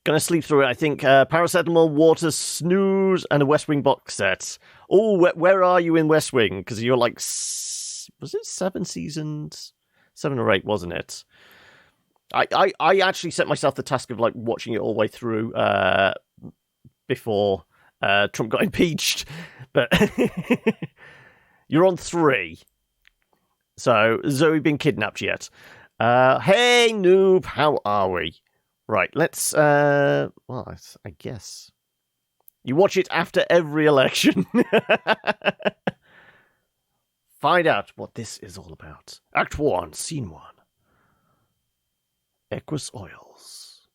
Gonna sleep through it, I think. Paracetamol, water, snooze, and a West Wing box set. Oh, where are you in West Wing? Because you're like... Was it 7 seasons? 7 or 8, wasn't it? I actually set myself the task of like watching it all the way through before Trump got impeached. But you're on 3. So, Zoe been kidnapped yet? Hey, noob, how are we? Right, let's, well, I guess. You watch it after every election. Find out what this is all about. Act 1, Scene 1. Equus Oils.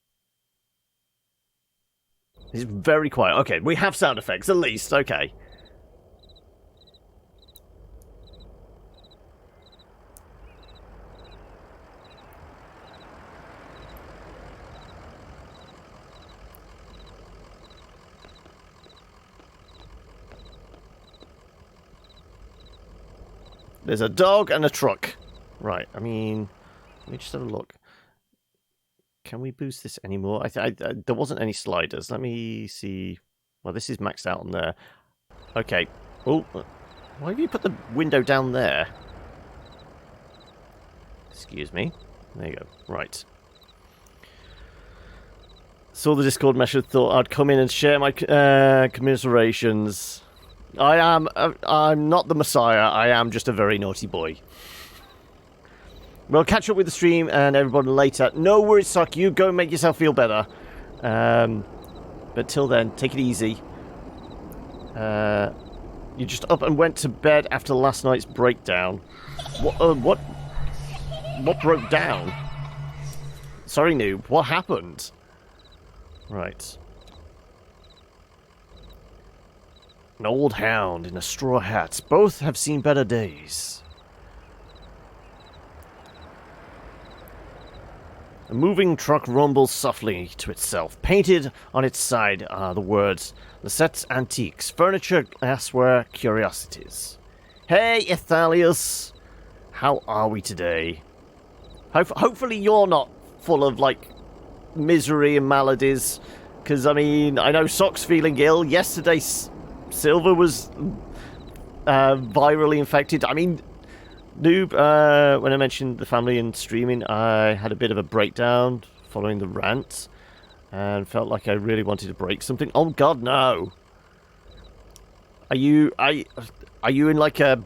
It's very quiet. Okay, we have sound effects, at least. Okay. There's a dog and a truck. Right, I mean, let me just have a look. Can we boost this anymore? There wasn't any sliders. Let me see. Well, this is maxed out on there. Okay. Oh, why have you put the window down there? Excuse me. There you go. Right. Saw the Discord message, thought I'd come in and share my commiserations. I'm not the Messiah. I am just a very naughty boy. We'll catch up with the stream and everybody later. No worries, Sock. You go and make yourself feel better. But till then, take it easy. You just up and went to bed after last night's breakdown. What broke down? Sorry, noob. What happened? Right. An old hound in a straw hat. Both have seen better days. A moving truck rumbles softly to itself. Painted on its side are the words, Lissette's Antiques, Furniture, Glassware, Curiosities. Hey, Ithalius! How are we today? Hopefully you're not full of, like, misery and maladies. Because, I mean, I know Sock's feeling ill. Yesterday, Silver was virally infected. I mean... Noob, when I mentioned the family and streaming, I had a bit of a breakdown following the rant and felt like I really wanted to break something. Oh God, no! Are you in like a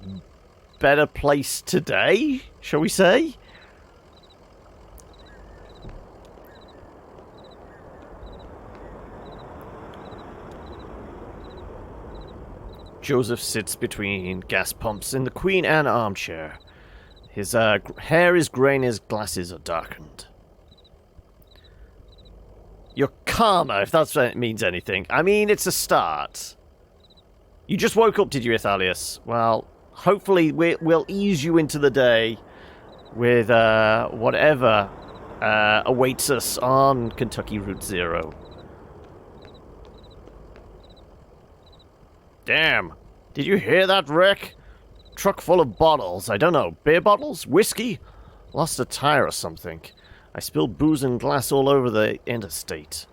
better place today? Shall we say? Joseph sits between gas pumps in the Queen Anne armchair. His hair is grey and his glasses are darkened. You're calmer, if that means anything. I mean, it's a start. You just woke up, did you, Ithalius? Well, hopefully we'll ease you into the day with whatever awaits us on Kentucky Route Zero. Damn. Did you hear that, Rick? Truck full of bottles. I don't know. Beer bottles? Whiskey? Lost a tire or something. I spilled booze and glass all over the interstate.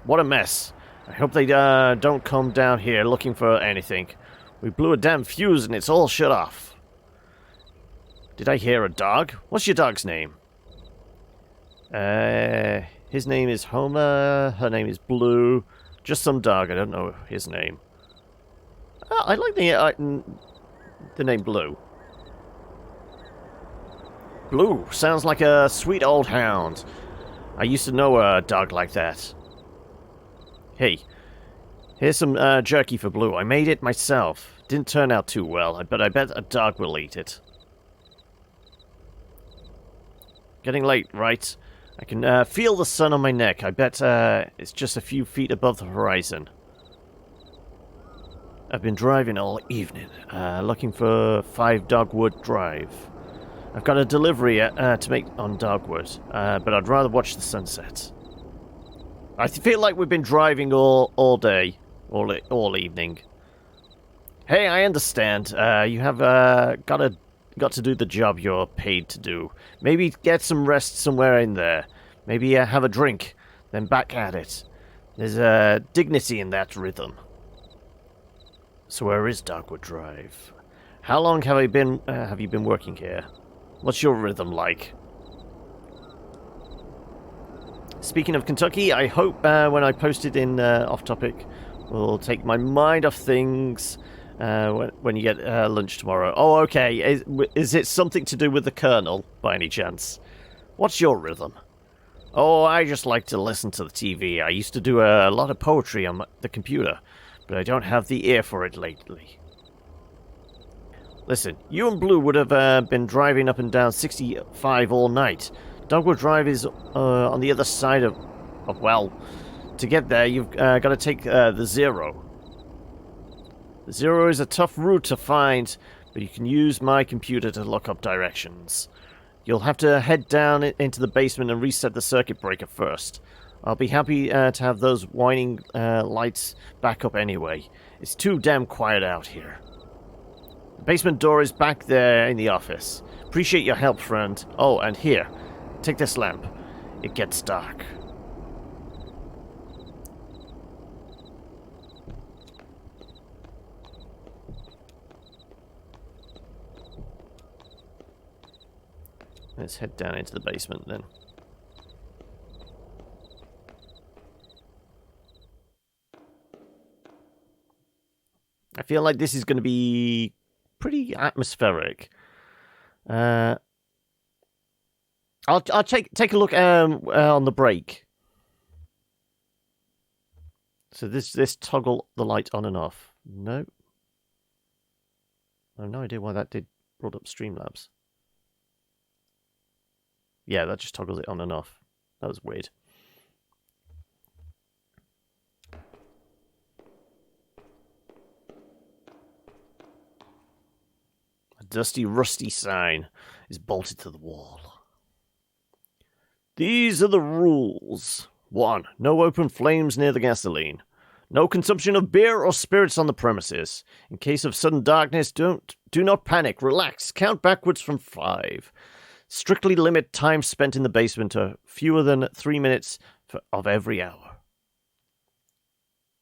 What a mess. I hope they don't come down here looking for anything. We blew a damn fuse and it's all shut off. Did I hear a dog? What's your dog's name? His name is Homer. Her name is Blue. Just some dog, I don't know his name. I like the name Blue. Blue sounds like a sweet old hound. I used to know a dog like that. Hey, here's some jerky for Blue. I made it myself. Didn't turn out too well, but I bet a dog will eat it. Getting late, right? I can feel the sun on my neck. I bet it's just a few feet above the horizon. I've been driving all evening, looking for 5 Dogwood Drive. I've got a delivery to make on Dogwood, but I'd rather watch the sunset. I feel like we've been driving all day, all evening. Hey, I understand. You have got to do the job you're paid to do. Maybe get some rest somewhere in there. Maybe have a drink, then back at it. There's a dignity in that rhythm. So where is Dogwood Drive? How long have you been working here? What's your rhythm like? Speaking of Kentucky, I hope when I post it in Off Topic, will take my mind off things when you get lunch tomorrow. Oh, okay. Is it something to do with the Colonel, by any chance? What's your rhythm? Oh, I just like to listen to the TV. I used to do a lot of poetry on the computer, but I don't have the ear for it lately. Listen, you and Blue would have been driving up and down 65 all night. Dogwood Drive is on the other side of well, to get there, you've got to take the Zero. The Zero is a tough route to find, but you can use my computer to look up directions. You'll have to head down into the basement and reset the circuit breaker first. I'll be happy to have those whining lights back up anyway. It's too damn quiet out here. The basement door is back there in the office. Appreciate your help, friend. Oh, and here, take this lamp. It gets dark. Let's head down into the basement then. I feel like this is going to be pretty atmospheric. I'll take a look on the break. So this toggle the light on and off. No. I have no idea why that brought up Streamlabs. Yeah, that just toggles it on and off. That was weird. A dusty, rusty sign is bolted to the wall. These are the rules. 1. No open flames near the gasoline. No consumption of beer or spirits on the premises. In case of sudden darkness, do not panic. Relax. Count backwards from 5. Strictly limit time spent in the basement to fewer than 3 minutes of every hour.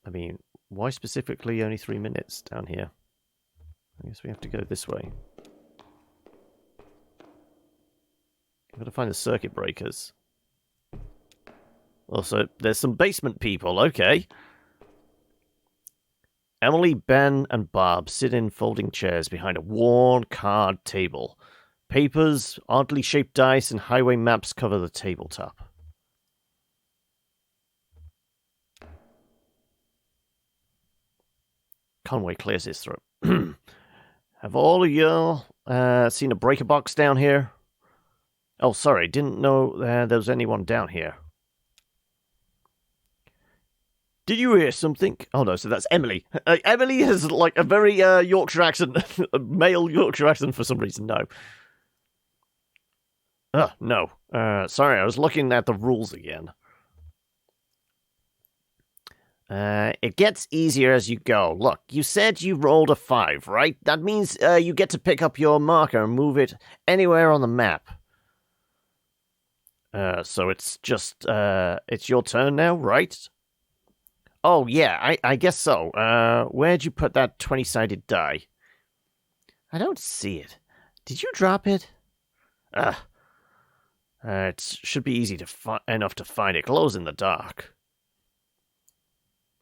I mean, why specifically only 3 minutes down here? I guess we have to go this way. I've got to find the circuit breakers. Also, there's some basement people, okay. Emily, Ben, and Barb sit in folding chairs behind a worn card table. Papers, oddly shaped dice, and highway maps cover the tabletop. Conway clears his throat. Have all of you seen a breaker box down here? Oh, sorry, didn't know there was anyone down here. Did you hear something? Oh no, so that's Emily. Emily has like a very Yorkshire accent, a male Yorkshire accent for some reason, no. No. Sorry, I was looking at the rules again. It gets easier as you go. Look, you said you rolled a 5, right? That means you get to pick up your marker and move it anywhere on the map. So it's just, it's your turn now, right? Oh, yeah, I guess so. Where'd you put that 20-sided die? I don't see it. Did you drop it? It should be easy enough to find. It glows in the dark.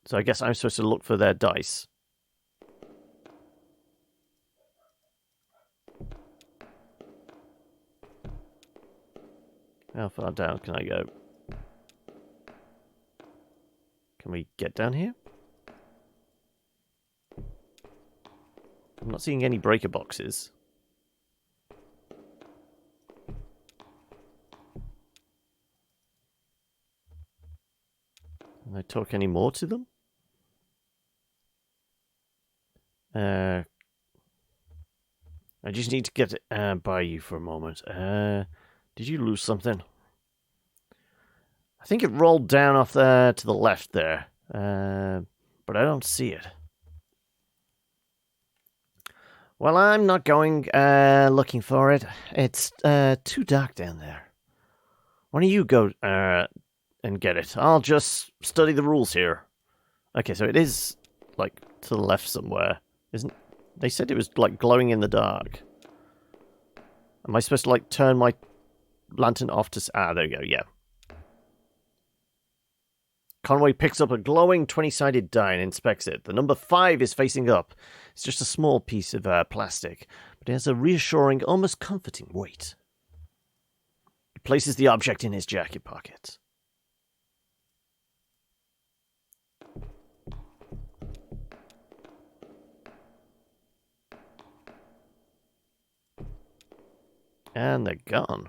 So I guess I'm supposed to look for their dice. How far down can I go? Can we get down here? I'm not seeing any breaker boxes. Can I talk any more to them? I just need to get by you for a moment. Did you lose something? I think it rolled down off there to the left there, but I don't see it. Well, I'm not going looking for it. It's too dark down there. Why don't you go and get it? I'll just study the rules here. Okay, so it is, like, to the left somewhere. Isn't... They said it was, like, glowing in the dark. Am I supposed to, like, turn my lantern off to... Ah, there we go, yeah. Conway picks up a glowing 20-sided die and inspects it. The number 5 is facing up. It's just a small piece of plastic, but it has a reassuring, almost comforting weight. He places the object in his jacket pocket. And they're gone.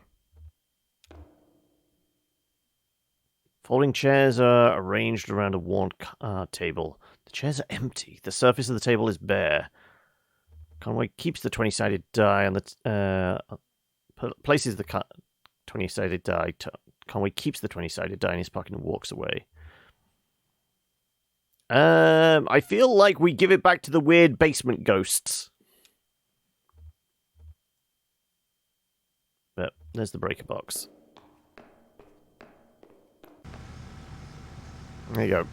Folding chairs are arranged around a worn table. The chairs are empty. The surface of the table is bare. Conway keeps the 20-sided die on the... places the 20-sided die... Conway keeps the 20-sided die in his pocket and walks away. I feel like we give it back to the weird basement ghosts. But there's the breaker box. There you go.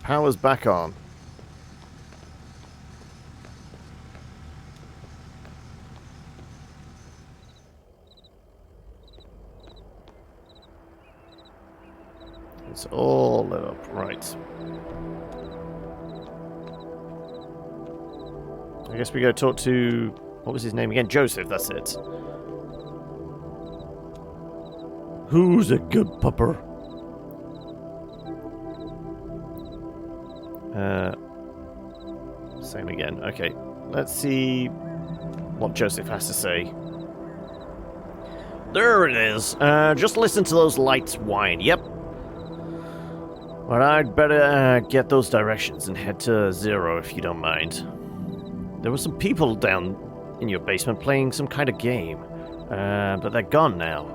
Power's back on. It's all lit up, right. I guess we go talk to... What was his name again? Joseph, that's it. Who's a good pupper? Same again. Okay, let's see what Joseph has to say. There it is. Just listen to those lights whine. Yep. But I'd better get those directions and head to 0 if you don't mind. There were some people down in your basement playing some kind of game, but they're gone now.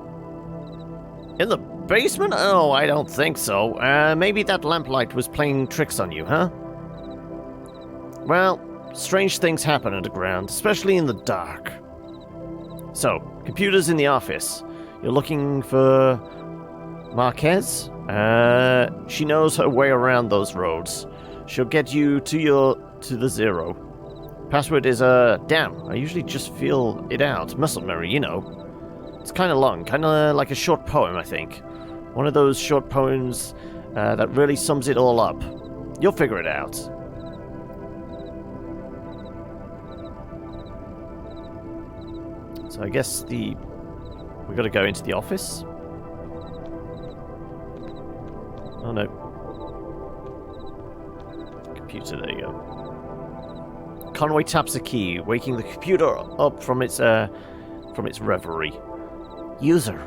In the basement? Oh, I don't think so. Maybe that lamplight was playing tricks on you, huh? Well, strange things happen underground, especially in the dark. So, computers in the office. You're looking for Marquez? She knows her way around those roads. She'll get you to the 0. Password is, damn, I usually just feel it out. Muscle memory, you know. It's kind of long, kind of like a short poem, I think. One of those short poems that really sums it all up. You'll figure it out. So I guess we gotta go into the office? Oh no. Computer, there you go. Conway taps a key, waking the computer up from its reverie. User.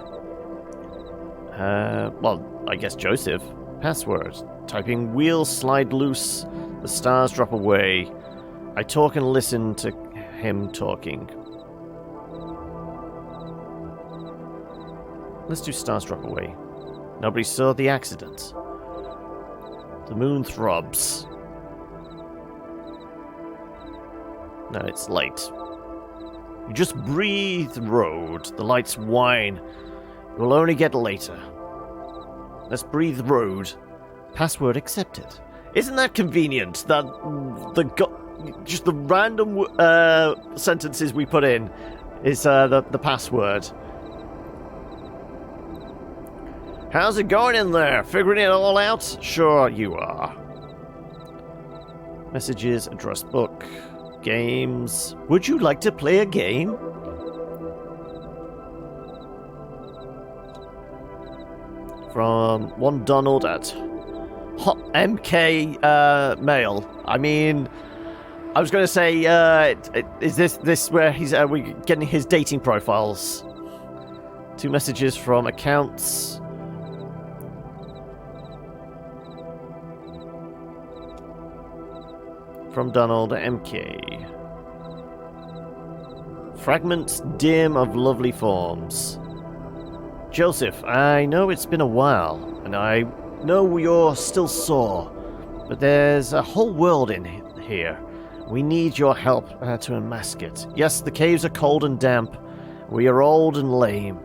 Well, I guess Joseph. Password. Typing wheels slide loose. The stars drop away. I talk and listen to him talking. Let's do stars drop away. Nobody saw the accident. The moon throbs. No, it's late. You just breathe road. The lights whine. It will only get later. Let's breathe road. Password accepted. Isn't that convenient? That just the random sentences we put in is the password. How's it going in there? Figuring it all out? Sure you are. Messages, address book, games. Would you like to play a game? From one Donald at Hot MK Mail. I mean, I was going to say, is this where he's we getting his dating profiles? 2 messages from accounts. From Donald MK. Fragments dim of lovely forms. Joseph, I know it's been a while, and I know you're still sore, but there's a whole world in here. We need your help to unmask it. Yes, the caves are cold and damp. We are old and lame.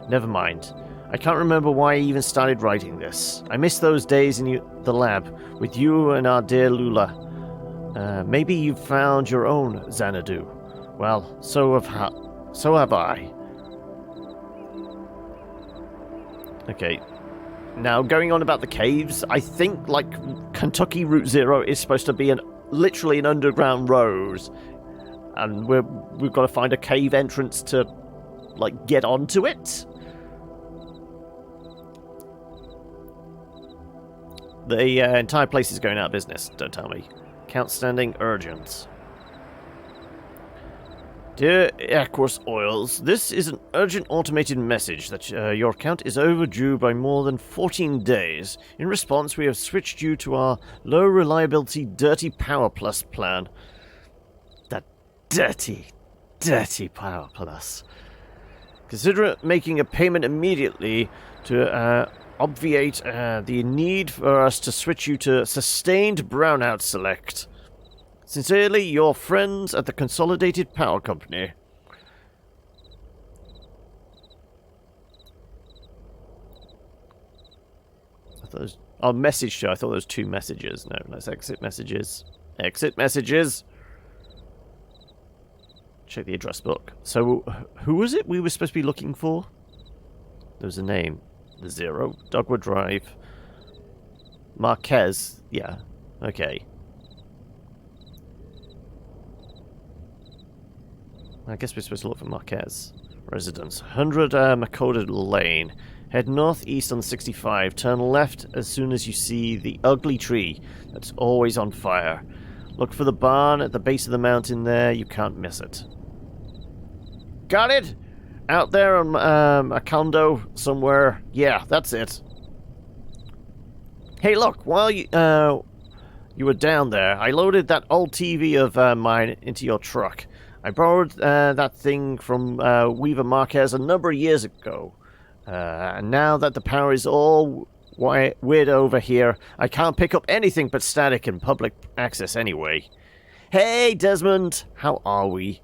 Never mind. I can't remember why I even started writing this. I miss those days in the lab with you and our dear Lula. Maybe you've found your own Xanadu. Well, so have I. Okay. Now, going on about the caves, I think, like, Kentucky Route Zero is supposed to be literally an underground road. And we've got to find a cave entrance to, like, get onto it. The entire place is going out of business, don't tell me. Account standing urgent. Dear Aquos Oils, this is an urgent automated message that your account is overdue by more than 14 days. In response, we have switched you to our low reliability Dirty Power Plus plan. That dirty Power Plus. Consider making a payment immediately to obviate the need for us to switch you to Sustained Brownout Select. Sincerely, your friends at the Consolidated Power Company. I thought it was... Oh, message show. I thought there was 2 messages. No, let's exit messages. Exit messages. Check the address book. So, who was it we were supposed to be looking for? There was a name. The 0. Dogwood Drive. Marquez. Yeah. Okay. I guess we're supposed to look for Marquez. Residence. 100 Makoda Lane. Head northeast on 65. Turn left as soon as you see the ugly tree that's always on fire. Look for the barn at the base of the mountain there. You can't miss it. Got it? Out there on a condo somewhere. Yeah, that's it. Hey, look. While you were down there, I loaded that old TV of mine into your truck. I borrowed that thing from Weaver Marquez a number of years ago. And now that the power is all weird over here, I can't pick up anything but static and public access anyway. Hey, Desmond! How are we?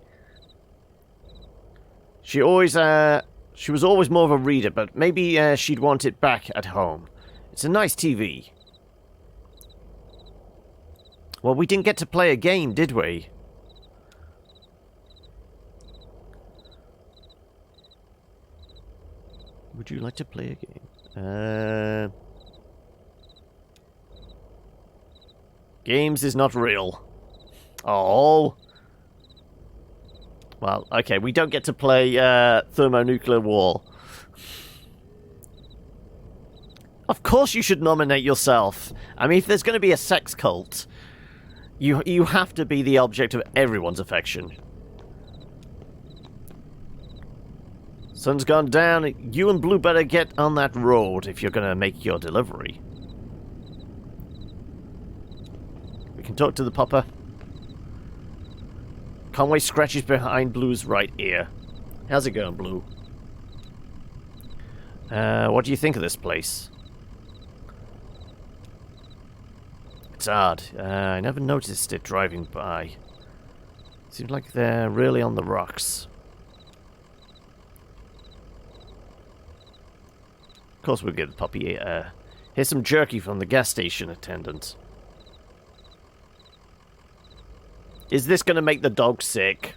She was always more of a reader, but maybe she'd want it back at home. It's a nice TV. Well, we didn't get to play a game, did we? Would you like to play a game? Games is not real. Oh. Well, okay, we don't get to play Thermonuclear War. Of course you should nominate yourself. I mean, if there's going to be a sex cult, you have to be the object of everyone's affection. Sun's gone down. You and Blue better get on that road if you're going to make your delivery. We can talk to the pupper. Conway scratches behind Blue's right ear. How's it going, Blue? What do you think of this place? It's odd. I never noticed it driving by. Seems like they're really on the rocks. Of course we'll give the puppy here's some jerky from the gas station attendant. Is this going to make the dog sick?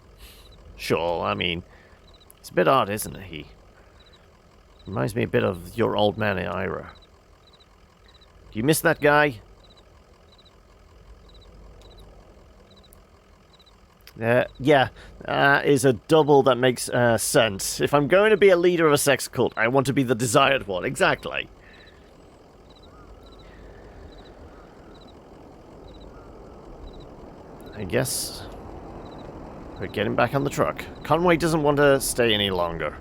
Sure, I mean, it's a bit odd, isn't it, he? Reminds me a bit of your old man Ira. Do you miss that guy? Yeah, is a double that makes sense. If I'm going to be a leader of a sex cult, I want to be the desired one. Exactly. I guess we're getting back on the truck. Conway doesn't want to stay any longer.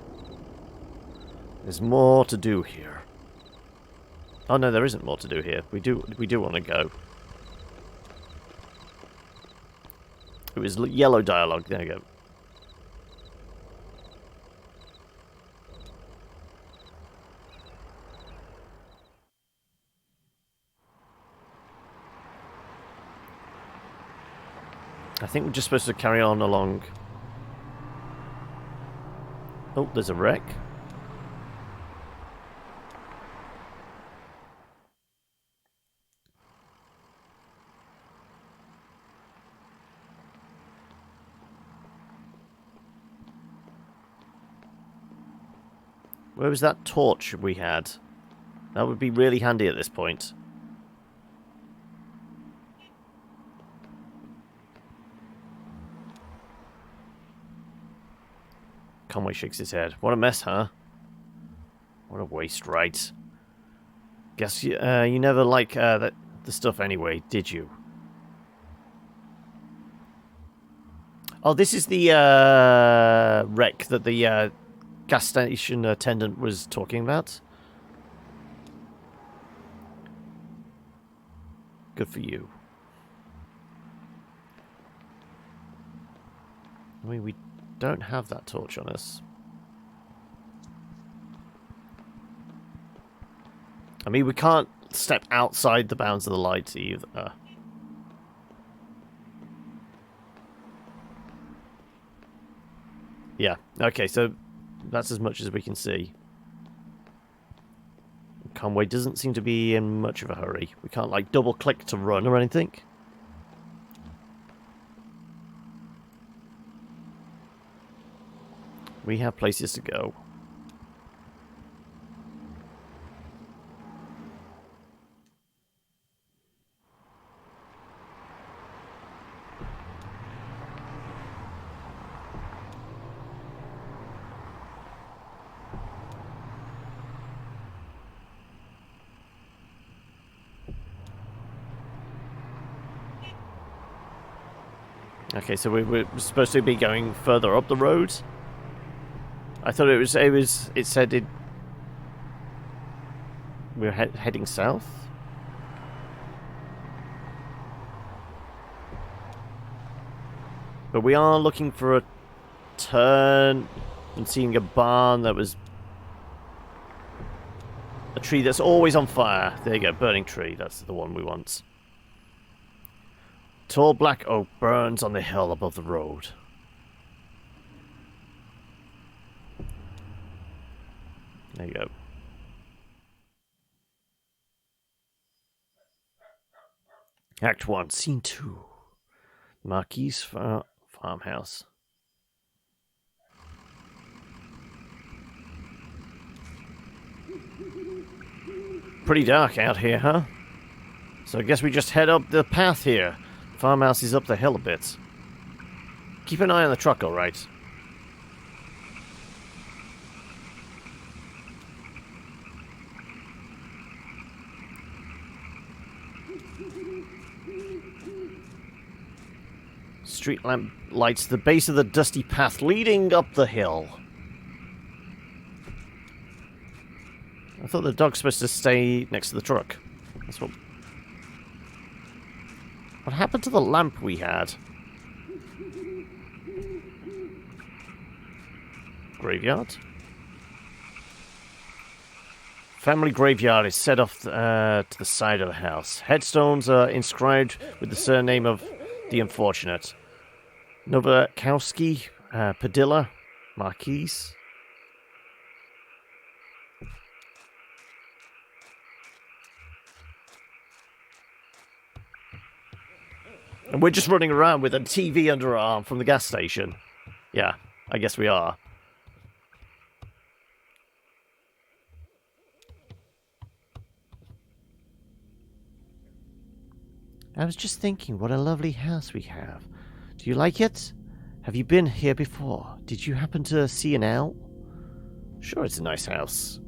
There's more to do here. Oh no, there isn't more to do here. We do want to go. It was yellow dialogue. There you go. I think we're just supposed to carry on along. Oh, there's a wreck. Where was that torch we had? That would be really handy at this point. Conway shakes his head. What a mess, huh? What a waste, right? Guess you never liked the stuff anyway, did you? Oh, this is the wreck that the gas station attendant was talking about. Good for you. I mean, we don't have that torch on us. I mean, we can't step outside the bounds of the light either. Yeah, okay, so that's as much as we can see. Conway doesn't seem to be in much of a hurry. We can't, like, double-click to run or anything. We have places to go. Okay, so we're supposed to be going further up the road. I thought it said we're heading south. But we are looking for a turn and seeing a barn that was a tree that's always on fire. There you go, burning tree. That's the one we want. Tall black oak burns on the hill above the road. There you go. Act 1, Scene 2. Marquis farmhouse. Pretty dark out here, huh? So I guess we just head up the path here. Farmhouse is up the hill a bit. Keep an eye on the truck, alright? Street lamp lights the base of the dusty path leading up the hill. I thought the dog's supposed to stay next to the truck. That's what... What happened to the lamp we had? Graveyard? Family graveyard is set off to the side of the house. Headstones are inscribed with the surname of the unfortunate. Nowakowski, Padilla, Marquis. And we're just running around with a TV under our arm from the gas station. Yeah, I guess we are. I was just thinking what a lovely house we have. Do you like it? Have you been here before? Did you happen to see an owl? Sure, it's a nice house.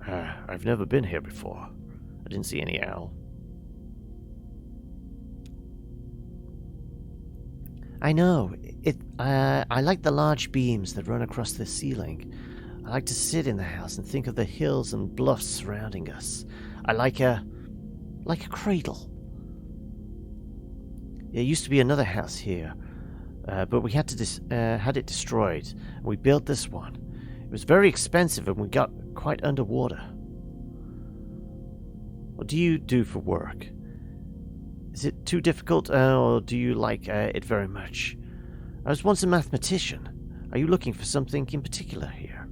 I've never been here before. I didn't see any owl. I know. I like the large beams that run across the ceiling. I like to sit in the house and think of the hills and bluffs surrounding us. I like a cradle. There used to be another house here, but we had it destroyed. We built this one. It was very expensive, and we got quite underwater. What do you do for work? Is it too difficult, or do you like it very much? I was once a mathematician. Are you looking for something in particular here?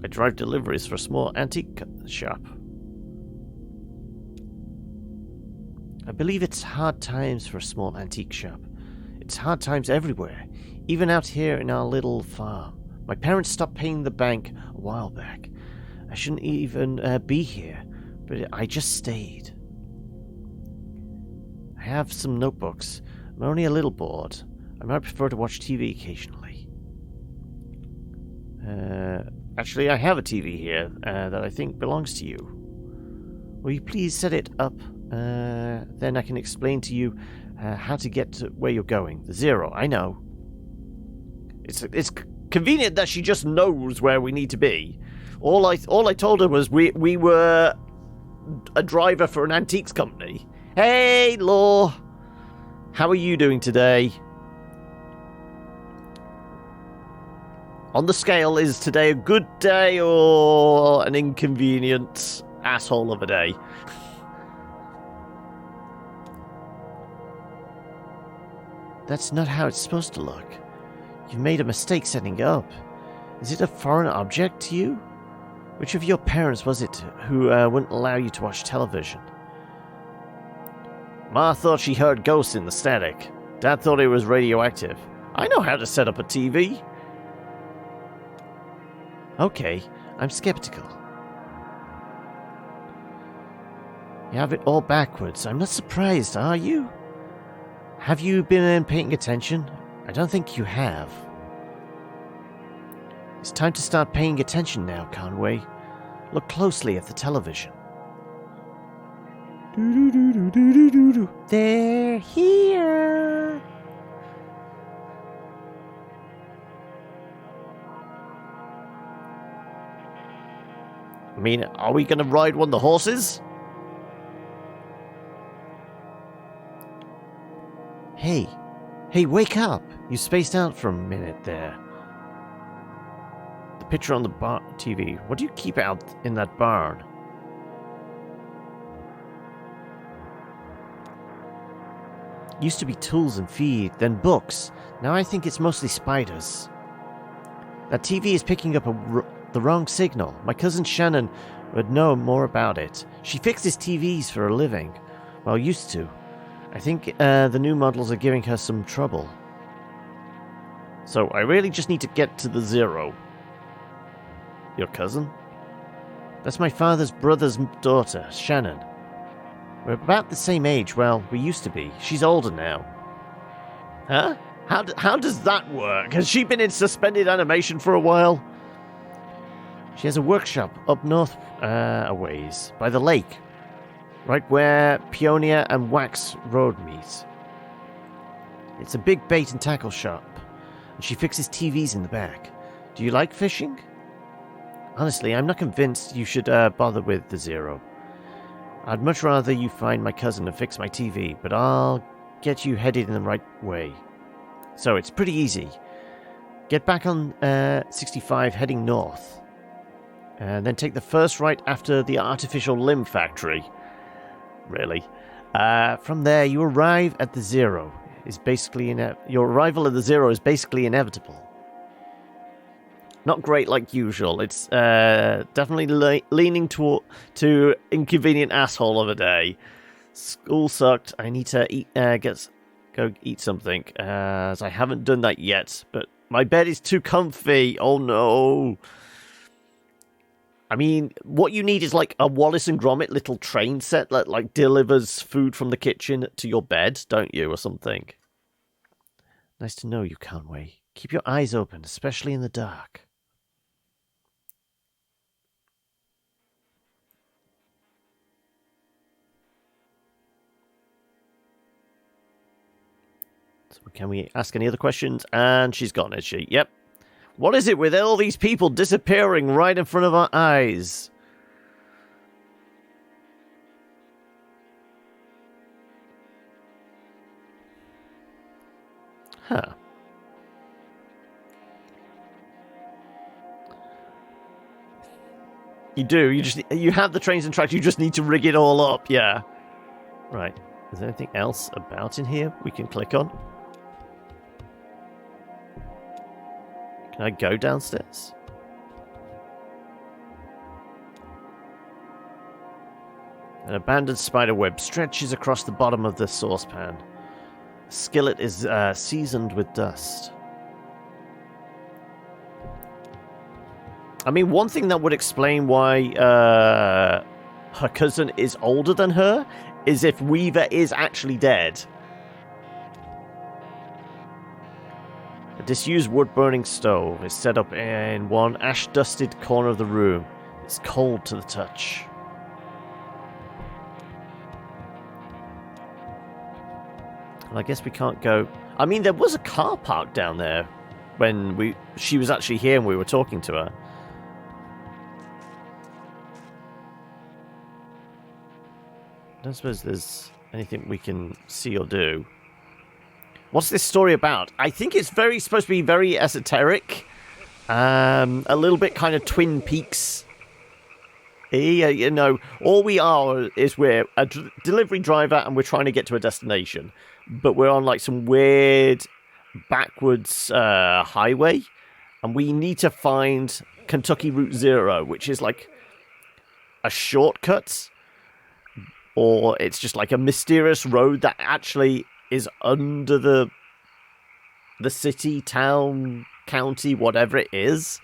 I drive deliveries for a small antique shop. I believe it's hard times for a small antique shop. It's hard times everywhere, even out here in our little farm. My parents stopped paying the bank a while back. I shouldn't even be here, but I just stayed. I have some notebooks. I'm only a little bored. I might prefer to watch TV occasionally. Actually, I have a TV here that I think belongs to you. Will you please set it up? Then I can explain to you how to get to where you're going. The Zero, I know. It's convenient that she just knows where we need to be. All I told her was we were a driver for an antiques company. Hey, Law. How are you doing today? On the scale, is today a good day or an inconvenient asshole of a day? That's not how it's supposed to look. You've made a mistake setting up. Is it a foreign object to you? Which of your parents was it who wouldn't allow you to watch television? Ma thought she heard ghosts in the static. Dad thought it was radioactive. I know how to set up a TV. Okay, I'm skeptical. You have it all backwards. I'm not surprised, are you? Have you been paying attention? I don't think you have. It's time to start paying attention now, Conway. Look closely at the television. They're here! I mean, are we going to ride one of the horses? Hey, wake up! You spaced out for a minute there. The picture on the TV. What do you keep out in that barn? Used to be tools and feed, then books. Now I think it's mostly spiders. That TV is picking up the wrong signal. My cousin Shannon would know more about it. She fixes TVs for a living. Well, used to. I think the new models are giving her some trouble. So I really just need to get to the Zero. Your cousin? That's my father's brother's daughter, Shannon. We're about the same age. Well, we used to be. She's older now. Huh? How does that work? Has she been in suspended animation for a while? She has a workshop up north a ways, by the lake. Right where Pioneer and Wax Road meet. It's a big bait and tackle shop, and she fixes TVs in the back. Do you like fishing? Honestly, I'm not convinced you should bother with the Zero. I'd much rather you find my cousin and fix my TV, but I'll get you headed in the right way. So it's pretty easy. Get back on 65 heading north, and then take the first right after the artificial limb factory. Really. From there, you arrive at the Zero. Your arrival at the Zero is basically inevitable. Not great like usual. It's definitely leaning to inconvenient asshole of a day. School sucked. I need to eat. Go eat something, as I haven't done that yet. But my bed is too comfy. Oh no. I mean, what you need is like a Wallace and Gromit little train set that like delivers food from the kitchen to your bed, don't you, or something? Nice to know you, Conway. Keep your eyes open, especially in the dark. So can we ask any other questions? And she's gone, is she? Yep. What is it with all these people disappearing right in front of our eyes? Huh. You do. You have the trains and tracks. You just need to rig it all up. Yeah. Right. Is there anything else about in here we can click on? Can I go downstairs? An abandoned spider web stretches across the bottom of the saucepan. The skillet is seasoned with dust. I mean, one thing that would explain why her cousin is older than her is if Weaver is actually dead. A disused wood-burning stove is set up in one ash-dusted corner of the room. It's cold to the touch. And I guess we can't go... I mean, there was a car park down there when she was actually here and we were talking to her. I don't suppose there's anything we can see or do. What's this story about? I think it's supposed to be very esoteric. A little bit kind of Twin Peaks. You know, all we are is we're a delivery driver and we're trying to get to a destination. But we're on like some weird backwards highway. And we need to find Kentucky Route Zero, which is like a shortcut. Or it's just like a mysterious road that actually is under the city, town, county, whatever it is.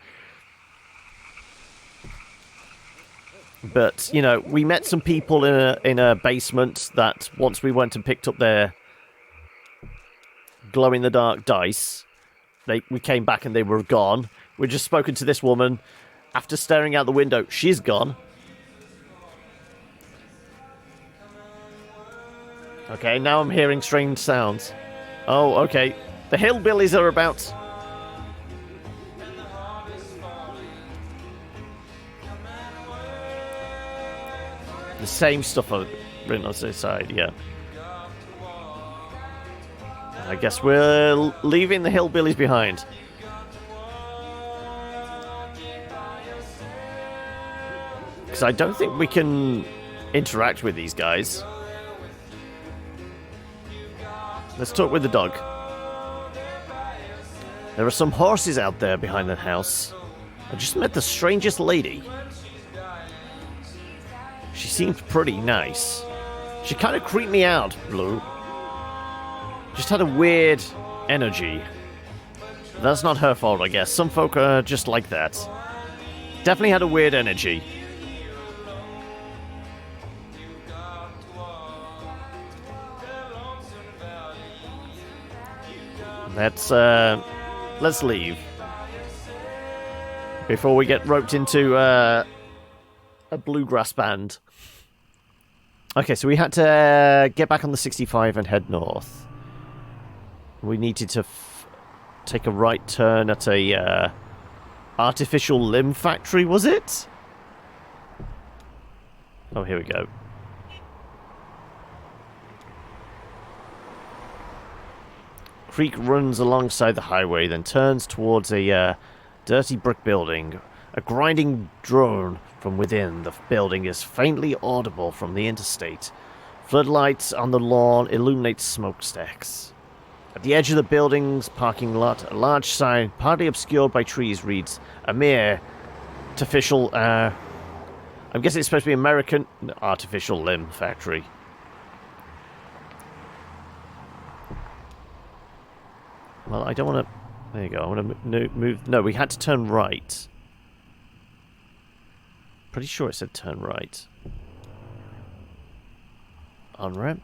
But, you know, we met some people in a basement that once we went and picked up their glow-in-the-dark dice, we came back and they were gone. We just spoken to this woman. After staring out the window, she's gone. Okay, now I'm hearing strange sounds. Oh, okay. The hillbillies are about. The same stuff written on the side, yeah. I guess we're leaving the hillbillies behind. Because I don't think we can interact with these guys. Let's talk with the dog. There are some horses out there behind the house. I just met the strangest lady. She seemed pretty nice. She kind of creeped me out, Blue. Just had a weird energy. That's not her fault, I guess. Some folk are just like that. Definitely had a weird energy. Let's leave before we get roped into a bluegrass band. Okay, so we had to get back on the 65 and head north. We needed to take a right turn at a artificial limb factory, was it? Oh, here we go. Creek runs alongside the highway, then turns towards a dirty brick building. A grinding drone from within the building is faintly audible from the interstate. Floodlights on the lawn illuminate smokestacks. At the edge of the building's parking lot, a large sign, partly obscured by trees, reads, "Amir Artificial, I'm guessing it's supposed to be American Artificial Limb Factory." Well, I don't want to... There you go. I want to move... No, we had to turn right. Pretty sure it said turn right. On ramp.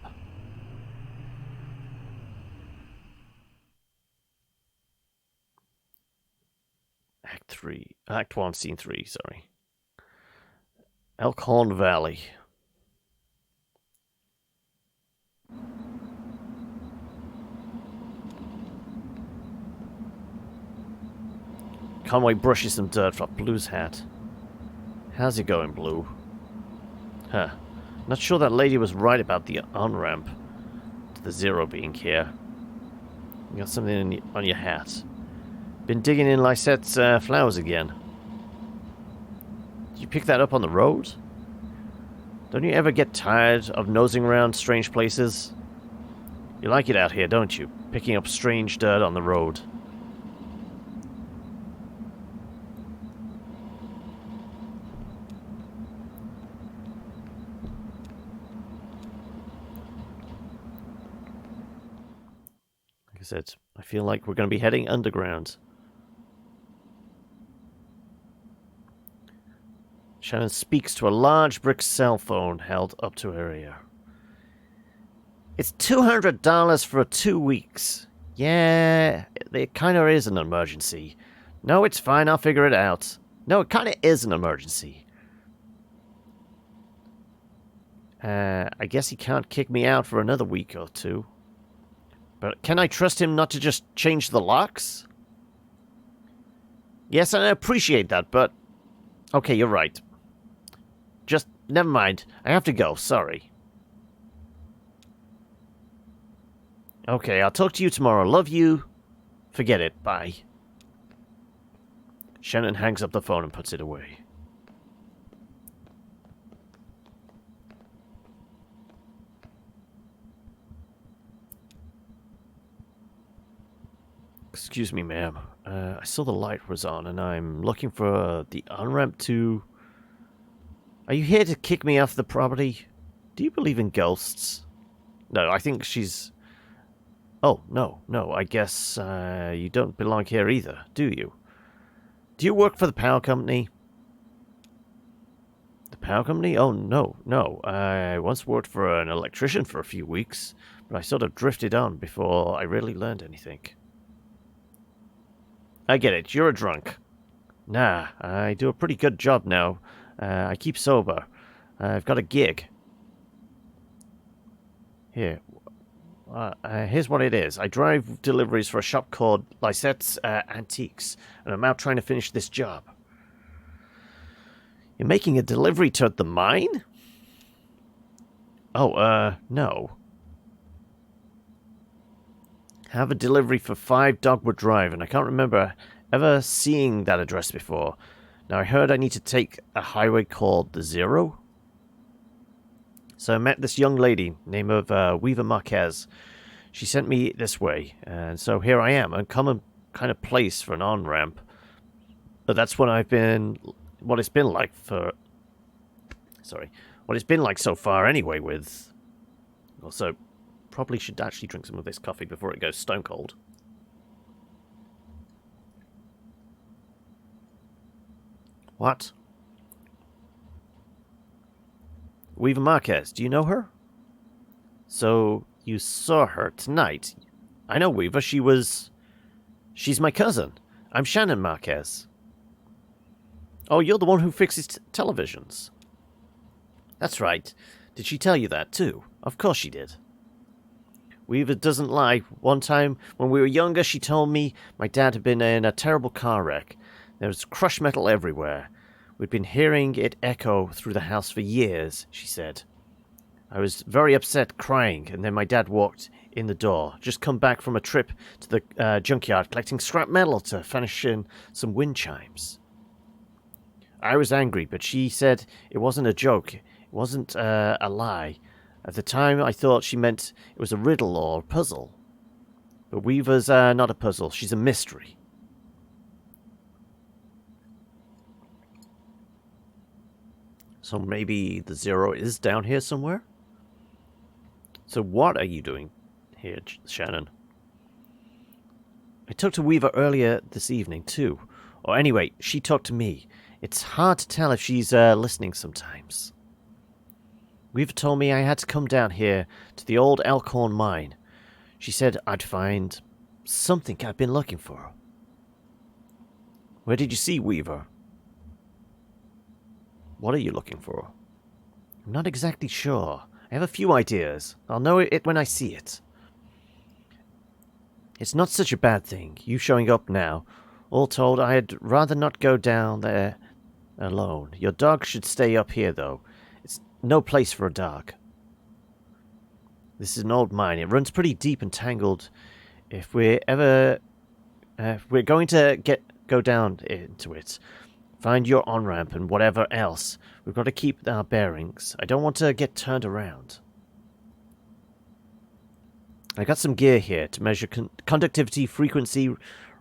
Act 3. Act 1, Scene 3, sorry. Elkhorn Valley. Conway brushes some dirt off Blue's hat. How's it going, Blue? Huh. Not sure that lady was right about the on-ramp to the Zero being here. You got something on your hat. Been digging in Lysette's flowers again. Did you pick that up on the road? Don't you ever get tired of nosing around strange places? You like it out here, don't you? Picking up strange dirt on the road. Like I said, I feel like we're going to be heading underground. Shannon speaks to a large brick cell phone held up to her ear. It's $200 for 2 weeks. Yeah, it kind of is an emergency. No, it's fine, I'll figure it out. No, it kind of is an emergency. I guess he can't kick me out for another week or two. But can I trust him not to just change the locks? Yes, I appreciate that, but... Okay, you're right. Just, never mind. I have to go, sorry. Okay, I'll talk to you tomorrow. Love you. Forget it. Bye. Shannon hangs up the phone and puts it away. Excuse me, ma'am. I saw the light was on, and I'm looking for the on-ramp to... Are you here to kick me off the property? Do you believe in ghosts? No, I think she's... Oh, no, I guess you don't belong here either, do you? Do you work for the power company? The power company? Oh, no. I once worked for an electrician for a few weeks, but I sort of drifted on before I really learned anything. I get it, you're a drunk. Nah, I do a pretty good job now. I keep sober. I've got a gig. Here. Here's what it is. I drive deliveries for a shop called Lysette's Antiques, and I'm out trying to finish this job. You're making a delivery to the mine? Oh, no. Have a delivery for 5 Dogwood Drive, and I can't remember ever seeing that address before. Now, I heard I need to take a highway called the Zero. So I met this young lady named Weaver Marquez. She sent me this way, and so here I am. A common kind of place for an on-ramp. But that's what it's been like for... Sorry. What it's been like so far anyway with... Also, probably should actually drink some of this coffee before it goes stone cold. What? Weaver Marquez, do you know her? So, you saw her tonight. I know Weaver, she's my cousin. I'm Shannon Marquez. Oh, you're the one who fixes televisions. That's right. Did she tell you that, too? Of course she did. Weaver doesn't lie. One time, when we were younger, she told me my dad had been in a terrible car wreck. There was crushed metal everywhere. We'd been hearing it echo through the house for years, she said. I was very upset, crying, and then my dad walked in the door, just come back from a trip to the junkyard collecting scrap metal to finish in some wind chimes. I was angry, but she said it wasn't a joke. It wasn't a lie. At the time, I thought she meant it was a riddle or a puzzle. But Weaver's not a puzzle. She's a mystery. So maybe the Zero is down here somewhere? So what are you doing here, Shannon? I talked to Weaver earlier this evening, too. Or anyway, she talked to me. It's hard to tell if she's listening sometimes. Weaver told me I had to come down here to the old Elkhorn mine. She said I'd find something I've been looking for. Where did you see Weaver? What are you looking for? I'm not exactly sure. I have a few ideas. I'll know it when I see it. It's not such a bad thing, you showing up now. All told, I'd rather not go down there alone. Your dog should stay up here, though. It's no place for a dog. This is an old mine. It runs pretty deep and tangled. If we're going to go down into it, find your on-ramp and whatever else, we've got to keep our bearings. I don't want to get turned around. I got some gear here to measure conductivity, frequency,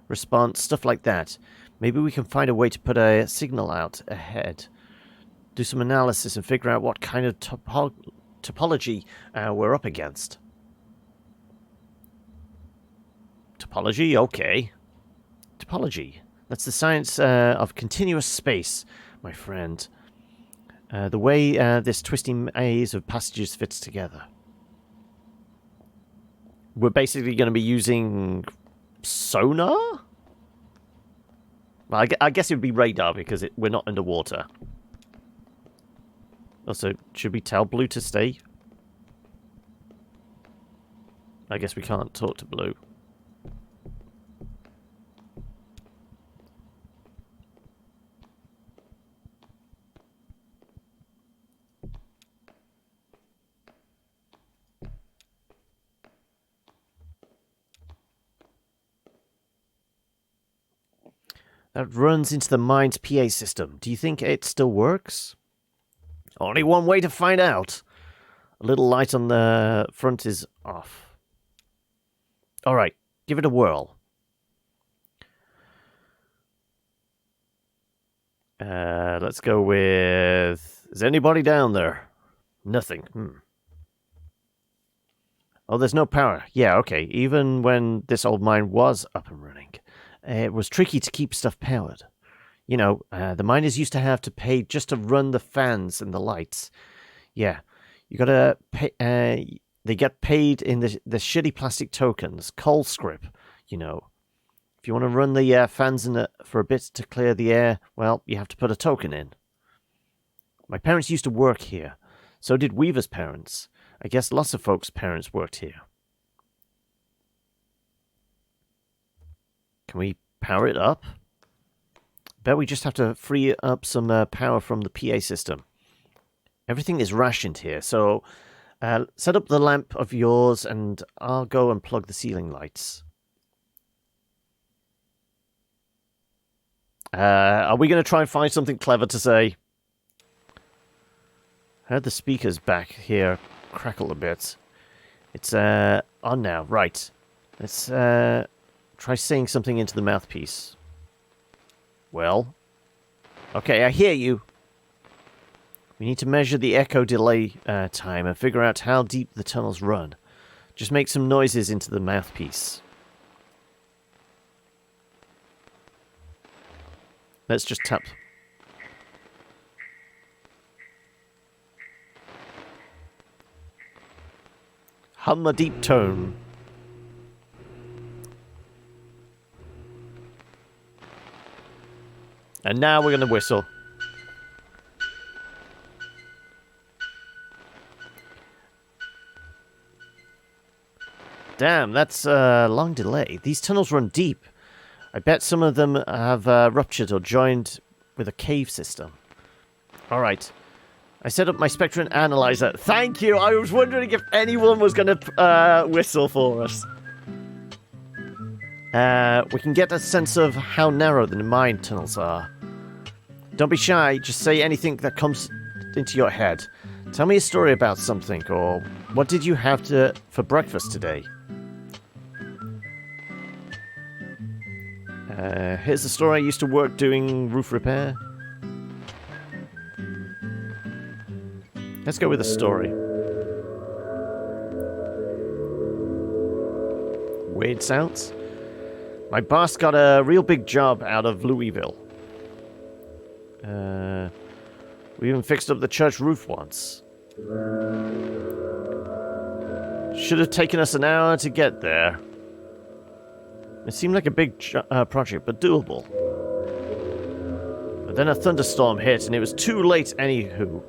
response, stuff like that. Maybe we can find a way to put a signal out ahead. Do some analysis and figure out what kind of topology we're up against. Topology? Okay. Topology. That's the science of continuous space, my friend. The way this twisting maze of passages fits together. We're basically going to be using sonar? Well, I guess it would be radar because we're not underwater. Also, should we tell Blue to stay? I guess we can't talk to Blue. That runs into the mine's PA system. Do you think it still works? Only one way to find out. A little light on the front is off. Alright, give it a whirl. Let's go with... Is anybody down there? Nothing. Oh, there's no power. Yeah, okay. Even when this old mine was up and running, it was tricky to keep stuff powered. You know, the miners used to have to pay just to run the fans and the lights. Yeah, you gotta pay... they get paid in the shitty plastic tokens, coal scrip, you know. If you want to run the fans for a bit to clear the air, well, you have to put a token in. My parents used to work here. So did Weaver's parents. I guess lots of folks' parents worked here. Can we power it up? Bet we just have to free up some power from the PA system. Everything is rationed here, so set up the lamp of yours and I'll go and plug the ceiling lights. Are we going to try and find something clever to say? Heard the speakers back here crackle a bit. It's on now, right. Let's try saying something into the mouthpiece. Well? Okay, I hear you. We need to measure the echo delay time and figure out how deep the tunnels run. Just make some noises into the mouthpiece. Let's just tap. Hum a deep tone. And now we're going to whistle. Damn, that's a long delay. These tunnels run deep. I bet some of them have ruptured or joined with a cave system. Alright. I set up my spectrum analyzer. Thank you! I was wondering if anyone was going to whistle for us. We can get a sense of how narrow the mine tunnels are. Don't be shy, just say anything that comes into your head. Tell me a story about something, or what did you have for breakfast today? Here's the story. I used to work doing roof repair. Let's go with a story. Weird sounds. My boss got a real big job out of Louisville. We even fixed up the church roof once. Should have taken us an hour to get there. It seemed like a big project, but doable. But then a thunderstorm hit, and it was too late anywho.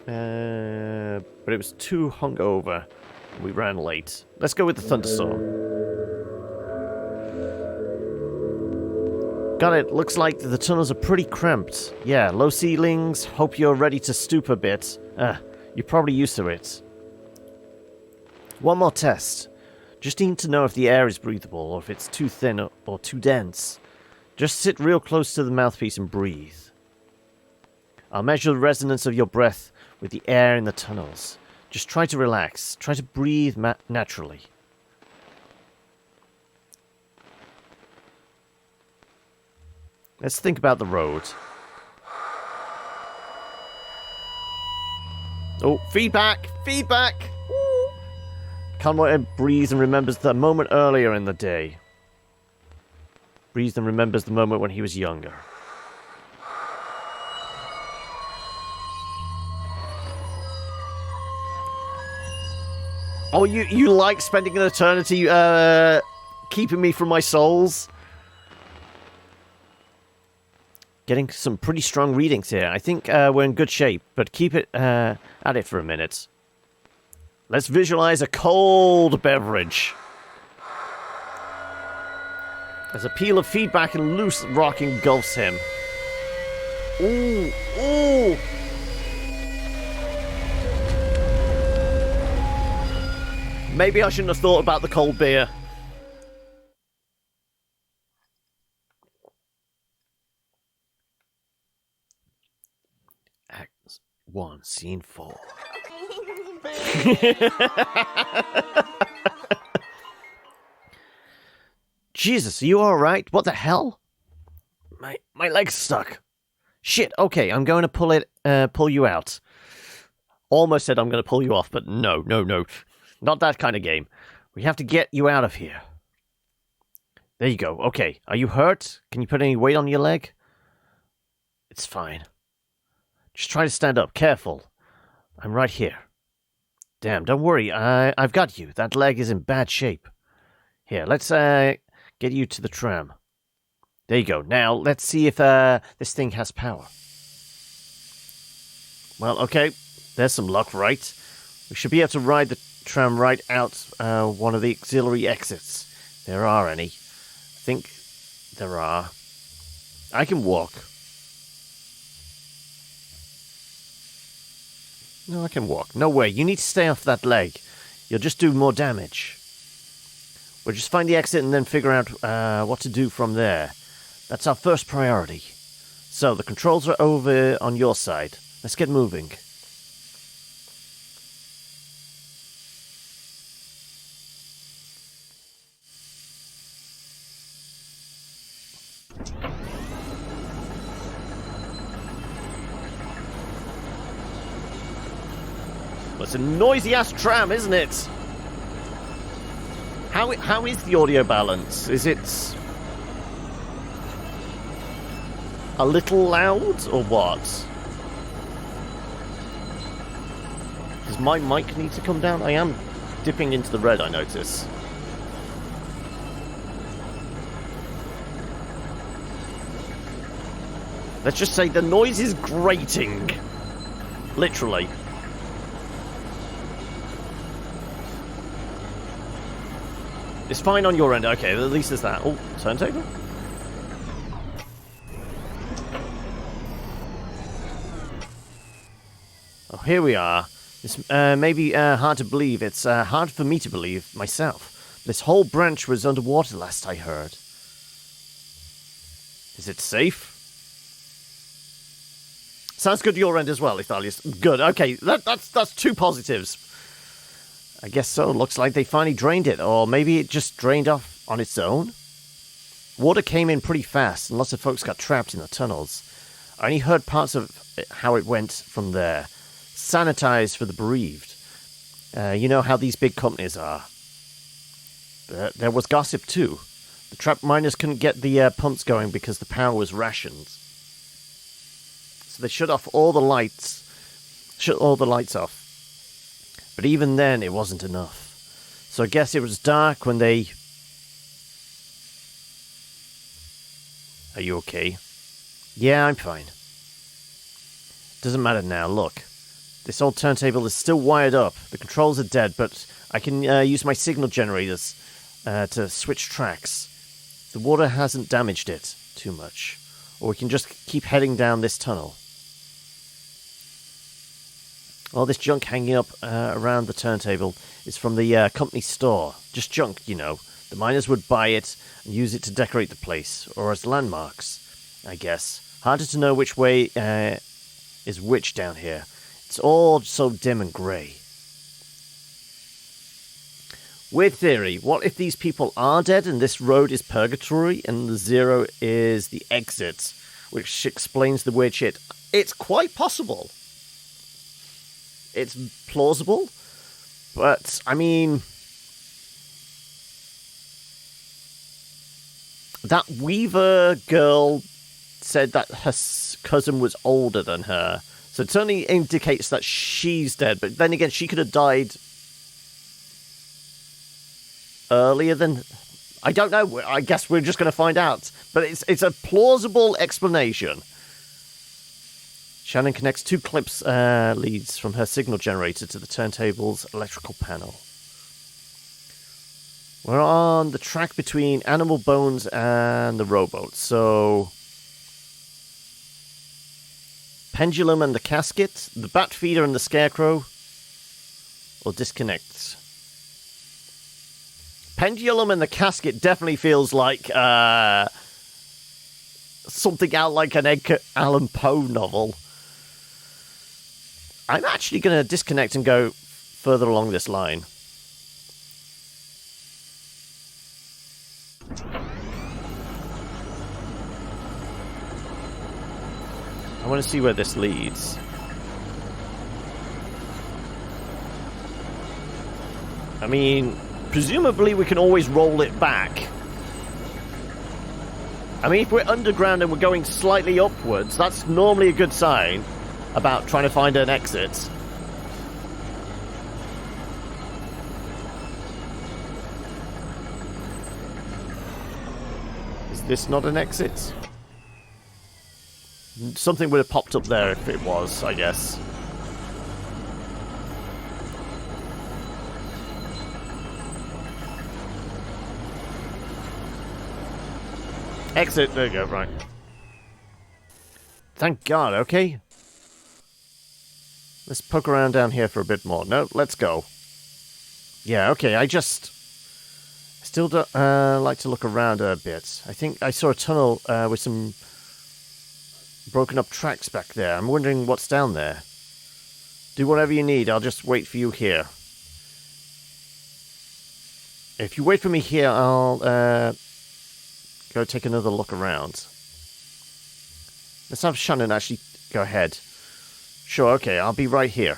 But it was too hungover. We ran late. Let's go with the thunderstorm. Got it. Looks like the tunnels are pretty cramped. Yeah, low ceilings. Hope you're ready to stoop a bit. You're probably used to it. One more test. Just need to know if the air is breathable or if it's too thin or too dense. Just sit real close to the mouthpiece and breathe. I'll measure the resonance of your breath with the air in the tunnels. Just try to relax. Try to breathe naturally. Let's think about the road. Oh, feedback! Feedback! Woo. Conrad breathes and remembers the moment earlier in the day. Breathes and remembers the moment when he was younger. Oh, you like spending an eternity keeping me from my souls? Getting some pretty strong readings here. I think we're in good shape, but keep it at it for a minute. Let's visualize a cold beverage. As a peal of feedback and loose rock engulfs him. Ooh, ooh! Maybe I shouldn't have thought about the cold beer. Act 1, Scene 4. Jesus, are you alright? What the hell? My leg's stuck. Shit, okay, I'm going to pull you out. Almost said I'm going to pull you off, but no. Not that kind of game. We have to get you out of here. There you go. Okay, are you hurt? Can you put any weight on your leg? It's fine. Just try to stand up. Careful. I'm right here. Damn, don't worry. I've got you. That leg is in bad shape. Here, let's get you to the tram. There you go. Now, let's see if this thing has power. Well, okay. There's some luck, right? We should be able to ride the tram right out one of the auxiliary exits. If there are any. I think there are. I can walk. No, I can walk. No way. You need to stay off that leg. You'll just do more damage. We'll just find the exit and then figure out what to do from there. That's our first priority. So, the controls are over on your side. Let's get moving. Well, it's a noisy-ass tram, isn't it? How is the audio balance? Is it a little loud, or what? Does my mic need to come down? I am dipping into the red, I notice. Let's just say the noise is grating. Literally. It's fine on your end. Okay, at least there's that. Oh, turntable? Oh, here we are. This may be hard to believe. It's hard for me to believe myself. This whole branch was underwater last I heard. Is it safe? Sounds good to your end as well, Ithalius. Good. Okay, that's two positives. I guess so. Looks like they finally drained it, or maybe it just drained off on its own. Water came in pretty fast, and lots of folks got trapped in the tunnels. I only heard parts of how it went from there. Sanitized for the bereaved. You know how these big companies are. There was gossip too. The trapped miners couldn't get the pumps going because the power was rationed. So they shut all the lights off. But even then, it wasn't enough. So I guess it was dark when they... Are you okay? Yeah, I'm fine. Doesn't matter now, look. This old turntable is still wired up. The controls are dead, but I can use my signal generators to switch tracks. The water hasn't damaged it too much. Or we can just keep heading down this tunnel. All this junk hanging up around the turntable is from the company store. Just junk, you know. The miners would buy it and use it to decorate the place, or as landmarks, I guess. Harder to know which way is which down here. It's all so dim and grey. Weird theory. What if these people are dead and this road is purgatory and the zero is the exit, which explains the weird shit? It's quite possible. It's plausible, but, I mean, that Weaver girl said that her cousin was older than her, so it certainly indicates that she's dead, but then again, she could have died earlier than... I don't know. I guess we're just going to find out. But it's a plausible explanation. Shannon connects 2 clips leads from her signal generator to the turntable's electrical panel. We're on the track between Animal Bones and the rowboat, so... Pendulum and the casket, the bat feeder and the scarecrow, or disconnect. Pendulum and the casket definitely feels like something out like an Edgar Allan Poe novel. I'm actually going to disconnect and go further along this line. I want to see where this leads. I mean, presumably we can always roll it back. I mean, if we're underground and we're going slightly upwards, that's normally a good sign about trying to find an exit. Is this not an exit? Something would have popped up there if it was, I guess. Exit, there you go, right. Thank God, okay. Let's poke around down here for a bit more. No, let's go. Yeah, okay, I still like to look around a bit. I think I saw a tunnel with some broken up tracks back there. I'm wondering what's down there. Do whatever you need, I'll just wait for you here. If you wait for me here, I'll go take another look around. Let's have Shannon actually go ahead. Sure, okay, I'll be right here.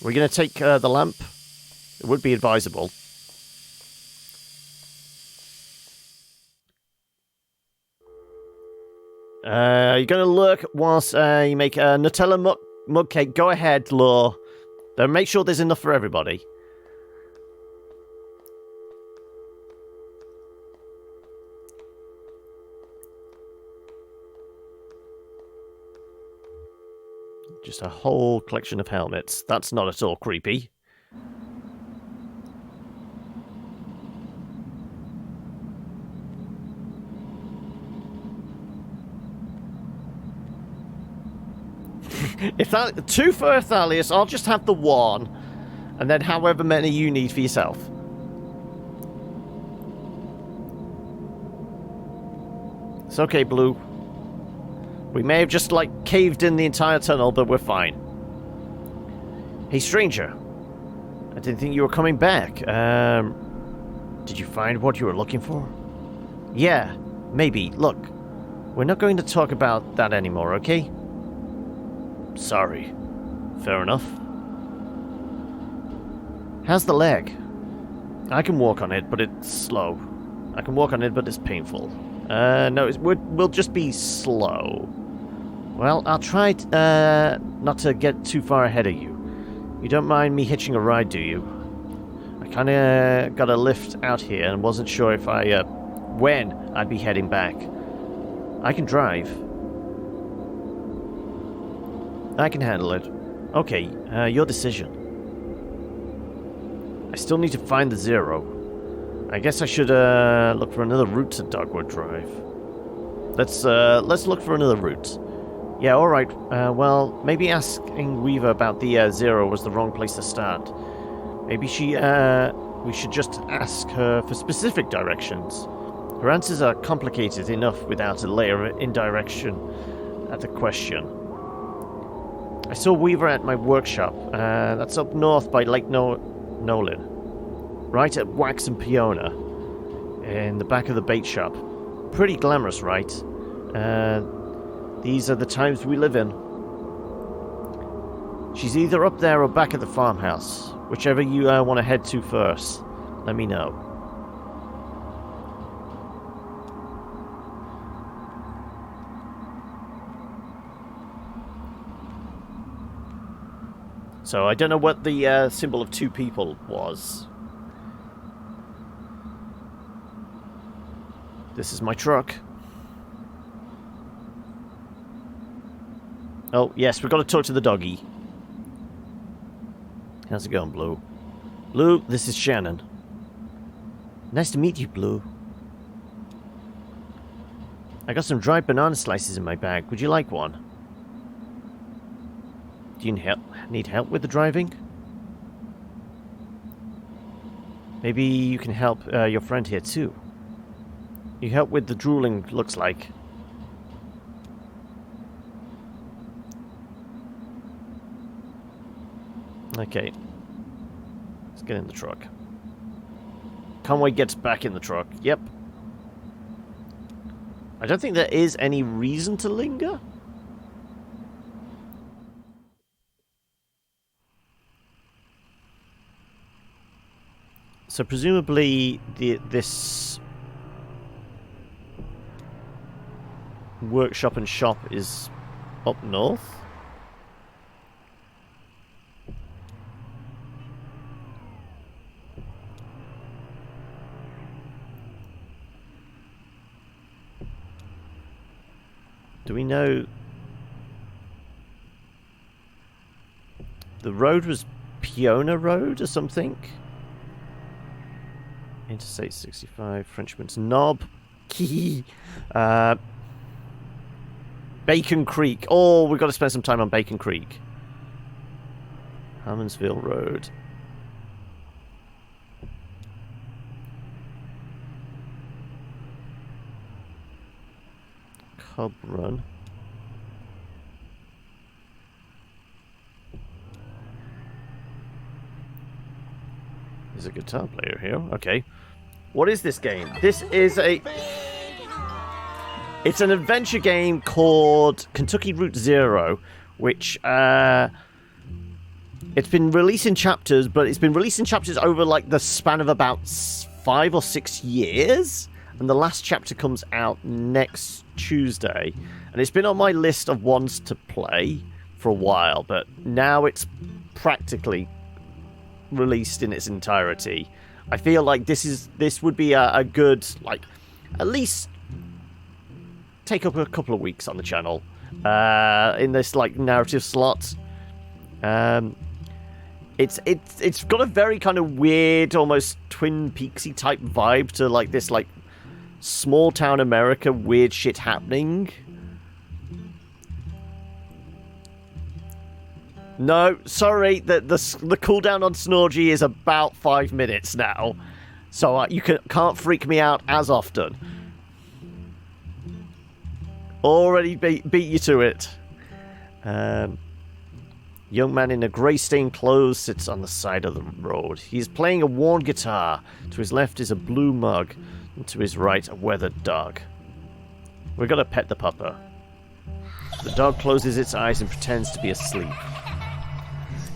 We're going to take the lamp. It would be advisable. You're going to lurk whilst you make a Nutella mug cake. Go ahead, Law. Then make sure there's enough for everybody. Just a whole collection of helmets. That's not at all creepy. If that 2 for Athalius, I'll just have the 1, and then however many you need for yourself. It's okay, Blue. We may have just, like, caved in the entire tunnel, but we're fine. Hey, stranger. I didn't think you were coming back. Did you find what you were looking for? Yeah, maybe. Look, we're not going to talk about that anymore, okay? Sorry. Fair enough. How's the leg? I can walk on it, but it's slow. I can walk on it, but it's painful. No, we'll just be slow. Well, I'll try not to get too far ahead of you. You don't mind me hitching a ride, do you? I kinda got a lift out here and wasn't sure if when I'd be heading back. I can drive. I can handle it. Okay, your decision. I still need to find the Zero. I guess I should look for another route to Dogwood Drive. Let's look for another route. Yeah, alright. Well, maybe asking Weaver about the Zero was the wrong place to start. Maybe we should just ask her for specific directions. Her answers are complicated enough without a layer of indirection at the question. I saw Weaver at my workshop. That's up north by Lake Nolan. Right at Wax and Peona. In the back of the bait shop. Pretty glamorous, right? These are the times we live in. She's either up there or back at the farmhouse. Whichever you want to head to first. Let me know. So I don't know what the symbol of 2 people was. This is my truck. Oh, yes, we've got to talk to the doggy. How's it going, Blue? Blue, this is Shannon. Nice to meet you, Blue. I got some dried banana slices in my bag. Would you like one? Do you need help with the driving? Maybe you can help your friend here, too. You help with the drooling, looks like. Okay. Let's get in the truck. Conway gets back in the truck. Yep. I don't think there is any reason to linger. So presumably this workshop and shop is up north. Do we know the road was Peona Road or something? Interstate 65, Frenchman's Knob. Bacon Creek. Oh, we've got to spend some time on Bacon Creek. Hammondsville Road. Cub Run. There's a guitar player here. Okay. What is this game? This is a... It's an adventure game called Kentucky Route Zero, which, it's been released in chapters, but it's been released in chapters over, like, the span of about 5 or 6 years. And the last chapter comes out next Tuesday. And it's been on my list of ones to play for a while, but now it's practically released in its entirety. I feel like this would be a good, like, at least take up a couple of weeks on the channel in this, like, narrative slot. It's got a very kind of weird, almost Twin Peaksy type vibe to, like, this, like, small town America, weird shit happening. No, sorry, the cooldown on Snorgy is about 5 minutes now, so you can't freak me out as often. Already beat you to it. Young man in a grey-stained clothes sits on the side of the road. He's playing a worn guitar. To his left is a blue mug, and to his right a weathered dog. We're gonna pet the pupper. The dog closes its eyes and pretends to be asleep.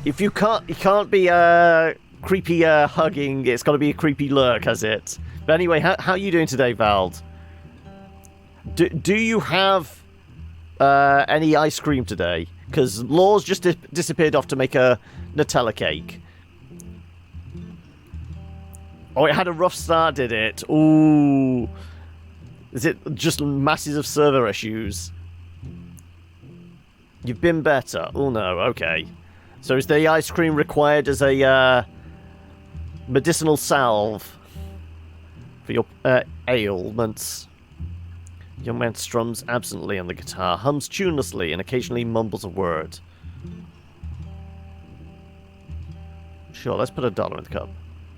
If you can't be creepy hugging, it's got to be a creepy lurk, has it? But anyway, how are you doing today, Vald? Do you have any ice cream today? Because Law's just disappeared off to make a Nutella cake. Oh, it had a rough start, did it? Ooh. Is it just masses of server issues? You've been better. Oh no, okay. So is the ice cream required as a medicinal salve for your ailments? Young man strums absently on the guitar, hums tunelessly, and occasionally mumbles a word. Sure, let's put $1 in the cup.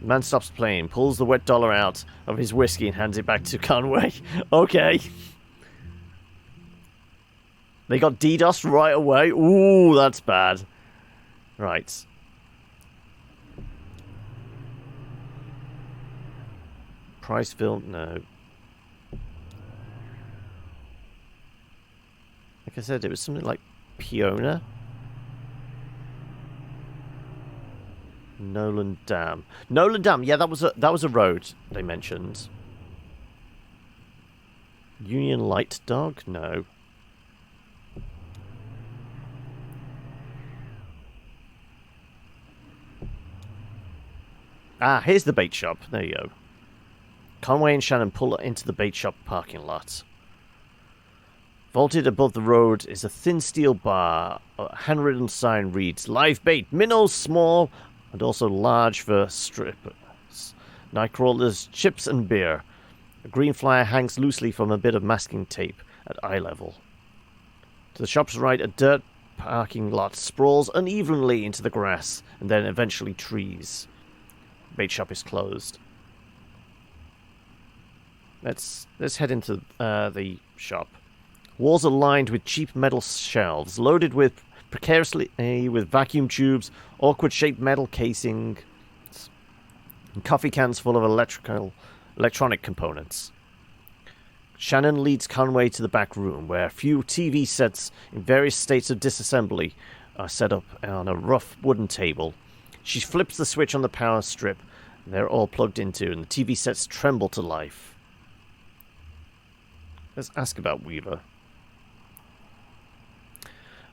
The man stops playing, pulls the wet dollar out of his whiskey and hands it back to Conway. Okay. They got DDoS right away. Ooh, that's bad. Right. Priceville, no. Like I said, it was something like Peona. Nolan Dam. Nolan Dam, yeah, that was a road they mentioned. Union Light Dog? No. Ah, here's the bait shop. There you go. Conway and Shannon pull into the bait shop parking lot. Vaulted above the road is a thin steel bar. A handwritten sign reads, "Live bait, minnows small and also large for strippers. Nightcrawlers, chips and beer." A green flyer hangs loosely from a bit of masking tape at eye level. To the shop's right, a dirt parking lot sprawls unevenly into the grass and then eventually trees. The bait shop is closed. Let's head into the shop. Walls are lined with cheap metal shelves, loaded with precariously with vacuum tubes, awkward-shaped metal casing, and coffee cans full of electronic components. Shannon leads Conway to the back room, where a few TV sets in various states of disassembly are set up on a rough wooden table. She flips the switch on the power strip, and they're all plugged into, and the TV sets tremble to life. Let's ask about Weaver.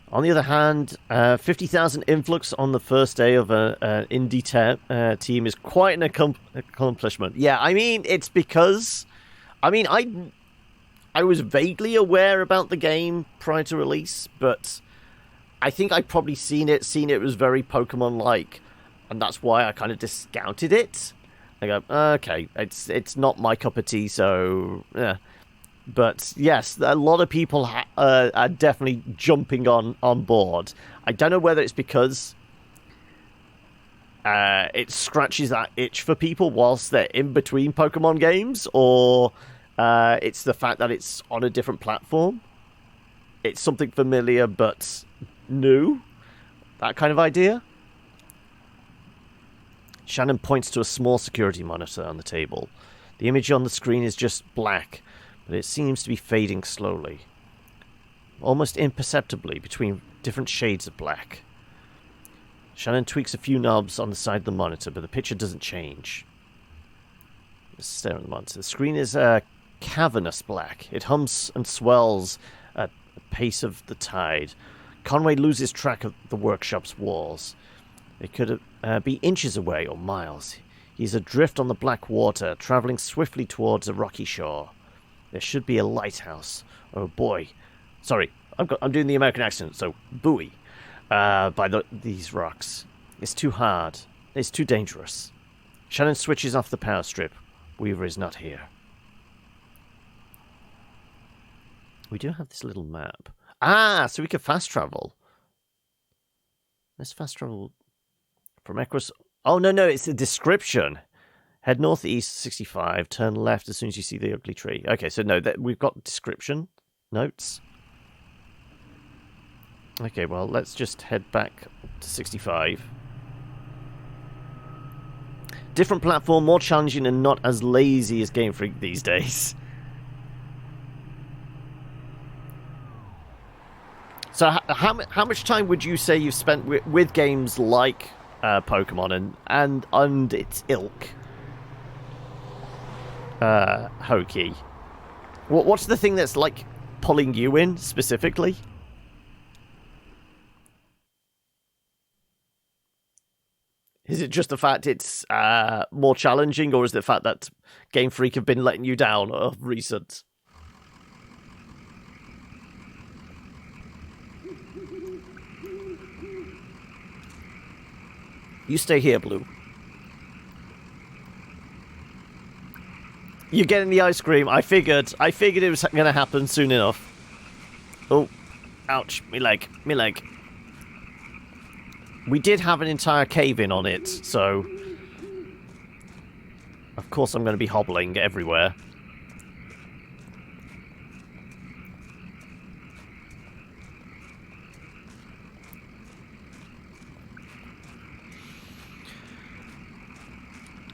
On the other hand, 50,000 influx on the first day of an indie team is quite an accomplishment. Yeah, I mean, it's because... I mean, I was vaguely aware about the game prior to release, but I think I'd probably seen it was very Pokemon-like, and that's why I kind of discounted it. I go, okay, it's not my cup of tea, so... yeah. But yes, a lot of people are definitely jumping on board. I don't know whether it's because it scratches that itch for people whilst they're in between Pokemon games, or it's the fact that it's on a different platform. It's something familiar but new. That kind of idea. Shannon points to a small security monitor on the table. The image on the screen is just black, but it seems to be fading slowly, almost imperceptibly between different shades of black. Shannon tweaks a few knobs on the side of the monitor, but the picture doesn't change. Let's stare at the monitor. The screen is cavernous black. It hums and swells at the pace of the tide. Conway loses track of the workshop's walls. They could be inches away or miles. He's adrift on the black water, traveling swiftly towards a rocky shore. There should be a lighthouse, or a buoy. Sorry, I'm doing the American accent, so buoy. By these rocks. It's too hard. It's too dangerous. Shannon switches off the power strip. Weaver is not here. We do have this little map. Ah, so we can fast travel. Let's fast travel from Equus. Oh, no, it's a description. Head northeast 65, turn left as soon as you see the ugly tree. Okay, so no, we've got description notes. Okay, well, let's just head back to 65. Different platform, more challenging and not as lazy as Game Freak these days. So how much time would you say you've spent with games like Pokemon and its ilk? Hokey. What's the thing that's like pulling you in specifically? Is it just the fact it's more challenging, or is it the fact that Game Freak have been letting you down of recent? You stay here, Blue. You're getting the ice cream. I figured it was going to happen soon enough. Oh, ouch! Me leg. We did have an entire cave in on it, so of course I'm going to be hobbling everywhere.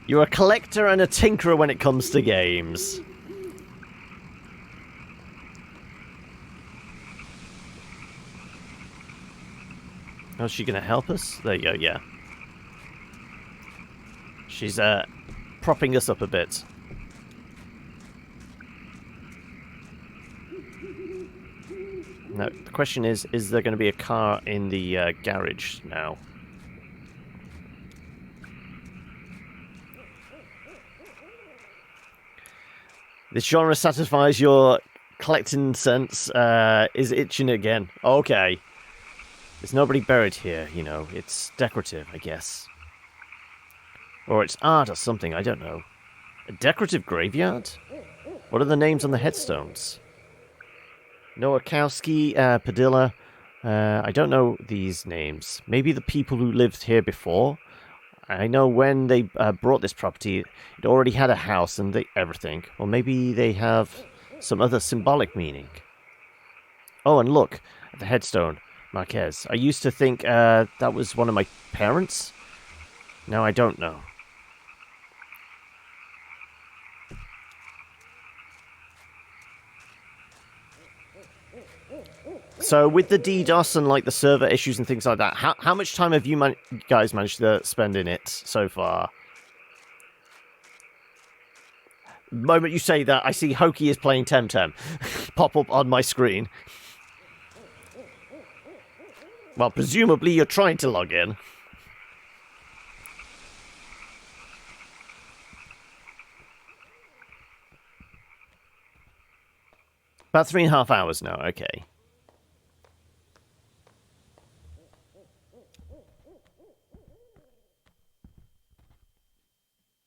You're a collector and a tinkerer when it comes to games. Oh, is she going to help us? There you go, yeah. She's propping us up a bit. Now, the question is there going to be a car in the garage now? This genre satisfies your collecting sense. Is itching again. Okay. There's nobody buried here, you know. It's decorative, I guess. Or it's art or something, I don't know. A decorative graveyard? What are the names on the headstones? Nowakowski, Padilla. I don't know these names. Maybe the people who lived here before? I know when they brought this property, it already had a house and everything. Or maybe they have some other symbolic meaning. Oh, and look at the headstone, Marquez. I used to think that was one of my parents. Now I don't know. So with the DDoS and like the server issues and things like that, how much time have you guys managed to spend in it so far? The moment you say that, I see Hokey is playing Temtem pop up on my screen. Well, presumably you're trying to log in. About 3.5 hours now, okay.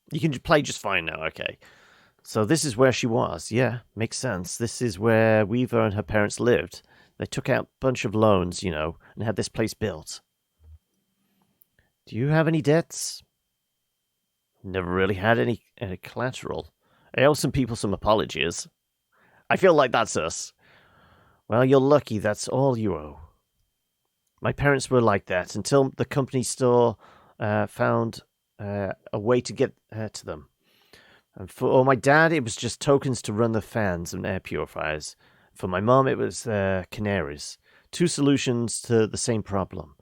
You can play just fine now, okay. So this is where she was. Yeah, makes sense. This is where Weaver and her parents lived. They took out a bunch of loans, you know, and had this place built. Do you have any debts? Never really had any collateral. I owe some people some apologies. I feel like that's us. Well, you're lucky that's all you owe. My parents were like that until the company store found a way to get to them. And for my dad, it was just tokens to run the fans and air purifiers. For my mom, it was canaries. Two solutions to the same problem.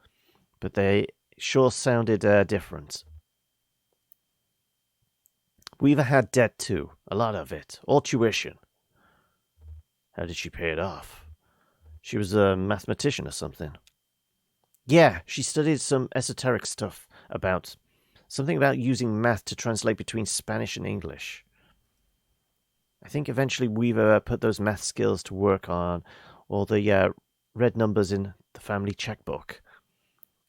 But they sure sounded different. Weaver had debt too. A lot of it. All tuition. How did she pay it off? She was a mathematician or something. Yeah, she studied some esoteric stuff about... something about using math to translate between Spanish and English. I think eventually Weaver put those math skills to work on all the red numbers in the family checkbook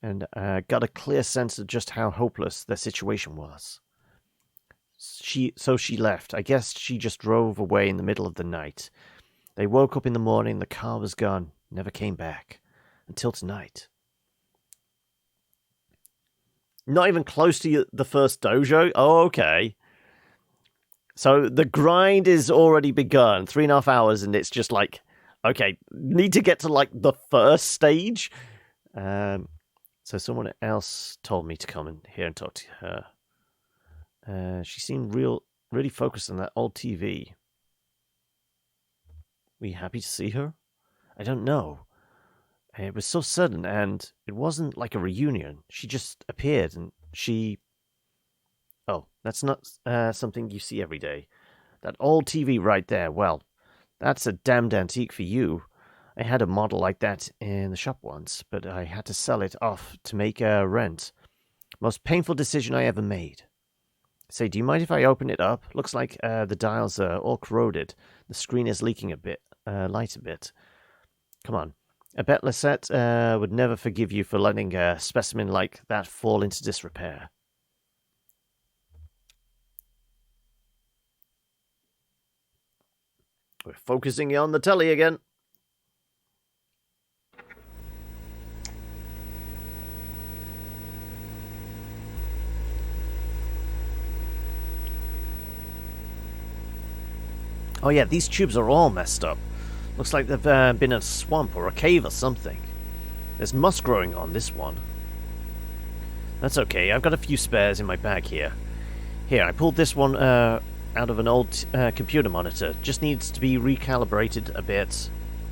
and got a clear sense of just how hopeless their situation was. So she left. I guess she just drove away in the middle of the night. They woke up in the morning, the car was gone, never came back. Until tonight. Not even close to the first dojo? Oh, okay. So the grind is already begun. 3.5 hours, and it's just like, okay, need to get to like the first stage. So someone else told me to come in here and talk to her. She seemed really focused on that old TV. Were you happy to see her? I don't know. It was so sudden, and it wasn't like a reunion. She just appeared, and she... Oh, that's not something you see every day. That old TV right there, well, that's a damned antique for you. I had a model like that in the shop once, but I had to sell it off to make rent. Most painful decision I ever made. Say, do you mind if I open it up? Looks like the dials are all corroded. The screen is leaking a bit, light a bit. Come on. I bet Lisette would never forgive you for letting a specimen like that fall into disrepair. We're focusing on the telly again. Oh yeah, these tubes are all messed up. Looks like they've been in a swamp or a cave or something. There's moss growing on this one. That's okay, I've got a few spares in my bag here. Here, I pulled this one out of an old computer monitor. Just needs to be recalibrated a bit.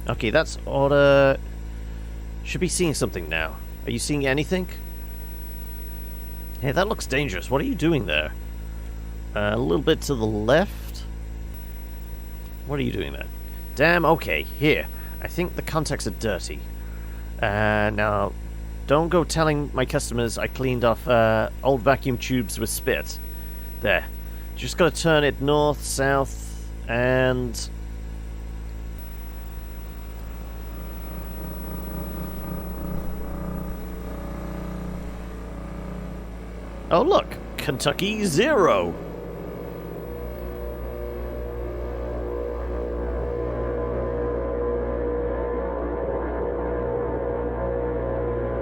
Okay, that's order. Should be seeing something now. Are you seeing anything? Hey, that looks dangerous. What are you doing there? A little bit to the left. What are you doing there? Damn, okay, here. I think the contacts are dirty. Now, don't go telling my customers I cleaned off old vacuum tubes with spit. There. Just gotta turn it north, south, And... oh, look! Kentucky 0!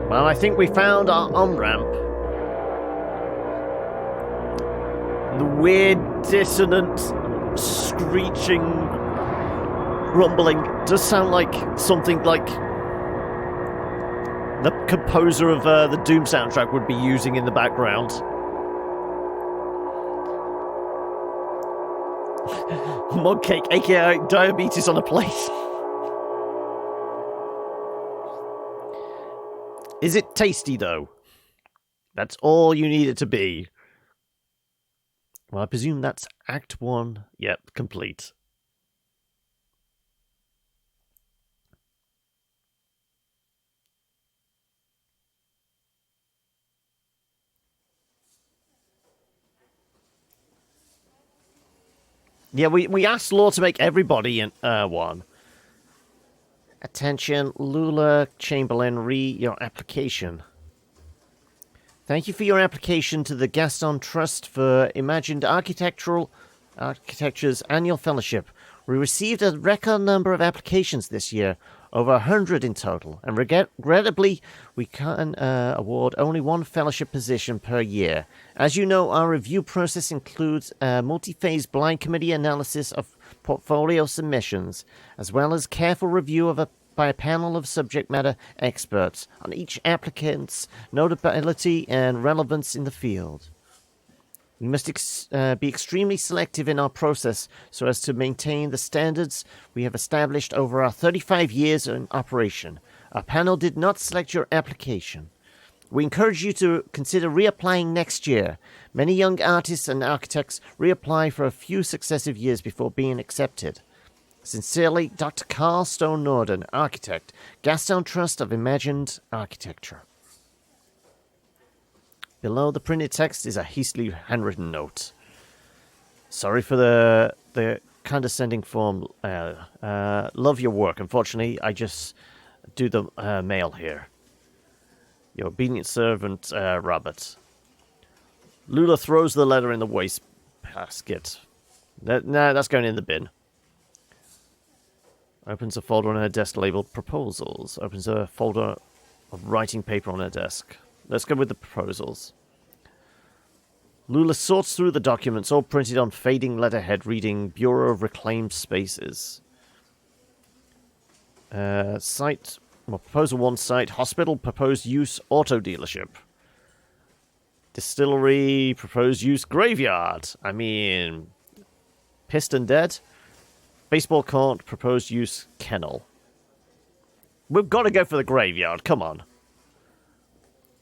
Well, I think we found our on-ramp. The weird, dissonant, screeching, rumbling does sound like something like the composer of the Doom soundtrack would be using in the background. Mug cake, aka diabetes on a plate. Is it tasty, though? That's all you need it to be. Well, I presume that's Act 1. Yep, complete. Yeah, we asked Law to make everybody in one. Attention, Lula Chamberlain, your application. Thank you for your application to the Gaston Trust for Imagined Architecture's annual fellowship. We received a record number of applications this year, over 100 in total, and regrettably, we can award only one fellowship position per year. As you know, our review process includes a multi-phase blind committee analysis of portfolio submissions, as well as careful review by a panel of subject matter experts on each applicant's notability and relevance in the field. We must be extremely selective in our process so as to maintain the standards we have established over our 35 years in operation. Our panel did not select your application. We encourage you to consider reapplying next year. Many young artists and architects reapply for a few successive years before being accepted. Sincerely, Dr. Carl Stone Norden, Architect, Gaston Trust of Imagined Architecture. Below the printed text is a hastily handwritten note. Sorry for the condescending form. Love your work. Unfortunately, I just do the mail here. Your obedient servant, Robert. Lula throws the letter in the wastebasket. Nah, that's going in the bin. Opens a folder on her desk labeled Proposals. Opens a folder of writing paper on her desk. Let's go with the proposals. Lula sorts through the documents, all printed on fading letterhead, reading Bureau of Reclaimed Spaces. Proposal 1 site, hospital, proposed use, auto dealership. Distillery, proposed use, graveyard. I mean, pissed and dead. Baseball court, proposed use, kennel. We've got to go for the graveyard, come on.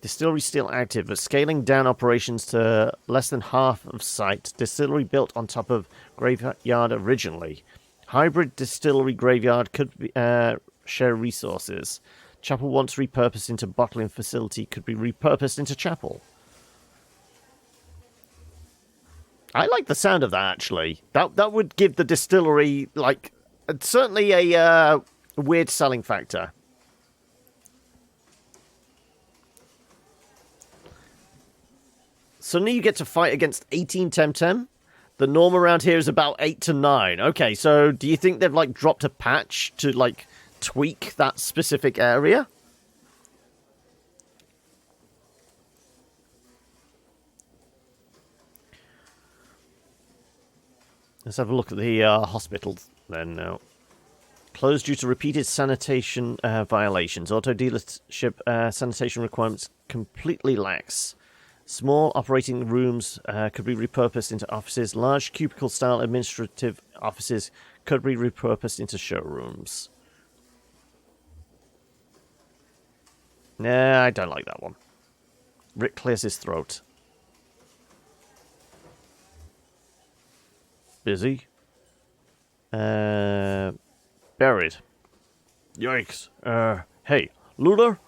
Distillery still active, but scaling down operations to less than half of site. Distillery built on top of graveyard originally. Hybrid distillery graveyard could be, share resources. Chapel once repurposed into bottling facility could be repurposed into chapel. I like the sound of that, actually. That would give the distillery, like, certainly a weird selling factor. Suddenly you get to fight against 18 Temtem. The norm around here is about 8 to 9. Okay, so do you think they've, like, dropped a patch to, like, tweak that specific area? Let's have a look at the hospital then now. Closed due to repeated sanitation violations. Auto dealership sanitation requirements completely lax. Small operating rooms could be repurposed into offices. Large cubicle-style administrative offices could be repurposed into showrooms. Nah, I don't like that one. Rick clears his throat. Busy. Buried. Yikes. Hey, Lula?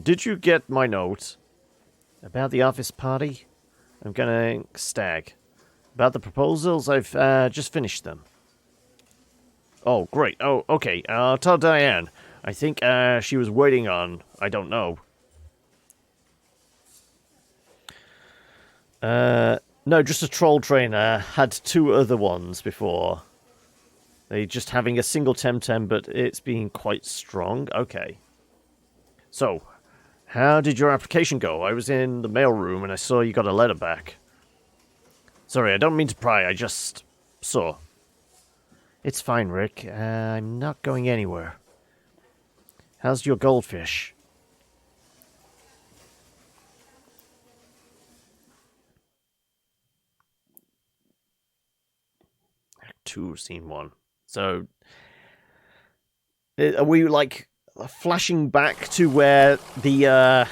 Did you get my note about the office party? I'm going stag. About the proposals, I've just finished them. Oh, great. Oh, okay. I'll tell Diane. I think she was waiting on... I don't know. No, just a troll trainer. Had 2 other ones before. They just having a single Temtem, but it's being quite strong. Okay. So, how did your application go? I was in the mailroom and I saw you got a letter back. Sorry, I don't mean to pry. I just saw. It's fine, Rick. I'm not going anywhere. How's your goldfish? Act 2, Scene 1. So, are we, like, flashing back to where the,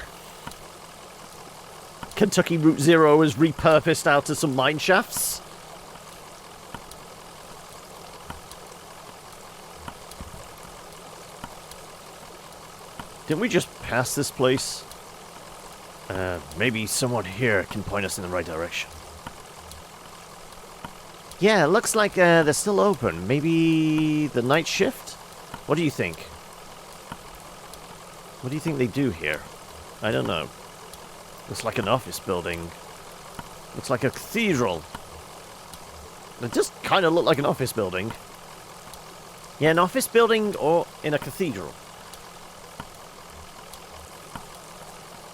Kentucky Route Zero is repurposed out of some mine shafts? Didn't we just pass this place? Maybe someone here can point us in the right direction. Yeah, looks like they're still open. Maybe the night shift? What do you think? What do you think they do here? I don't know. Looks like an office building. Looks like a cathedral. It does kind of look like an office building. Yeah, an office building or in a cathedral.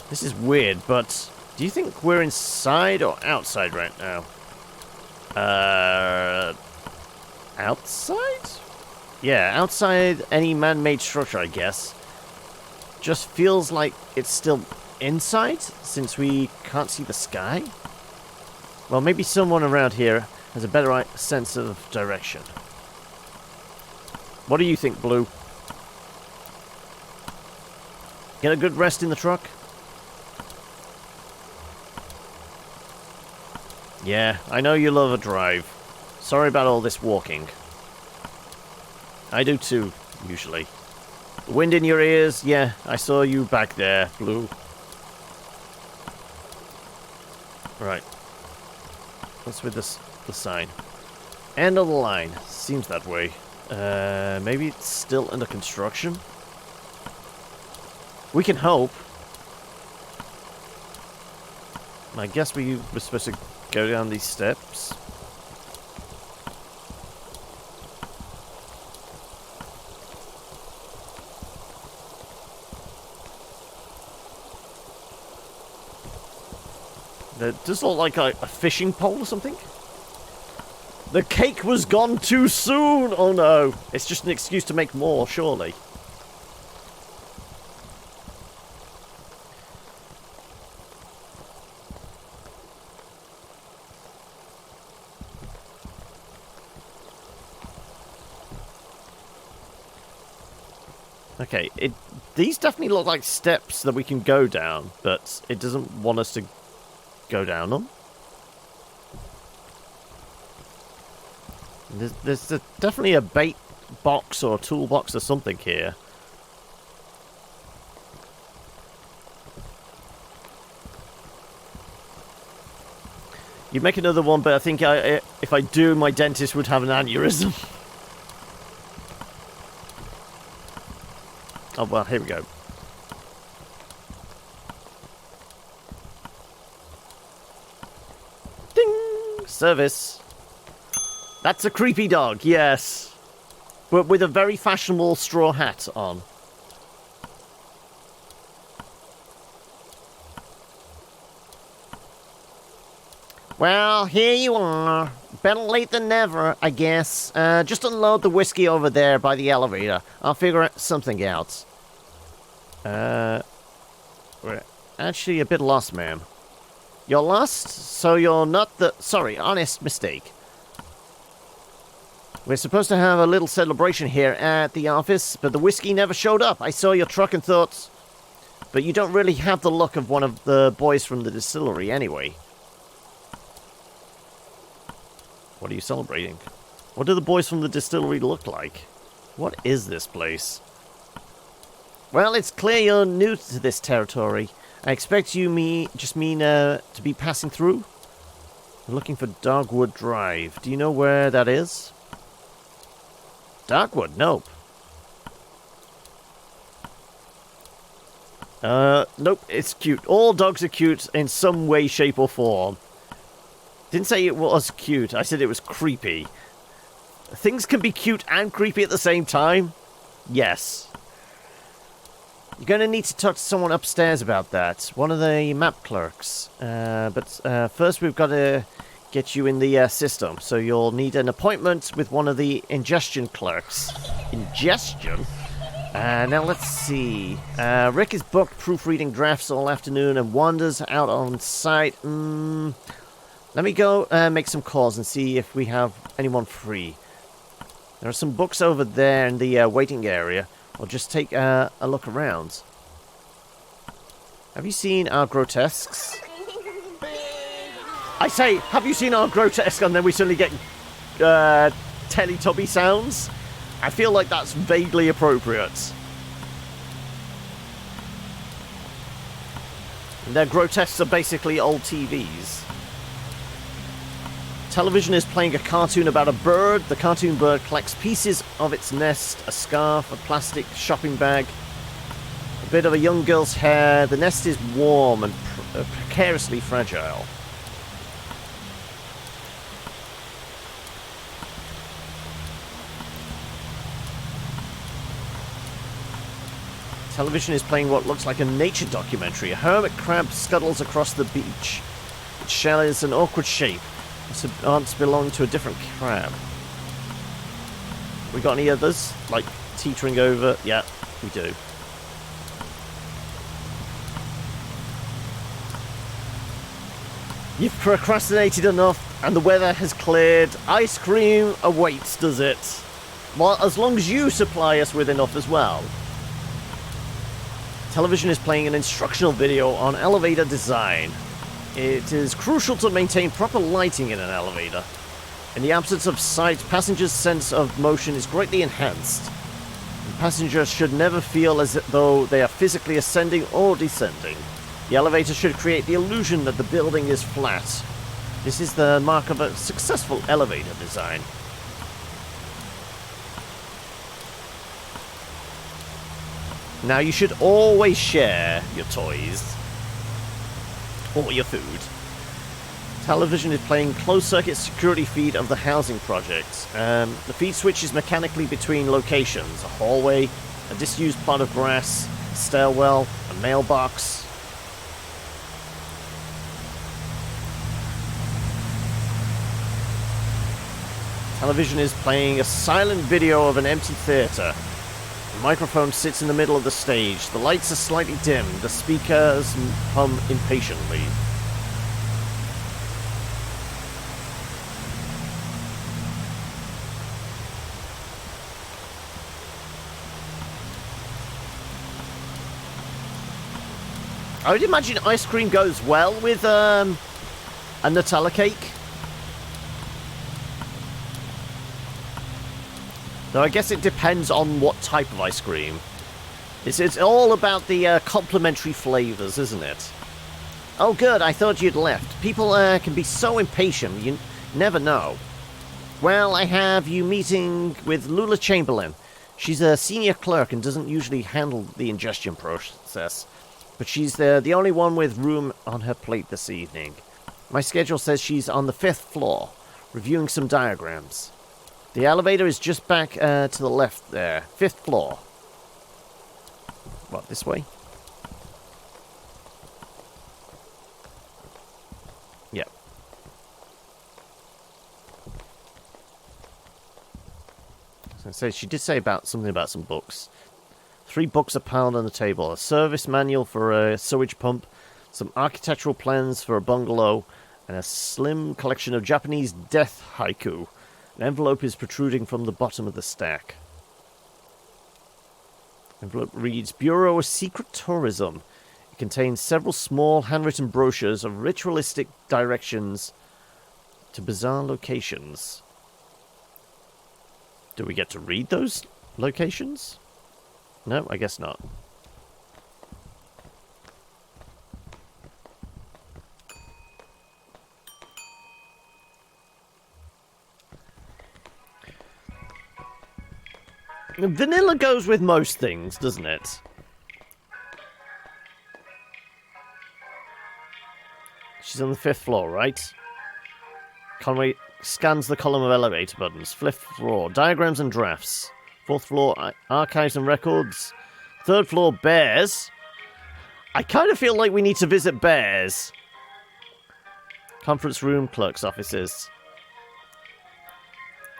This is weird, but do you think we're inside or outside right now? Outside? Yeah, outside any man-made structure, I guess. Just feels like it's still inside, since we can't see the sky? Well, maybe someone around here has a better sense of direction. What do you think, Blue? Get a good rest in the truck? Yeah, I know you love a drive. Sorry about all this walking. I do too, usually. The wind in your ears? Yeah, I saw you back there, Blue. Right. What's with this, the sign? End of the line. Seems that way. Maybe it's still under construction? We can hope. I guess we were supposed to go down these steps. That does look like a fishing pole or something. The cake was gone too soon! Oh no! It's just an excuse to make more, surely. Okay, these definitely look like steps that we can go down, but it doesn't want us to go down them. There's definitely a bait box or a toolbox or something here. You'd make another one, but I think if I do, my dentist would have an aneurysm. Oh, well, here we go. Ding! Service. That's a creepy dog, yes. But with a very fashionable straw hat on. Well, here you are. Better late than never, I guess. Just unload the whiskey over there by the elevator. I'll figure something out. We're actually a bit lost, ma'am. You're lost? So you're not the... Sorry, honest mistake. We're supposed to have a little celebration here at the office, but the whiskey never showed up. I saw your truck and thought... But you don't really have the look of one of the boys from the distillery anyway. What are you celebrating? What do the boys from the distillery look like? What is this place? Well, it's clear you're new to this territory. I expect you just mean to be passing through? I'm looking for Dogwood Drive. Do you know where that is? Dogwood? Nope. Nope, it's cute. All dogs are cute in some way, shape, or form. Didn't say it was cute, I said it was creepy. Things can be cute and creepy at the same time? Yes. You're going to need to talk to someone upstairs about that. One of the map clerks. But first we've got to get you in the system. So you'll need an appointment with one of the ingestion clerks. Ingestion? Now let's see. Rick is booked proofreading drafts all afternoon and wanders out on site. Let me go make some calls and see if we have anyone free. There are some books over there in the waiting area. I'll just take a look around. Have you seen our grotesques? I say, have you seen our grotesque? And then we suddenly get Teletubby sounds. I feel like that's vaguely appropriate. And their grotesques are basically old TVs. Television is playing a cartoon about a bird. The cartoon bird collects pieces of its nest, a scarf, a plastic shopping bag, a bit of a young girl's hair. The nest is warm and precariously fragile. Television is playing what looks like a nature documentary. A hermit crab scuttles across the beach. Its shell is an awkward shape. Its arms belong to a different crab. We got any others? Like teetering over? Yeah, we do. You've procrastinated enough and the weather has cleared. Ice cream awaits, does it? Well, as long as you supply us with enough as well. Television is playing an instructional video on elevator design. It is crucial to maintain proper lighting in an elevator. In the absence of sight, passengers' sense of motion is greatly enhanced. And passengers should never feel as though they are physically ascending or descending. The elevator should create the illusion that the building is flat. This is the mark of a successful elevator design. Now, you should always share your toys. Or your food. Television is playing closed-circuit security feed of the housing project. The feed switches mechanically between locations. A hallway, a disused plot of grass, a stairwell, a mailbox. Television is playing a silent video of an empty theater. The microphone sits in the middle of the stage. The lights are slightly dim. The speakers hum impatiently. I would imagine ice cream goes well with a Nutella cake. Though I guess it depends on what type of ice cream. It's all about the complementary flavors, isn't it? Oh good, I thought you'd left. People can be so impatient, you never know. Well, I have you meeting with Lula Chamberlain. She's a senior clerk and doesn't usually handle the ingestion process. But she's the only one with room on her plate this evening. My schedule says she's on the 5th floor, reviewing some diagrams. The elevator is just back to the left there. 5th floor. What, this way? Yep. So she did say something about some books. 3 books are piled on the table. A service manual for a sewage pump, some architectural plans for a bungalow, and a slim collection of Japanese death haiku. An envelope is protruding from the bottom of the stack. Envelope reads, Bureau of Secret Tourism. It contains several small handwritten brochures of ritualistic directions to bizarre locations. Do we get to read those locations? No, I guess not. Vanilla goes with most things, doesn't it? She's on the 5th floor, right? Conway scans the column of elevator buttons. 5th floor, diagrams and drafts. 4th floor, archives and records. 3rd floor, bears. I kind of feel like we need to visit bears. Conference room, clerk's offices.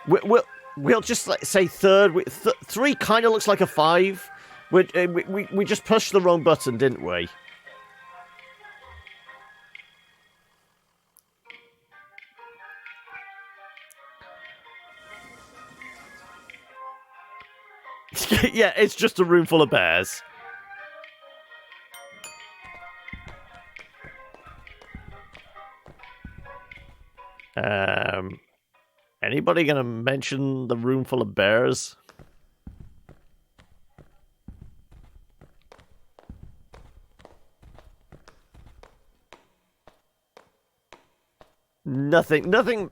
We'll just say 3rd. 3 kind of looks like a 5. We just pushed the wrong button, didn't we? Yeah, it's just a room full of bears. Anybody gonna mention the room full of bears? Nothing.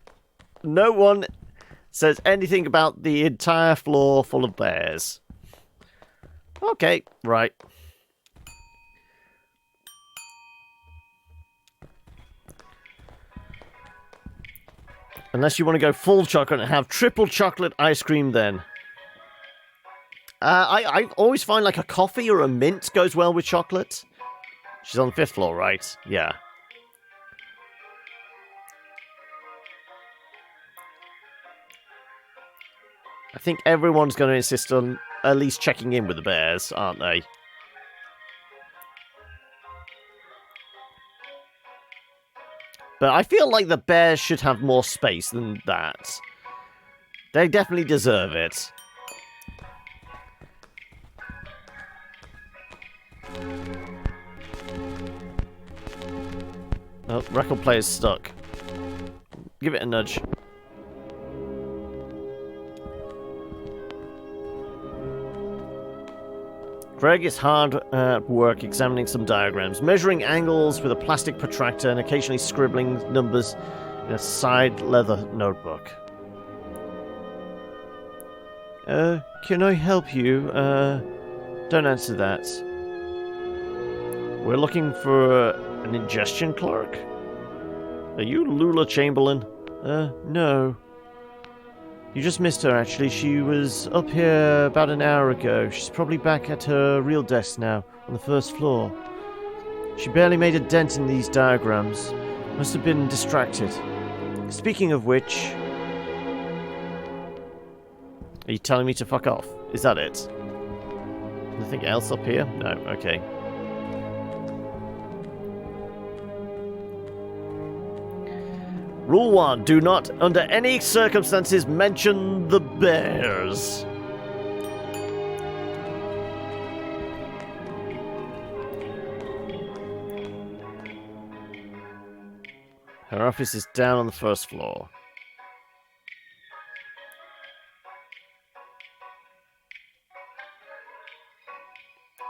No one says anything about the entire floor full of bears. Okay, right. Unless you want to go full chocolate and have triple chocolate ice cream then. I always find like a coffee or a mint goes well with chocolate. She's on the 5th floor, right? Yeah. I think everyone's going to insist on at least checking in with the bears, aren't they? But I feel like the bears should have more space than that. They definitely deserve it. Oh, record player's stuck. Give it a nudge. Greg is hard at work examining some diagrams, measuring angles with a plastic protractor and occasionally scribbling numbers in a side leather notebook. Can I help you? Don't answer that. We're looking for an ingestion clerk? Are you Lula Chamberlain? No. You just missed her, actually. She was up here about an hour ago. She's probably back at her real desk now, on the 1st floor. She barely made a dent in these diagrams. Must have been distracted. Speaking of which... Are you telling me to fuck off? Is that it? Nothing else up here? No, okay. Rule 1. Do not, under any circumstances, mention the bears. Her office is down on the 1st floor.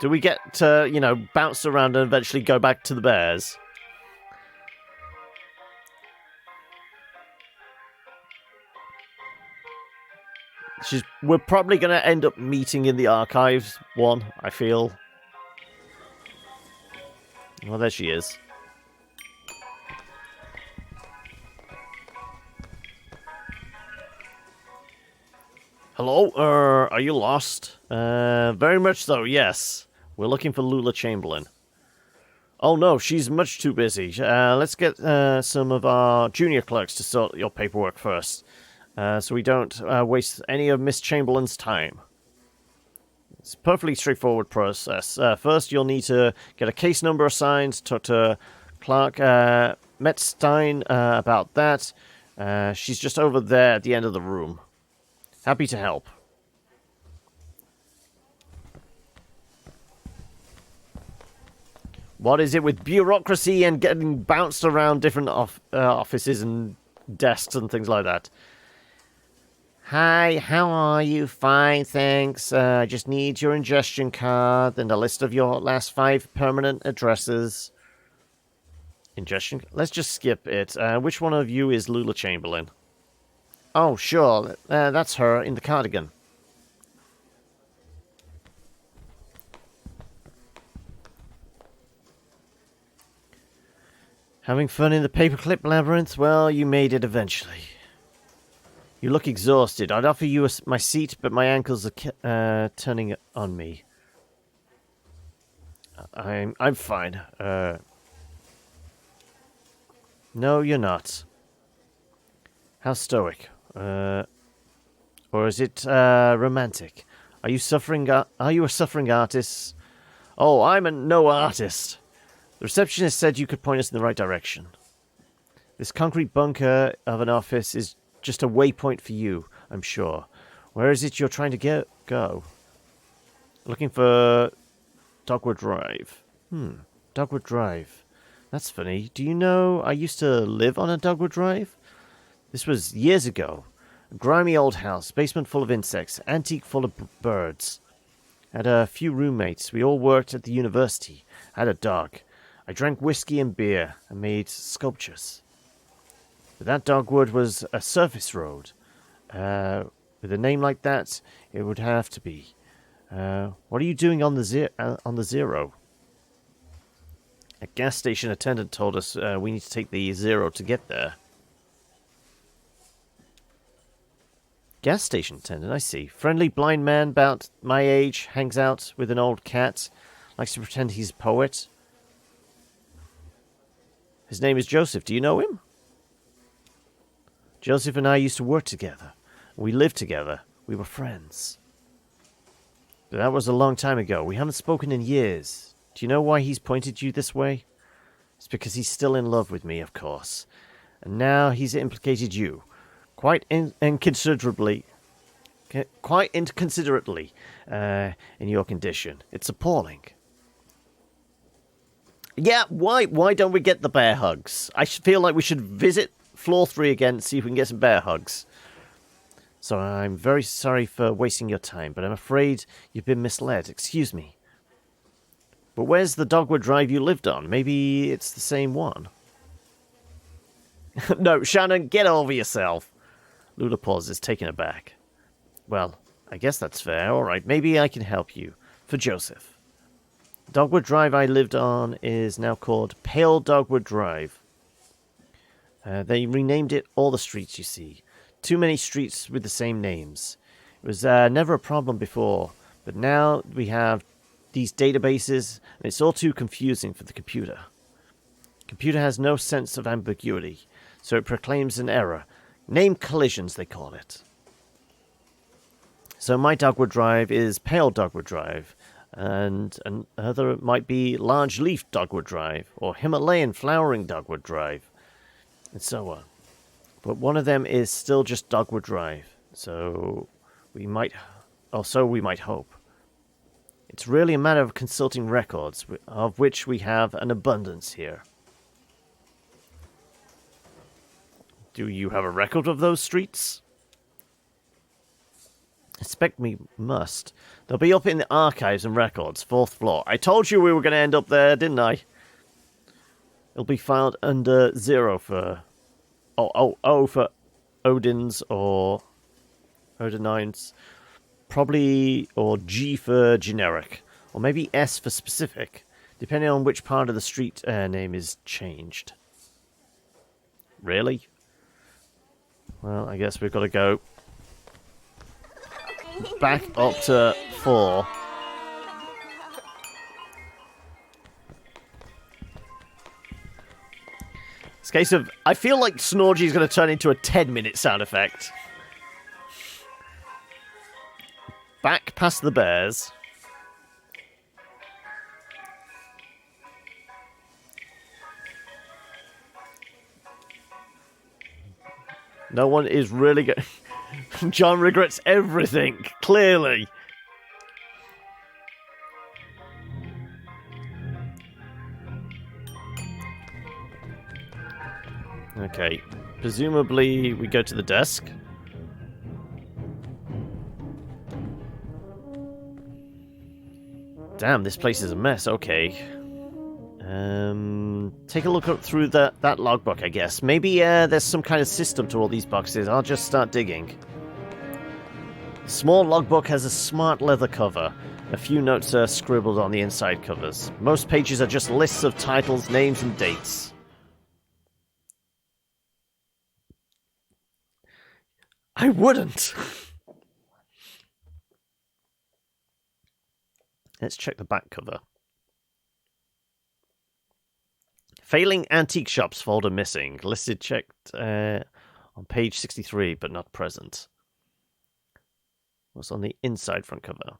Do we get to, you know, bounce around and eventually go back to the bears? We're probably going to end up meeting in the archives one, I feel. Well, there she is. Hello? Are you lost? Very much so, yes. We're looking for Lula Chamberlain. Oh no, she's much too busy. Let's get some of our junior clerks to sort your paperwork first. So we don't waste any of Miss Chamberlain's time. It's a perfectly straightforward process. First, you'll need to get a case number assigned, talk to Clark Metstein about that. She's just over there at the end of the room. Happy to help. What is it with bureaucracy and getting bounced around different offices and desks and things like that? Hi, how are you? Fine, thanks. I just need your ingestion card and a list of your last 5 permanent addresses. Ingestion? Let's just skip it. Which one of you is Lula Chamberlain? Oh, sure. That's her in the cardigan. Having fun in the paperclip labyrinth? Well, you made it eventually. You look exhausted. I'd offer you my seat, but my ankles are turning on me. I'm fine. No, you're not. How stoic. Or is it romantic? Are you a suffering artist? Oh, I'm no artist. The receptionist said you could point us in the right direction. This concrete bunker of an office is just a waypoint for you, I'm sure. Where is it you're trying to go? Looking for Dogwood Drive. Dogwood Drive. That's funny. Do you know I used to live on a Dogwood Drive? This was years ago. A grimy old house, basement full of insects, antique full of birds. Had a few roommates. We all worked at the university. Had a dog. I drank whiskey and beer and made sculptures. But that dogwood was a surface road. With a name like that, it would have to be. What are you doing on the Zero? A gas station attendant told us we need to take the Zero to get there. Gas station attendant, I see. Friendly blind man about my age, hangs out with an old cat, likes to pretend he's a poet. His name is Joseph. Do you know him? Joseph and I used to work together. We lived together. We were friends. But that was a long time ago. We haven't spoken in years. Do you know why he's pointed you this way? It's because he's still in love with me, of course. And now he's implicated you. Quite inconsiderately in your condition. It's appalling. Yeah, why don't we get the bear hugs? I feel like we should visit floor 3 again and see if we can get some bear hugs. So I'm very sorry for wasting your time, but I'm afraid you've been misled. Excuse me. But where's the Dogwood Drive you lived on? Maybe it's the same one. No, Shannon, get over yourself. Lula pauses, taken aback. Well, I guess that's fair. All right, maybe I can help you. For Joseph. The Dogwood Drive I lived on is now called Pale Dogwood Drive. They renamed it all the streets, you see. Too many streets with the same names. It was never a problem before, but now we have these databases, and it's all too confusing for the computer. The computer has no sense of ambiguity, so it proclaims an error. Name collisions, they call it. So my Dogwood Drive is Pale Dogwood Drive, and another might be Large Leaf Dogwood Drive, or Himalayan Flowering Dogwood Drive, and so on. But one of them is still just Dogwood Drive, so we might hope. It's really a matter of consulting records, of which we have an abundance here. Do you have a record of those streets? I expect we must. They'll be up in the archives and records, 4th floor. I told you we were going to end up there, didn't I? It'll be filed under 0 for... O for Odin's or Odinines. Probably, or G for generic. Or maybe S for specific, depending on which part of the street name is changed. Really? Well, I guess we've got to go back up to 4. It's a case of, I feel like Snorgy is going to turn into a 10-minute sound effect. Back past the bears. No one is really going... John regrets everything, clearly. Okay, presumably we go to the desk. Damn, this place is a mess. Okay. Take a look up through that logbook, I guess. Maybe there's some kind of system to all these boxes. I'll just start digging. The small logbook has a smart leather cover. A few notes are scribbled on the inside covers. Most pages are just lists of titles, names, and dates. I wouldn't. Let's check the back cover. Failing antique shops folder missing. Listed checked on page 63, but not present. What's on the inside front cover?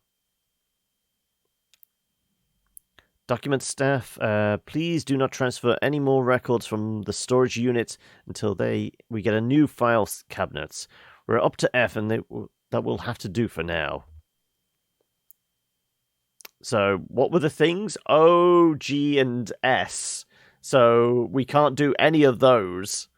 Document staff, please do not transfer any more records from the storage unit until we get a new file cabinet. We're up to F, and that will have to do for now. So, what were the things? O, G, and S. So, we can't do any of those.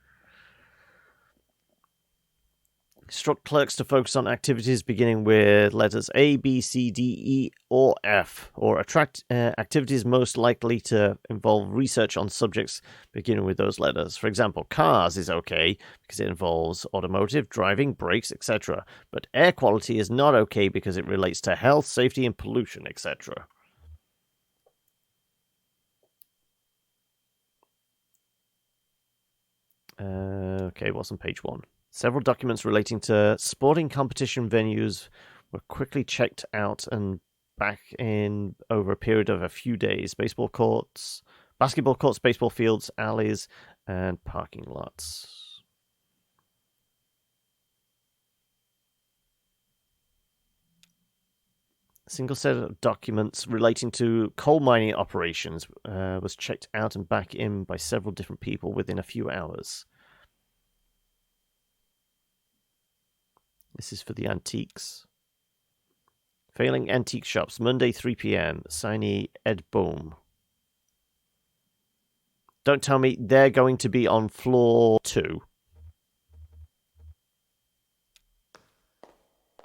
Instruct clerks to focus on activities beginning with letters A, B, C, D, E, or F, or attract activities most likely to involve research on subjects beginning with those letters. For example, cars is okay because it involves automotive, driving, brakes, etc. But air quality is not okay because it relates to health, safety, and pollution, etc. Okay, what's on page 1? Several documents relating to sporting competition venues were quickly checked out and back in over a period of a few days. Basketball courts, baseball fields, alleys, and parking lots. A single set of documents relating to coal mining operations was checked out and back in by several different people within a few hours. This is for the antiques. Failing antique shops, Monday 3 p.m. Signee Ed Bohm. Don't tell me they're going to be on floor 2.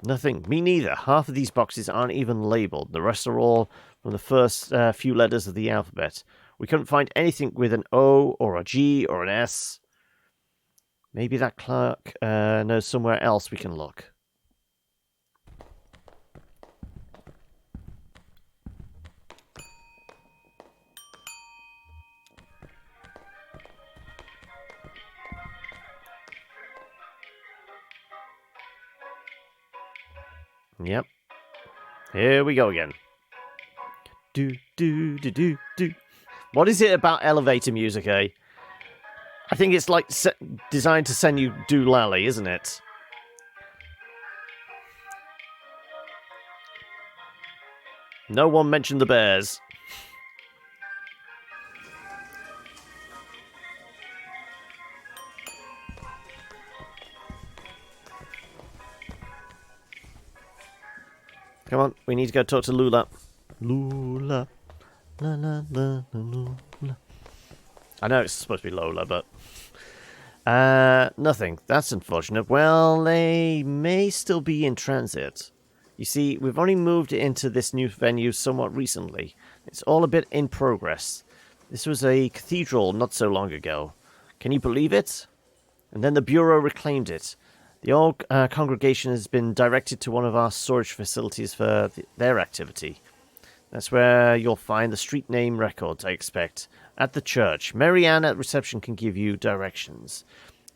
Nothing. Me neither. Half of these boxes aren't even labeled. The rest are all from the first few letters of the alphabet. We couldn't find anything with an O or a G or an S. Maybe that clerk knows somewhere else we can look. Yep. Here we go again. Do, do, do, do, do. What is it about elevator music, eh? I think it's like designed to send you doolally, isn't it? No one mentioned the bears. Come on, we need to go talk to Lula. Lula. La, la, la, la, Lula. I know it's supposed to be Lola, but... nothing. That's unfortunate. Well, they may still be in transit. You see, we've only moved into this new venue somewhat recently. It's all a bit in progress. This was a cathedral not so long ago. Can you believe it? And then the Bureau reclaimed it. The old congregation has been directed to one of our storage facilities for their activity. That's where you'll find the street name records, I expect. At the church. Mary Ann at reception can give you directions.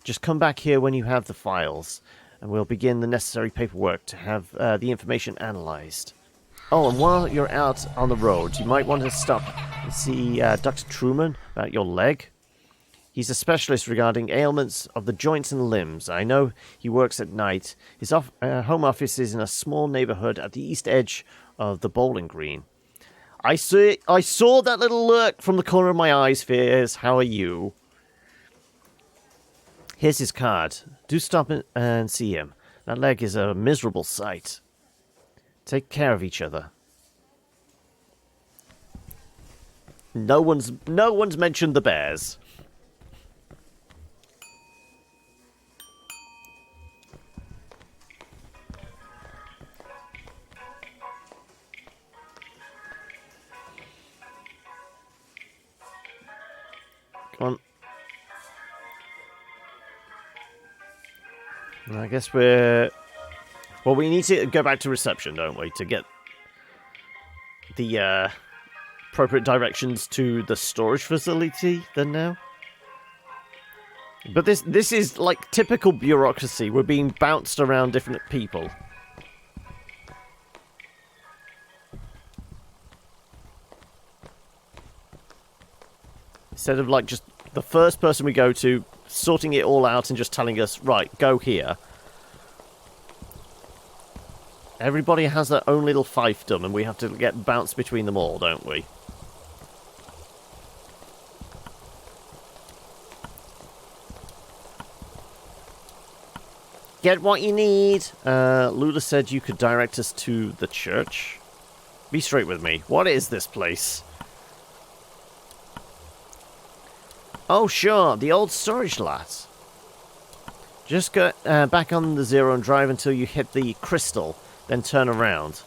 Just come back here when you have the files, and we'll begin the necessary paperwork to have the information analyzed. Oh, and while you're out on the road, you might want to stop and see Dr. Truman about your leg. He's a specialist regarding ailments of the joints and limbs. I know he works at night. His home office is in a small neighborhood at the east edge of the bowling green. I saw that little lurk from the corner of my eyes, Fears. How are you? Here's his card. Do stop and see him. That leg is a miserable sight. Take care of each other. No one's mentioned the bears. Come on. I guess we're... Well, we need to go back to reception, don't we? To get the appropriate directions to the storage facility then now. But this is like typical bureaucracy. We're being bounced around different people. Instead of like just the first person we go to sorting it all out and just telling us, right, go here. Everybody has their own little fiefdom and we have to get bounced between them all, don't we? Get what you need. Lula said you could direct us to the church. Be straight with me. What is this place? Oh, sure. The old storage lot. Just go back on the Zero and drive until you hit the crystal, then turn around.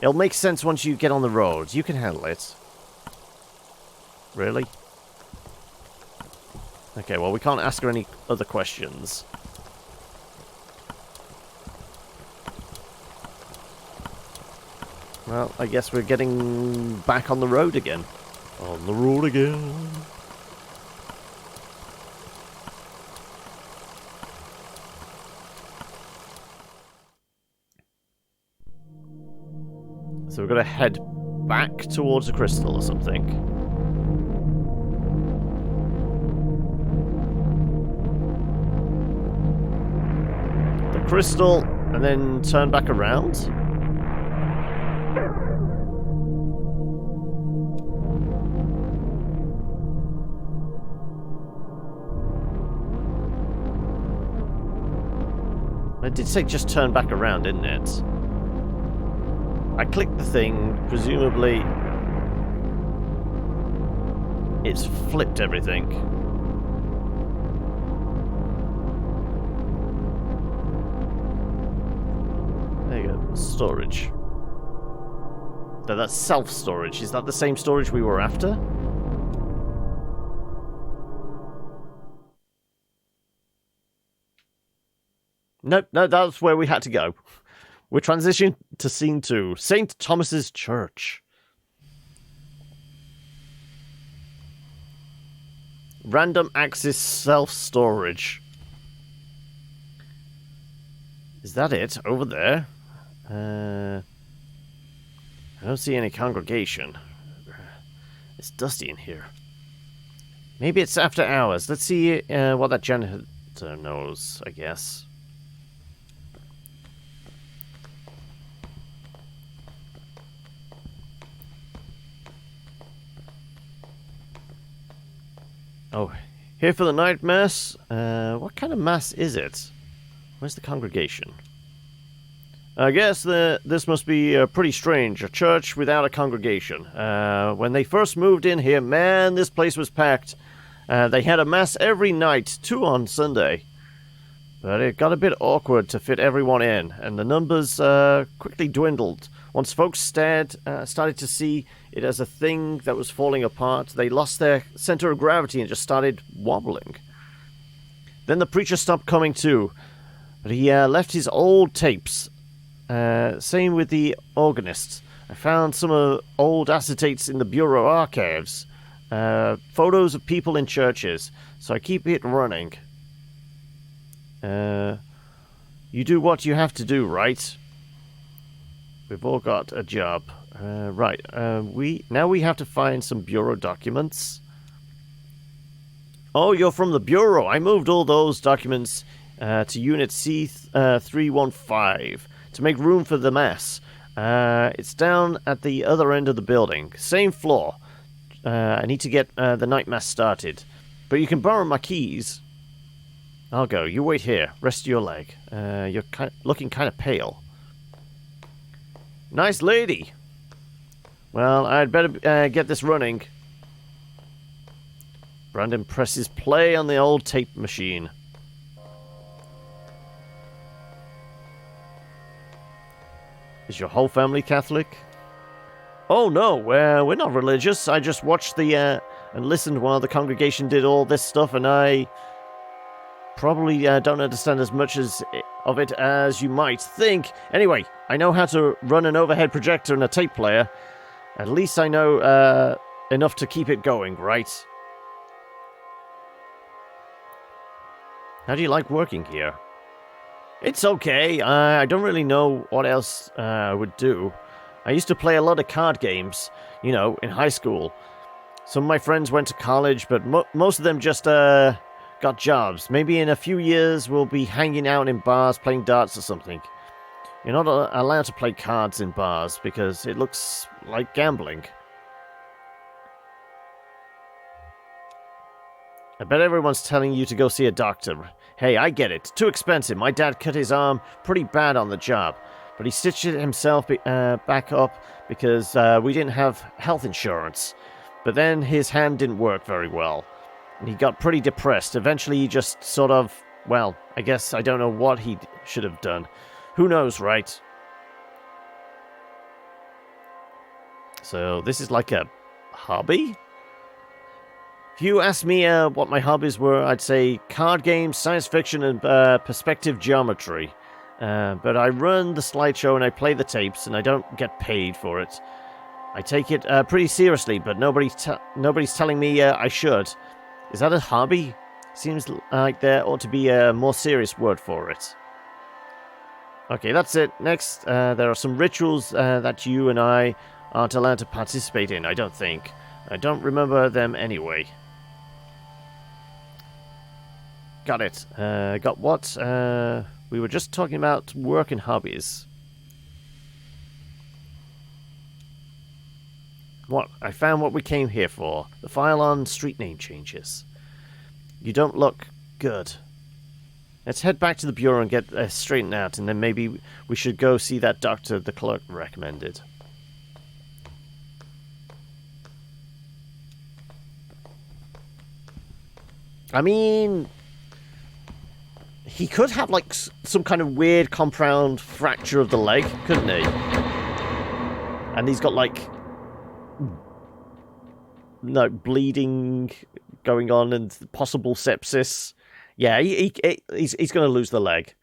It'll make sense once you get on the road. You can handle it. Really? Okay, well, we can't ask her any other questions. Well, I guess we're getting back on the road again. On the road again. So we're going to head back towards the crystal or something. The crystal, and then turn back around? It did say just turn back around, didn't it? I clicked the thing, presumably it's flipped everything. There you go, storage. No, that's self-storage. Is that the same storage we were after? Nope, no, that's where we had to go. We're transitioning to scene 2. St. Thomas's Church. Random access self-storage. Is that it? Over there? I don't see any congregation. It's dusty in here. Maybe it's after hours. Let's see what that janitor knows, I guess. Oh, here for the night mass? What kind of mass is it? Where's the congregation? I guess this must be pretty strange. A church without a congregation. When they first moved in here, man, this place was packed. They had a mass every night, 2 on Sunday. But it got a bit awkward to fit everyone in, and the numbers quickly dwindled. Once folks started to see it as a thing that was falling apart, they lost their center of gravity and just started wobbling. Then the preacher stopped coming too, but he left his old tapes. Same with the organist. I found some old acetates in the bureau archives. Photos of people in churches, so I keep it running. You do what you have to do, right? We've all got a job. Right. We have to find some bureau documents. Oh, you're from the bureau. I moved all those documents to Unit C315 to make room for the mass. It's down at the other end of the building. Same floor. I need to get the night mass started. But you can borrow my keys. I'll go. You wait here. Rest your leg. You're looking kind of pale. Nice lady. Well, I'd better get this running. Brandon presses play on the old tape machine. Is your whole family Catholic? Oh no, we're not religious. I just watched and listened while the congregation did all this stuff, and I probably don't understand as much of it as you might think. Anyway, I know how to run an overhead projector and a tape player. At least I know enough to keep it going, right? How do you like working here? It's okay. I don't really know what else I would do. I used to play a lot of card games, you know, in high school. Some of my friends went to college, but most of them just got jobs. Maybe in a few years we'll be hanging out in bars playing darts or something. You're not allowed to play cards in bars because it looks like gambling. I bet everyone's telling you to go see a doctor. Hey, I get it. Too expensive. My dad cut his arm pretty bad on the job. But he stitched it himself back up because we didn't have health insurance. But then his hand didn't work very well. And he got pretty depressed. Eventually he just sort of, well, I guess I don't know what he should have done. Who knows, right? So this is like a hobby? If you asked me what my hobbies were, I'd say card games, science fiction, and perspective geometry. But I run the slideshow and I play the tapes, and I don't get paid for it. I take it pretty seriously, but nobody's telling me I should. Is that a hobby? Seems like there ought to be a more serious word for it. Okay, that's it. Next, there are some rituals that you and I aren't allowed to participate in, I don't think. I don't remember them anyway. Got it. Got what? We were just talking about work and hobbies. What? I found what we came here for. The file on street name changes. You don't look good. Let's head back to the bureau and get straightened out, and then maybe we should go see that doctor the clerk recommended. I mean, he could have, like, some kind of weird compound fracture of the leg, couldn't he? And he's got, like, no bleeding going on and possible sepsis. Yeah, he's going to lose the leg.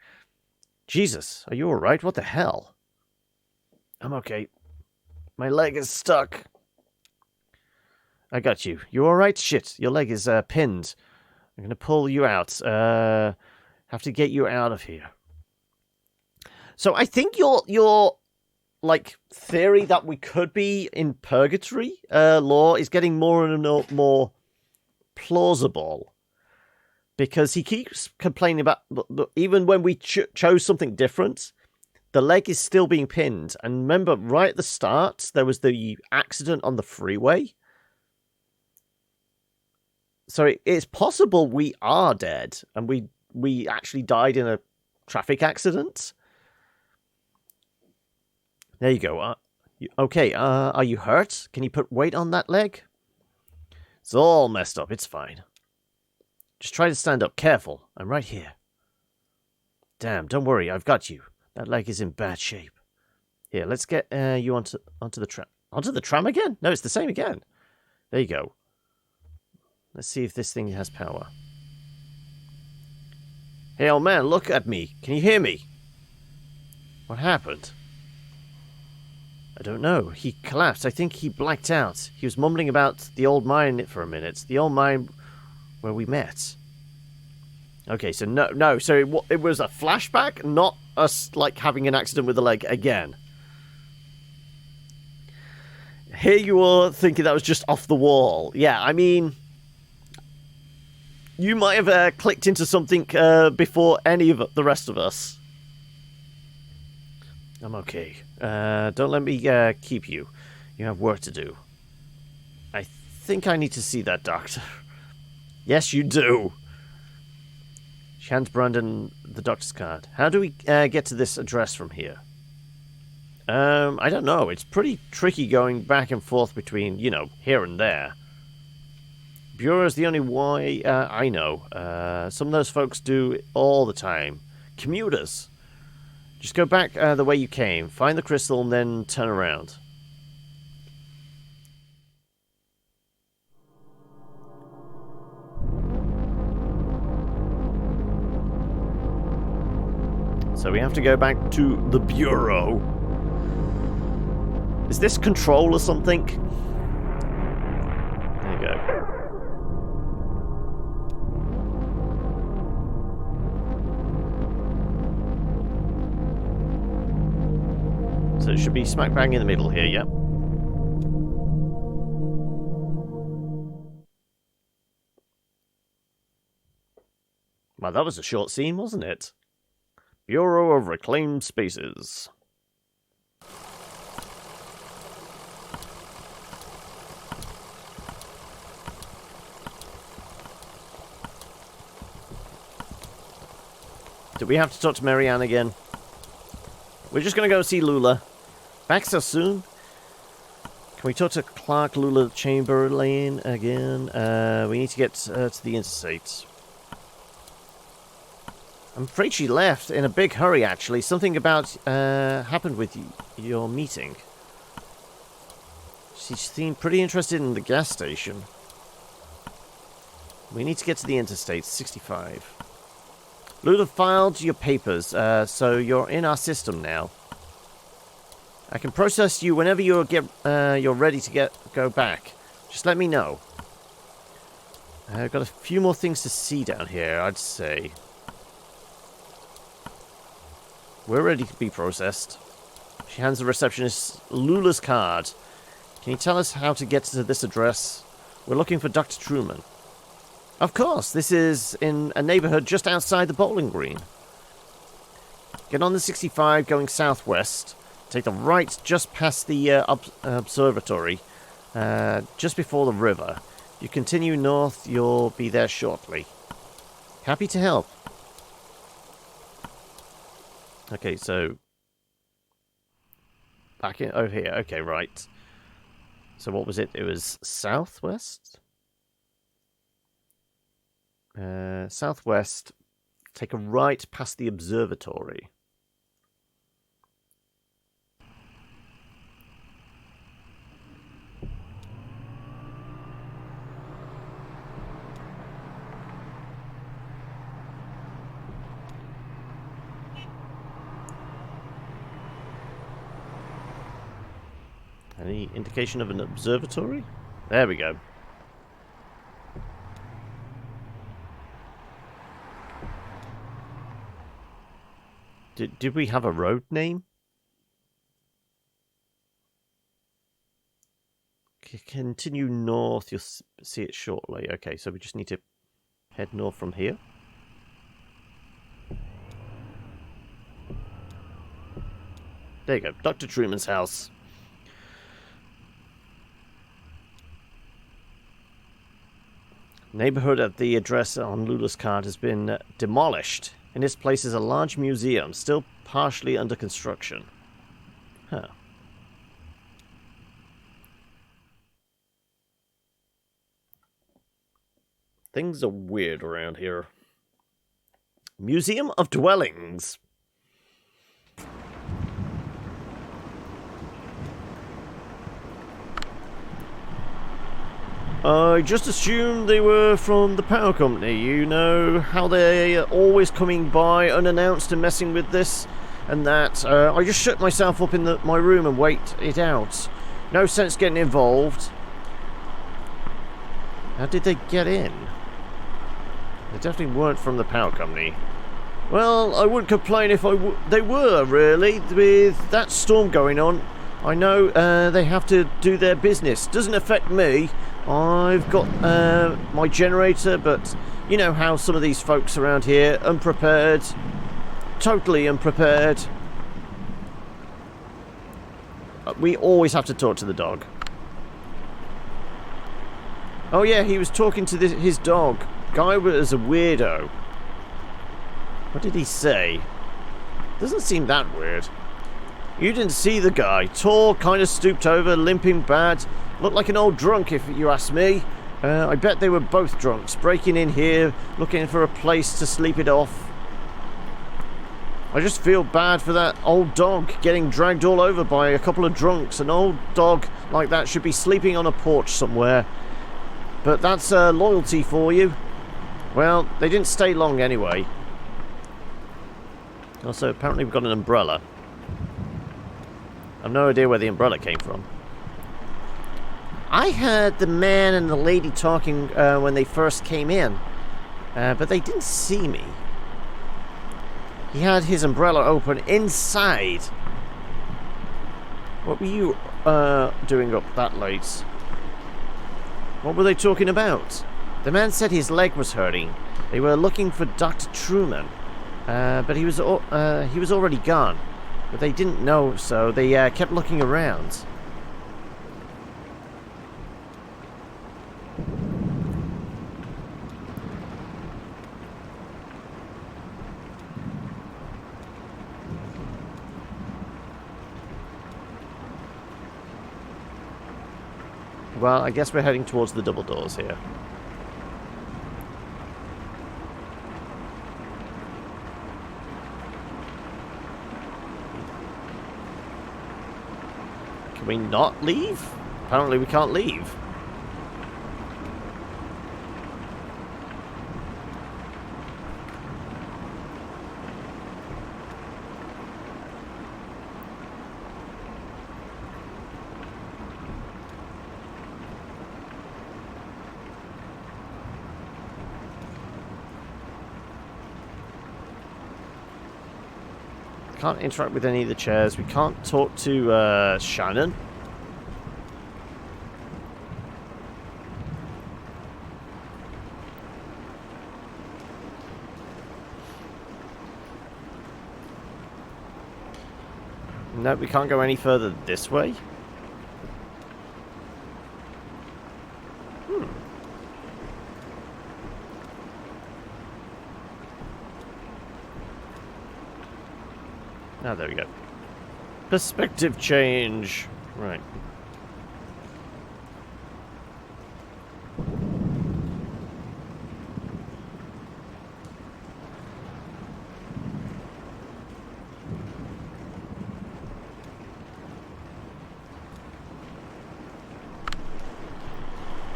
Jesus, are you alright? What the hell? I'm okay. My leg is stuck. I got you. You alright? Shit, your leg is pinned. I'm going to pull you out. Have to get you out of here. So I think your like theory that we could be in purgatory law is getting more and more plausible, because he keeps complaining about even when we chose something different, the leg is still being pinned. And remember, right at the start, there was the accident on the freeway. So it's possible we are dead, and we actually died in a traffic accident. There you go. Okay, are you hurt? Can you put weight on that leg? It's all messed up. It's fine. Just try to stand up. Careful. I'm right here. Damn, don't worry. I've got you. That leg is in bad shape. Here, let's get you onto the tram. Onto the tram again? No, it's the same again. There you go. Let's see if this thing has power. Hey, old man, look at me. Can you hear me? What happened? I don't know. He collapsed. I think he blacked out. He was mumbling about the old mine for a minute. The old mine where we met. Okay, so no. So it was a flashback, not us, like, having an accident with the leg again. Here you are thinking that was just off the wall. Yeah, I mean, you might have clicked into something before any of the rest of us. I'm okay. Don't let me keep you. You have work to do. I think I need to see that doctor. Yes, you do. She hands Brandon the doctor's card. How do we get to this address from here? I don't know. It's pretty tricky going back and forth between, you know, here and there. Bureau is the only way I know. Some of those folks do it all the time. Commuters. Just go back the way you came. Find the crystal and then turn around. So we have to go back to the Bureau. Is this control or something? There you go. be smack bang in the middle here, yeah? Well, that was a short scene, wasn't it? Bureau of Reclaimed Spaces. Do we have to talk to Marianne again? We're just going to go see Lula. Back so soon? Can we talk to Clark Lula Chamberlain again? We need to get to the interstate. I'm afraid she left in a big hurry, actually. Something about happened with your meeting. She seemed pretty interested in the gas station. We need to get to the interstate, 65. Lula filed your papers, so you're in our system now. I can process you whenever you're ready to go back. Just let me know. I've got a few more things to see down here, I'd say. We're ready to be processed. She hands the receptionist Lula's card. Can you tell us how to get to this address? We're looking for Dr. Truman. Of course, this is in a neighborhood just outside the bowling green. Get on the 65 going southwest. Take the right just past the observatory, just before the river. You continue north, you'll be there shortly. Happy to help. Okay, so back in over here. Okay, right. So what was it? It was southwest? Southwest. Take a right past the observatory. Any indication of an observatory? There we go. Did we have a road name? Continue north, you'll see it shortly. Okay, so we just need to head north from here. There you go, Dr. Truman's house. Neighborhood at the address on Lula's card has been demolished. In its place is a large museum, still partially under construction. Huh. Things are weird around here. Museum of Dwellings. I just assumed they were from the power company. You know how they're always coming by unannounced and messing with this and that. I just shut myself up in my room and wait it out. No sense getting involved. How did they get in? They definitely weren't from the power company. Well, I wouldn't complain if they were, really. With that storm going on, I know they have to do their business. Doesn't affect me. I've got my generator, but you know how some of these folks around here, unprepared, totally unprepared. We always have to talk to the dog. Oh yeah, he was talking to his dog. Guy was a weirdo. What did he say? Doesn't seem that weird. You didn't see the guy. Tall, kind of stooped over, limping bad. Looked like an old drunk, if you ask me. I bet they were both drunks, breaking in here, looking for a place to sleep it off. I just feel bad for that old dog getting dragged all over by a couple of drunks. An old dog like that should be sleeping on a porch somewhere. But that's loyalty for you. Well, they didn't stay long anyway. Also, apparently we've got an umbrella. I've no idea where the umbrella came from. I heard the man and the lady talking when they first came in, but they didn't see me. He had his umbrella open inside. What were you doing up that late? What were they talking about? The man said his leg was hurting. They were looking for Dr. Truman, but he was already gone. But they didn't know, so they kept looking around. Well, I guess we're heading towards the double doors here. Can we not leave? Apparently we can't leave. Can't interact with any of the chairs. We can't talk to Shannon. No, we can't go any further this way. Ah, there we go. Perspective change. Right.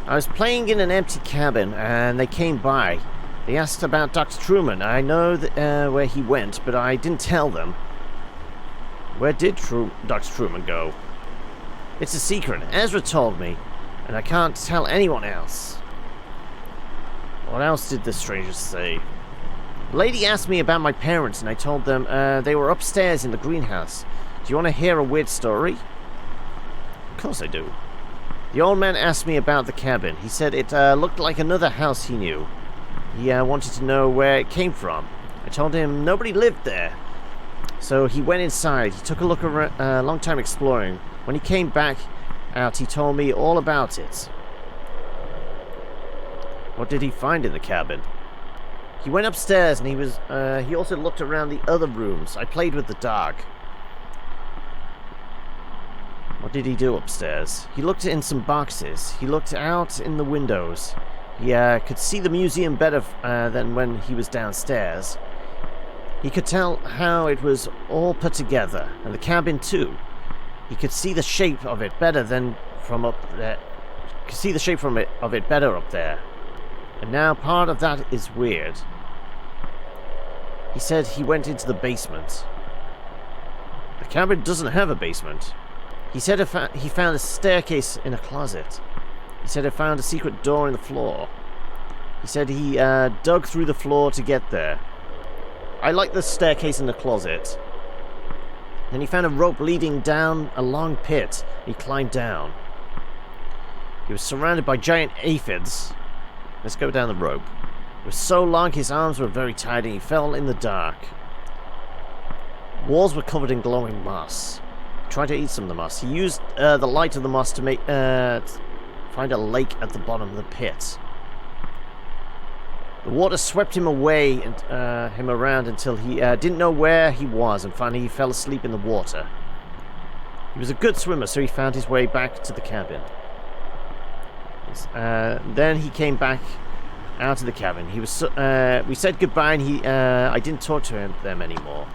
I was playing in an empty cabin and they came by. They asked about Dr. Truman. I know that, where he went, but I didn't tell them. Where did Dr. Truman go? It's a secret. Ezra told me, and I can't tell anyone else. What else did the strangers say? The lady asked me about my parents, and I told them they were upstairs in the greenhouse. Do you want to hear a weird story? Of course I do. The old man asked me about the cabin. He said it looked like another house he knew. He wanted to know where it came from. I told him nobody lived there. So he went inside. He took a look around, a long time exploring. When he came back out, he told me all about it. What did he find in the cabin? He went upstairs and he also looked around the other rooms. I played with the dog. What did he do upstairs? He looked in some boxes. He looked out in the windows. He could see the museum better than when he was downstairs. He could tell how it was all put together, and the cabin too. He could see the shape of it better than from up there. Could see the shape of it better up there. And now part of that is weird. He said he went into the basement. The cabin doesn't have a basement. He said he found a staircase in a closet. He said he found a secret door in the floor. He said he dug through the floor to get there. I like the staircase in the closet. Then he found a rope leading down a long pit. He climbed down. He was surrounded by giant aphids. Let's go down the rope. It was so long his arms were very tight and he fell in the dark. Walls were covered in glowing moss. He tried to eat some of the moss. He used the light of the moss to make find a lake at the bottom of the pit. The water swept him away and him around until he didn't know where he was, and finally he fell asleep in the water. He was a good swimmer, so he found his way back to the cabin. Then he came back out of the cabin. He was we said goodbye, and I didn't talk to them anymore.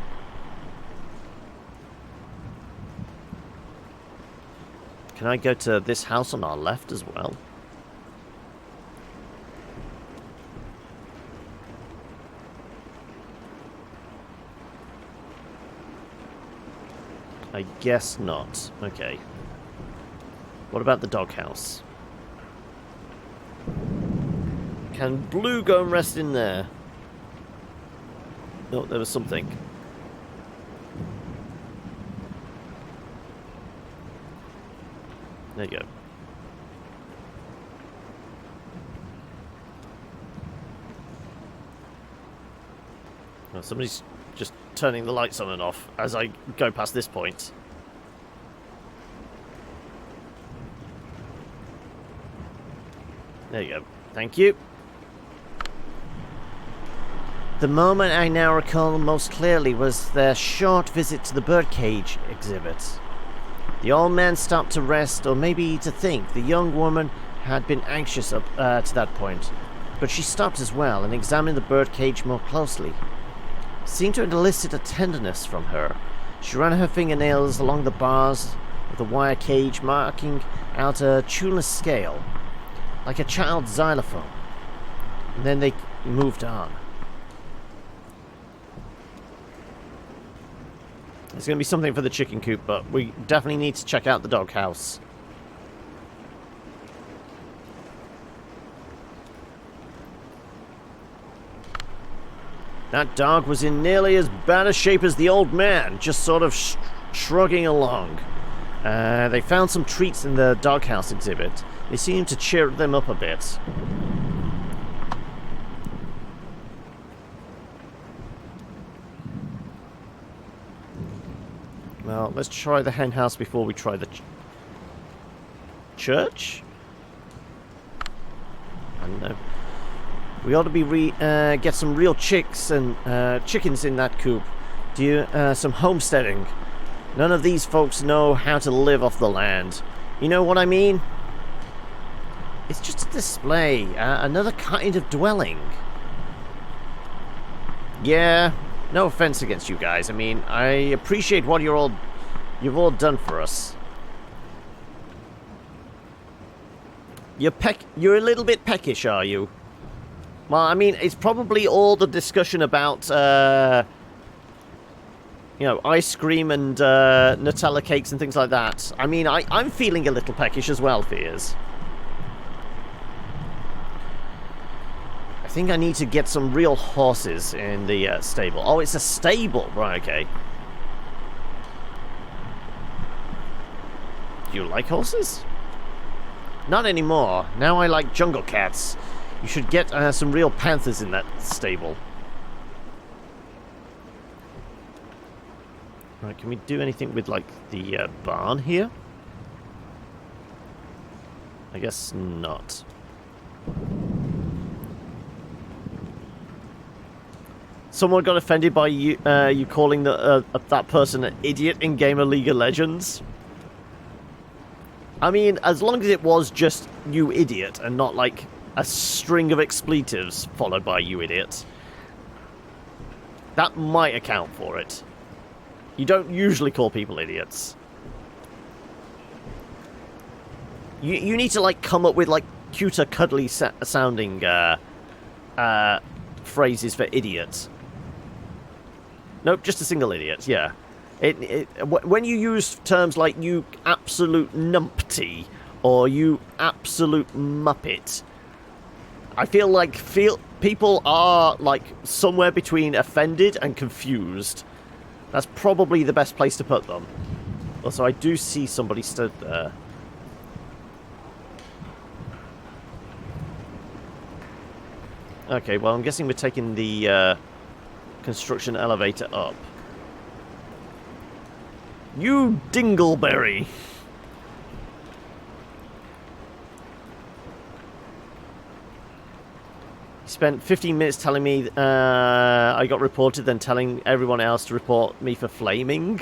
Can I go to this house on our left as well? I guess not. Okay. What about the doghouse? Can Blue go and rest in there? Oh, there was something. There you go. Well, somebody's just turning the lights on and off as I go past this point. There you go. Thank you. The moment I now recall most clearly was their short visit to the birdcage exhibit. The old man stopped to rest, or maybe to think. The young woman had been anxious up to that point, but she stopped as well and examined the birdcage more closely. It seemed to elicit a tenderness from her. She ran her fingernails along the bars of the wire cage, marking out a tuneless scale, like a child's xylophone. And then they moved on. There's going to be something for the chicken coop, but we definitely need to check out the doghouse. That dog was in nearly as bad a shape as the old man, just sort of shrugging along. They found some treats in the doghouse exhibit. They seemed to cheer them up a bit. Well, let's try the hen house before we try the church? I don't know. We ought to be get some real chicks and chickens in that coop. Do some homesteading. None of these folks know how to live off the land. You know what I mean? It's just a display, another kind of dwelling. Yeah, no offense against you guys. I mean, I appreciate what you've all done for us. You're a little bit peckish, are you? Well, I mean, it's probably all the discussion about, you know, ice cream and Nutella cakes and things like that. I mean, I'm feeling a little peckish as well, Fears. I think I need to get some real horses in the stable. Oh, it's a stable. Right, okay. Do you like horses? Not anymore. Now I like jungle cats. You should get some real panthers in that stable. Right, can we do anything with, like, the barn here? I guess not. Someone got offended by you calling that person an idiot in game of League of Legends. I mean, as long as it was just you idiot and not like a string of expletives followed by you idiot, that might account for it. You don't usually call people idiots. You need to like come up with like cuter, cuddly sounding phrases for idiot. Nope, just a single idiot, yeah. When you use terms like you absolute numpty or you absolute muppet, I feel like people are like somewhere between offended and confused. That's probably the best place to put them. Also, I do see somebody stood there. Okay, well, I'm guessing we're taking the construction elevator up. You dingleberry! He spent 15 minutes telling me I got reported, then telling everyone else to report me for flaming.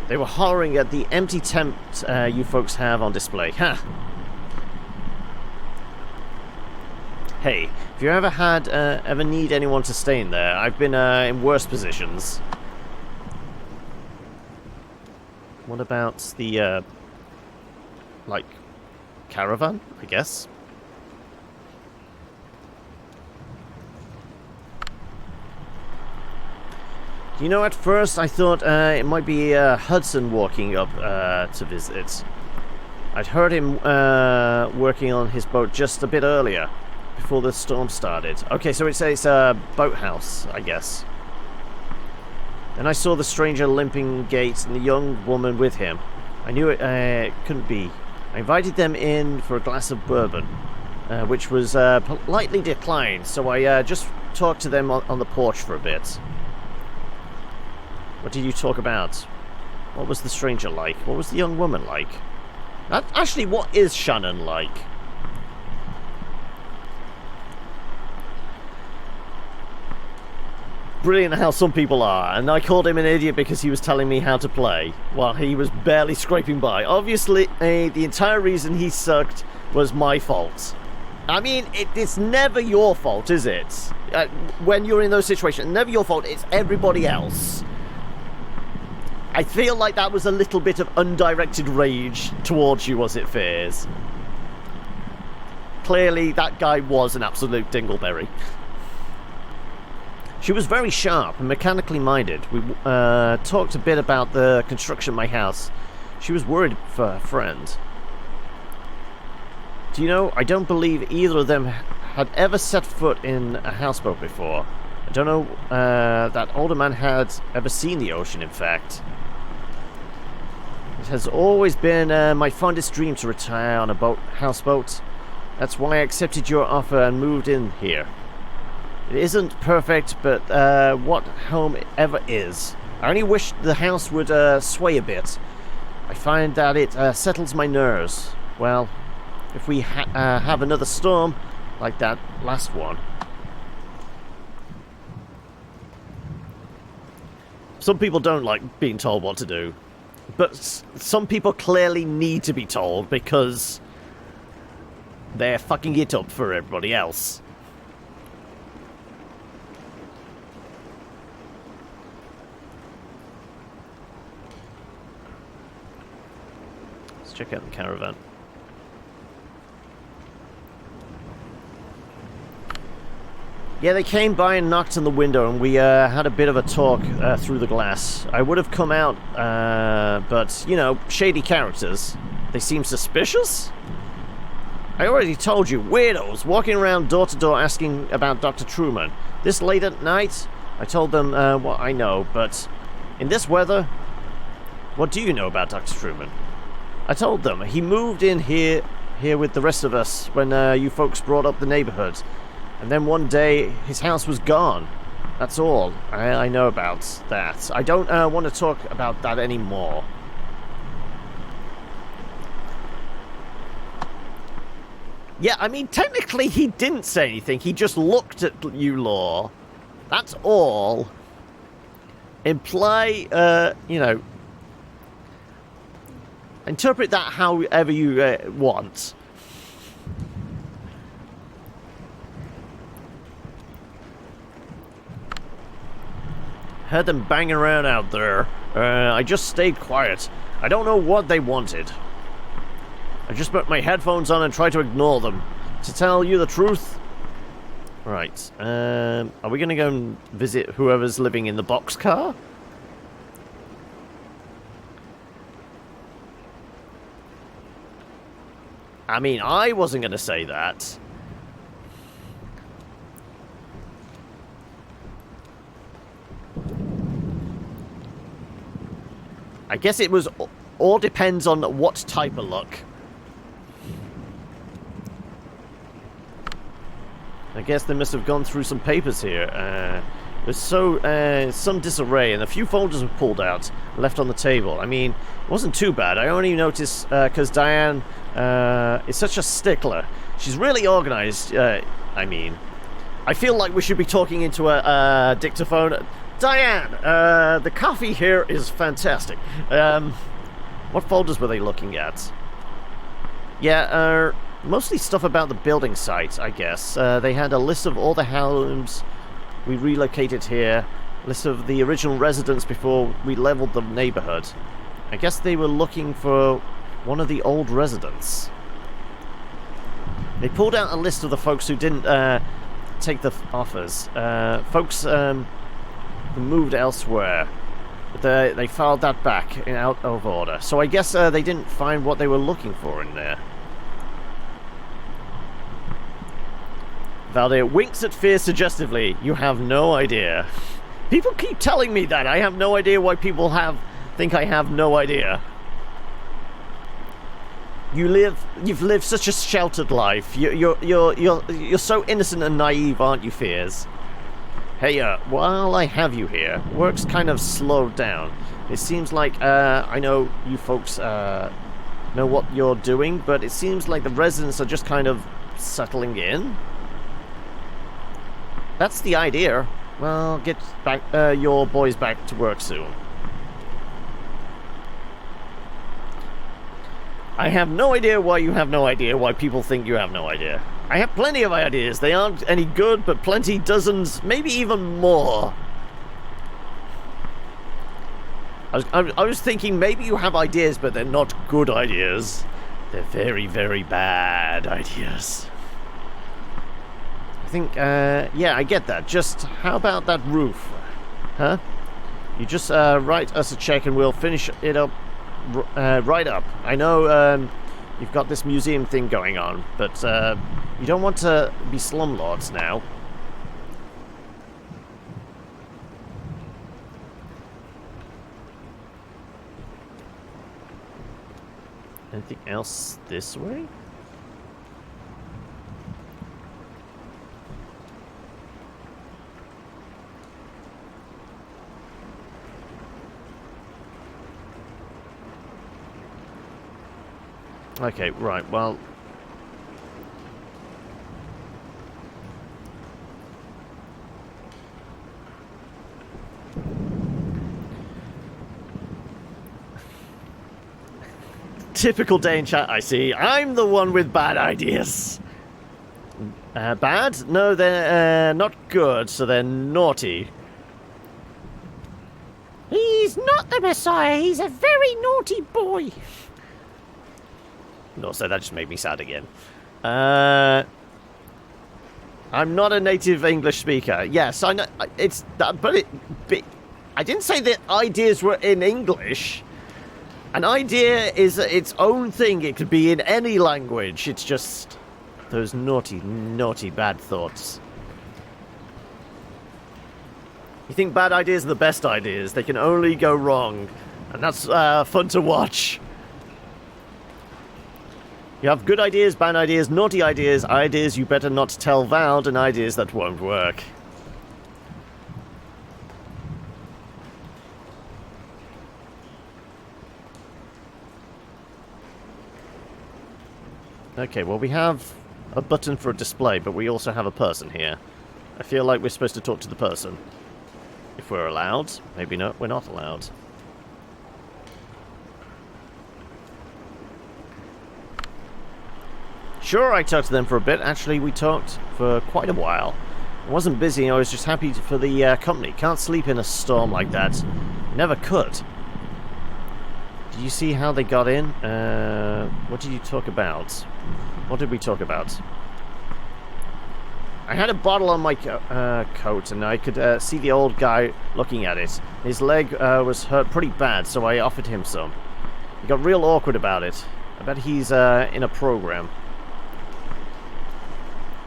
They were hollering at the empty tent you folks have on display. Ha! Huh. Hey, if you ever need anyone to stay in there, I've been in worse positions. What about the, like, caravan, I guess? You know, at first I thought it might be Hudson walking up to visit. I'd heard him working on his boat just a bit earlier. before the storm started. Okay, so it's a boathouse, I guess. And I saw the stranger limping gait and the young woman with him. I knew it couldn't be. I invited them in for a glass of bourbon, which was politely declined, so I just talked to them on the porch for a bit. What did you talk about? What was the stranger like? What was the young woman like? Actually, what is Shannon like? Brilliant how some people are, and I called him an idiot because he was telling me how to play while he was barely scraping by. Obviously, the entire reason he sucked was my fault. I mean, it's never your fault, is it? When you're in those situations, never your fault, it's everybody else. I feel like that was a little bit of undirected rage towards you, was it, Fears? Clearly, that guy was an absolute dingleberry. She was very sharp and mechanically minded. We talked a bit about the construction of my house. She was worried for her friend. Do you know, I don't believe either of them had ever set foot in a houseboat before. I don't know that older man had ever seen the ocean, in fact. It has always been my fondest dream to retire on a houseboat. That's why I accepted your offer and moved in here. It isn't perfect, but what home ever is? I only wish the house would sway a bit. I find that it settles my nerves. Well, if we have another storm like that last one. Some people don't like being told what to do, but some people clearly need to be told because they're fucking it up for everybody else. Let's check out the caravan. Yeah, they came by and knocked on the window, and we had a bit of a talk through the glass. I would have come out, but, you know, shady characters. They seem suspicious? I already told you, weirdos walking around door to door asking about Dr. Truman. This late at night? I told them what I know, but in this weather, what do you know about Dr. Truman? I told them he moved in here with the rest of us when you folks brought up the neighborhood. And then one day, his house was gone. That's all I know about that. I don't want to talk about that anymore. Yeah, I mean, technically he didn't say anything. He just looked at you, Law. That's all. Imply, you know... Interpret that however you want. Heard them banging around out there. I just stayed quiet. I don't know what they wanted. I just put my headphones on and tried to ignore them. To tell you the truth. Right. Are we going to go and visit whoever's living in the boxcar? I mean, I wasn't going to say that. I guess it was all depends on what type of luck. I guess they must have gone through some papers here. There's some disarray, and a few folders were pulled out, left on the table. I mean, it wasn't too bad. I only noticed because Diane is such a stickler. She's really organized. I mean, I feel like we should be talking into a dictaphone. Diane, the coffee here is fantastic. What folders were they looking at? Yeah, mostly stuff about the building site, I guess. They had a list of all the homes we relocated here, a list of the original residents before we leveled the neighborhood. I guess they were looking for one of the old residents. They pulled out a list of the folks who didn't take the offers. Folks who moved elsewhere. But they filed that back out of order. So I guess they didn't find what they were looking for in there. Valdir winks at Fear suggestively. You have no idea. People keep telling me that. I have no idea why people think I have no idea. You've lived such a sheltered life. You're so innocent and naive, aren't you, Fears? Hey, while I have you here, work's kind of slowed down. It seems like, I know you folks, know what you're doing, but it seems like the residents are just kind of settling in. That's the idea. Well, get back, your boys back to work soon. I have no idea why you have no idea, why people think you have no idea. I have plenty of ideas. They aren't any good, but plenty, dozens, maybe even more. I was thinking maybe you have ideas, but they're not good ideas. They're very, very bad ideas. I think, yeah, I get that. Just, how about that roof? Huh? You just write us a check and we'll finish it up right up. I know you've got this museum thing going on, but you don't want to be slumlords now. Anything else this way? Okay, right, well... Typical day in chat, I see. I'm the one with bad ideas. Bad? No, they're not good, so they're naughty. He's not the Messiah, he's a very naughty boy. Also, that just made me sad again. I'm not a native English speaker. Yes, I know. It's that, but I didn't say that ideas were in English. An idea is its own thing. It could be in any language. It's just those naughty, naughty bad thoughts. You think bad ideas are the best ideas. They can only go wrong. And that's fun to watch. You have good ideas, bad ideas, naughty ideas, ideas you better not tell Vald, and ideas that won't work. Okay, well we have a button for a display, but we also have a person here. I feel like we're supposed to talk to the person. If we're allowed. Maybe not, we're not allowed. Sure, I talked to them for a bit. Actually, we talked for quite a while. I wasn't busy, I was just happy for the company. Can't sleep in a storm like that. Never could. Did you see how they got in? What did you talk about? What did we talk about? I had a bottle on my coat, and I could see the old guy looking at it. His leg was hurt pretty bad, so I offered him some. He got real awkward about it. I bet he's in a program.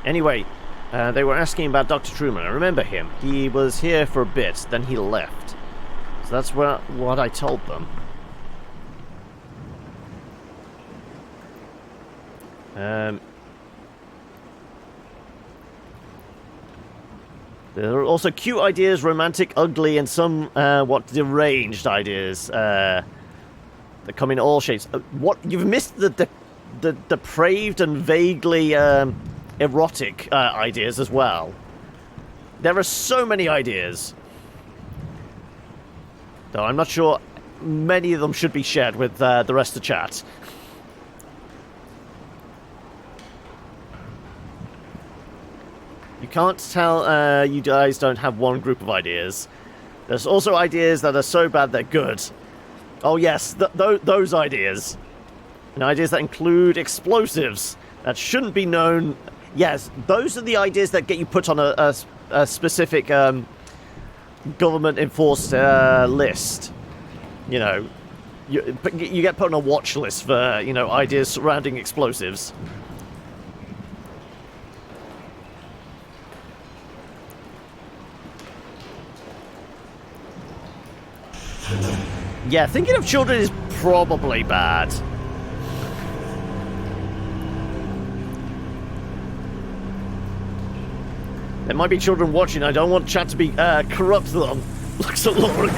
Anyway, they were asking about Dr. Truman. I remember him. He was here for a bit, then he left. So that's what I told them. There are also cute ideas, romantic, ugly, and some what deranged ideas that come in all shapes. What you've missed the depraved and vaguely erotic ideas as well. There are so many ideas, though I'm not sure many of them should be shared with the rest of the chat. You can't tell you guys don't have one group of ideas. There's also ideas that are so bad they're good. Oh yes, those ideas. And ideas that include explosives that shouldn't be known. Yes, those are the ideas that get you put on a specific government-enforced list. You know, you get put on a watch list for, you know, ideas surrounding explosives. Yeah, thinking of children is probably bad. There might be children watching. I don't want chat to be corrupt them. Looks at Laura.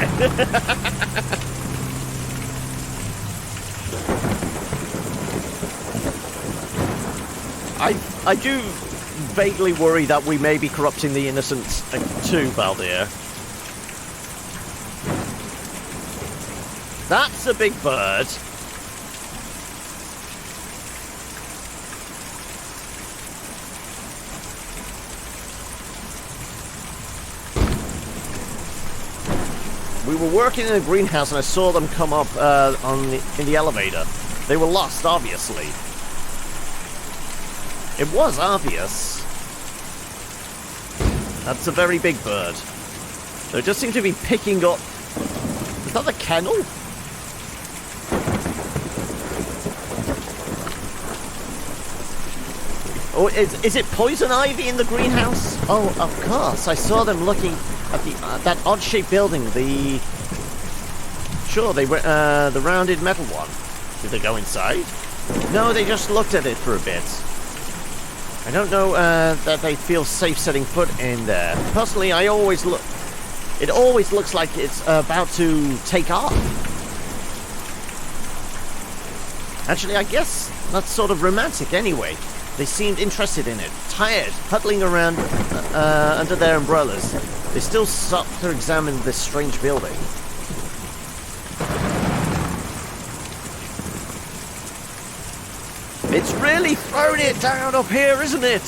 I do vaguely worry that we may be corrupting the innocents too, Baldir. That's a big bird. We were working in a greenhouse and I saw them come up in the elevator. They were lost, obviously. It was obvious. That's a very big bird. They just seem to be picking up... Is that the kennel? Oh, is it poison ivy in the greenhouse? Oh, of course. I saw them looking at that odd-shaped building. Sure, they were the rounded metal one. Did they go inside? No, they just looked at it for a bit. I don't know that they feel safe setting foot in there. Personally, I always look... It always looks like it's about to take off. Actually, I guess that's sort of romantic anyway. They seemed interested in it, tired, huddling around under their umbrellas. They still stopped to examine this strange building. It's really thrown it down up here, isn't it?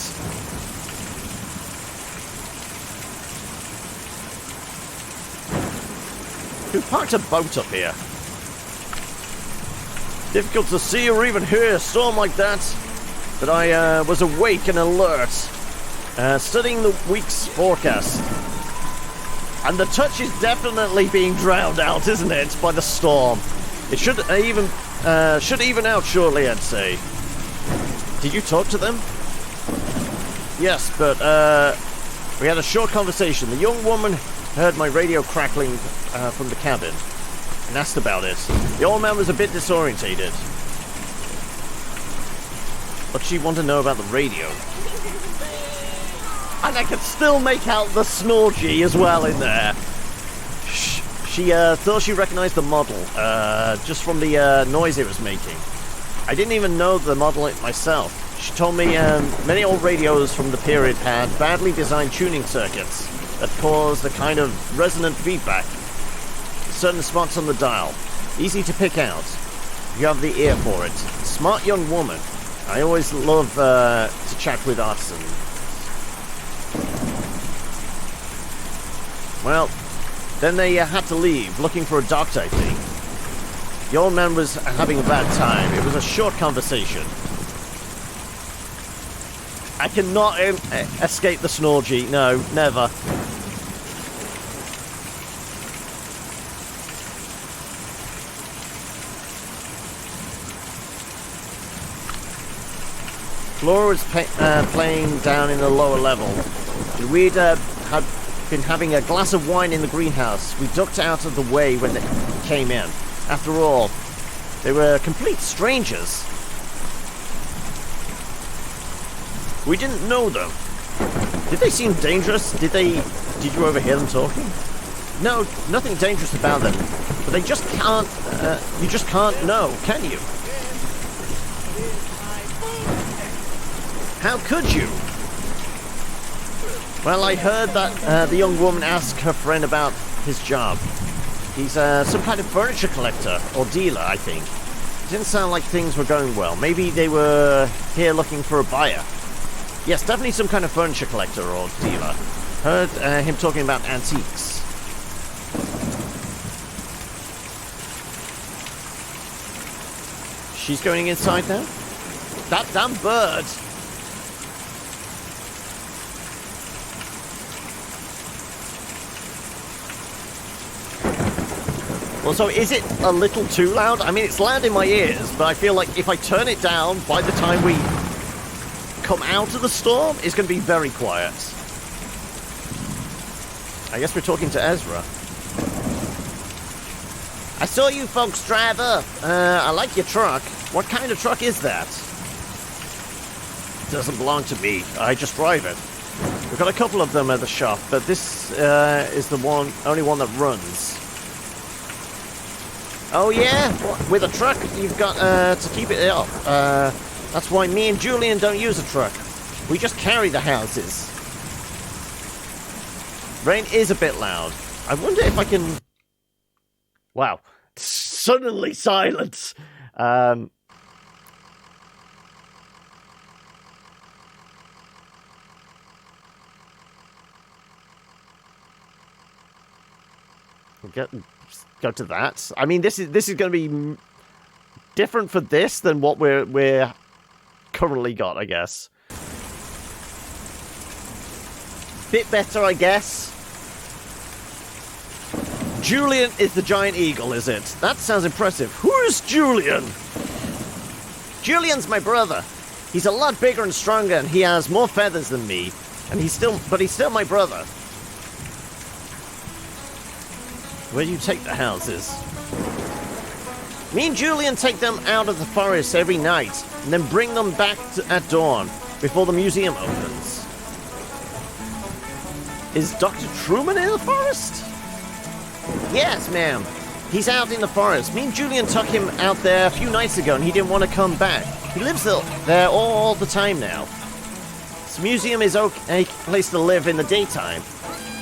Who parked a boat up here? Difficult to see or even hear a storm like that. But I was awake and alert, studying the week's forecast. And the touch is definitely being drowned out, isn't it, by the storm? It should even out shortly, I'd say. Did you talk to them? Yes, but we had a short conversation. The young woman heard my radio crackling from the cabin and asked about it. The old man was a bit disorientated. But she wanted to know about the radio. And I could still make out the Snorgy as well in there. She thought she recognized the model just from the noise it was making. I didn't even know the model myself. She told me many old radios from the period had badly designed tuning circuits that caused a kind of resonant feedback in certain spots on the dial. Easy to pick out. You have the ear for it. Smart young woman. I always love to chat with artisans. Well, then they had to leave, looking for a doctor, I think. The old man was having a bad time. It was a short conversation. I cannot escape the Snorgy. No, never. Laura was playing down in the lower level. We'd had been having a glass of wine in the greenhouse. We ducked out of the way when they came in. After all, they were complete strangers. We didn't know them. Did they seem dangerous? Did you overhear them talking? No, nothing dangerous about them. But they just can't, you just can't know, can you? How could you? Well, I heard that the young woman asked her friend about his job. He's some kind of furniture collector or dealer, I think. Didn't sound like things were going well. Maybe they were here looking for a buyer. Yes, definitely some kind of furniture collector or dealer. Heard him talking about antiques. She's going inside now? That damn bird! Well, so is it a little too loud? I mean, it's loud in my ears, but I feel like if I turn it down, by the time we come out of the storm, it's going to be very quiet. I guess we're talking to Ezra. I saw you folks drive up. I like your truck. What kind of truck is that? It doesn't belong to me. I just drive it. We've got a couple of them at the shop, but this is the only one that runs. Oh yeah? With a truck, you've got to keep it up. That's why me and Julian don't use a truck. We just carry the houses. Rain is a bit loud. I wonder if I can... Wow. Suddenly silence. Go to that. I mean, this is going to be different for this than what we're currently got, I guess. Bit better, I guess. Julian is the giant eagle, is it? That sounds impressive. Who is Julian? Julian's my brother. He's a lot bigger and stronger, and he has more feathers than me. And he's still my brother. Where do you take the houses? Me and Julian take them out of the forest every night, and then bring them back at dawn, before the museum opens. Is Dr. Truman in the forest? Yes, ma'am. He's out in the forest. Me and Julian took him out there a few nights ago, and he didn't want to come back. He lives there all the time now. This museum is a place to live in the daytime,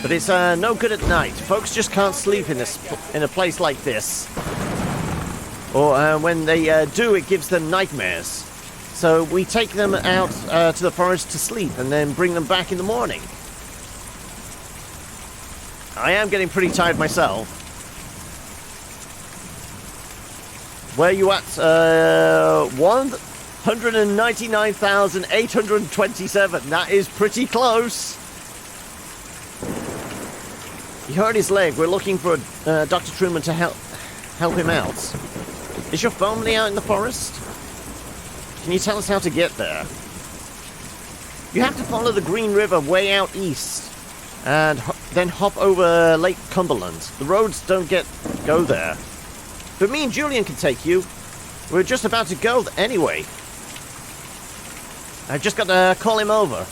but it's no good at night. Folks just can't sleep in a place like this. Or when they do, it gives them nightmares. So we take them out to the forest to sleep and then bring them back in the morning. I am getting pretty tired myself. Where are you at? 199,827. That is pretty close. He hurt his leg. We're looking for Dr. Truman to help him out. Is your family out in the forest? Can you tell us how to get there? You have to follow the Green River way out east, and then hop over Lake Cumberland. The roads don't go there. But me and Julian can take you. We're just about to go anyway. I just got to call him over.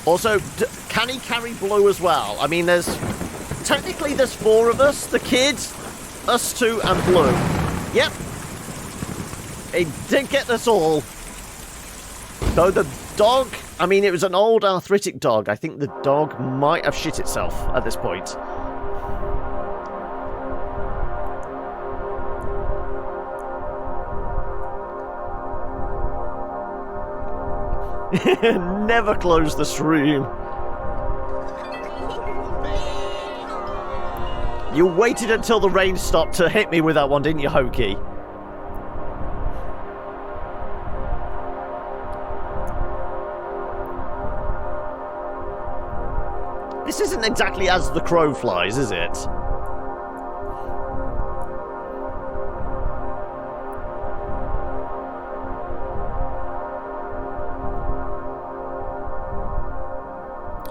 Also, can he carry Blue as well? I mean, technically there's 4 of us. The kids, us 2, and Blue. Yep. He did get us all. Though the dog, I mean, it was an old arthritic dog. I think the dog might have shit itself at this point. Never close the stream. You waited until the rain stopped to hit me with that one, didn't you, Hokey? This isn't exactly as the crow flies, is it?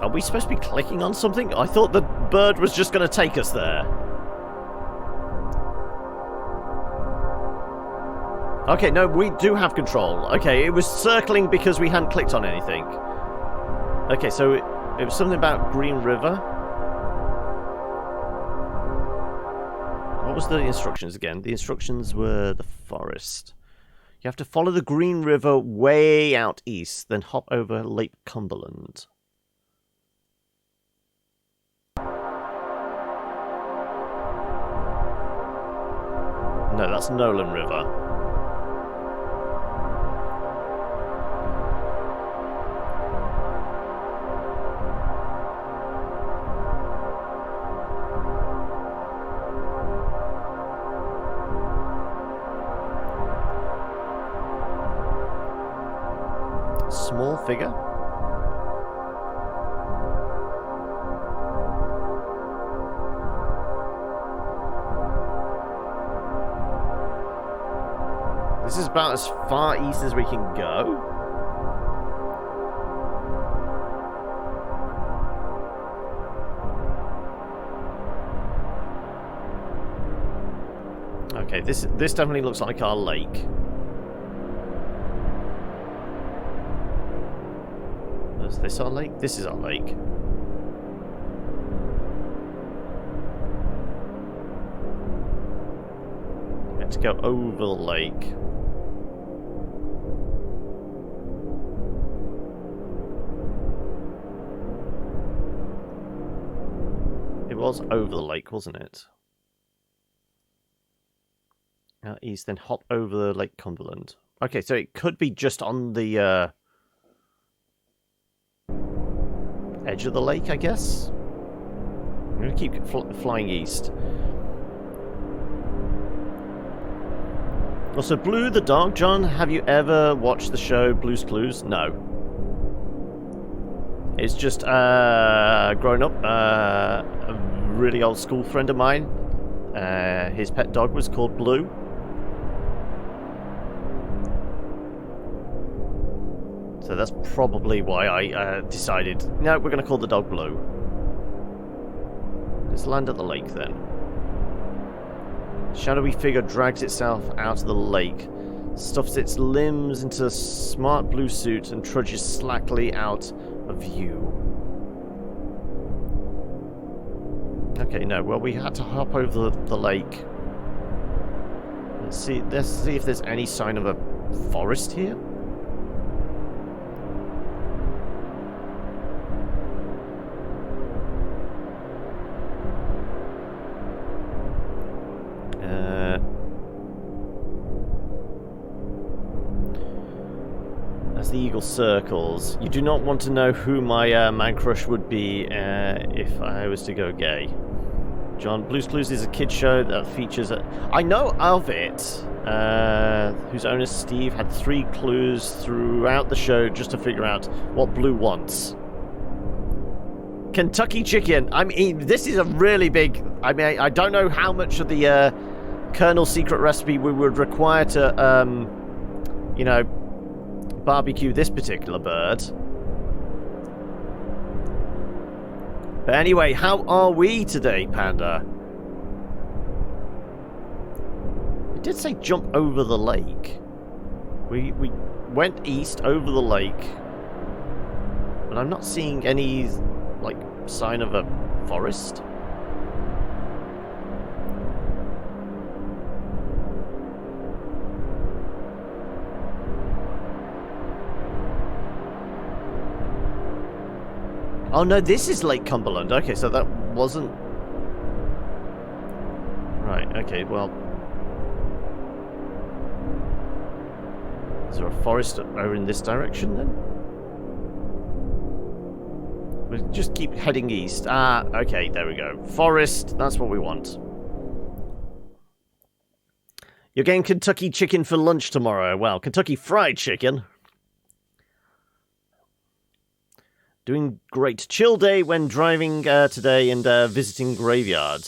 Are we supposed to be clicking on something? I thought the bird was just going to take us there. Okay, no, we do have control. Okay, it was circling because we hadn't clicked on anything. Okay, so it was something about Green River. What was the instructions again? The instructions were the forest. You have to follow the Green River way out east, then hop over Lake Cumberland. No, that's Nolan River. Small figure? This is about as far east as we can go. this definitely looks like our lake. Is this our lake? This is our lake. We had to go over the lake. It was over the lake, wasn't it? Out east, then hop over the Lake Cumberland. Okay, so it could be just on the edge of the lake, I guess. I'm going to keep flying east. Also, Blue the dog, John, have you ever watched the show Blue's Clues? No. It's just growing up, a really old school friend of mine, his pet dog was called Blue. So that's probably why I decided, no, we're going to call the dog Blue. Let's land at the lake then. Shadowy figure drags itself out of the lake, stuffs its limbs into a smart blue suit, and trudges slackly out of view. Okay, no, well, we had to hop over the lake. Let's see if there's any sign of a forest here. As the eagle circles, you do not want to know who my man crush would be if I was to go gay. John, Blue's Clues is a kid's show that features I know of it, whose owner Steve had 3 clues throughout the show just to figure out what Blue wants. Kentucky chicken. I mean, this is a really big... I mean, I don't know how much of the Colonel's secret recipe we would require to, you know, barbecue this particular bird. But anyway, how are we today, Panda? It did say jump over the lake. We went east over the lake, but I'm not seeing any, like, sign of a forest. Oh no, this is Lake Cumberland. Okay, so that wasn't... Right, okay, well... Is there a forest over in this direction then? We'll just keep heading east. Ah, okay, there we go. Forest, that's what we want. You're getting Kentucky chicken for lunch tomorrow. Well, Kentucky fried chicken. Doing great. Chill day when driving today and visiting graveyard.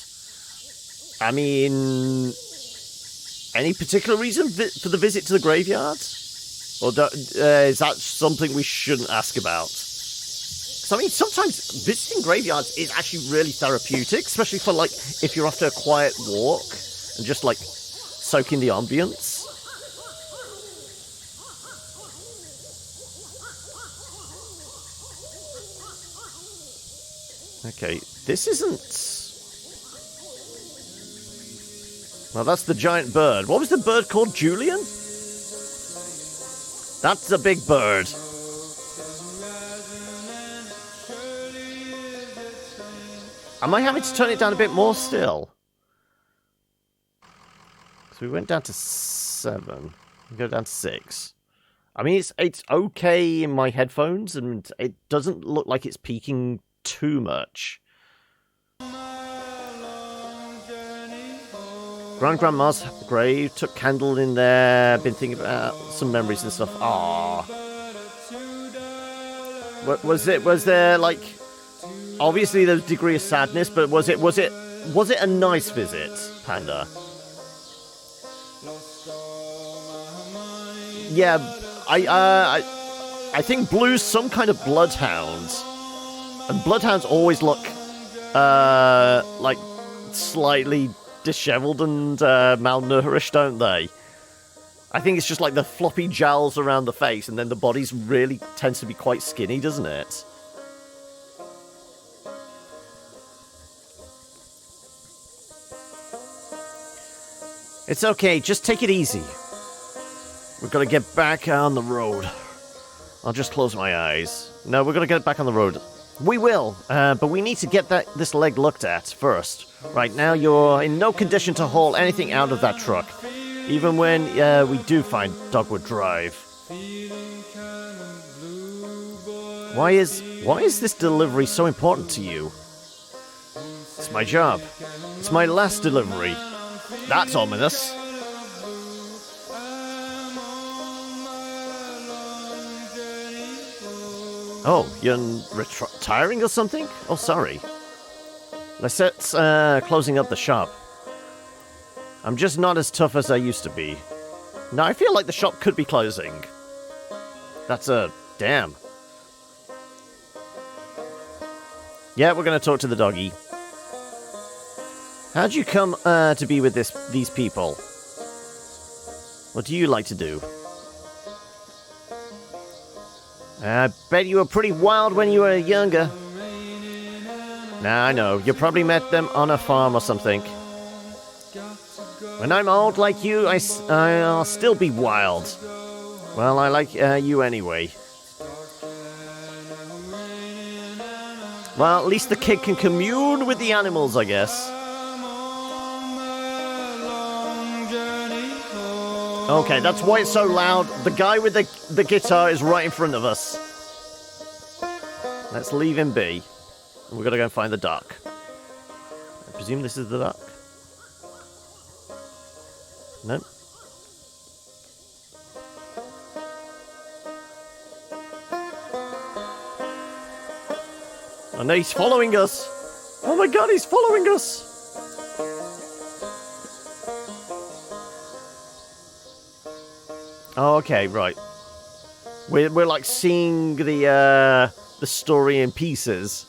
I mean, any particular reason for the visit to the graveyard? Or is that something we shouldn't ask about? Because, I mean, sometimes visiting graveyards is actually really therapeutic, especially for, like, if you're after a quiet walk and just, like, soak in the ambience. Okay, this isn't... Well, that's the giant bird. What was the bird called? Julian? That's a big bird. Am I having to turn it down a bit more still? So we went down to 7. We go down to 6. I mean, it's okay in my headphones, and it doesn't look like it's peaking too much. Grandma's grave, took candle in there, been thinking about some memories and stuff. Ah, was there like, obviously there's a degree of sadness, but was it a nice visit, Panda? Yeah, I think Blue's some kind of bloodhound. And bloodhounds always look, like, slightly disheveled and malnourished, don't they? I think it's just like the floppy jowls around the face, and then the body's really tends to be quite skinny, doesn't it? It's okay, just take it easy. We're gonna get back on the road. I'll just close my eyes. No, we're gonna get back on the road. We will, but we need to get this leg looked at first. Right now, you're in no condition to haul anything out of that truck, even when we do find Dogwood Drive. Why is this delivery so important to you? It's my job. It's my last delivery. That's ominous. Oh, you're retiring or something? Oh, sorry. Lisette's closing up the shop. I'm just not as tough as I used to be. Now I feel like the shop could be closing. That's a damn. Yeah, we're going to talk to the doggy. How'd you come to be with these people? What do you like to do? I bet you were pretty wild when you were younger. Nah, I know. You probably met them on a farm or something. When I'm old like you, I'll still be wild. Well, I like you anyway. Well, at least the kid can commune with the animals, I guess. Okay, that's why it's so loud. The guy with the guitar is right in front of us. Let's leave him be. We're gonna go and find the duck. I presume this is the duck. Nope. Oh no, he's following us! Oh my god, he's following us! Oh, okay, right. We're like seeing the story in pieces.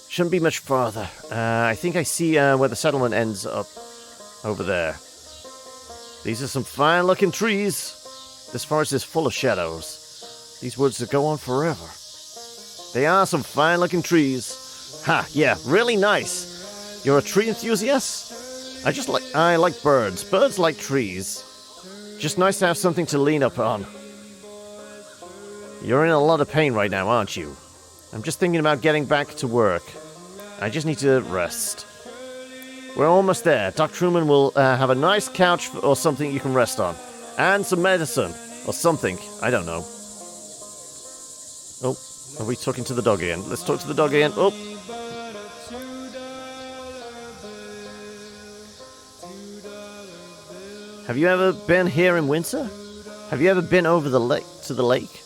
Shouldn't be much farther. I think I see where the settlement ends up over there. These are some fine-looking trees. This forest is full of shadows. These woods will go on forever. They are some fine-looking trees. Ha, yeah, really nice. You're a tree enthusiast? I like birds. Birds like trees. Just nice to have something to lean up on. You're in a lot of pain right now, aren't you? I'm just thinking about getting back to work. I just need to rest. We're almost there. Doc Truman will have a nice couch or something you can rest on. And some medicine. Or something. I don't know. Oh, are we talking to the dog again? Let's talk to the dog again. Oh. Have you ever been here in winter? Have you ever been over the lake to the lake?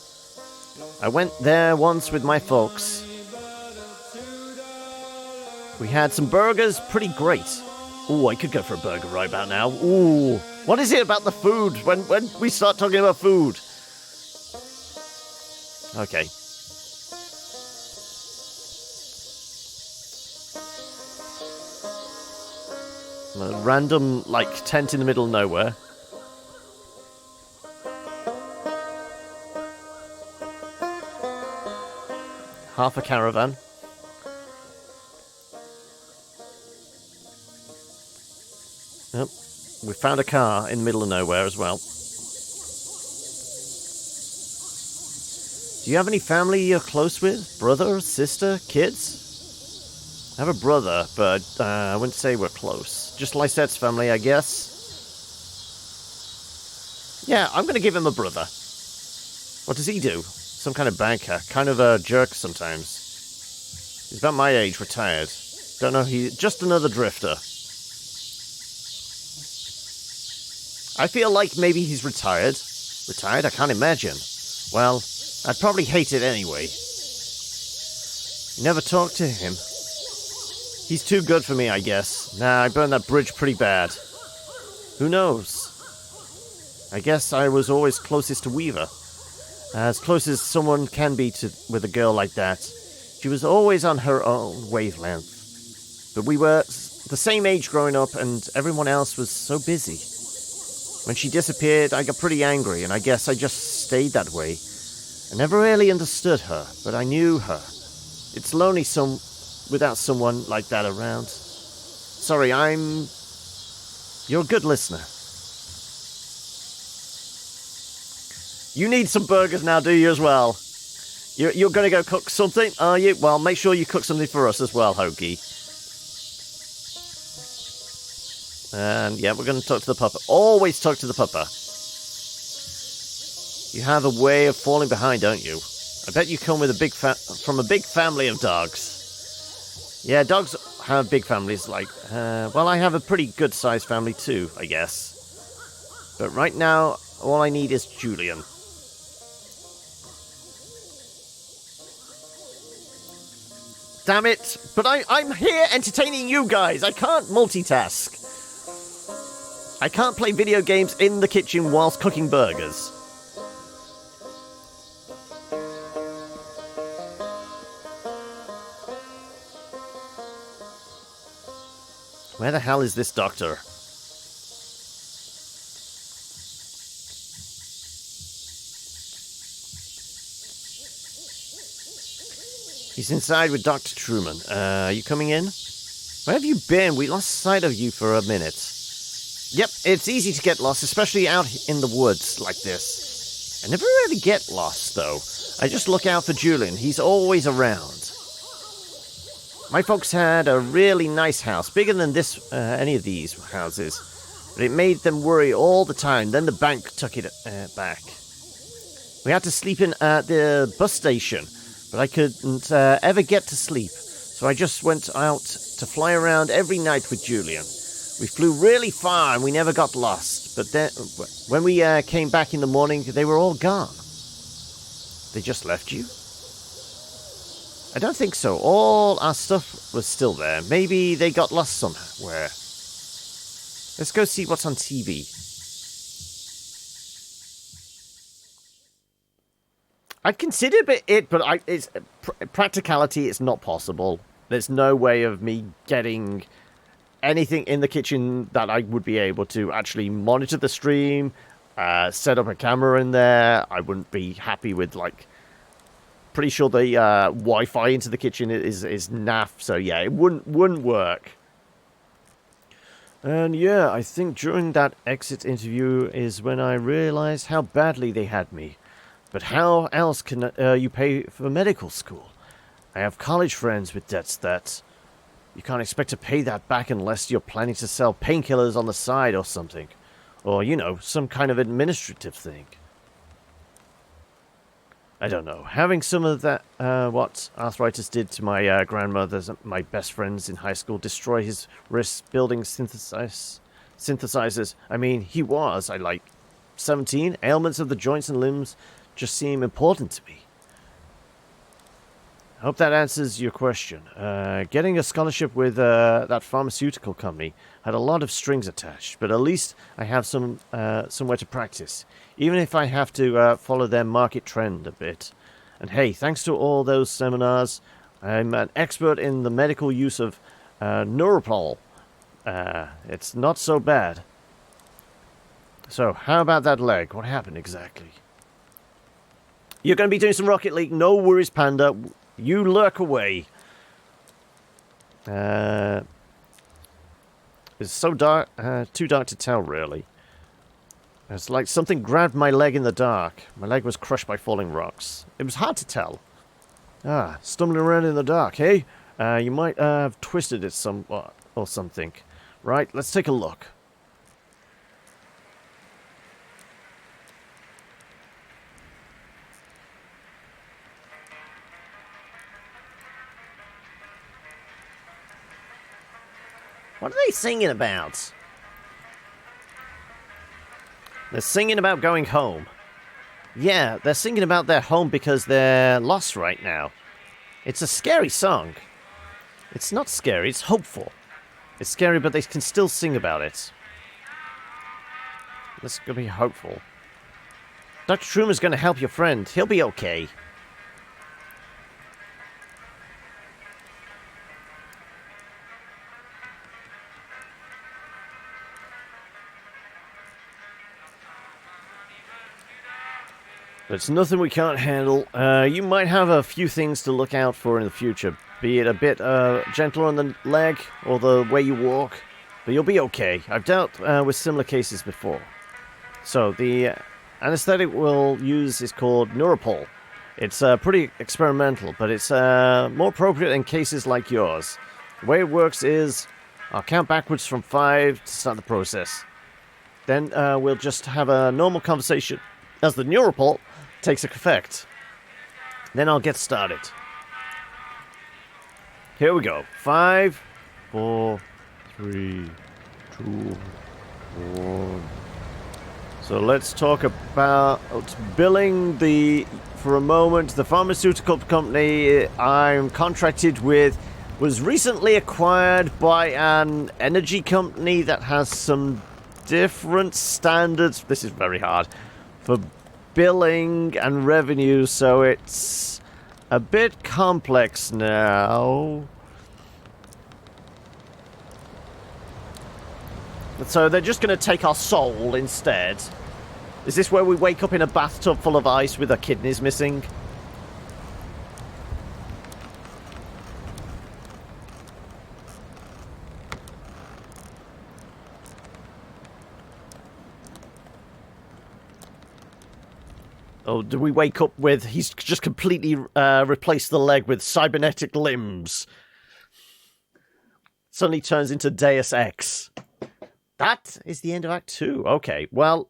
I went there once with my folks. We had some burgers, pretty great. Ooh, I could go for a burger right about now. Ooh, what is it about the food when we start talking about food? Okay. A random, like, tent in the middle of nowhere. Half a caravan. Yep. We found a car in the middle of nowhere as well. Do you have any family you're close with? Brother, sister, kids? I have a brother, but I wouldn't say we're close. Just Lysette's family, I guess. Yeah, I'm going to give him a brother. What does he do? Some kind of banker. Kind of a jerk sometimes. He's about my age, retired. Don't know, he's just another drifter. I feel like maybe he's retired. Retired? I can't imagine. Well, I'd probably hate it anyway. Never talked to him. He's too good for me, I guess. Nah, I burned that bridge pretty bad. Who knows? I guess I was always closest to Weaver. As close as someone can be with a girl like that. She was always on her own wavelength. But we were the same age growing up, and everyone else was so busy. When she disappeared, I got pretty angry, and I guess I just stayed that way. I never really understood her, but I knew her. It's lonely without someone like that around. Sorry, You're a good listener. You need some burgers now, do you, as well? You're going to go cook something, are you? Well, make sure you cook something for us as well, Hoagie. And, yeah, we're going to talk to the pupper. Always talk to the pupper. You have a way of falling behind, don't you? I bet you come with from a big family of dogs. Yeah, dogs have big families, well, I have a pretty good-sized family too, I guess. But right now, all I need is Julian. Damn it, but I'm here entertaining you guys. I can't multitask. I can't play video games in the kitchen whilst cooking burgers. Where the hell is this doctor? He's inside with Dr. Truman. Are you coming in? Where have you been? We lost sight of you for a minute. Yep, it's easy to get lost, especially out in the woods like this. I never really get lost, though. I just look out for Julian. He's always around. My folks had a really nice house, bigger than any of these houses. But it made them worry all the time. Then the bank took it back. We had to sleep in at the bus station, but I couldn't ever get to sleep. So I just went out to fly around every night with Julian. We flew really far and we never got lost. But then, when we came back in the morning, they were all gone. They just left you? I don't think so. All our stuff was still there. Maybe they got lost somewhere. Let's go see what's on TV. I'd consider it, but it's practicality. It's not possible. There's no way of me getting anything in the kitchen that I would be able to actually monitor the stream, set up a camera in there. I wouldn't be happy with, pretty sure the Wi-Fi into the kitchen is naff, so yeah, it wouldn't work. And yeah, I think during that exit interview is when I realized how badly they had me. But how else can you pay for medical school? I have college friends with debts that you can't expect to pay that back unless you're planning to sell painkillers on the side or something. Or, some kind of administrative thing. I don't know. Having some of that, what arthritis did to my grandmother's, my best friends in high school, destroy his wrists building synthesizers. I mean, he was, 17. Ailments of the joints and limbs just seem important to me. I hope that answers your question. Getting a scholarship with that pharmaceutical company had a lot of strings attached, but at least I have somewhere to practice, even if I have to follow their market trend a bit. And hey, thanks to all those seminars, I'm an expert in the medical use of Neuropol. It's not so bad. So, how about that leg? What happened exactly? You're going to be doing some Rocket League. No worries, Panda. You lurk away. It's so dark, too dark to tell, really. It's like something grabbed my leg in the dark. My leg was crushed by falling rocks. It was hard to tell. Stumbling around in the dark, hey? You might have twisted it somewhat or something. Right, let's take a look. What are they singing about? They're singing about going home. Yeah, they're singing about their home because they're lost right now. It's a scary song. It's not scary, it's hopeful. It's scary, but they can still sing about it. Let's go be hopeful. Dr. Truman's going to help your friend. He'll be okay. But it's nothing we can't handle. You might have a few things to look out for in the future. Be it a bit gentler on the leg or the way you walk. But you'll be okay. I've dealt with similar cases before. So, the anesthetic we'll use is called Neuropol. It's pretty experimental, but it's more appropriate in cases like yours. The way it works is, I'll count backwards from 5 to start the process. Then we'll just have a normal conversation as the Neuropol takes effect. Then I'll get started. Here we go. 5, 4, 3, 2, 1. So let's talk about billing for a moment. The pharmaceutical company I'm contracted with was recently acquired by an energy company that has some different standards. This is very hard for billing and revenue, so it's a bit complex now. So they're just going to take our soul instead. Is this where we wake up in a bathtub full of ice with our kidneys missing? Oh, do we wake up with... He's just completely replaced the leg with cybernetic limbs. Suddenly turns into Deus Ex. That is the end of Act 2. Okay, well,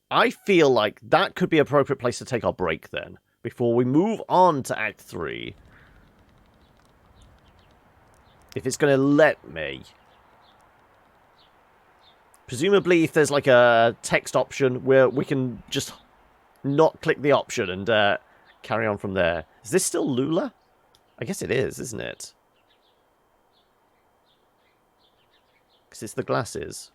I feel like that could be an appropriate place to take our break then, before we move on to Act 3. If it's going to let me. Presumably, if there's like a text option where we can just not click the option and carry on from there. Is this still Lula? I guess it is, isn't it? Because it's the glasses.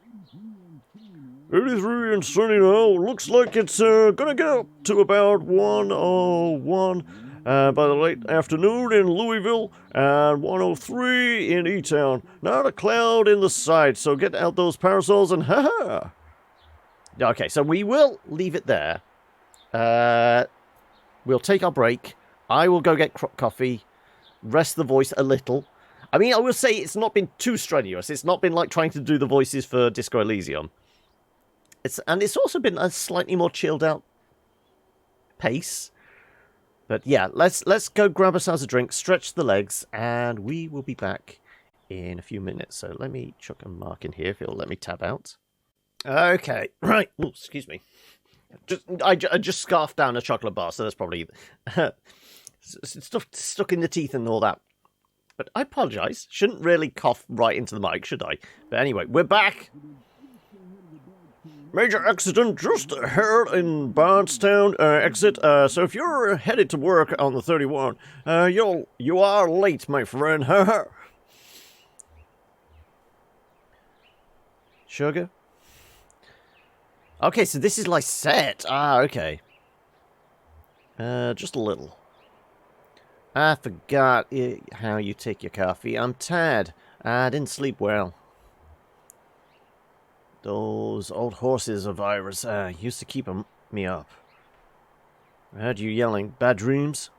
83 and sunny now. Looks like it's gonna get up to about 101 by the late afternoon in Louisville and 103 in E-Town. Not a cloud in the sight, so get out those parasols and ha-ha! Okay, so we will leave it there. We'll take our break. I will go get coffee, rest the voice a little. I mean, I will say it's not been too strenuous. It's not been like trying to do the voices for Disco Elysium. And it's also been a slightly more chilled out pace. But yeah, let's go grab ourselves a drink, stretch the legs, and we will be back in a few minutes. So let me chuck a mark in here if it'll let me tab out. Okay, right. Oh, excuse me. I just scarfed down a chocolate bar, so that's probably stuff stuck in the teeth and all that. But I apologise. Shouldn't really cough right into the mic, should I? But anyway, we're back. Major accident just ahead in Bardstown exit. So if you're headed to work on the 31, you are late, my friend. Sugar? Okay, so this is like set. Ah, okay. Just a little. I forgot how you take your coffee. I'm tired. I didn't sleep well. Those old horses of Ira's used to keep me up. I heard you yelling. Bad dreams?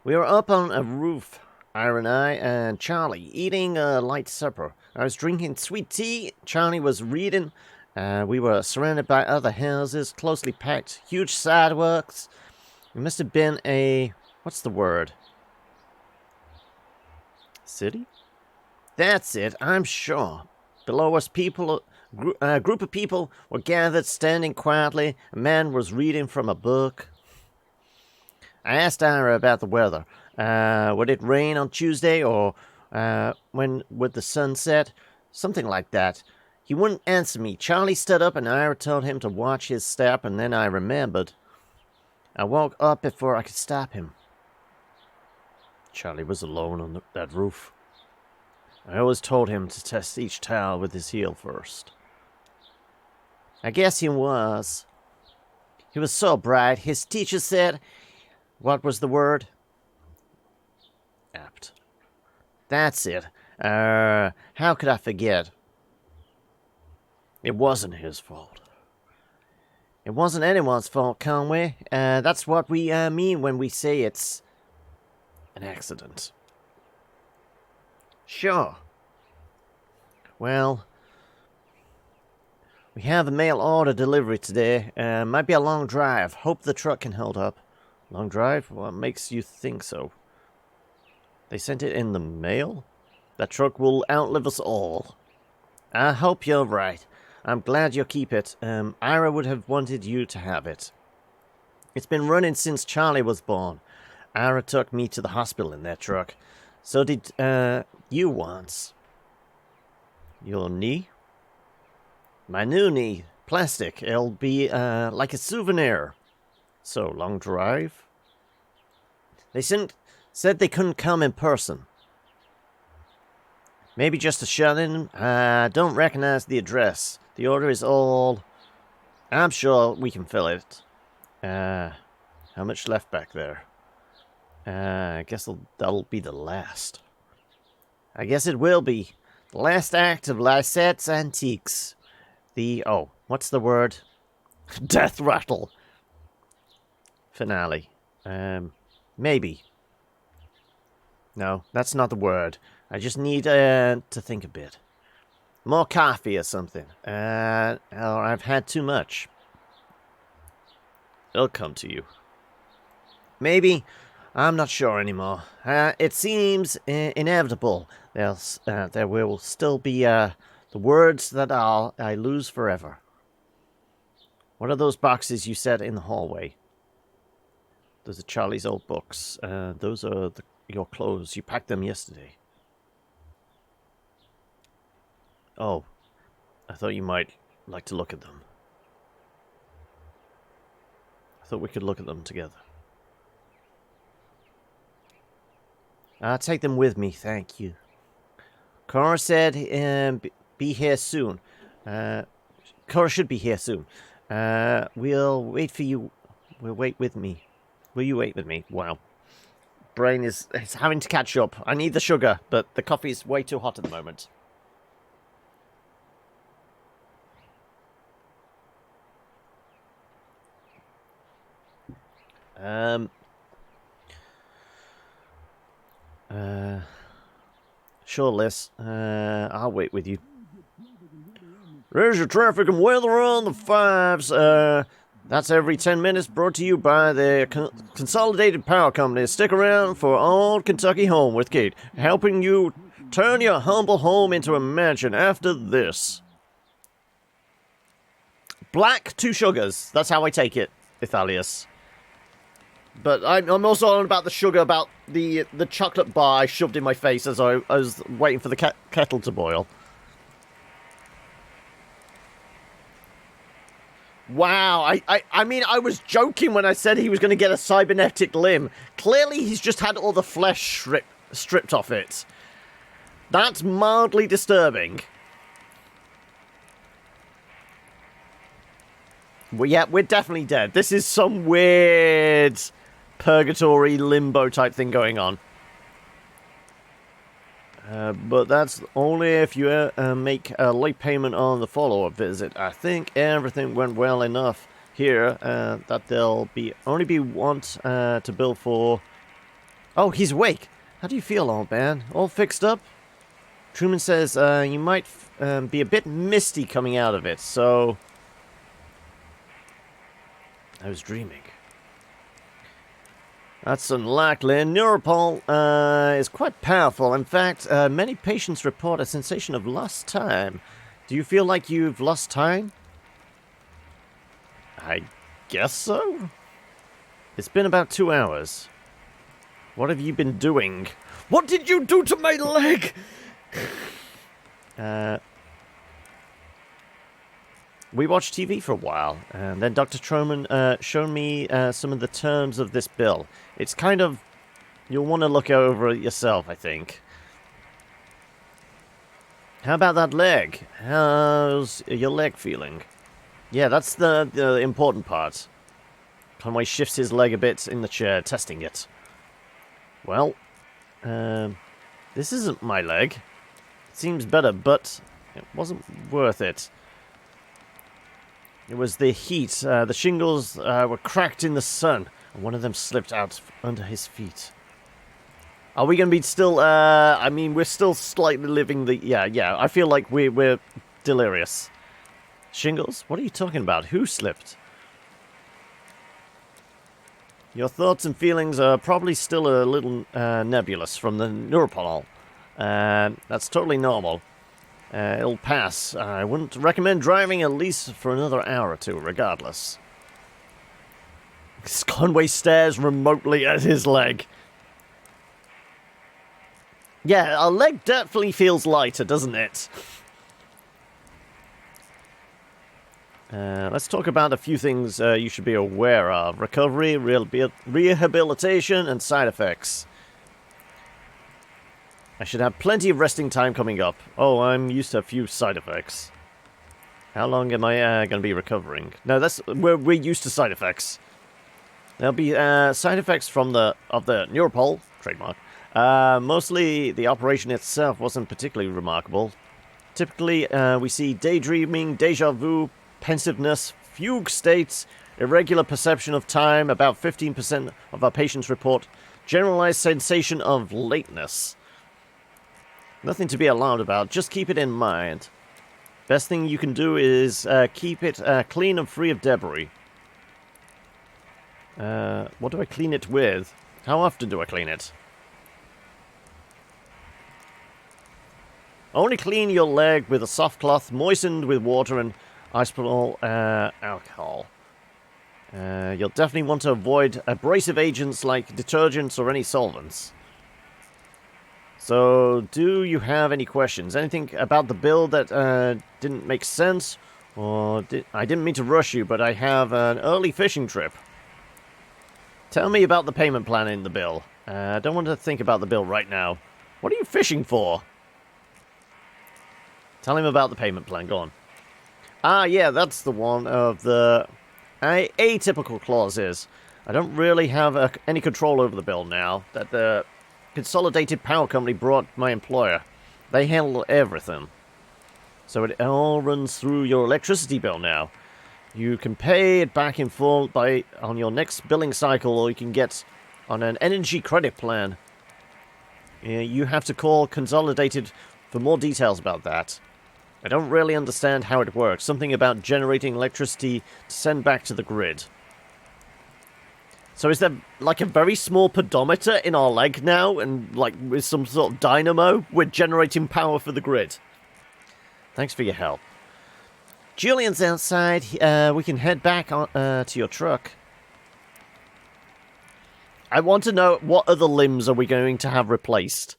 We were up on a roof, Ira and I, and Charlie, eating a light supper. I was drinking sweet tea. Charlie was reading. We were surrounded by other houses, closely packed, huge sidewalks. It must have been a... what's the word? City? That's it, I'm sure. Below us, a group of people were gathered, standing quietly. A man was reading from a book. I asked Ira about the weather. Would it rain on Tuesday, or when would the sun set? Something like that. He wouldn't answer me. Charlie stood up, and Ira told him to watch his step, and then I remembered. I woke up before I could stop him. Charlie was alone on that roof. I always told him to test each tile with his heel first. I guess he was. He was so bright. His teacher said... what was the word? Apt. That's it. How could I forget? It wasn't his fault. It wasn't anyone's fault, Conway. That's what we mean when we say it's an accident. Sure. Well, we have a mail order delivery today. Might be a long drive. Hope the truck can hold up. Long drive? What makes you think so? They sent it in the mail? That truck will outlive us all. I hope you're right. I'm glad you'll keep it. Ira would have wanted you to have it. It's been running since Charlie was born. Ira took me to the hospital in that truck. So did, you once. Your knee? My new knee. Plastic. It'll be, like a souvenir. So, long drive? They said they couldn't come in person. Maybe just a shut-in. I don't recognize the address. The order is all... I'm sure we can fill it. How much left back there? I guess that'll be the last. I guess it will be. The last act of Lysette's Antiques. Oh, what's the word? Death rattle. Finale. Maybe. No, that's not the word. I just need to think a bit. More coffee or something. Or I've had too much. It'll come to you. Maybe. I'm not sure anymore. It seems inevitable. There will still be the words that I lose forever. What are those boxes you said in the hallway? Those are Charlie's old books. Those are your clothes. You packed them yesterday. Oh, I thought you might like to look at them. I thought we could look at them together. I'll take them with me, thank you. Cora said be here soon. Cora should be here soon. We'll wait for you. We'll wait with me. Will you wait with me? Wow. Brain is having to catch up. I need the sugar, but the coffee is way too hot at the moment. Sure, Liz. I'll wait with you. There's your traffic and weather on the fives. That's every 10 minutes, brought to you by the Consolidated Power Company. Stick around for Old Kentucky Home with Kate, helping you turn your humble home into a mansion after this. Black, 2 sugars. That's how I take it, Ithalius. But I'm also on about the sugar, about the chocolate bar I shoved in my face as I was waiting for the kettle to boil. Wow, I mean, I was joking when I said he was going to get a cybernetic limb. Clearly, he's just had all the flesh stripped off it. That's mildly disturbing. Well, yeah, we're definitely dead. This is some weird purgatory limbo type thing going on. But that's only if you make a late payment on the follow-up visit. I think everything went well enough here that there'll only be one to bill for. Oh, he's awake. How do you feel, old man? All fixed up? Truman says you might be a bit misty coming out of it, so... I was dreaming. That's unlikely. Neuropol is quite powerful. In fact, many patients report a sensation of lost time. Do you feel like you've lost time? I guess so. It's been about 2 hours. What have you been doing? What did you do to my leg? We watched TV for a while, and then Dr. Truman showed me some of the terms of this bill. It's kind of... You'll want to look over it yourself, I think. How about that leg? How's your leg feeling? Yeah, that's the important part. Conway shifts his leg a bit in the chair, testing it. Well, this isn't my leg. It seems better, but it wasn't worth it. It was the heat. The shingles were cracked in the sun, and one of them slipped out under his feet. Are we going to be still, I mean, we're still slightly living the, yeah, I feel like we're delirious. Shingles? What are you talking about? Who slipped? Your thoughts and feelings are probably still a little nebulous from the neuropol. That's totally normal. It'll pass. I wouldn't recommend driving at least for another hour or two, regardless. Conway stares remotely at his leg. Yeah, our leg definitely feels lighter, doesn't it? Let's talk about a few things you should be aware of. Recovery, rehabilitation, and side effects. I should have plenty of resting time coming up. Oh, I'm used to a few side effects. How long am I going to be recovering? No, we're used to side effects. There'll be side effects of the Neuropol, trademark. Mostly the operation itself wasn't particularly remarkable. Typically, we see daydreaming, deja vu, pensiveness, fugue states, irregular perception of time. About 15% of our patients report generalized sensation of lateness. Nothing to be alarmed about, just keep it in mind. Best thing you can do is keep it clean and free of debris. What do I clean it with? How often do I clean it? Only clean your leg with a soft cloth moistened with water and isopropyl alcohol. You'll definitely want to avoid abrasive agents like detergents or any solvents. So, do you have any questions? Anything about the bill that didn't make sense? Or I didn't mean to rush you, but I have an early fishing trip. Tell me about the payment plan in the bill. I don't want to think about the bill right now. What are you fishing for? Tell him about the payment plan, go on. Ah, yeah, that's the one of the atypical clauses. I don't really have any control over the bill now that the Consolidated Power Company brought my employer. They handle everything. So it all runs through your electricity bill now. You can pay it back in full on your next billing cycle, or you can get on an energy credit plan. You have to call Consolidated for more details about that. I don't really understand how it works. Something about generating electricity to send back to the grid. So is there like a very small pedometer in our leg now, and like with some sort of dynamo, we're generating power for the grid? Thanks for your help. Julian's outside. We can head back to your truck. I want to know, what other limbs are we going to have replaced?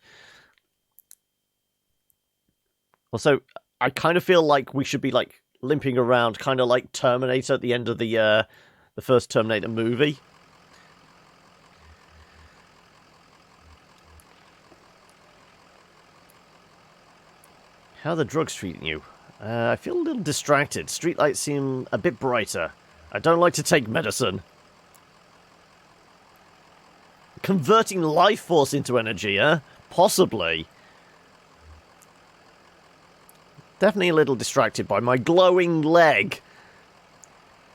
Also, I kind of feel like we should be like limping around, kind of like Terminator at the end of the first Terminator movie. How are the drugs treating you? I feel a little distracted. Streetlights seem a bit brighter. I don't like to take medicine. Converting life force into energy, huh? Possibly. Definitely a little distracted by my glowing leg.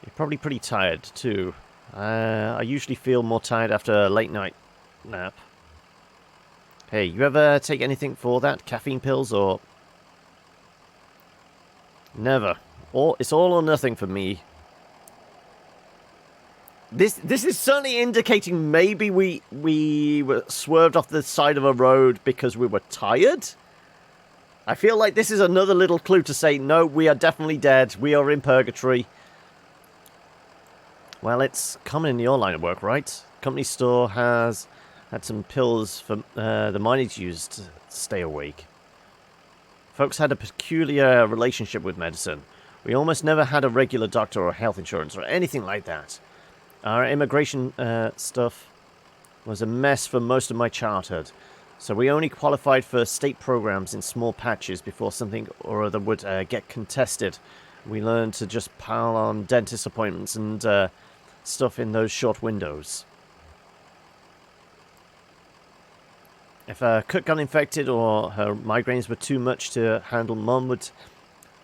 You're probably pretty tired, too. I usually feel more tired after a late night nap. Hey, you ever take anything for that? Caffeine pills or... Never. It's all or nothing for me. This is certainly indicating maybe we were swerved off the side of a road because we were tired. I feel like this is another little clue to say, no, we are definitely dead. We are in purgatory. Well, it's common in your line of work, right? Company store has had some pills for the miners used to stay awake. Folks had a peculiar relationship with medicine. We almost never had a regular doctor or health insurance or anything like that. Our immigration stuff was a mess for most of my childhood, so we only qualified for state programs in small patches before something or other would get contested. We learned to just pile on dentist appointments and stuff in those short windows. If Cook got infected or her migraines were too much to handle, Mum would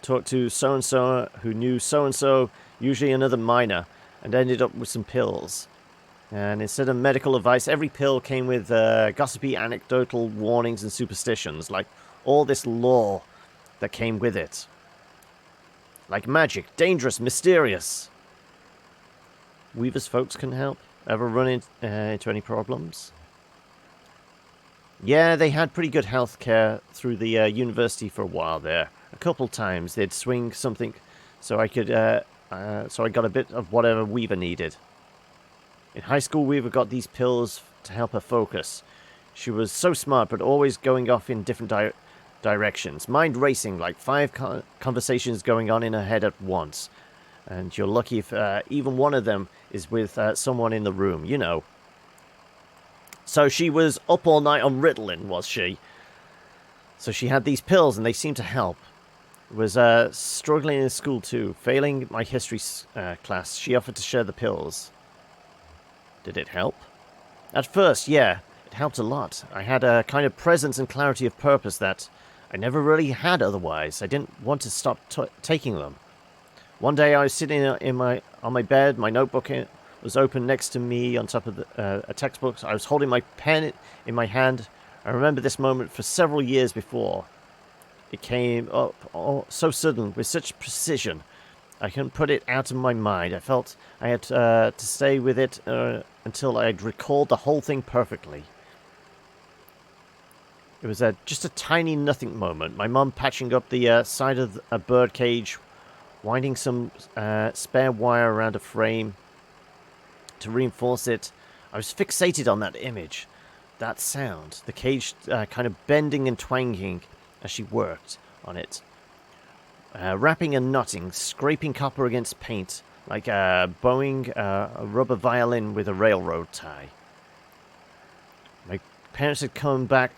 Talked to so-and-so who knew so-and-so, usually another miner, and ended up with some pills. And instead of medical advice, every pill came with gossipy anecdotal warnings and superstitions, like all this lore that came with it. Like magic, dangerous, mysterious. Weaver's folks can help. Ever run into any problems? Yeah, they had pretty good health care through the university for a while there. A couple times they'd swing something so I could, so I got a bit of whatever Weaver needed. In high school, Weaver got these pills to help her focus. She was so smart, but always going off in different directions. Mind racing, like 5 conversations going on in her head at once. And you're lucky if even one of them is with someone in the room, you know. So she was up all night on Ritalin, was she? So she had these pills, and they seemed to help. Was struggling in school too. Failing my history class, she offered to share the pills. Did it help? At first, yeah. It helped a lot. I had a kind of presence and clarity of purpose that I never really had otherwise. I didn't want to stop taking them. One day I was sitting on my bed, my notebook was open next to me on top of a textbook. I was holding my pen in my hand. I remember this moment for several years before. It came up so sudden, with such precision. I couldn't put it out of my mind. I felt I had to stay with it until I had recalled the whole thing perfectly. It was just a tiny nothing moment. My mum patching up the side of a bird cage, winding some spare wire around a frame to reinforce it. I was fixated on that image, that sound, the cage kind of bending and twanging as she worked on it. Wrapping and knotting, scraping copper against paint, like bowing a rubber violin with a railroad tie. My parents had came back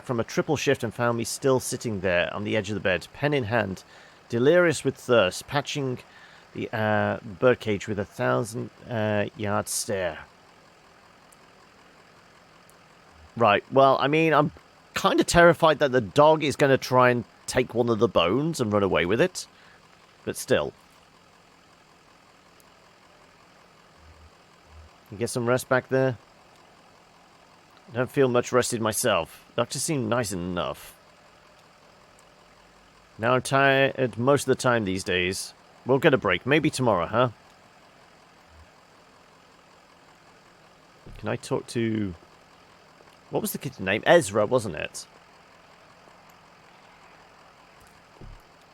from a triple shift and found me still sitting there on the edge of the bed, pen in hand, delirious with thirst, patching the birdcage with a 1,000-yard stare. Right, well, I mean, I'm kind of terrified that the dog is going to try and take one of the bones and run away with it. But still. You get some rest back there? I don't feel much rested myself. Doctor seemed nice enough. Now I'm tired most of the time these days. We'll get a break. Maybe tomorrow, huh? Can I talk to... What was the kid's name? Ezra, wasn't it?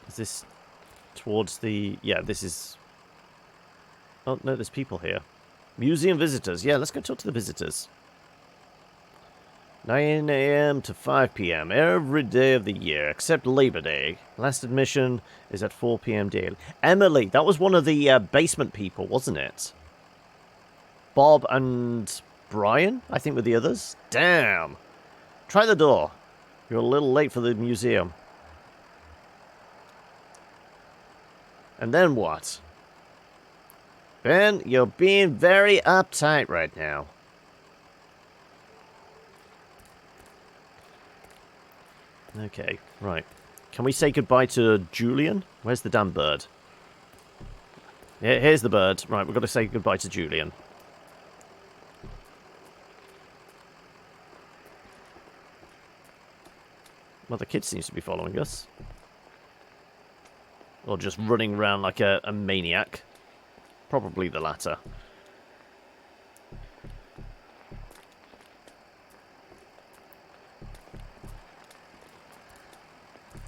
Is this towards the... Yeah, this is... Oh, no, there's people here. Museum visitors. Yeah, let's go talk to the visitors. 9 a.m. to 5 p.m. every day of the year, except Labor Day. Last admission is at 4 p.m. daily. Emily, that was one of the basement people, wasn't it? Bob and Brian, I think, were the others. Damn. Try the door. You're a little late for the museum. And then what? Ben, you're being very uptight right now. Okay, right. Can we say goodbye to Julian? Where's the damn bird? Yeah, here's the bird. Right, we've got to say goodbye to Julian. Well, the kid seems to be following us. Or just running around like a maniac. Probably the latter.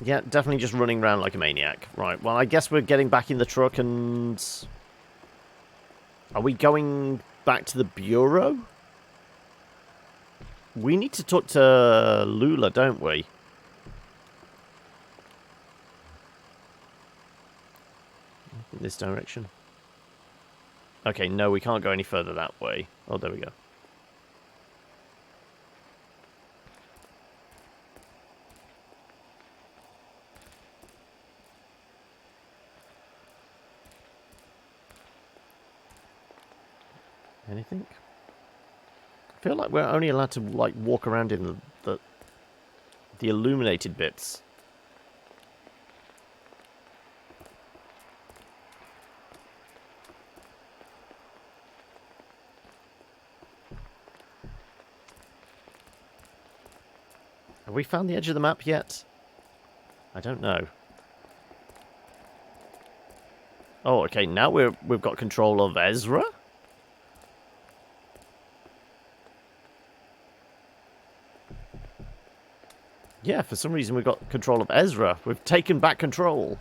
Yeah, definitely just running around like a maniac. Right, well, I guess we're getting back in the truck and... Are we going back to the Bureau? We need to talk to Lula, don't we? In this direction. Okay, no, we can't go any further that way. Oh, there we go. Anything? I feel like we're only allowed to like walk around in the illuminated bits. Have we found the edge of the map yet? I don't know. Oh, okay, now we've got control of Ezra? Yeah, for some reason we've got control of Ezra. We've taken back control.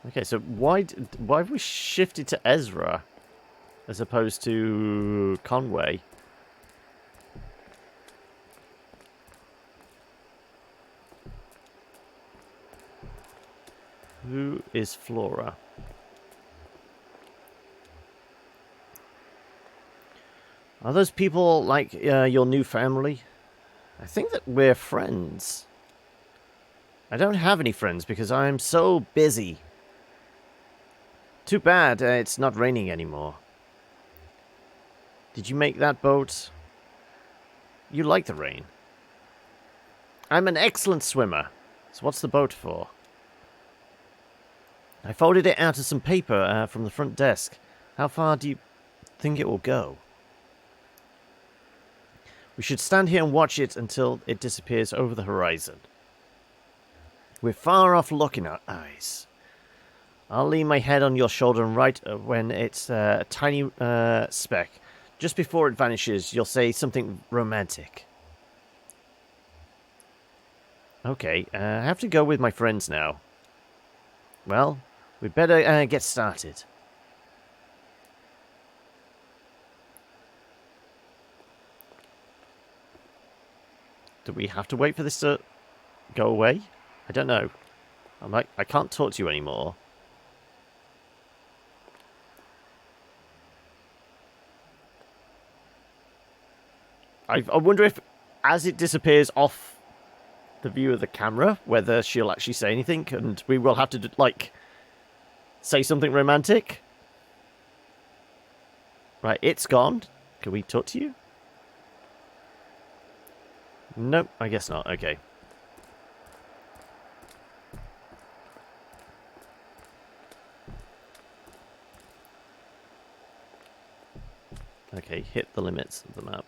Okay, so why have we shifted to Ezra as opposed to Conway? Who is Flora? Are those people like your new family? I think that we're friends. I don't have any friends because I'm so busy. Too bad it's not raining anymore. Did you make that boat? You like the rain. I'm an excellent swimmer. So what's the boat for? I folded it out of some paper from the front desk. How far do you think it will go? We should stand here and watch it until it disappears over the horizon. We're far off luck in our eyes. I'll lean my head on your shoulder and right when it's a tiny speck. Just before it vanishes, you'll say something romantic. Okay, I have to go with my friends now. Well, we'd better get started. Do we have to wait for this to go away? I don't know. I can't talk to you anymore. I wonder if, as it disappears off the view of the camera, whether she'll actually say anything, and we will have to, like, say something romantic. Right, it's gone. Can we talk to you? Nope, I guess not. Okay. Okay, hit the limits of the map.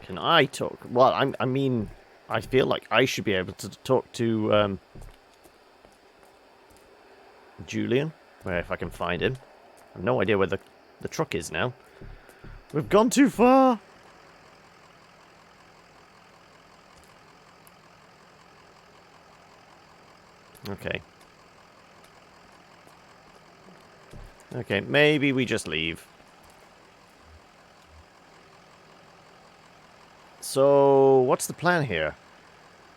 Can I talk? Well, I mean, I feel like I should be able to talk to Julian, where if I can find him. I have no idea where the truck is now. We've gone too far. Okay. Okay, maybe we just leave. So, what's the plan here?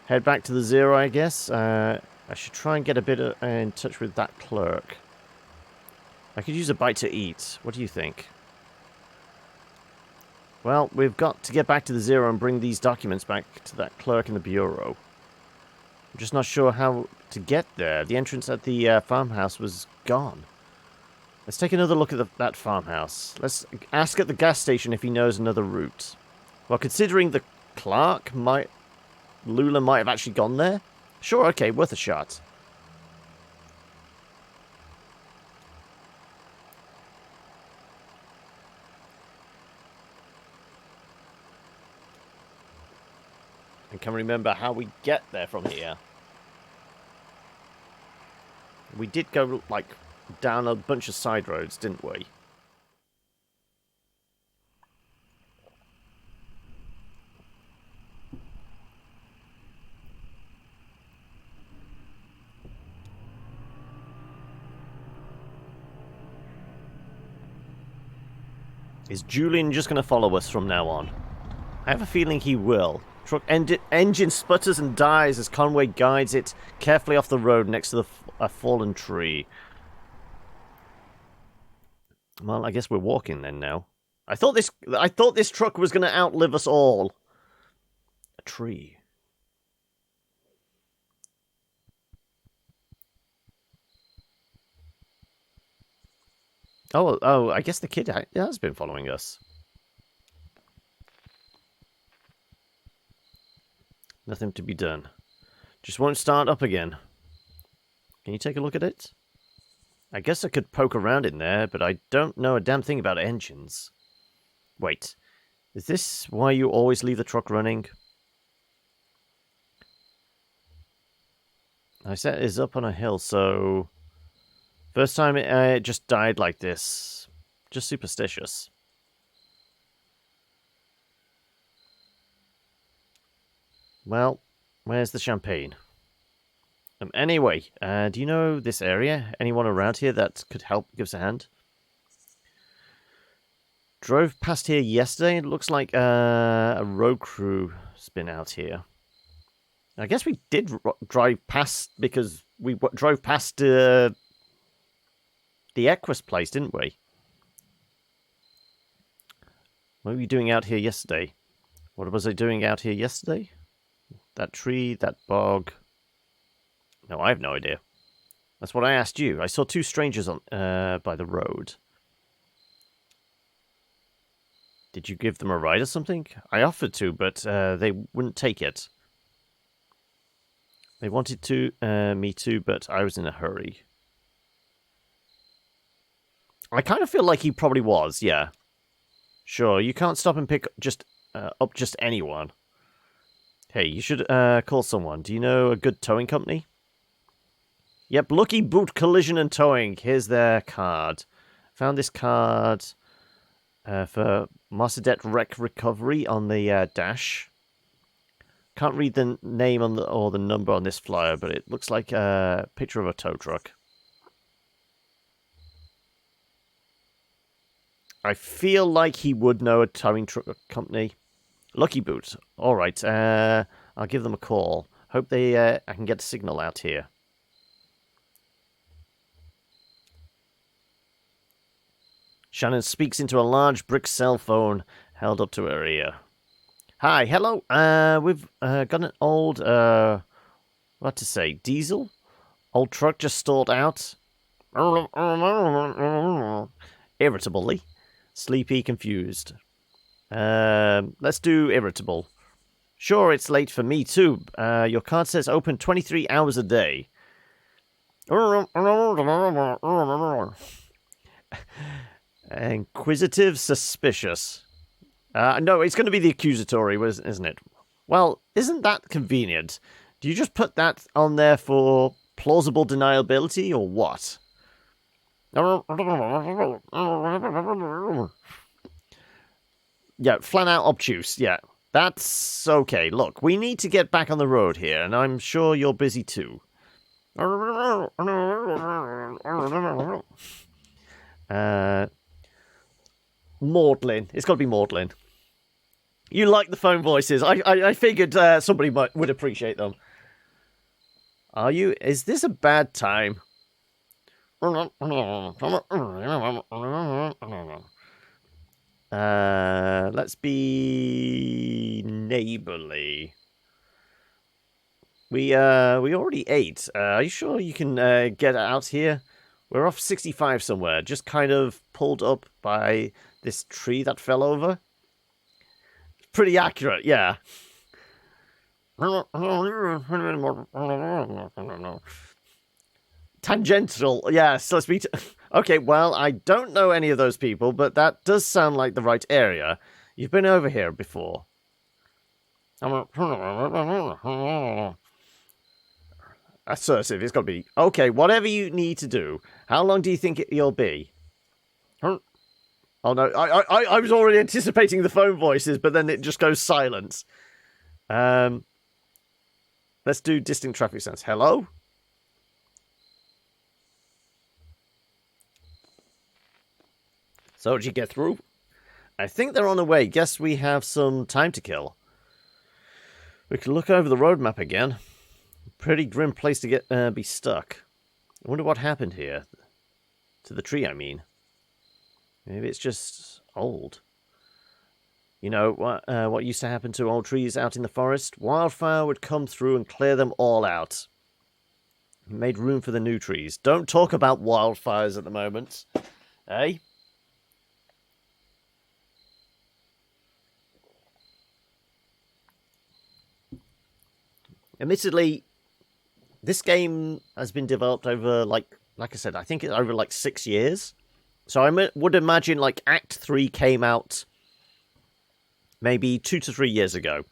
Head back to the Zero, I guess. I should try and get a bit in touch with that clerk. I could use a bite to eat. What do you think? Well, we've got to get back to the Zero and bring these documents back to that clerk in the bureau. I'm just not sure how to get there. The entrance at the farmhouse was gone. Let's take another look at that farmhouse. Let's ask at the gas station if he knows another route. Well, considering the clerk Lula might have actually gone there. Sure, okay, worth a shot. I can remember how we get there from here. We did go, like, down a bunch of side roads, didn't we? Is Julian just going to follow us from now on? I have a feeling he will. Truck engine sputters and dies as Conway guides it carefully off the road next to a fallen tree. Well, I guess we're walking then now. I thought this truck was going to outlive us all. A tree. Oh, I guess the kid has been following us. Nothing to be done. Just won't start up again. Can you take a look at it? I guess I could poke around in there, but I don't know a damn thing about engines. Wait, is this why you always leave the truck running? I set it is up on a hill, so... First time it just died like this. Just superstitious. Well, where's the champagne? Anyway, do you know this area? Anyone around here that could help give us a hand? Drove past here yesterday. It looks like a road crew's been out here. I guess we did drive past because we drove past the Equus place, didn't we? What were you doing out here yesterday? What was I doing out here yesterday? That tree, that bog. No, I have no idea. That's what I asked you. I saw two strangers on by the road. Did you give them a ride or something? I offered to, but they wouldn't take it. They wanted to, me too, but I was in a hurry. I kind of feel like he probably was, yeah. Sure, you can't stop and pick up just anyone. Hey, you should call someone. Do you know a good towing company? Yep, Lucky Boot Collision and Towing. Here's their card. Found this card for Marsedet Wreck Recovery on the dash. Can't read the name on or the number on this flyer, but it looks like a picture of a tow truck. I feel like he would know a towing truck company. Lucky Boot. All right, I'll give them a call. Hope I can get a signal out here. Shannon speaks into a large brick cell phone held up to her ear. Hi, hello. We've got an old, what to say, diesel? Old truck just stalled out. Irritably. Sleepy, confused. Let's do irritable. Sure, it's late for me too. Your card says open 23 hours a day. Inquisitive, suspicious. No, it's going to be the accusatory, isn't it? Well, isn't that convenient? Do you just put that on there for plausible deniability, or what? Yeah, flat out obtuse, yeah. That's okay. Look, we need to get back on the road here, and I'm sure you're busy too. Maudlin. It's got to be Maudlin. You like the phone voices. I figured somebody would appreciate them. Are you? Is this a bad time? Let's be neighborly. We already ate. Are you sure you can get out here? We're off 65 somewhere, just kind of pulled up by this tree that fell over. Pretty accurate, yeah. Tangential, yes, let's be... Okay, well, I don't know any of those people, but that does sound like the right area. You've been over here before. Assertive, it's got to be. Okay, whatever you need to do. How long do you think you'll be? Oh no, I was already anticipating the phone voices, but then it just goes silent. Let's do distant traffic sounds. Hello? So did you get through? I think they're on the way. Guess we have some time to kill. We can look over the road map again. Pretty grim place to be stuck. I wonder what happened here. To the tree, I mean. Maybe it's just old. You know, what used to happen to old trees out in the forest? Wildfire would come through and clear them all out. It made room for the new trees. Don't talk about wildfires at the moment. Eh? Admittedly, this game has been developed over, like I said, I think it's over, 6 years. So I would imagine, Act 3 came out maybe 2 to 3 years ago.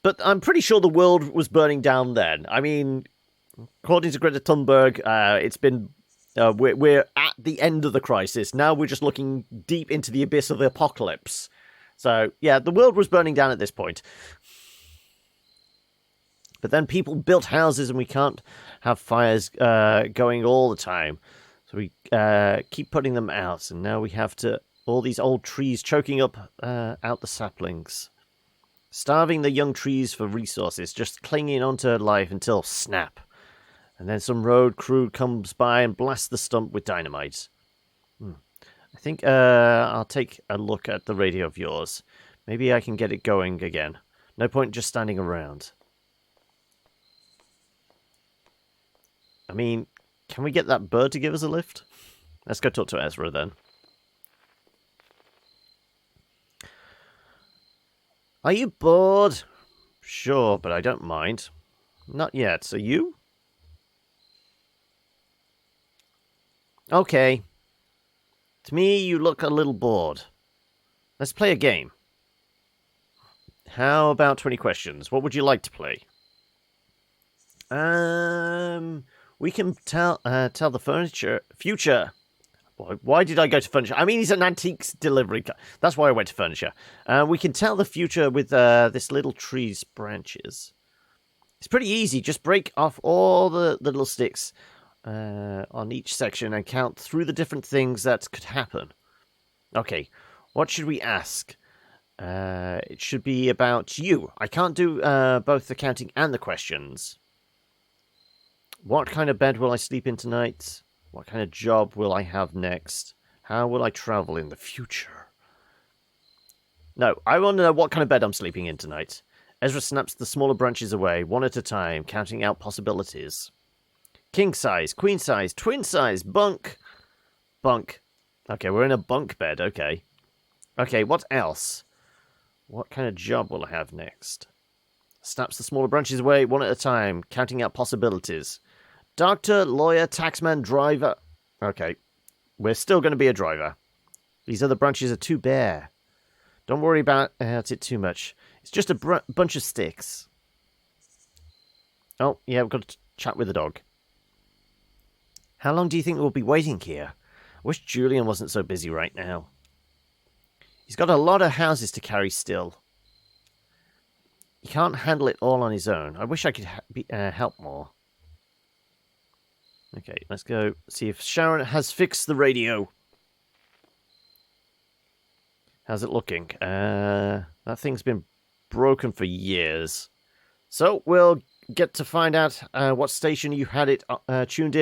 But I'm pretty sure the world was burning down then. I mean, according to Greta Thunberg, it's been... we're at the end of the crisis. Now we're just looking deep into the abyss of the apocalypse. So, yeah, the world was burning down at this point. But then people built houses and we can't have fires going all the time. So we keep putting them out. And now we have to... all these old trees choking up out the saplings. Starving the young trees for resources, just clinging onto life until snap. And then some road crew comes by and blasts the stump with dynamite. I think I'll take a look at the radio of yours. Maybe I can get it going again. No point just standing around. I mean, can we get that bird to give us a lift? Let's go talk to Ezra then. Are you bored? Sure, but I don't mind. Not yet. Are you? Okay. To me, you look a little bored. Let's play a game. How about 20 questions? What would you like to play? We can tell the future. Why did I go to furniture? I mean, he's an antiques delivery guy. That's why I went to furniture. We can tell the future with this little tree's branches. It's pretty easy. Just break off all the little sticks on each section and count through the different things that could happen. Okay, what should we ask? It should be about you. I can't do both the counting and the questions. What kind of bed will I sleep in tonight? What kind of job will I have next? How will I travel in the future? No, I want to know what kind of bed I'm sleeping in tonight. Ezra snaps the smaller branches away, one at a time, counting out possibilities. King size, queen size, twin size, bunk. Bunk. Okay, we're in a bunk bed, okay. Okay, what else? What kind of job will I have next? Snaps the smaller branches away, one at a time, counting out possibilities. Doctor, lawyer, taxman, driver. Okay, we're still going to be a driver. These other branches are too bare. Don't worry about it too much. It's just a bunch of sticks. Oh, yeah, we've got to chat with the dog. How long do you think we'll be waiting here? I wish Julian wasn't so busy right now. He's got a lot of houses to carry still. He can't handle it all on his own. I wish I could help more. Okay, let's go see if Sharon has fixed the radio. How's it looking? That thing's been broken for years. So we'll get to find out what station you had it tuned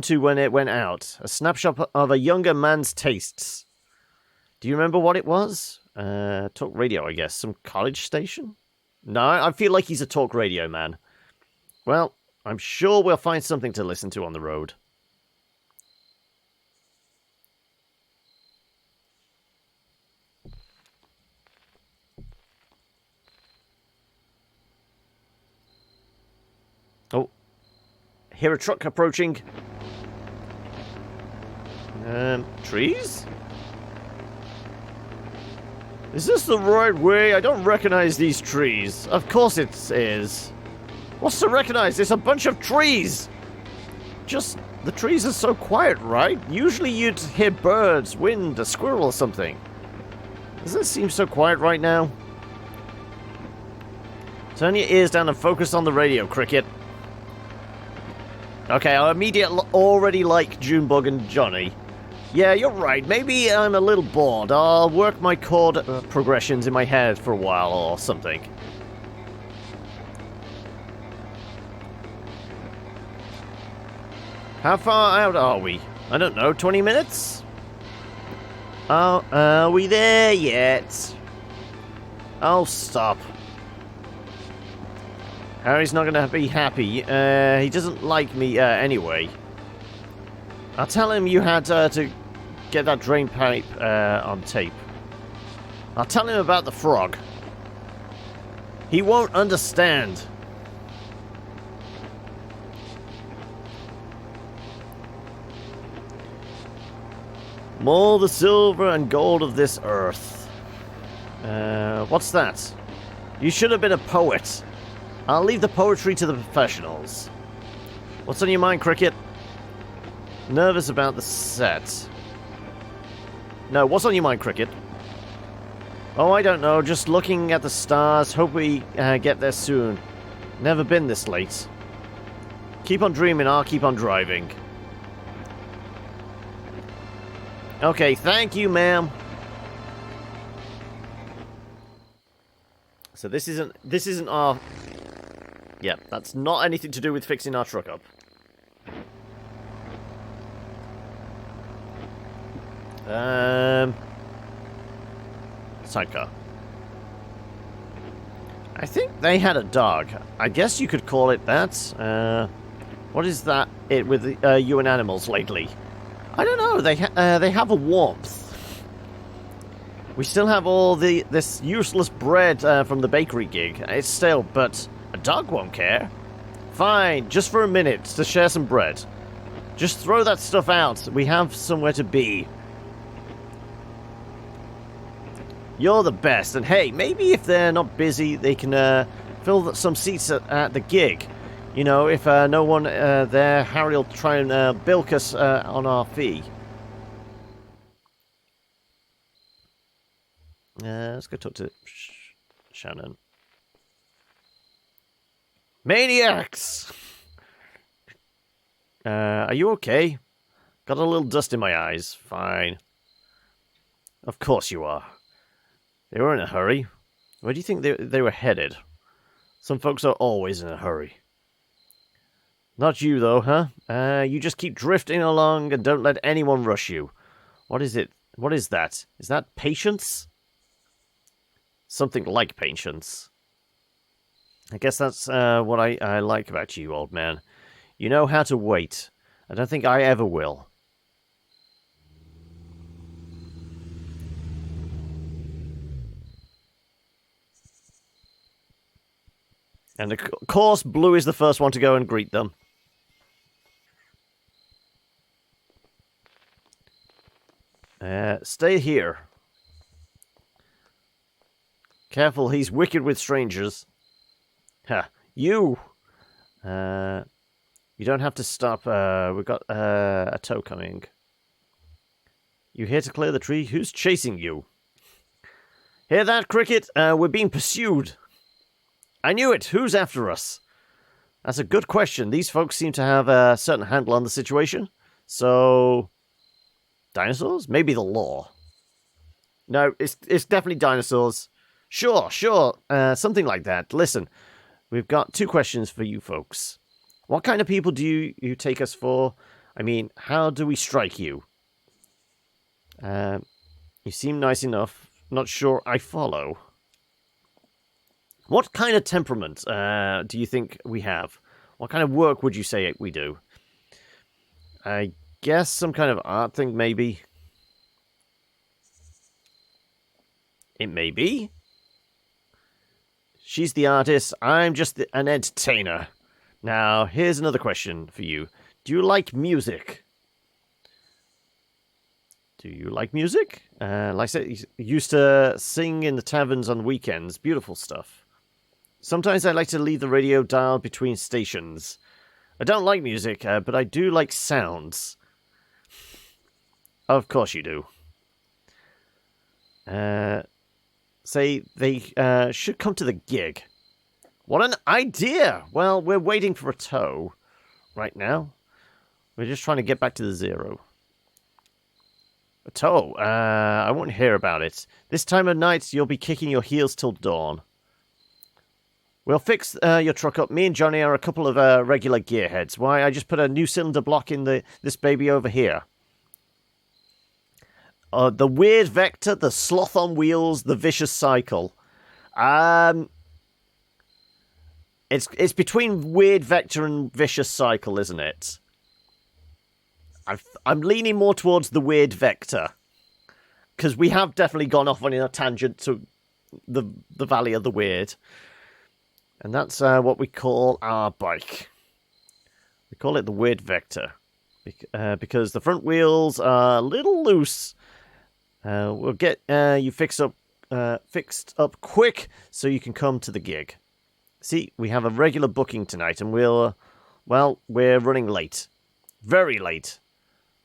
to when it went out. A snapshot of a younger man's tastes. Do you remember what it was? Talk radio, I guess. Some college station? No, I feel like he's a talk radio man. Well, I'm sure we'll find something to listen to on the road. Oh. Hear a truck approaching. Trees? Is this the right way? I don't recognize these trees. Of course it is. What's to recognize? It's a bunch of trees! Just, the trees are so quiet, right? Usually you'd hear birds, wind, a squirrel or something. Doesn't it seem so quiet right now? Turn your ears down and focus on the radio, Cricket. Okay, I immediately already like Junebug and Johnny. Yeah, you're right. Maybe I'm a little bored. I'll work my chord progressions in my head for a while or something. How far out are we? I don't know, 20 minutes? Oh, are we there yet? Oh, stop. Harry's not going to be happy. He doesn't like me anyway. I'll tell him you had to get that drain pipe on tape. I'll tell him about the frog. He won't understand. More the silver and gold of this earth. What's that? You should have been a poet. I'll leave the poetry to the professionals. What's on your mind, Cricket? Nervous about the set. No, what's on your mind, Cricket? Oh, I don't know. Just looking at the stars. Hope we get there soon. Never been this late. Keep on dreaming, I'll keep on driving. Okay, thank you, ma'am. So this isn't our... Yeah, that's not anything to do with fixing our truck up. Sidecar. I think they had a dog. I guess you could call it that. What is that it with you and animals lately? I don't know. They have a warmth. We still have all this useless bread from the bakery gig. It's stale, but a dog won't care. Fine, just for a minute to share some bread. Just throw that stuff out. We have somewhere to be. You're the best. And hey, maybe if they're not busy, they can fill some seats at the gig. You know, if no one there, Harry will try and bilk us on our fee. Let's go talk to Shannon. Maniacs! Are you okay? Got a little dust in my eyes. Fine. Of course you are. They were in a hurry. Where do you think they were headed? Some folks are always in a hurry. Not you, though, huh? You just keep drifting along and don't let anyone rush you. What is it? What is that? Is that patience? Something like patience. I guess that's what I like about you, old man. You know how to wait. I don't think I ever will. And of course, Blue is the first one to go and greet them. Stay here. Careful, he's wicked with strangers. Ha, you! You don't have to stop. We've got a tow coming. You here to clear the tree? Who's chasing you? Hear that, Cricket? We're being pursued. I knew it. Who's after us? That's a good question. These folks seem to have a certain handle on the situation. So... dinosaurs? Maybe the law. No, it's definitely dinosaurs. Sure. Something like that. Listen, we've got 2 questions for you folks. What kind of people do you take us for? I mean, how do we strike you? You seem nice enough. Not sure I follow. What kind of temperament do you think we have? What kind of work would you say we do? I guess some kind of art thing, maybe. It may be. She's the artist. I'm just an entertainer. Now, here's another question for you. Do you like music? Do you like music? Like I said, he used to sing in the taverns on weekends. Beautiful stuff. Sometimes I like to leave the radio dial between stations. I don't like music, but I do like sounds. Of course you do. Say they should come to the gig. What an idea! Well, we're waiting for a tow right now. We're just trying to get back to the 0. A tow? I won't hear about it. This time of night, you'll be kicking your heels till dawn. We'll fix your truck up. Me and Johnny are a couple of regular gearheads. Why, I just put a new cylinder block in this baby over here. The weird vector, the sloth on wheels, the vicious cycle. It's between weird vector and vicious cycle, isn't it? I'm leaning more towards the weird vector. Because we have definitely gone off on a tangent to the Valley of the Weird. And that's what we call our bike. We call it the Weird Vector. because the front wheels are a little loose. We'll get you fixed up quick so you can come to the gig. See, we have a regular booking tonight, and we're running late. Very late.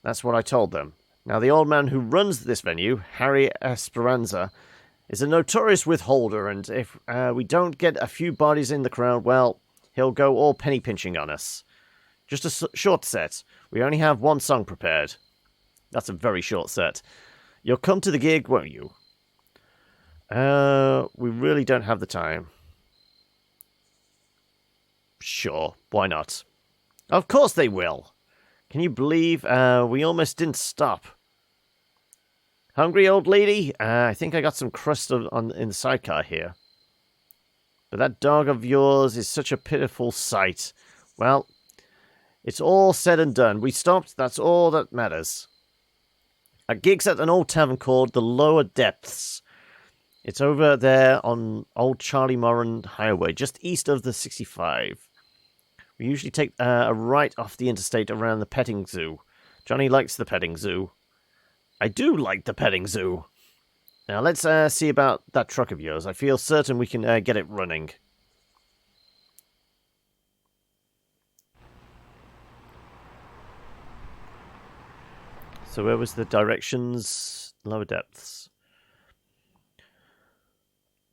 That's what I told them. Now, the old man who runs this venue, Harry Esperanza, is a notorious withholder, and if we don't get a few bodies in the crowd, well, he'll go all penny pinching on us. Just a short set. We only have one song prepared. That's a very short set. You'll come to the gig, won't you? We really don't have the time. Sure, why not? Of course they will. Can you believe we almost didn't stop? Hungry, old lady? I think I got some crust in the sidecar here. But that dog of yours is such a pitiful sight. Well, it's all said and done. We stopped, that's all that matters. A gig's at an old tavern called the Lower Depths. It's over there on Old Charlie Moran Highway, just east of the 65. We usually take a right off the interstate around the petting zoo. Johnny likes the petting zoo. I do like the petting zoo. Now let's see about that truck of yours. I feel certain we can get it running. So where was the directions? Lower Depths.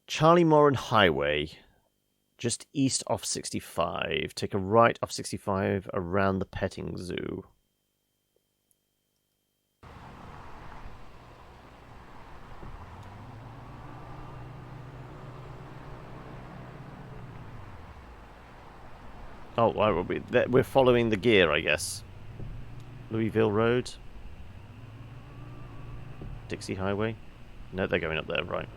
Charlie Moran Highway. Just east off 65. Take a right off 65 around the petting zoo. Oh, we're following the gear, I guess. Louisville Road. Dixie Highway. No, they're going up there, right.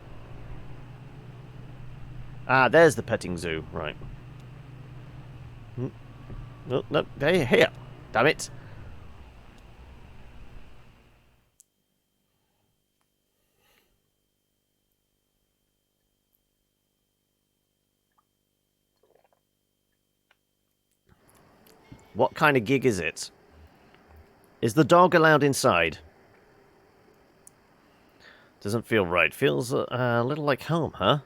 Ah, there's the petting zoo, right. No, no, they're here. Damn it. What kind of gig is it? Is the dog allowed inside? Doesn't feel right. Feels a little like home, huh?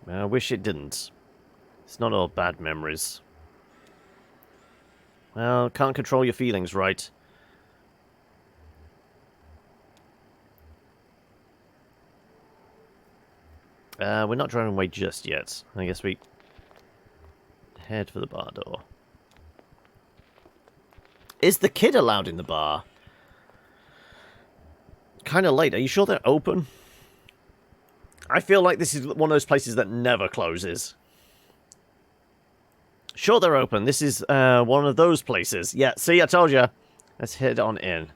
I wish it didn't. It's not all bad memories. Well, can't control your feelings, right? We're not driving away just yet. I guess we head for the bar door. Is the kid allowed in the bar? Kind of late. Are you sure they're open? I feel like this is one of those places that never closes. Sure, they're open. This is one of those places. Yeah, see, I told you. Let's head on in.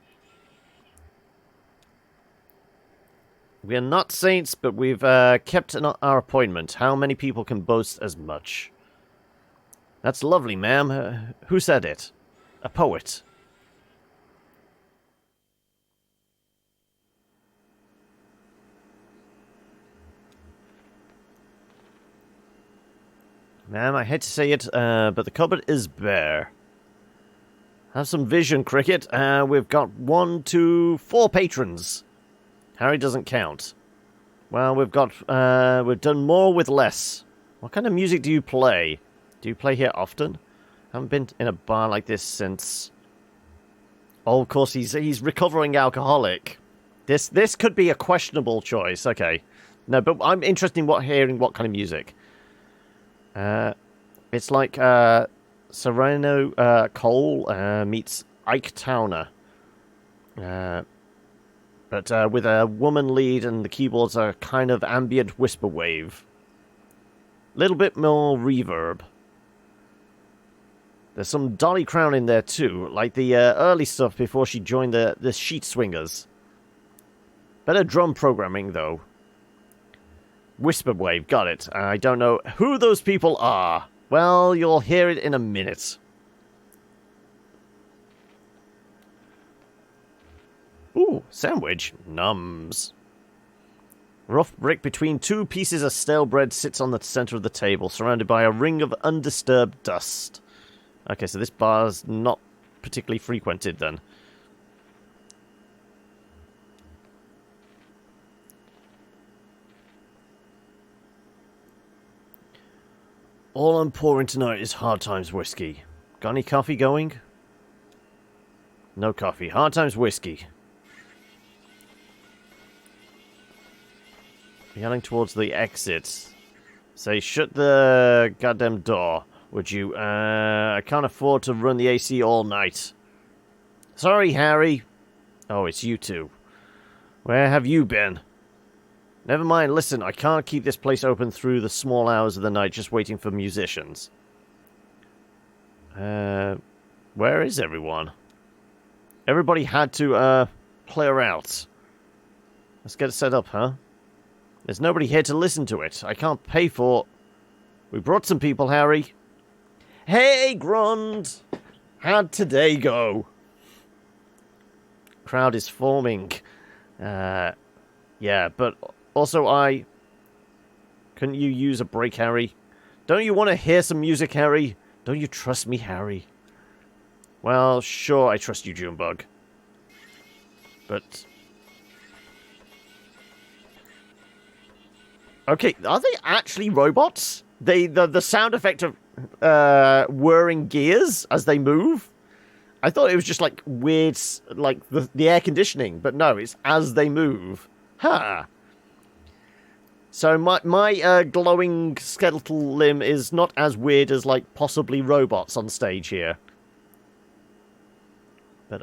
We are not saints, but we've kept our appointment. How many people can boast as much? That's lovely, ma'am. Who said it? A poet. Ma'am, I hate to say it, but the cupboard is bare. Have some vision, Cricket. We've got 1, 2, 4 patrons. Harry doesn't count. Well, we've done more with less. What kind of music do you play? Do you play here often? Haven't been in a bar like this since... Oh, of course, he's recovering alcoholic. This could be a questionable choice. Okay. No, but I'm interested in hearing what kind of music. It's like Sereno Cole meets Ike Towner. But with a woman lead and the keyboards are kind of ambient whisper wave. Little bit more reverb. There's some Dolly Crown in there too, like the early stuff before she joined the Sheet Swingers. Better drum programming though. Whisper wave, got it. I don't know who those people are. Well, you'll hear it in a minute. Ooh, sandwich. Nums. Rough brick between 2 pieces of stale bread sits on the center of the table, surrounded by a ring of undisturbed dust. Okay, so this bar's not particularly frequented then. All I'm pouring tonight is Hard Times whiskey. Got any coffee going? No coffee. Hard Times whiskey. Heading towards the exit. Say, shut the goddamn door, would you? I can't afford to run the AC all night. Sorry, Harry. Oh, it's you two. Where have you been? Never mind, listen, I can't keep this place open through the small hours of the night just waiting for musicians. Where is everyone? Everybody had to, clear out. Let's get it set up, huh? There's nobody here to listen to it. I can't pay for... We brought some people, Harry. Hey, Grund! How'd today go? Crowd is forming. Yeah, but also couldn't you use a break, Harry? Don't you want to hear some music, Harry? Don't you trust me, Harry? Well, sure, I trust you, Junebug. But... Okay, are they actually robots? The sound effect of whirring gears as they move? I thought it was just like weird, like the air conditioning, but no, it's as they move. Huh. So my glowing skeletal limb is not as weird as like possibly robots on stage here. But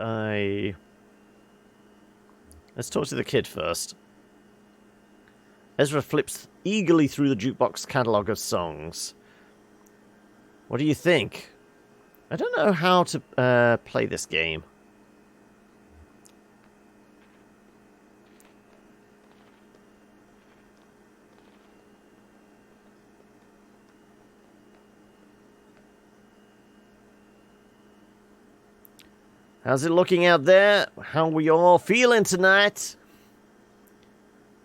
let's talk to the kid first. Ezra flips eagerly through the jukebox catalogue of songs. What do you think? I don't know how to play this game. How's it looking out there? How are we all feeling tonight?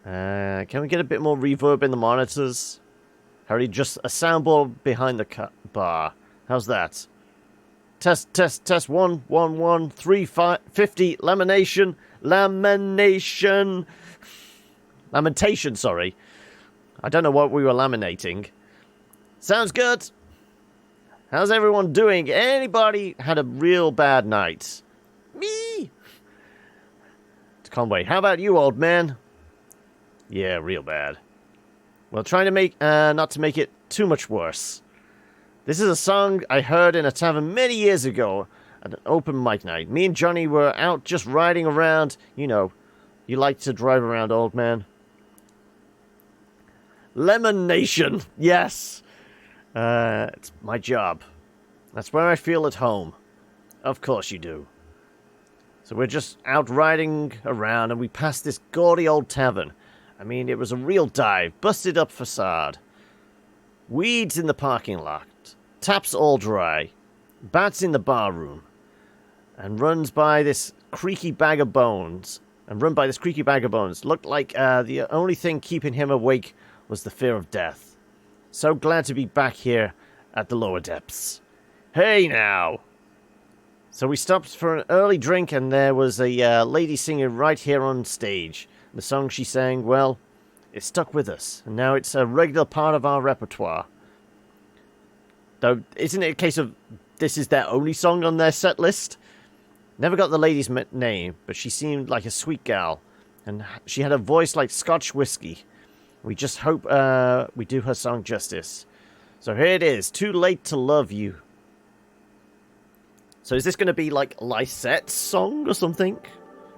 Can we get a bit more reverb in the monitors? Harry, just a soundboard behind the bar. How's that? Test, test, test. 1, 1, 1, 3, 5, 50. Lamination. Lamination. Lamentation, sorry. I don't know what we were laminating. Sounds good. How's everyone doing? Anybody had a real bad night? Me? Conway, how about you, old man? Yeah, real bad. Well, trying to make, not to make it too much worse. This is a song I heard in a tavern many years ago at an open mic night. Me and Johnny were out just riding around. You know, you like to drive around, old man. Lemon Nation, yes. It's my job. That's where I feel at home. Of course you do. So we're just out riding around and we passed this gaudy old tavern. I mean, it was a real dive, busted up facade. Weeds in the parking lot, taps all dry, bats in the bar room, and run by this creaky bag of bones. Looked like the only thing keeping him awake was the fear of death. So glad to be back here at the lower depths. Hey now! So we stopped for an early drink and there was a lady singing right here on stage. The song she sang, well, it stuck with us, and now it's a regular part of our repertoire. Though, isn't it a case of this is their only song on their set list? Never got the lady's name, but she seemed like a sweet gal, and she had a voice like Scotch whiskey. We just hope we do her song justice. So here it is, Too Late to Love You. So is this going to be like Lysette's song or something?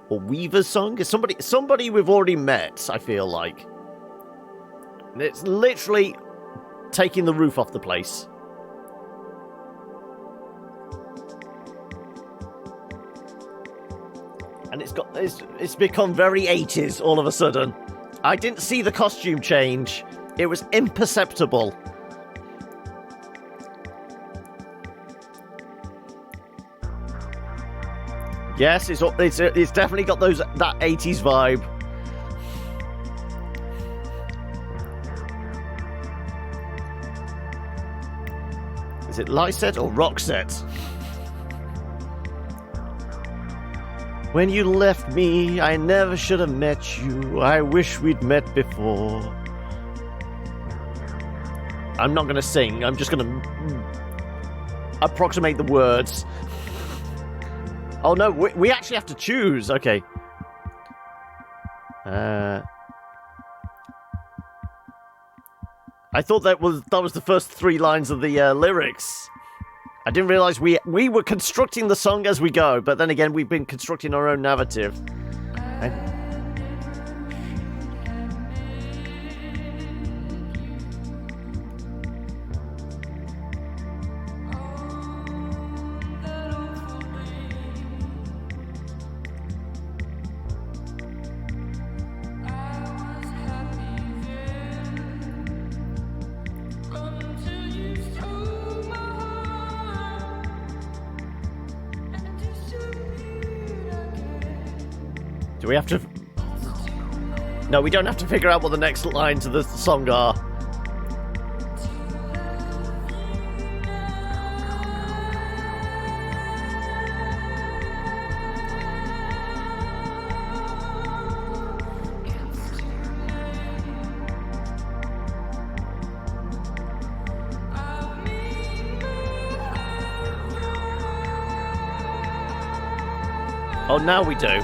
Or Weaver's song? Is somebody we've already met, I feel like. And it's literally taking the roof off the place. And it's become very 80s all of a sudden. I didn't see the costume change. It was imperceptible. Yes, it's definitely got that 80s vibe. Is it Lyset or Roxette? When you left me, I never should have met you. I wish we'd met before. I'm not going to sing. I'm just going to approximate the words. Oh, no. We actually have to choose. Okay. I thought that was the first 3 lines of the lyrics. I didn't realize we were constructing the song as we go, but then again, we've been constructing our own narrative. Do we have to... No, we don't have to figure out what the next lines of the song are. Oh, now we do.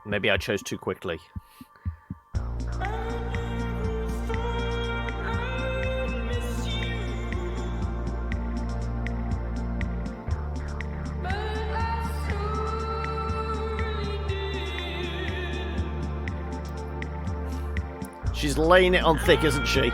Maybe I chose too quickly. She's laying it on thick, isn't she?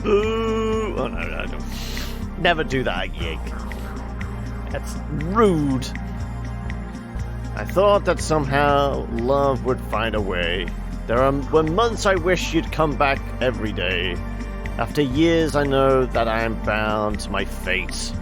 Ooh. Oh, no, don't. Never do that, Yig. That's rude. I thought that somehow love would find a way. Were months I wish you'd come back every day. After years I know that I am bound to my fate.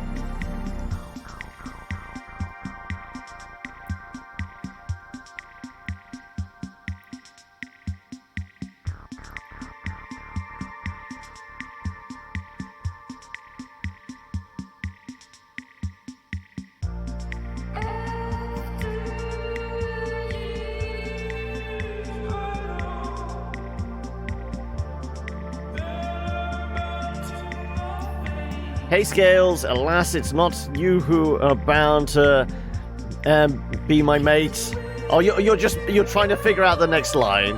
Hey Scales, alas it's not you who are bound to be my mate. Oh, you're trying to figure out the next line.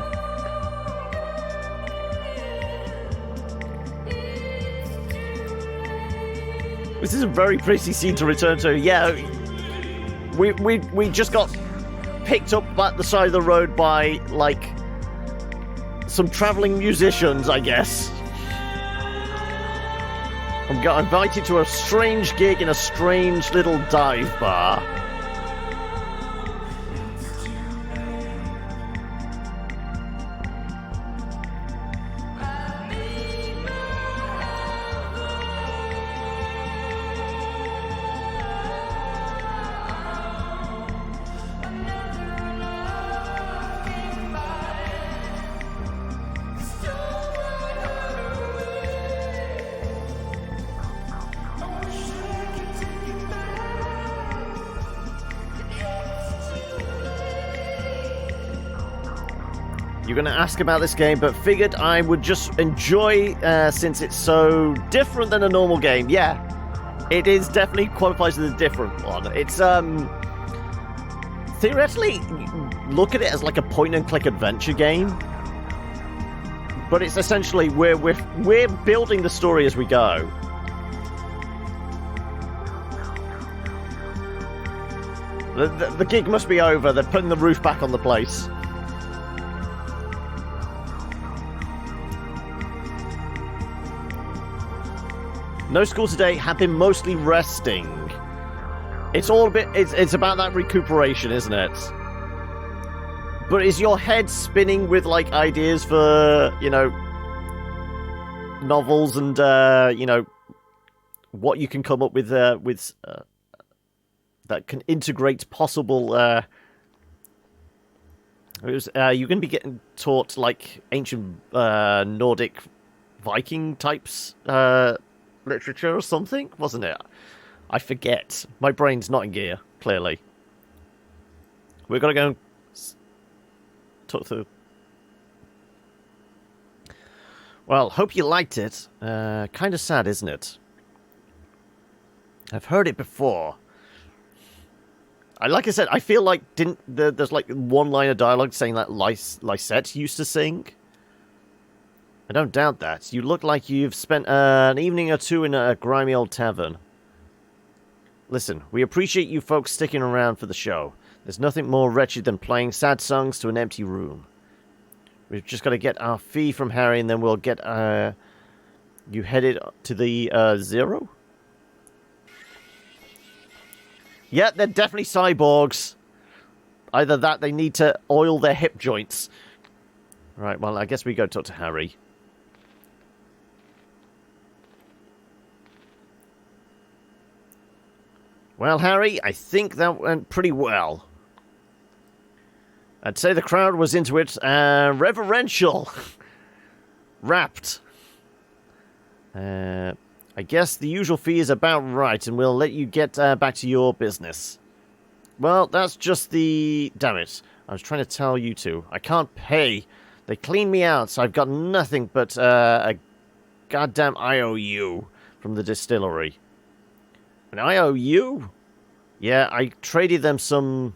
This is a very pretty scene to return to. Yeah, we just got picked up at the side of the road by like some traveling musicians, I guess. I got invited to a strange gig in a strange little dive bar. You're going to ask about this game, but figured I would just enjoy, since it's so different than a normal game. Yeah, it is definitely qualifies as a different one. It's, theoretically, look at it as like a point-and-click adventure game. But it's essentially, we're building the story as we go. The gig must be over. They're putting the roof back on the place. No school today, have been mostly resting. It's all a bit... It's about that recuperation, isn't it? But is your head spinning with, like, ideas for, you know, novels and, you know, what you can come up with that can integrate possible, you're going to be getting taught, like, ancient Nordic Viking types, literature or something, wasn't it? I forget. My brain's not in gear, clearly. We're going to go and talk through. Well, hope you liked it. Kind of sad, isn't it? I've heard it before. Like I said, I feel like there's like one line of dialogue saying that Lysette used to sing. I don't doubt that. You look like you've spent an evening or two in a grimy old tavern. Listen, we appreciate you folks sticking around for the show. There's nothing more wretched than playing sad songs to an empty room. We've just got to get our fee from Harry, and then we'll get you headed to the Zero? Yeah, they're definitely cyborgs. Either that, they need to oil their hip joints. Right, well, I guess we go talk to Harry. Well, Harry, I think that went pretty well. I'd say the crowd was into it. Reverential. Rapt. I guess the usual fee is about right, and we'll let you get back to your business. Well, that's just the... Damn it. I was trying to tell you two. I can't pay. They cleaned me out, so I've got nothing but a goddamn IOU from the distillery. An IOU? Yeah, I traded them for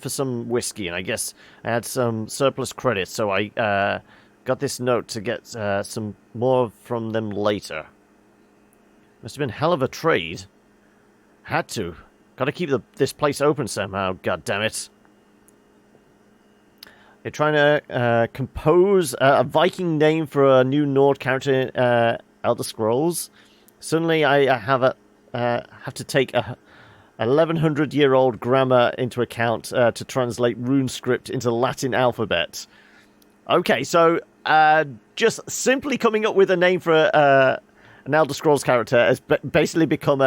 some whiskey, and I guess I had some surplus credit, so I got this note to get some more from them later. Must have been hell of a trade. Had to. Got to keep this place open somehow, goddammit. They're trying to compose a Viking name for a new Nord character in Elder Scrolls. Suddenly I have to take a 1100-year-old grammar into account to translate rune script into Latin alphabet. Okay, so just simply coming up with a name for an Elder Scrolls character has basically become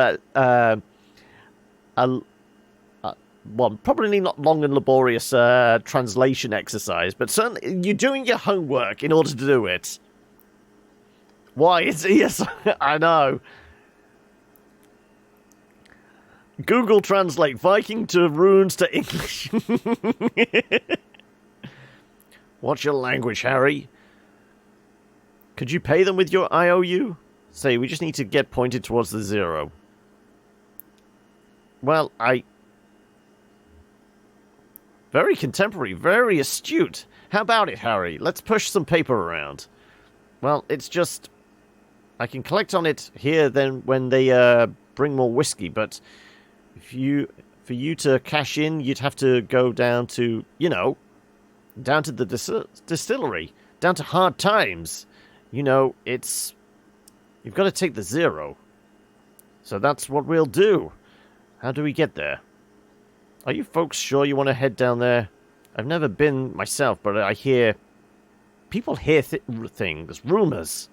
well, probably not long and laborious translation exercise, but certainly you're doing your homework in order to do it. Why? Yes, I know. Google Translate Viking to runes to English. What's your language, Harry? Could you pay them with your IOU? Say, we just need to get pointed towards the Zero. Well, Very contemporary, very astute. How about it, Harry? Let's push some paper around. Well, it's just... I can collect on it here then when they bring more whiskey, but for you to cash in, you'd have to go down to, you know, down to the distillery, down to hard times. You know, it's... You've got to take the Zero. So that's what we'll do. How do we get there? Are you folks sure you want to head down there? I've never been myself, but I hear... People hear things, rumors.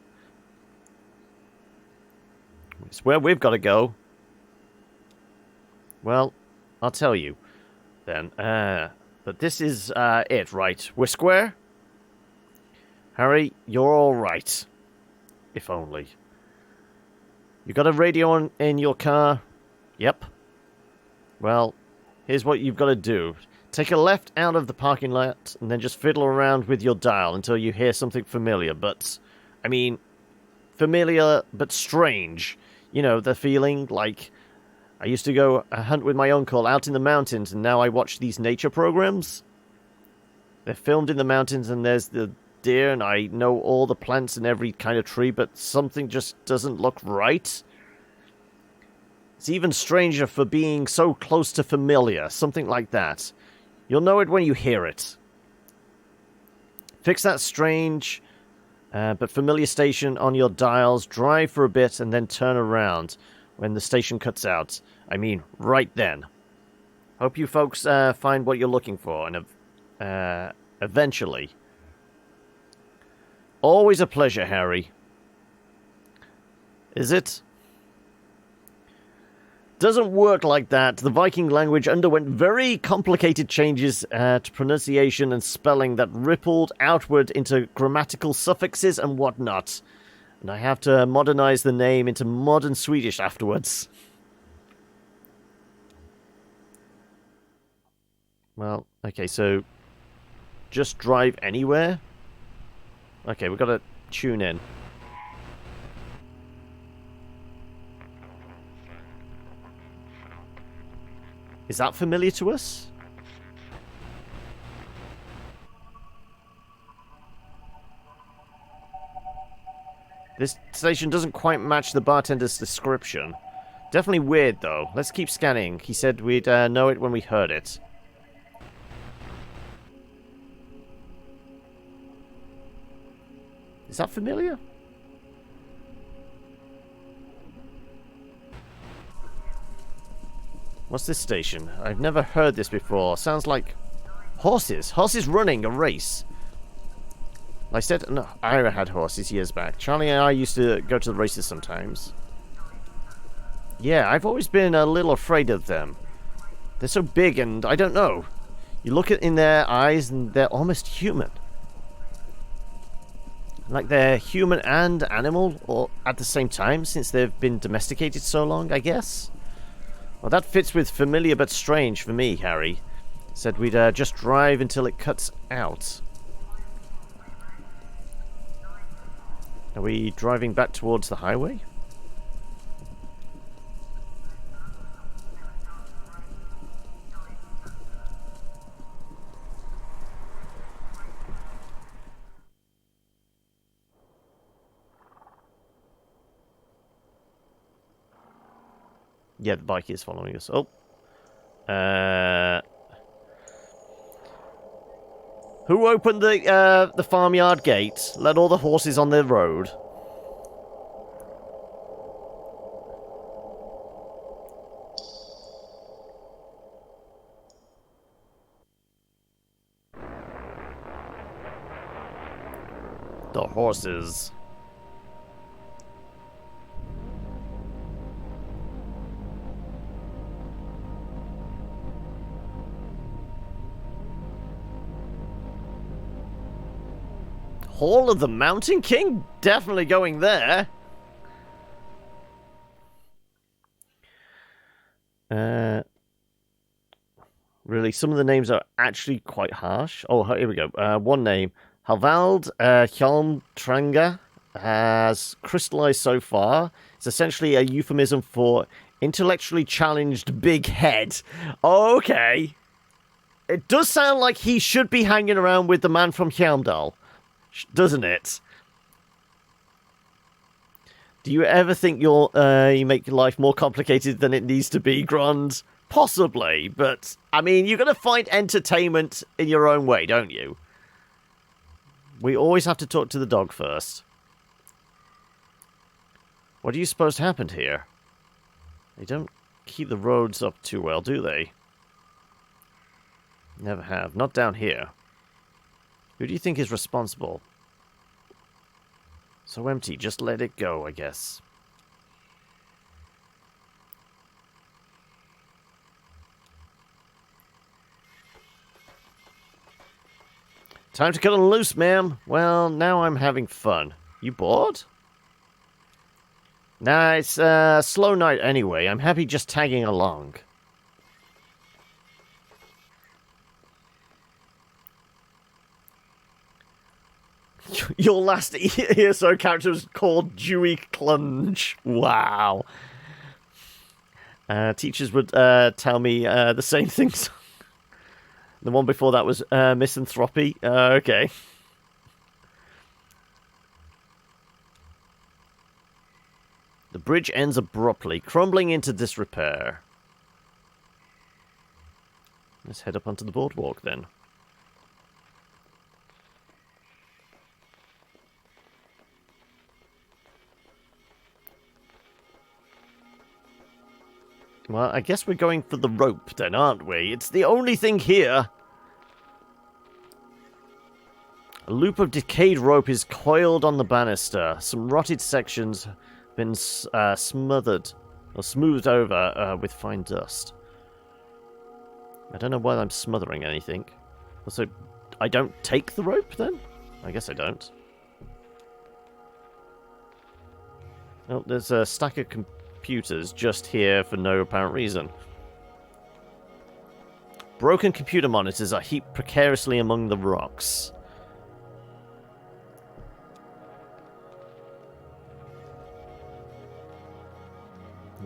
It's where we've got to go. Well, I'll tell you, then. But this is it, right? We're square? Harry, you're all right. If only. You got a radio in your car? Yep. Well, here's what you've got to do. Take a left out of the parking lot, and then just fiddle around with your dial until you hear something familiar, but... I mean, familiar but strange. You know, the feeling like... I used to go hunt with my uncle out in the mountains, and now I watch these nature programs. They're filmed in the mountains, and there's the deer, and I know all the plants and every kind of tree, but something just doesn't look right. It's even stranger for being so close to familiar, something like that. You'll know it when you hear it. Fix that strange but familiar station on your dials, drive for a bit, and then turn around when the station cuts out. I mean, right then. Hope you folks find what you're looking for, and eventually. Always a pleasure, Harry. Is it? Doesn't work like that. The Viking language underwent very complicated changes to pronunciation and spelling that rippled outward into grammatical suffixes and whatnot. And I have to modernize the name into modern Swedish afterwards. Well, okay, so just drive anywhere? Okay, we've got to tune in. Is that familiar to us? This station doesn't quite match the bartender's description. Definitely weird, though. Let's keep scanning. He said we'd know it when we heard it. Is that familiar? What's this station? I've never heard this before. Sounds like horses. Horses running a race. I said, no, I had horses years back. Charlie and I used to go to the races sometimes. Yeah, I've always been a little afraid of them. They're so big and I don't know. You look in their eyes and they're almost human. Like they're human and animal or at the same time since they've been domesticated so long, I guess. Well, that fits with familiar but strange for me, Harry. Said we'd just drive until it cuts out. Are we driving back towards the highway? Yeah, the bike is following us. Oh. Who opened the farmyard gate? Let all the horses on the road. The horses. Hall of the Mountain King? Definitely going there. Really, some of the names are actually quite harsh. Oh, here we go. One name. Halvald Hjalmtranga has crystallized so far. It's essentially a euphemism for intellectually challenged big head. Okay. It does sound like he should be hanging around with the man from Hjelmdal. Doesn't it? Do you ever think you make life more complicated than it needs to be, Grond? Possibly, but I mean, you're going to find entertainment in your own way, don't you? We always have to talk to the dog first. What do you suppose happened here? They don't keep the roads up too well, do they? Never have. Not down here. Who do you think is responsible? So empty, just let it go, I guess. Time to cut them loose, ma'am. Well, now I'm having fun. You bored? Nah, it's a slow night anyway. I'm happy just tagging along. Your last ESO character was called Dewey Clunge. Wow. Teachers would tell me the same things. The one before that was misanthropy. Okay. The bridge ends abruptly, crumbling into disrepair. Let's head up onto the boardwalk then. Well, I guess we're going for the rope then, aren't we? It's the only thing here. A loop of decayed rope is coiled on the banister. Some rotted sections have been smothered or smoothed over with fine dust. I don't know why I'm smothering anything. Also, I don't take the rope then? I guess I don't. Oh, there's a stack of computers just here for no apparent reason. Broken computer monitors are heaped precariously among the rocks.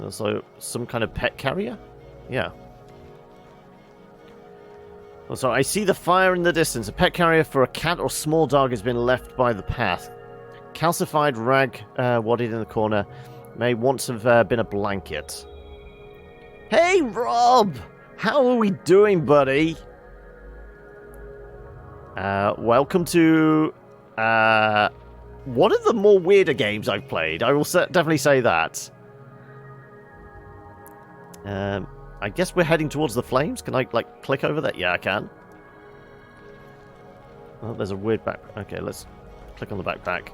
Also, some kind of pet carrier? Yeah. Also, I see the fire in the distance. A pet carrier for a cat or small dog has been left by the path. Calcified rag wadded in the corner may once have been a blanket. Hey, Rob! How are we doing, buddy? Welcome to one of the more weirder games I've played. I will definitely say that. I guess we're heading towards the flames. Can I, like, click over that? Yeah, I can. Oh, there's a weird back... Okay, let's click on the backpack.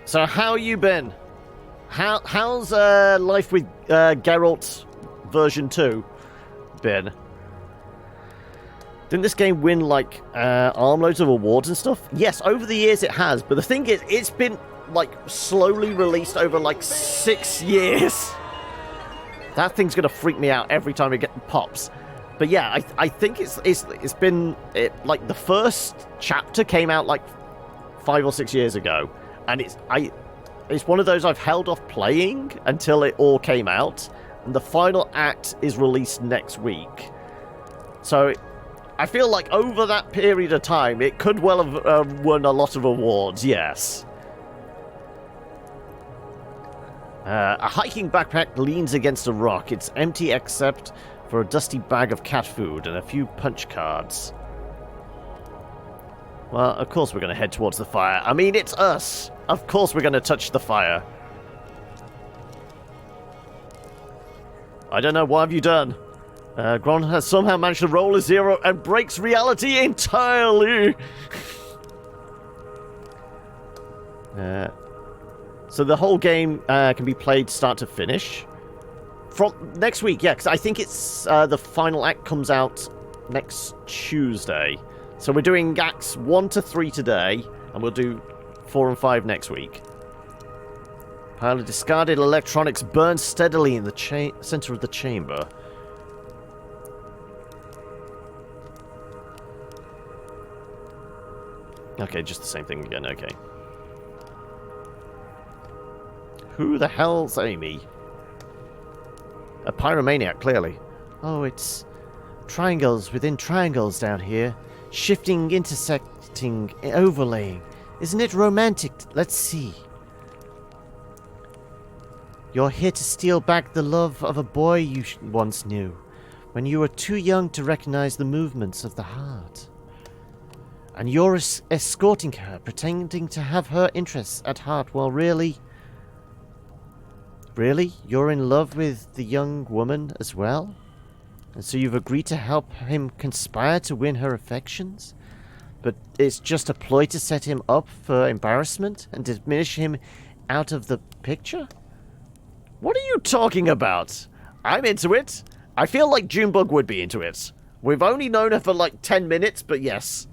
So, how you been? How's life with Geralt version 2 been? Didn't this game win, like, armloads of awards and stuff? Yes, over the years it has. But the thing is, it's been... like, slowly released over, like, 6 years. That thing's gonna freak me out every time it pops. But yeah, I think it's been... like, the first chapter came out, like, 5 or 6 years ago. And it's one of those I've held off playing until it all came out. And the final act is released next week. So... I feel like over that period of time, it could well have won a lot of awards, yes. A hiking backpack leans against a rock. It's empty except for a dusty bag of cat food and a few punch cards. Well, of course we're going to head towards the fire. I mean, it's us. Of course we're going to touch the fire. I don't know, what have you done? Gron has somehow managed to roll a 0 and breaks reality entirely. So the whole game can be played start to finish. From next week, yeah, because I think it's the final act comes out next Tuesday. So we're doing acts 1 to 3 today, and we'll do 4 and 5 next week. Pile of discarded electronics burns steadily in the center of the chamber. Okay, just the same thing again, okay. Who the hell's Amy? A pyromaniac, clearly. Oh, it's triangles within triangles down here. Shifting, intersecting, overlaying. Isn't it romantic? Let's see. You're here to steal back the love of a boy you once knew, when you were too young to recognize the movements of the heart. And you're escorting her, pretending to have her interests at heart, while really... Really? You're in love with the young woman as well? And so you've agreed to help him conspire to win her affections? But it's just a ploy to set him up for embarrassment and diminish him out of the picture? What are you talking about? I'm into it. I feel like Junebug would be into it. We've only known her for like 10 minutes, but yes.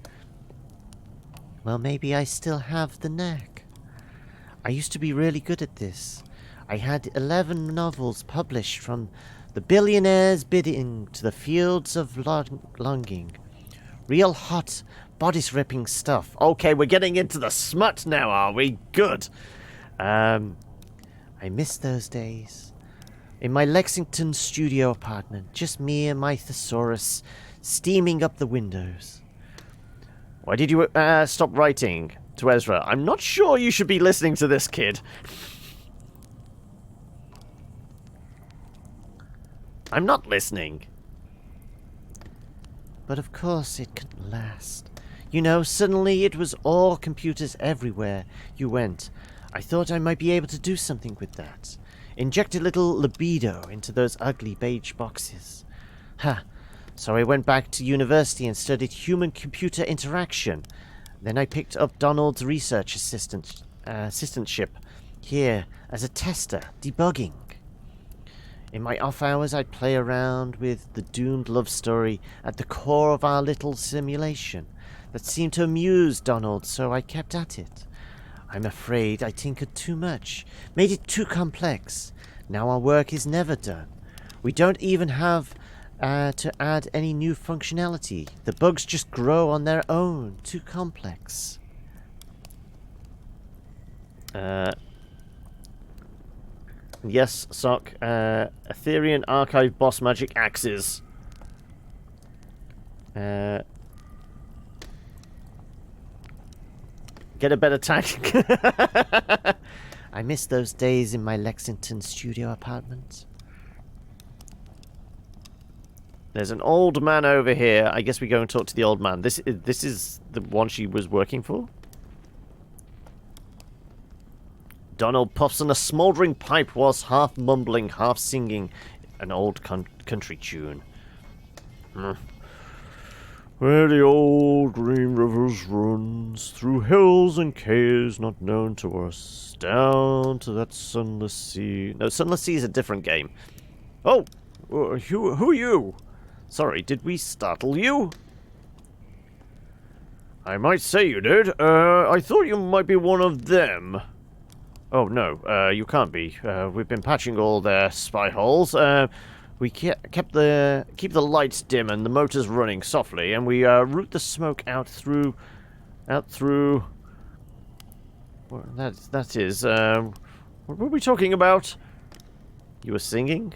Well, maybe I still have the knack. I used to be really good at this. I had 11 novels published, from The Billionaire's Bidding to The Fields of Longing. Real hot, bodice-ripping stuff. Okay, we're getting into the smut now, are we? Good. I miss those days. In my Lexington studio apartment, just me and my thesaurus steaming up the windows. Why did you stop writing to Ezra? I'm not sure you should be listening to this kid. I'm not listening. But of course it couldn't last. You know, suddenly it was all computers everywhere you went. I thought I might be able to do something with that. Inject a little libido into those ugly beige boxes. Ha! So I went back to university and studied human-computer interaction. Then I picked up Donald's research assistantship here as a tester, debugging. In my off hours, I'd play around with the doomed love story at the core of our little simulation. That seemed to amuse Donald, so I kept at it. I'm afraid I tinkered too much, made it too complex. Now our work is never done. We don't even have to add any new functionality. The bugs just grow on their own. Too complex. Yes, Sock. Ethereum Archive Boss Magic Axes. Get a better tactic. I miss those days in my Lexington studio apartment. There's an old man over here. I guess we go and talk to the old man. This is the one she was working for? Donald puffs on a smouldering pipe whilst half mumbling, half singing an old country tune. Where the old green rivers runs, through hills and caves not known to us, down to that sunless sea. No, Sunless Sea is a different game. Oh! Who are you? Sorry, did we startle you? I might say you did. I thought you might be one of them. Oh, no, you can't be. We've been patching all their spy holes. We keep the lights dim and the motors running softly, and we route the smoke out through. Well, that is. What were we talking about? You were singing?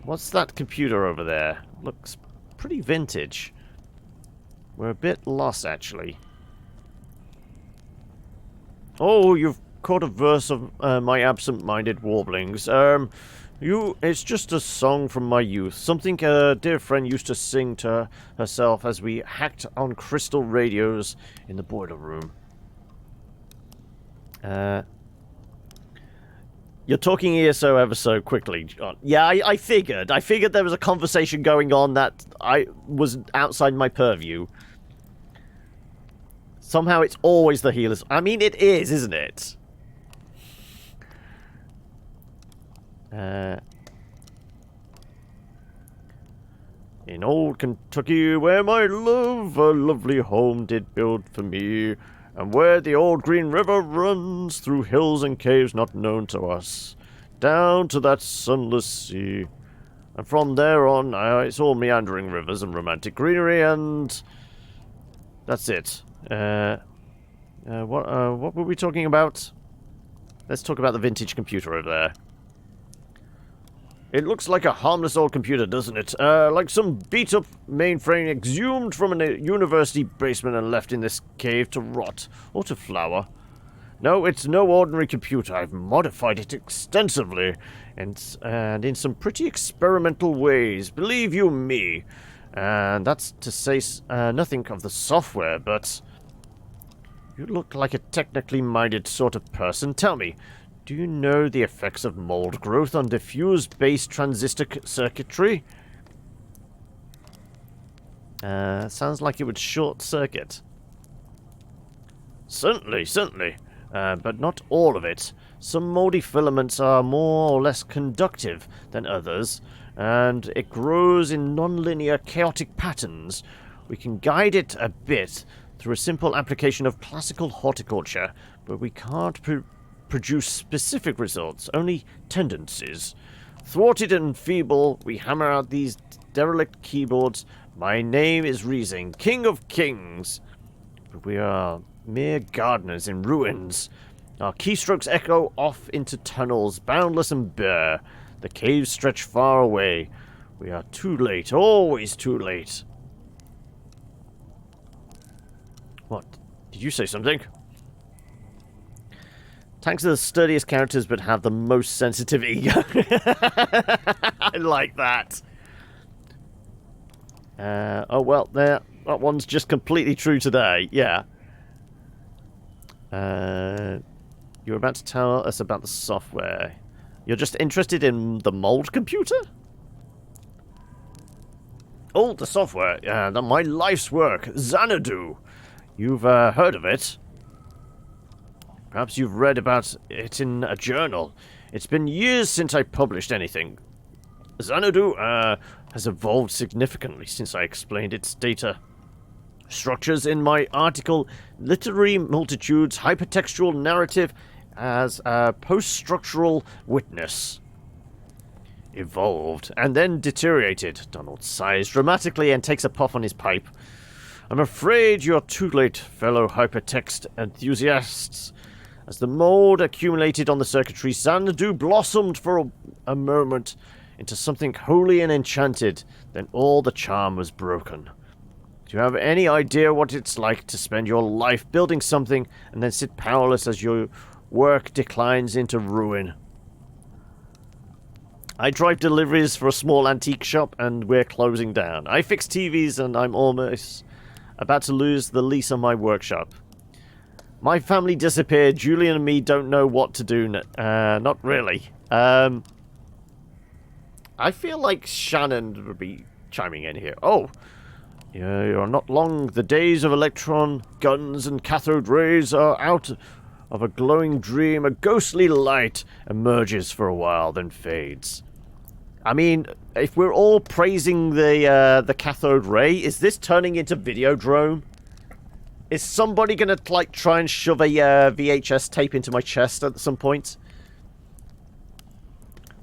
What's that computer over there? Looks pretty vintage. We're a bit lost, actually. Oh, you've caught a verse of my absent-minded warblings. It's just a song from my youth. Something a dear friend used to sing to herself as we hacked on crystal radios in the boiler room. You're talking here so ever so quickly, John. Yeah, I figured. I figured there was a conversation going on that I was outside my purview. Somehow it's always the healers. I mean, it is, isn't it? In old Kentucky, where my love a lovely home did build for me, and where the old green river runs through hills and caves not known to us, down to that sunless sea. And from there on, it's all meandering rivers and romantic greenery, and that's it. What were we talking about? Let's talk about the vintage computer over there. It looks like a harmless old computer, doesn't it? Like some beat-up mainframe exhumed from a university basement and left in this cave to rot or to flower. No, it's no ordinary computer. I've modified it extensively and in some pretty experimental ways, believe you me. And that's to say nothing of the software, but you look like a technically minded sort of person. Tell me, do you know the effects of mold growth on diffuse-based transistor circuitry? Sounds like it would short-circuit. Certainly. But not all of it. Some moldy filaments are more or less conductive than others, and it grows in non-linear chaotic patterns. We can guide it a bit through a simple application of classical horticulture, but we can't produce specific results, only tendencies. Thwarted and feeble, we hammer out these derelict keyboards. My name is Reezing, King of Kings. But we are mere gardeners in ruins. Our keystrokes echo off into tunnels, boundless and bare. The caves stretch far away. We are too late, always too late. What? Did you say something? Tanks are the sturdiest characters, but have the most sensitive ego. I like that. Oh, well, that one's just completely true today. Yeah. You're about to tell us about the software. You're just interested in the mold computer? Oh, the software. My life's work. Xanadu. You've heard of it? Perhaps you've read about it in a journal. It's been years since I published anything. Xanadu has evolved significantly since I explained its data structures in my article, Literary Multitudes, Hypertextual Narrative as a Post-Structural Witness. Evolved, and then deteriorated. Donald sighs dramatically and takes a puff on his pipe. I'm afraid you're too late, fellow hypertext enthusiasts. As the mold accumulated on the circuitry, Xanadu blossomed for a moment into something holy and enchanted. Then all the charm was broken. Do you have any idea what it's like to spend your life building something and then sit powerless as your work declines into ruin? I drive deliveries for a small antique shop and we're closing down. I fix TVs and I'm almost about to lose the lease on my workshop. My family disappeared. Julian and me don't know what to do. Not really. I feel like Shannon would be chiming in here. Oh, you're not long. The days of electron guns and cathode rays are out of a glowing dream. A ghostly light emerges for a while, then fades. I mean, if we're all praising the cathode ray, is this turning into Videodrome? Is somebody gonna like try and shove a VHS tape into my chest at some point?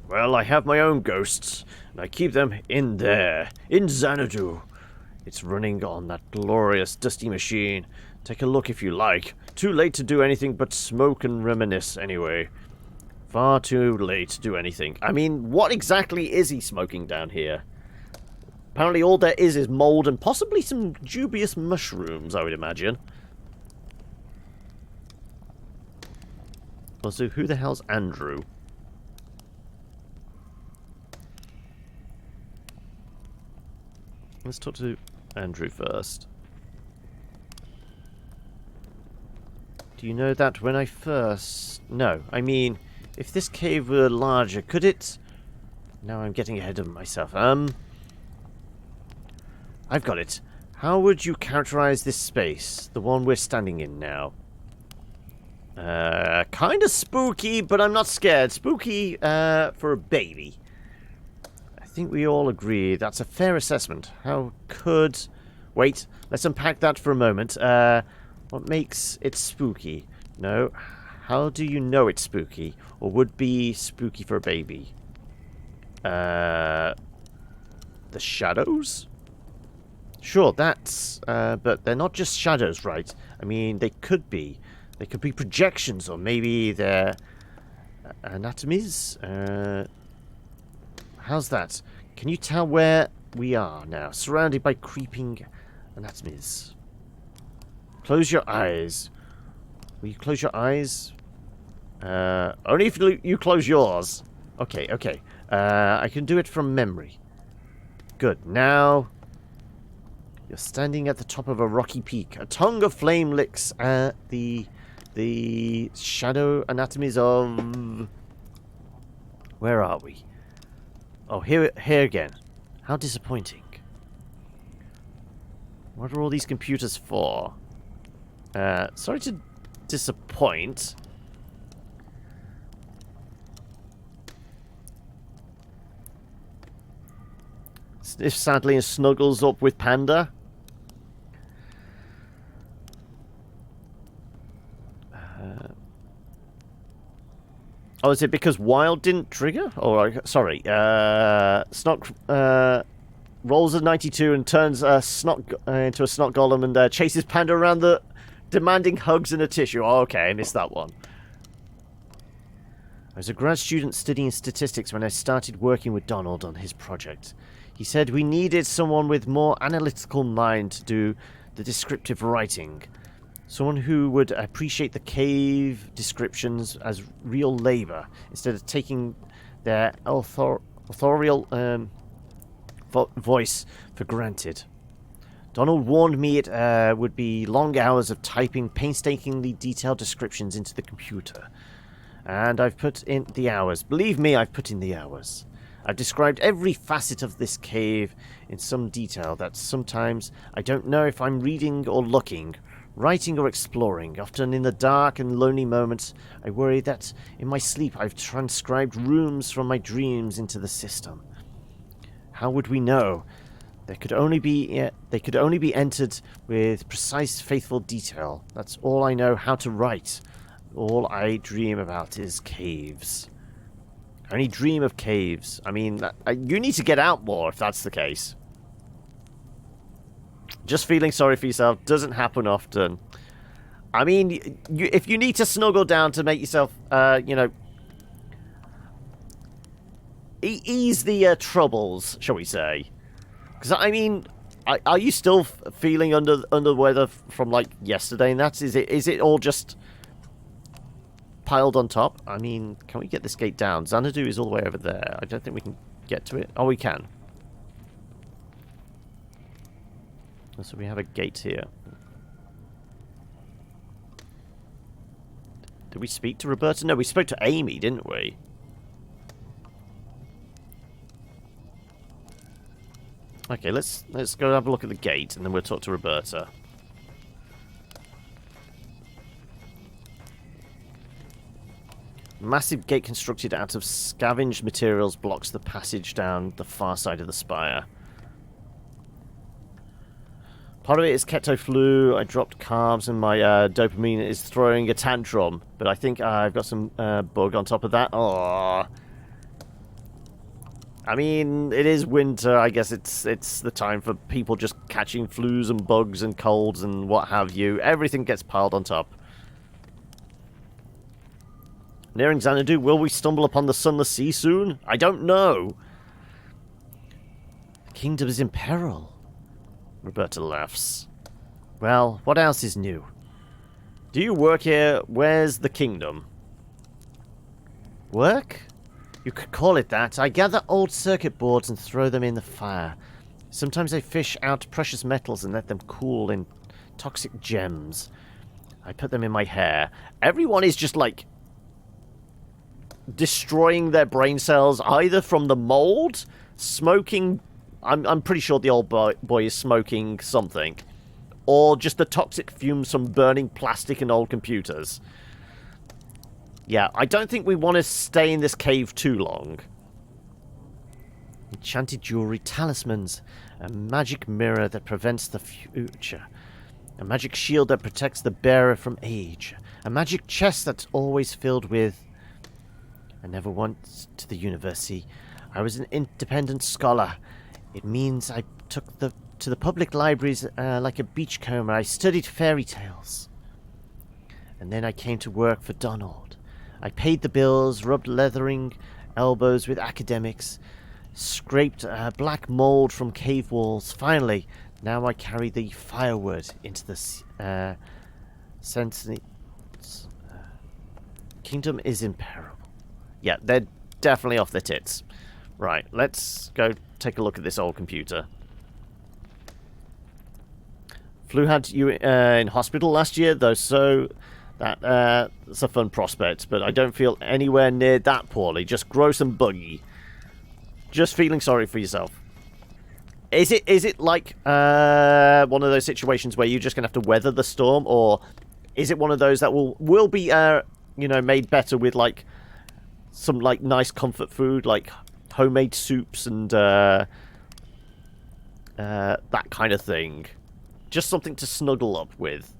Well, I have my own ghosts, and I keep them in there, in Xanadu. It's running on that glorious dusty machine. Take a look if you like. Too late to do anything but smoke and reminisce anyway. Far too late to do anything. I mean, what exactly is he smoking down here? Apparently all there is mold and possibly some dubious mushrooms, I would imagine. Also, who the hell's Andrew? Let's talk to Andrew first. Do you know that when I first... No, I mean, if this cave were larger, could it... Now I'm getting ahead of myself. I've got it. How would you characterize this space? The one we're standing in now. Kind of spooky, but I'm not scared. Spooky, for a baby. I think we all agree that's a fair assessment. How could... Wait, let's unpack that for a moment. What makes it spooky? No. How do you know it's spooky? Or would be spooky for a baby? The shadows? Sure, that's... but they're not just shadows, right? I mean, they could be. They could be projections, or maybe they're... anatomies? How's that? Can you tell where we are now? Surrounded by creeping anatomies. Close your eyes. Will you close your eyes? Only if you close yours. Okay, okay. I can do it from memory. Good. Now... You're standing at the top of a rocky peak. A tongue of flame licks at the shadow anatomies of... Where are we? Oh, here again. How disappointing. What are all these computers for? Sorry to disappoint. Sniff sadly and snuggles up with Panda. Oh, is it because Wild didn't trigger? Or sorry, Snog. rolls a 92 and turns into a snot golem and chases Panda around the demanding hugs and a tissue. Oh, okay, I missed that one. I was a grad student studying statistics when I started working with Donald on his project. He said we needed someone with more analytical mind to do the descriptive writing. Someone who would appreciate the cave descriptions as real labor instead of taking their authorial voice for granted. Donald warned me it would be long hours of typing painstakingly detailed descriptions into the computer. And I've put in the hours. Believe me, I've put in the hours. I've described every facet of this cave in some detail that sometimes I don't know if I'm reading or looking, writing or exploring. Often in the dark and lonely moments, I worry that in my sleep I've transcribed rooms from my dreams into the system. How would we know? They could only be entered with precise, faithful detail. That's all I know how to write. All I dream about is caves. I only dream of caves. I mean, you need to get out more if that's the case. Just feeling sorry for yourself doesn't happen often. I mean, if you need to snuggle down to make yourself, ease the troubles, shall we say. Because, I mean, are you still feeling under the weather from, like, yesterday and that? Is it all just piled on top? I mean, can we get this gate down? Xanadu is all the way over there. I don't think we can get to it. Oh, we can. So we have a gate here. Did we speak to Roberta? No, we spoke to Amy, didn't we? Okay, let's go have a look at the gate, and then we'll talk to Roberta. Massive gate constructed out of scavenged materials blocks the passage down the far side of the spire. Part of it is keto flu. I dropped carbs and my dopamine is throwing a tantrum. But I think I've got some bug on top of that. Oh. I mean, it is winter. I guess it's the time for people just catching flus and bugs and colds and what have you. Everything gets piled on top. Nearing Xanadu, will we stumble upon the Sunless Sea soon? I don't know. The kingdom is in peril. Roberta laughs. Well, what else is new? Do you work here? Where's the kingdom? Work? You could call it that. I gather old circuit boards and throw them in the fire. Sometimes I fish out precious metals and let them cool in toxic gems. I put them in my hair. Everyone is just like destroying their brain cells either from the mold, smoking. I'm pretty sure the old boy is smoking something, or just the toxic fumes from burning plastic and old computers. Yeah, I don't think we want to stay in this cave too long. Enchanted jewelry, talismans, a magic mirror that prevents the future, a magic shield that protects the bearer from age, a magic chest that's always filled with... I never went to the university. I was an independent scholar. It means I took to the public libraries like a beachcomber. I studied fairy tales. And then I came to work for Donald. I paid the bills, rubbed leathering elbows with academics, scraped black mold from cave walls. Finally, now I carry the firewood into the kingdom is in peril. Yeah, they're definitely off their tits. Right, let's go take a look at this old computer. Flu had you in hospital last year, though, so that's a fun prospect, but I don't feel anywhere near that poorly. Just gross and buggy. Just feeling sorry for yourself. Is it like one of those situations where you're just gonna have to weather the storm, or is it one of those that will be made better with like some like nice comfort food, like homemade soups and that kind of thing? Just something to snuggle up with.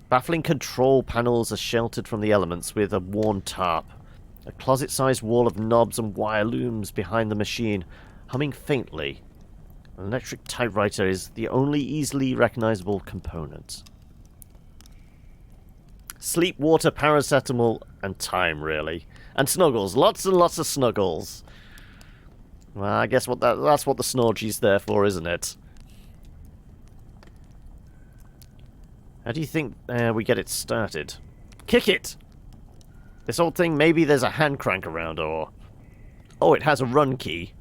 Baffling control panels are sheltered from the elements with a worn tarp. A closet-sized wall of knobs and wire looms behind the machine. Humming faintly. An electric typewriter is the only easily recognizable component. Sleep, water, paracetamol, and time, really. And snuggles. Lots and lots of snuggles. Well, I guess that's what the Snorgy's there for, isn't it? How do you think we get it started? Kick it! This old thing, maybe there's a hand crank around, or... Oh, it has a run key.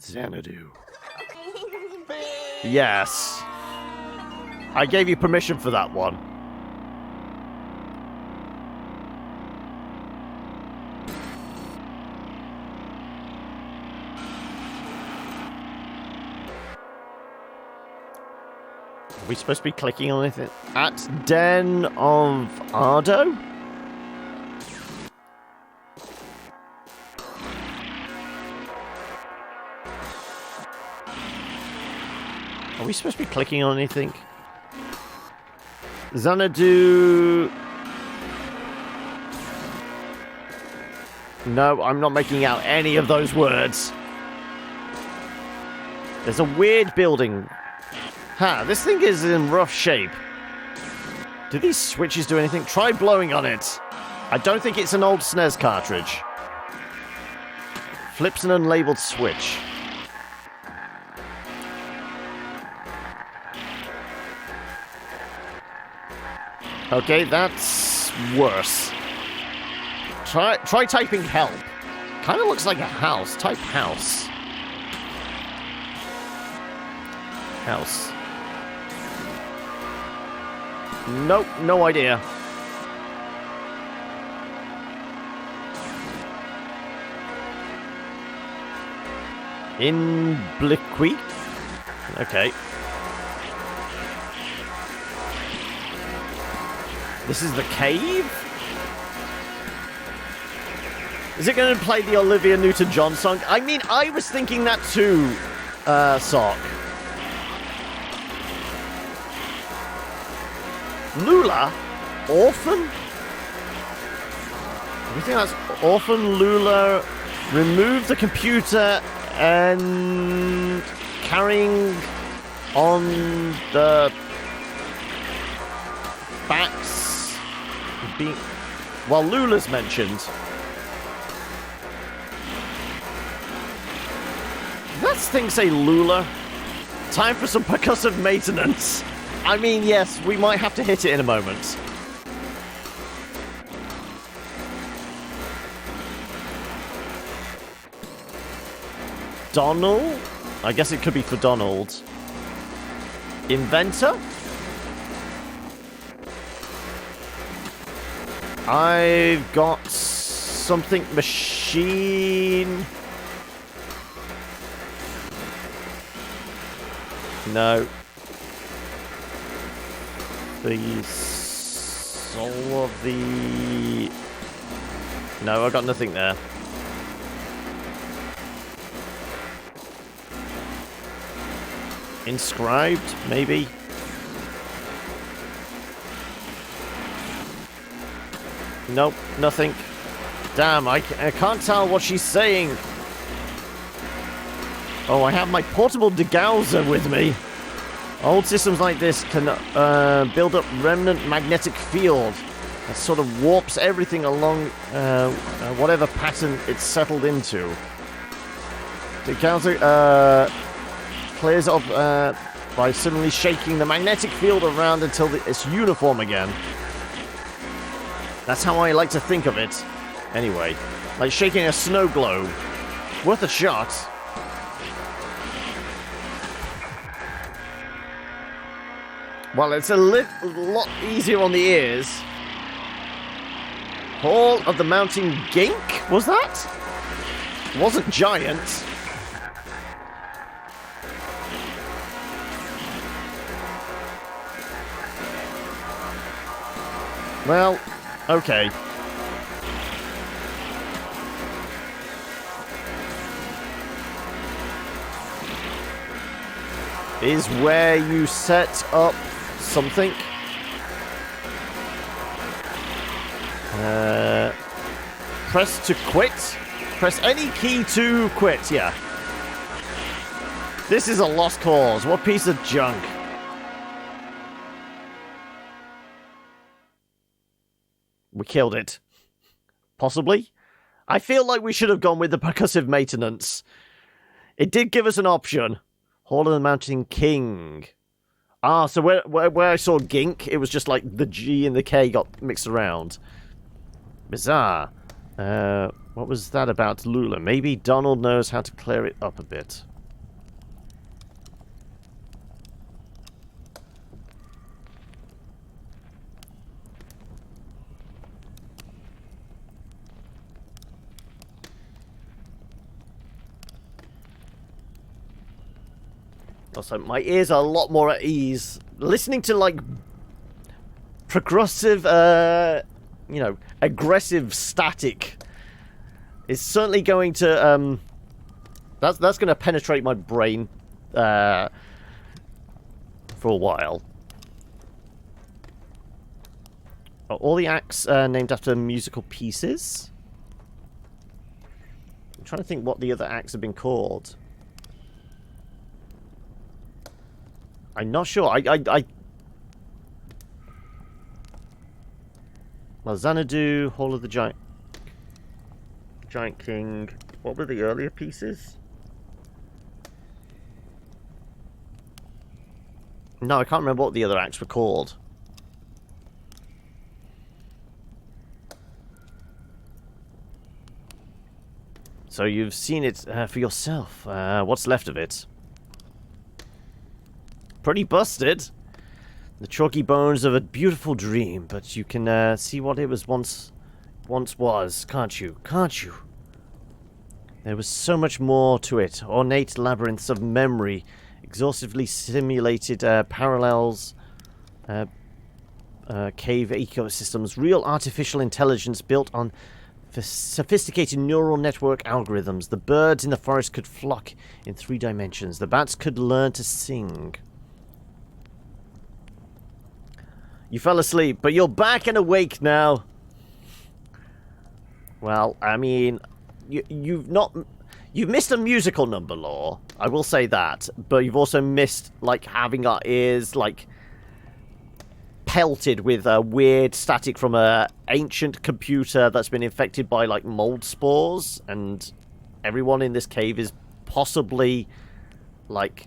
Xanadu. Yes. I gave you permission for that one. Are we supposed to be clicking on anything? At Den of Ardo? Are we supposed to be clicking on anything? Xanadu... No, I'm not making out any of those words. There's a weird building. Ha, this thing is in rough shape. Do these switches do anything? Try blowing on it. I don't think it's an old SNES cartridge. Flips an unlabeled switch. Okay, that's worse. Try typing help. Kind of looks like a house. Type house. House. Nope, no idea. In Bliqui? Okay. This is the cave? Is it going to play the Olivia Newton-John song? I mean, I was thinking that too, Sock. Lula? Orphan? You think that's Orphan, Lula? Remove the computer and carrying on the backs being... Well, Lula's mentioned. Did that thing say Lula? Time for some percussive maintenance. I mean, yes, we might have to hit it in a moment. Donald? I guess it could be for Donald. Inventor? I've got something machine. No. The soul of the... No, I got nothing there. Inscribed, maybe? Nope, nothing. Damn, I can't tell what she's saying. Oh, I have my portable degauser with me. Old systems like this can build up remnant magnetic field that sort of warps everything along whatever pattern it's settled into. Degauser clears up by suddenly shaking the magnetic field around until it's uniform again. That's how I like to think of it. Anyway, like shaking a snow globe. Worth a shot. Well, it's a lot easier on the ears. Hall of the Mountain Gink? Was that? It wasn't giant. Well, okay. is where you set up something. Press to quit. Press any key to quit, yeah. This is a lost cause. What piece of junk. We killed it. Possibly. I feel like we should have gone with the percussive maintenance. It did give us an option. Hall of the Mountain King. Ah, so where I saw Gink, it was just like the G and the K got mixed around. Bizarre. What was that about Lula? Maybe Donald knows how to clear it up a bit. Also, my ears are a lot more at ease. Listening to, like, progressive, you know, aggressive static is certainly going to, that's going to penetrate my brain, for a while. Are all the acts named after musical pieces? I'm trying to think what the other acts have been called. I'm not sure. Well, Xanadu, Hall of the Giant King. What were the earlier pieces? No, I can't remember what the other acts were called. So you've seen it for yourself. What's left of it? Pretty busted. The chalky bones of a beautiful dream, but you can see what it was once was, can't you? Can't you? There was so much more to it. Ornate labyrinths of memory, exhaustively simulated parallels, cave ecosystems, real artificial intelligence built on sophisticated neural network algorithms. The birds in the forest could flock in 3 dimensions. The bats could learn to sing. You fell asleep, but you're back and awake now. Well, I mean, you've missed a musical number, Lore. I will say that, but you've also missed, like, having our ears, like, pelted with weird static from a ancient computer that's been infected by, like, mold spores, and everyone in this cave is possibly, like,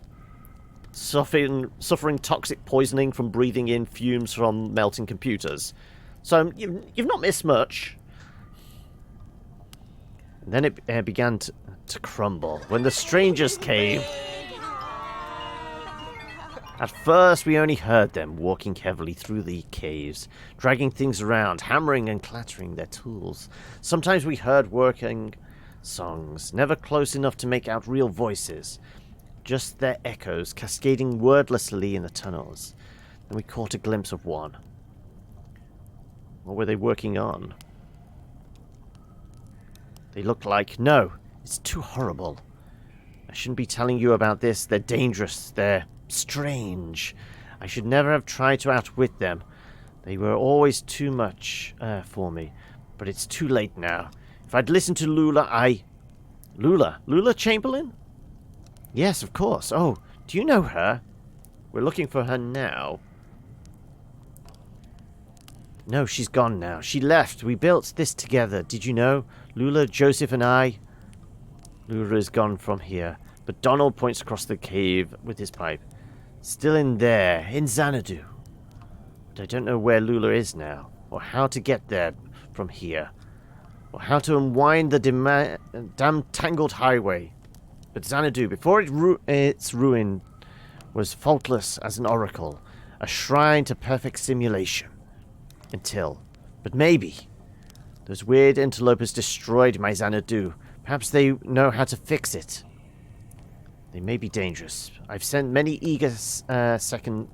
suffering toxic poisoning from breathing in fumes from melting computers. So you've not missed much. And then it began to crumble when the strangers came. At first, we only heard them walking heavily through the caves, dragging things around, hammering and clattering their tools. Sometimes we heard working songs, never close enough to make out real voices. Just their echoes cascading wordlessly in the tunnels. Then we caught a glimpse of one. What were they working on? They looked like... No, it's too horrible. I shouldn't be telling you about this. They're dangerous. They're strange. I should never have tried to outwit them. They were always too much for me. But it's too late now. If I'd listened to Lula, Lula Chamberlain? Yes, of course. Oh, do you know her? We're looking for her now. No, she's gone now. She left. We built this together. Did you know? Lula, Joseph, and I. Lula is gone from here. But Donald points across the cave with his pipe. Still in there, in Xanadu. But I don't know where Lula is now, or how to get there from here, or how to unwind the damn tangled highway. But Xanadu, before its ruin, was faultless as an oracle, a shrine to perfect simulation. But maybe, those weird interlopers destroyed my Xanadu. Perhaps they know how to fix it. They may be dangerous. I've sent many eager seconds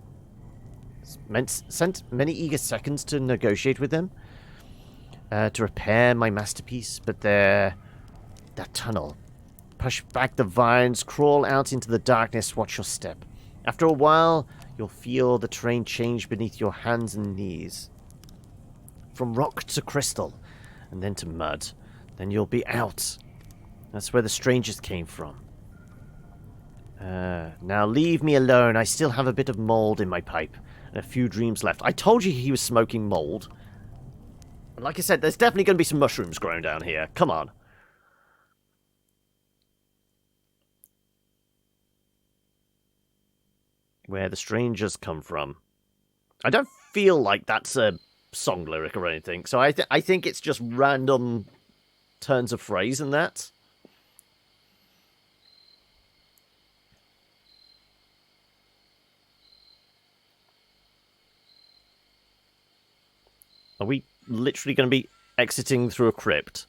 to negotiate with them, to repair my masterpiece, but that tunnel. Push back the vines, crawl out into the darkness, watch your step. After a while, you'll feel the terrain change beneath your hands and knees. From rock to crystal, and then to mud. Then you'll be out. That's where the strangers came from. Now leave me alone. I still have a bit of mold in my pipe and a few dreams left. I told you he was smoking mold. Like I said, there's definitely going to be some mushrooms growing down here. Come on. Where the strangers come from. I don't feel like that's a song lyric or anything, so I think it's just random turns of phrase in that. Are we literally going to be exiting through a crypt?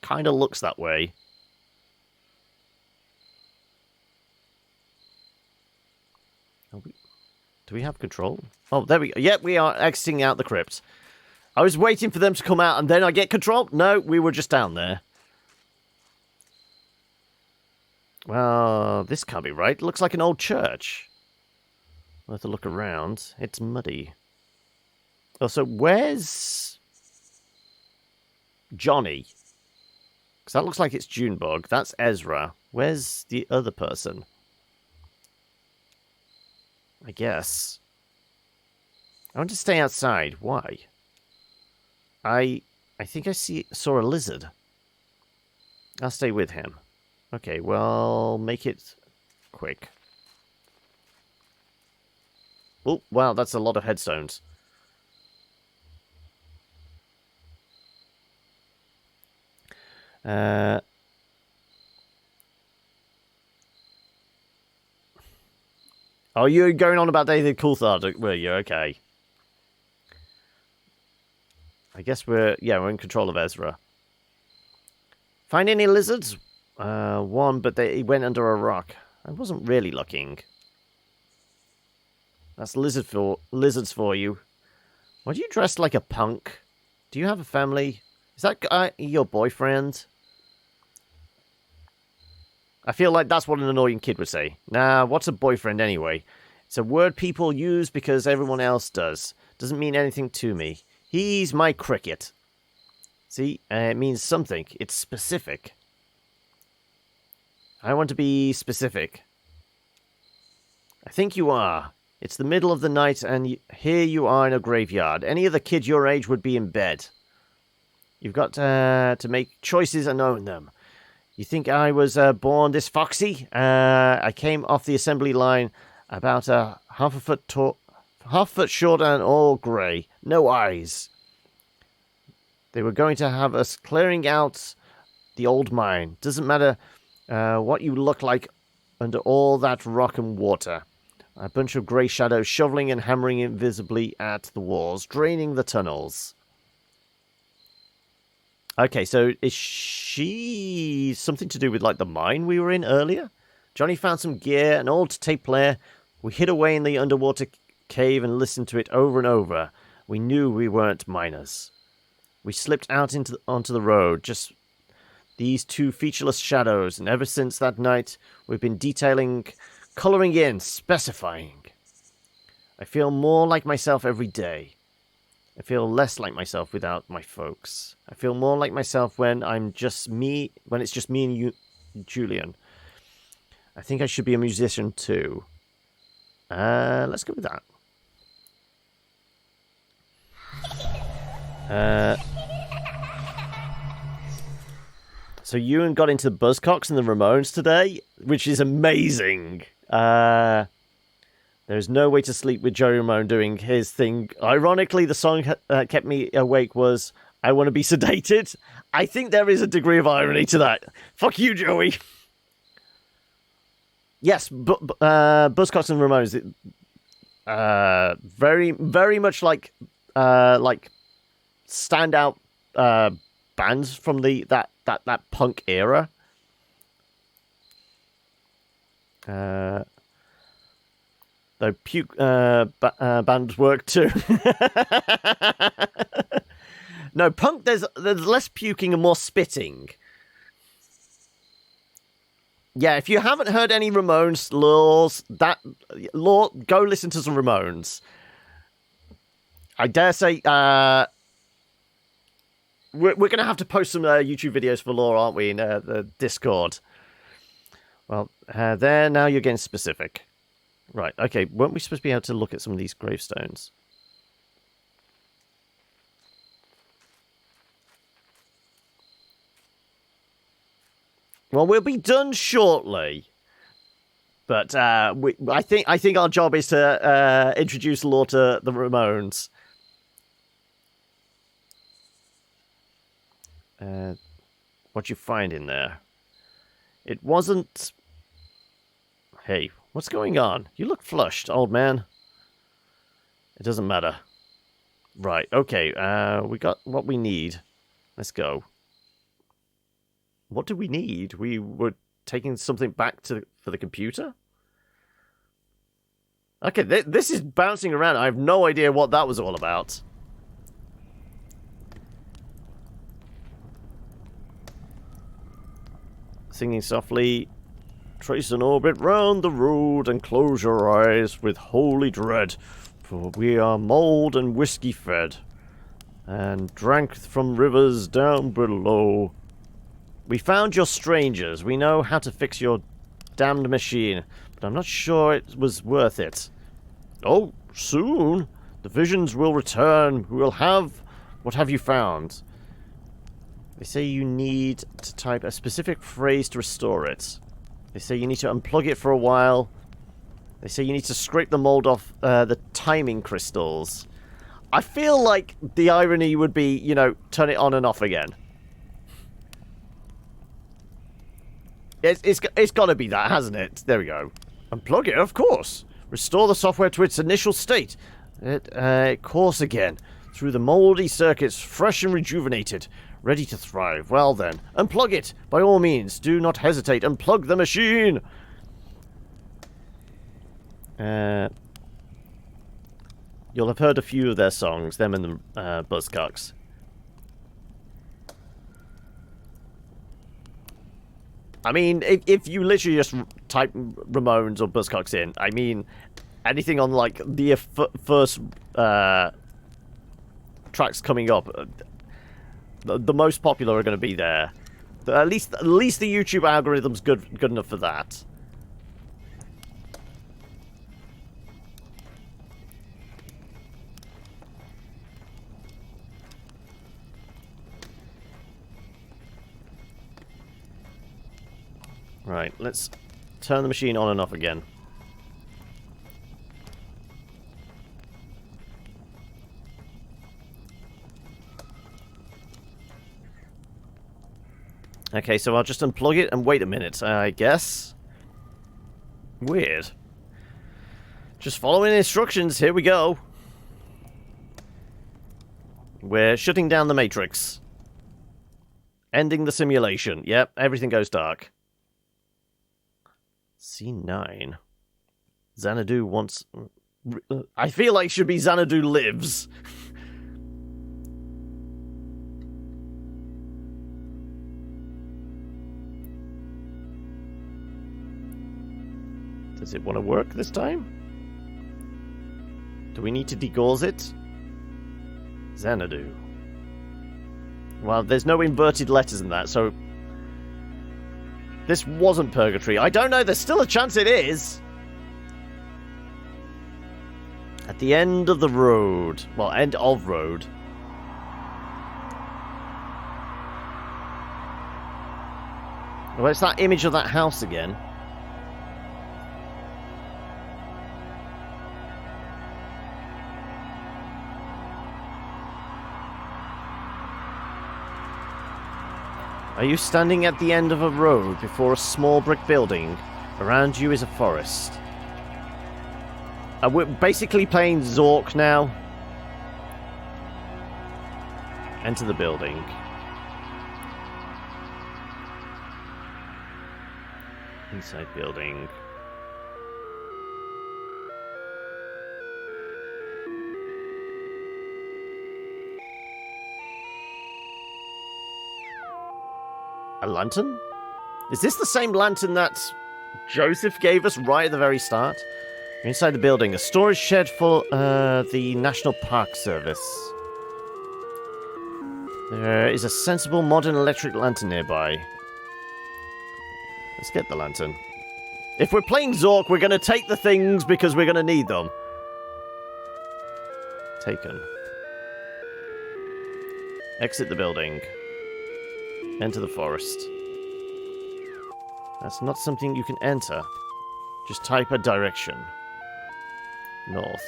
Kind of looks that way. Do we have control? Oh, there we go. Yep, we are exiting out the crypt. I was waiting for them to come out and then I get control. No, we were just down there. Well, this can't be right. It looks like an old church. We'll have to look around. It's muddy. Oh, so where's Johnny? Because that looks like it's Junebug. That's Ezra. Where's the other person? I guess. I want to stay outside. Why? I think I saw a lizard. I'll stay with him. Okay, well, make it quick. Oh, wow, that's a lot of headstones. Oh, you're going on about David Coulthard, were you? Okay. I guess we're in control of Ezra. Find any lizards? One, but he went under a rock. I wasn't really looking. That's lizards for you. Why do you dress like a punk? Do you have a family? Is that guy your boyfriend? I feel like that's what an annoying kid would say. Nah, what's a boyfriend anyway? It's a word people use because everyone else does. Doesn't mean anything to me. He's my cricket. See, it means something. It's specific. I want to be specific. I think you are. It's the middle of the night and here you are in a graveyard. Any other kid your age would be in bed. You've got to make choices and own them. You think I was born this foxy? I came off the assembly line about half a foot short and all grey. No eyes. They were going to have us clearing out the old mine. Doesn't matter what you look like under all that rock and water. A bunch of grey shadows shoveling and hammering invisibly at the walls, draining the tunnels. Okay, so is she something to do with, like, the mine we were in earlier? Johnny found some gear, an old tape player. We hid away in the underwater cave and listened to it over and over. We knew we weren't miners. We slipped out onto the road, just these two featureless shadows, and ever since that night, we've been detailing, colouring in, specifying. I feel more like myself every day. I feel less like myself without my folks. I feel more like myself when it's just me and you, Julian. I think I should be a musician too. Let's go with that. So Ewan got into the Buzzcocks and the Ramones today, which is amazing. There's no way to sleep with Joey Ramone doing his thing. Ironically, the song kept me awake was I Want to Be Sedated. I think there is a degree of irony to that. Fuck you, Joey. Yes, Buzzcocks and Ramones. Very, very much like standout bands from that punk era. Though puke bands work too. No, punk, there's less puking and more spitting. Yeah, if you haven't heard any Ramones, go listen to some Ramones. I dare say, we're going to have to post some YouTube videos for Law, aren't we, in the Discord? Well, there, now you're getting specific. Right, okay, weren't we supposed to be able to look at some of these gravestones? Well, we'll be done shortly. But I think our job is to introduce Law to the Ramones. What'd you find in there? It wasn't... Hey, what's going on? You look flushed, old man. It doesn't matter. Right, okay, we got what we need. Let's go. What do we need? We were taking something back for the computer? Okay, this is bouncing around. I have no idea what that was all about. Singing softly, trace an orbit round the road and close your eyes with holy dread, for we are mould and whiskey fed, and drank from rivers down below. We found your strangers. We know how to fix your damned machine, but I'm not sure it was worth it. Oh, soon. The visions will return. We will have... What have you found? They say you need to type a specific phrase to restore it. They say you need to unplug it for a while. They say you need to scrape the mold off the timing crystals. I feel like the irony would be, you know, turn it on and off again. It's got to be that, hasn't it? There we go. Unplug it, of course. Restore the software to its initial state. It course again. Through the mouldy circuits, fresh and rejuvenated. Ready to thrive. Well then, unplug it. By all means, do not hesitate. Unplug the machine. You'll have heard a few of their songs, them and the Buzzcocks. I mean, if you literally just type Ramones or Buzzcocks in, I mean, anything on, like, the first tracks coming up, the most popular are going to be there. At least the YouTube algorithm's good enough for that. Right, let's turn the machine on and off again. Okay, so I'll just unplug it and wait a minute, I guess. Weird. Just following instructions, here we go. We're shutting down the Matrix. Ending the simulation. Yep, everything goes dark. C9. Xanadu wants... I feel like it should be Xanadu lives. Does it want to work this time? Do we need to degauss it? Xanadu. Well, there's no inverted letters in that, so... This wasn't purgatory. I don't know, there's still a chance it is. At the end of the road. Well, end of road. Well, it's that image of that house again. Are you standing at the end of a road before a small brick building? Around you is a forest. We're basically playing Zork now. Enter the building. Inside building. A lantern? Is this the same lantern that Joseph gave us right at the very start? We're inside the building, a storage shed for the National Park Service. There is a sensible modern electric lantern nearby. Let's get the lantern. If we're playing Zork, we're going to take the things because we're going to need them. Taken. Exit the building. Enter the forest. That's not something you can enter. Just type a direction. North.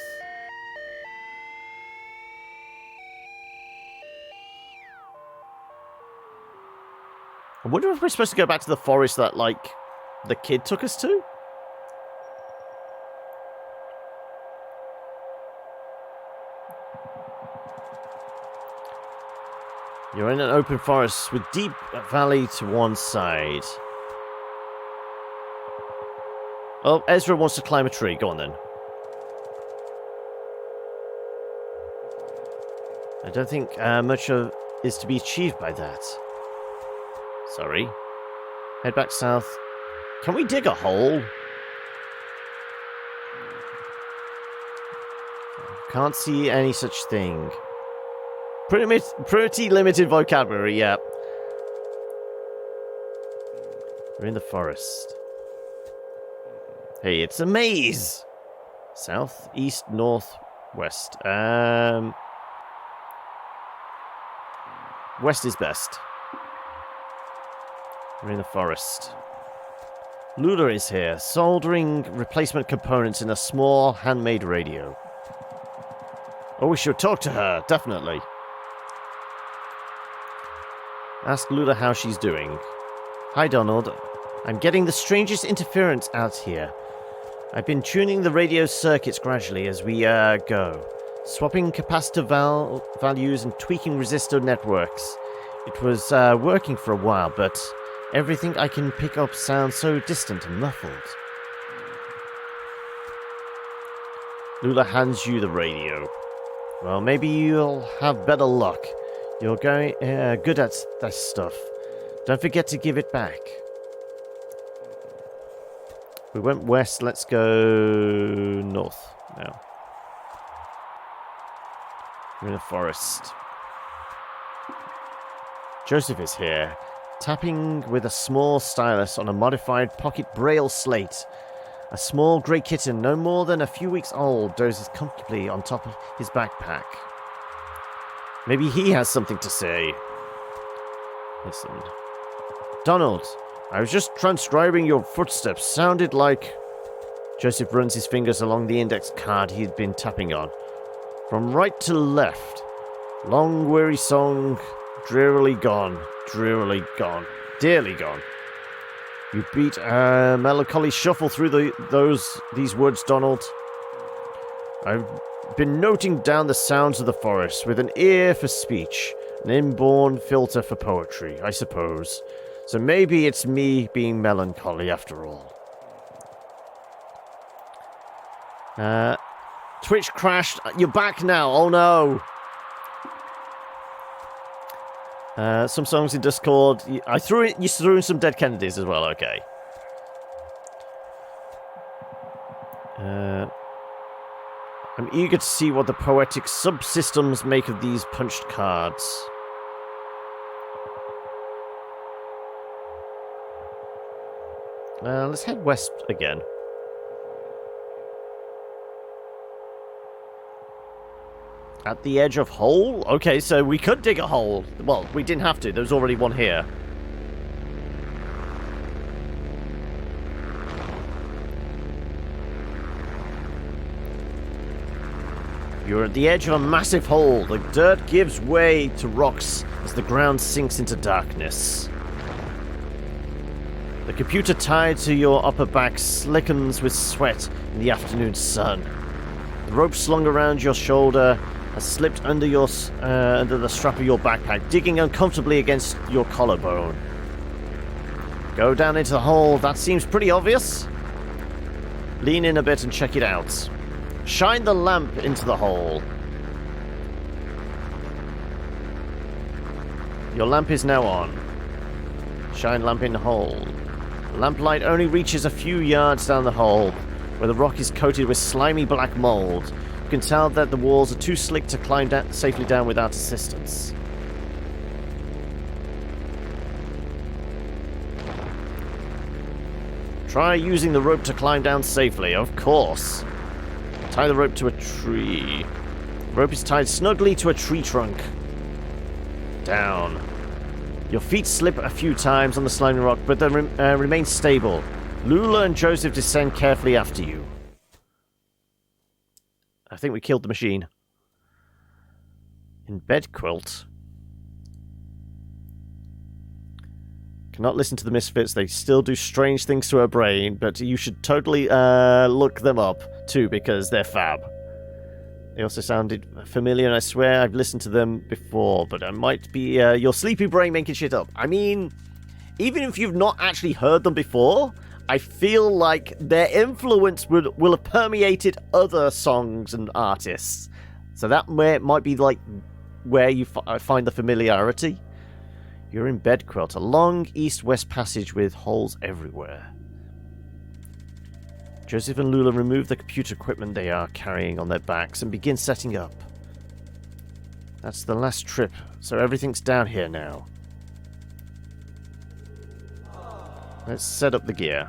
I wonder if we're supposed to go back to the forest that, like, the kid took us to? You're in an open forest with deep valley to one side. Oh, Ezra wants to climb a tree. Go on then. I don't think much is to be achieved by that. Sorry. Head back south. Can we dig a hole? Can't see any such thing. Pretty limited vocabulary, yeah. We're in the forest. Hey, it's a maze! South, east, north, west. West is best. We're in the forest. Lula is here, soldering replacement components in a small handmade radio. Oh, we should talk to her, definitely. Ask Lula how she's doing. Hi, Donald. I'm getting the strangest interference out here. I've been tuning the radio circuits gradually as we go. Swapping capacitor values and tweaking resistor networks. It was working for a while, but everything I can pick up sounds so distant and muffled. Lula hands you the radio. Well, maybe you'll have better luck. You're going good at that stuff. Don't forget to give it back. We went west, let's go north now. We're in a forest. Joseph is here, tapping with a small stylus on a modified pocket braille slate. A small grey kitten, no more than a few weeks old, dozes comfortably on top of his backpack. Maybe he has something to say. Listen. Donald, I was just transcribing your footsteps. Sounded like... Joseph runs his fingers along the index card he'd been tapping on. From right to left. Long, weary song, drearily gone, dearly gone. You beat a melancholy shuffle through these words, Donald. I've been noting down the sounds of the forest with an ear for speech, an inborn filter for poetry, I suppose. So maybe it's me being melancholy after all. Twitch crashed. You're back now. Oh no. Some songs in Discord. You threw in some Dead Kennedys as well. Okay. I'm eager to see what the poetic subsystems make of these punched cards. Let's head west again. At the edge of hole? Okay, so we could dig a hole. Well, we didn't have to. There was already one here. You're at the edge of a massive hole. The dirt gives way to rocks as the ground sinks into darkness. The computer tied to your upper back slickens with sweat in the afternoon sun. The rope slung around your shoulder has slipped under the strap of your backpack, digging uncomfortably against your collarbone. Go down into the hole. That seems pretty obvious. Lean in a bit and check it out. Shine the lamp into the hole. Your lamp is now on. Shine lamp in hole. Lamplight only reaches a few yards down the hole, where the rock is coated with slimy black mold. You can tell that the walls are too slick to climb safely down without assistance. Try using the rope to climb down safely, of course. Tie the rope to a tree. The rope is tied snugly to a tree trunk. Down. Your feet slip a few times on the slimy rock, but they remain stable. Lula and Joseph descend carefully after you. I think we killed the machine. In bed quilt. Cannot listen to the Misfits. They still do strange things to her brain, but you should totally look them up too, because they're fab. They also sounded familiar, and I swear I've listened to them before, but it might be your sleepy brain making shit up. I mean, even if you've not actually heard them before, I feel like their influence will have permeated other songs and artists. So that might be like where you find the familiarity. You're in bed quilt, a long east-west passage with holes everywhere. Joseph and Lula remove the computer equipment they are carrying on their backs and begin setting up. That's the last trip, so everything's down here now. Let's set up the gear.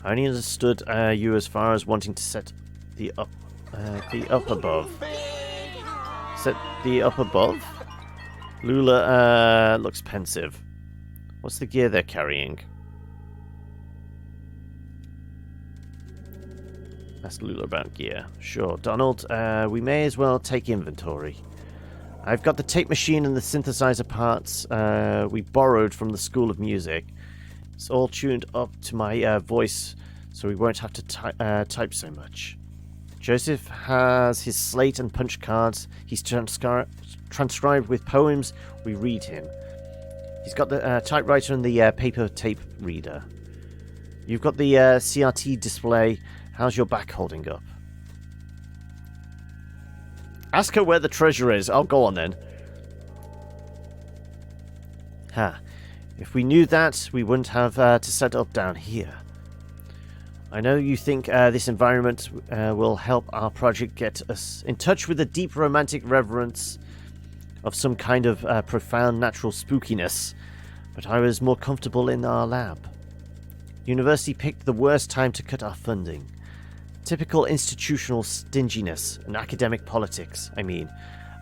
I only understood you as far as wanting to set the up above. Set the up above? Lula looks pensive. What's the gear they're carrying? That's Lula about gear. Sure. Donald, we may as well take inventory. I've got the tape machine and the synthesizer parts we borrowed from the School of Music. It's all tuned up to my voice, so we won't have to type so much. Joseph has his slate and punch cards. He's transcribed with poems. We read him. He's got the typewriter and the paper tape reader. You've got the CRT display. How's your back holding up? Ask her where the treasure is. I'll go on then. Ha. If we knew that, we wouldn't have to set up down here. I know you think this environment will help our project get us in touch with a deep romantic reverence of some kind of profound natural spookiness, but I was more comfortable in our lab. University picked the worst time to cut our funding. Typical institutional stinginess and academic politics, I mean.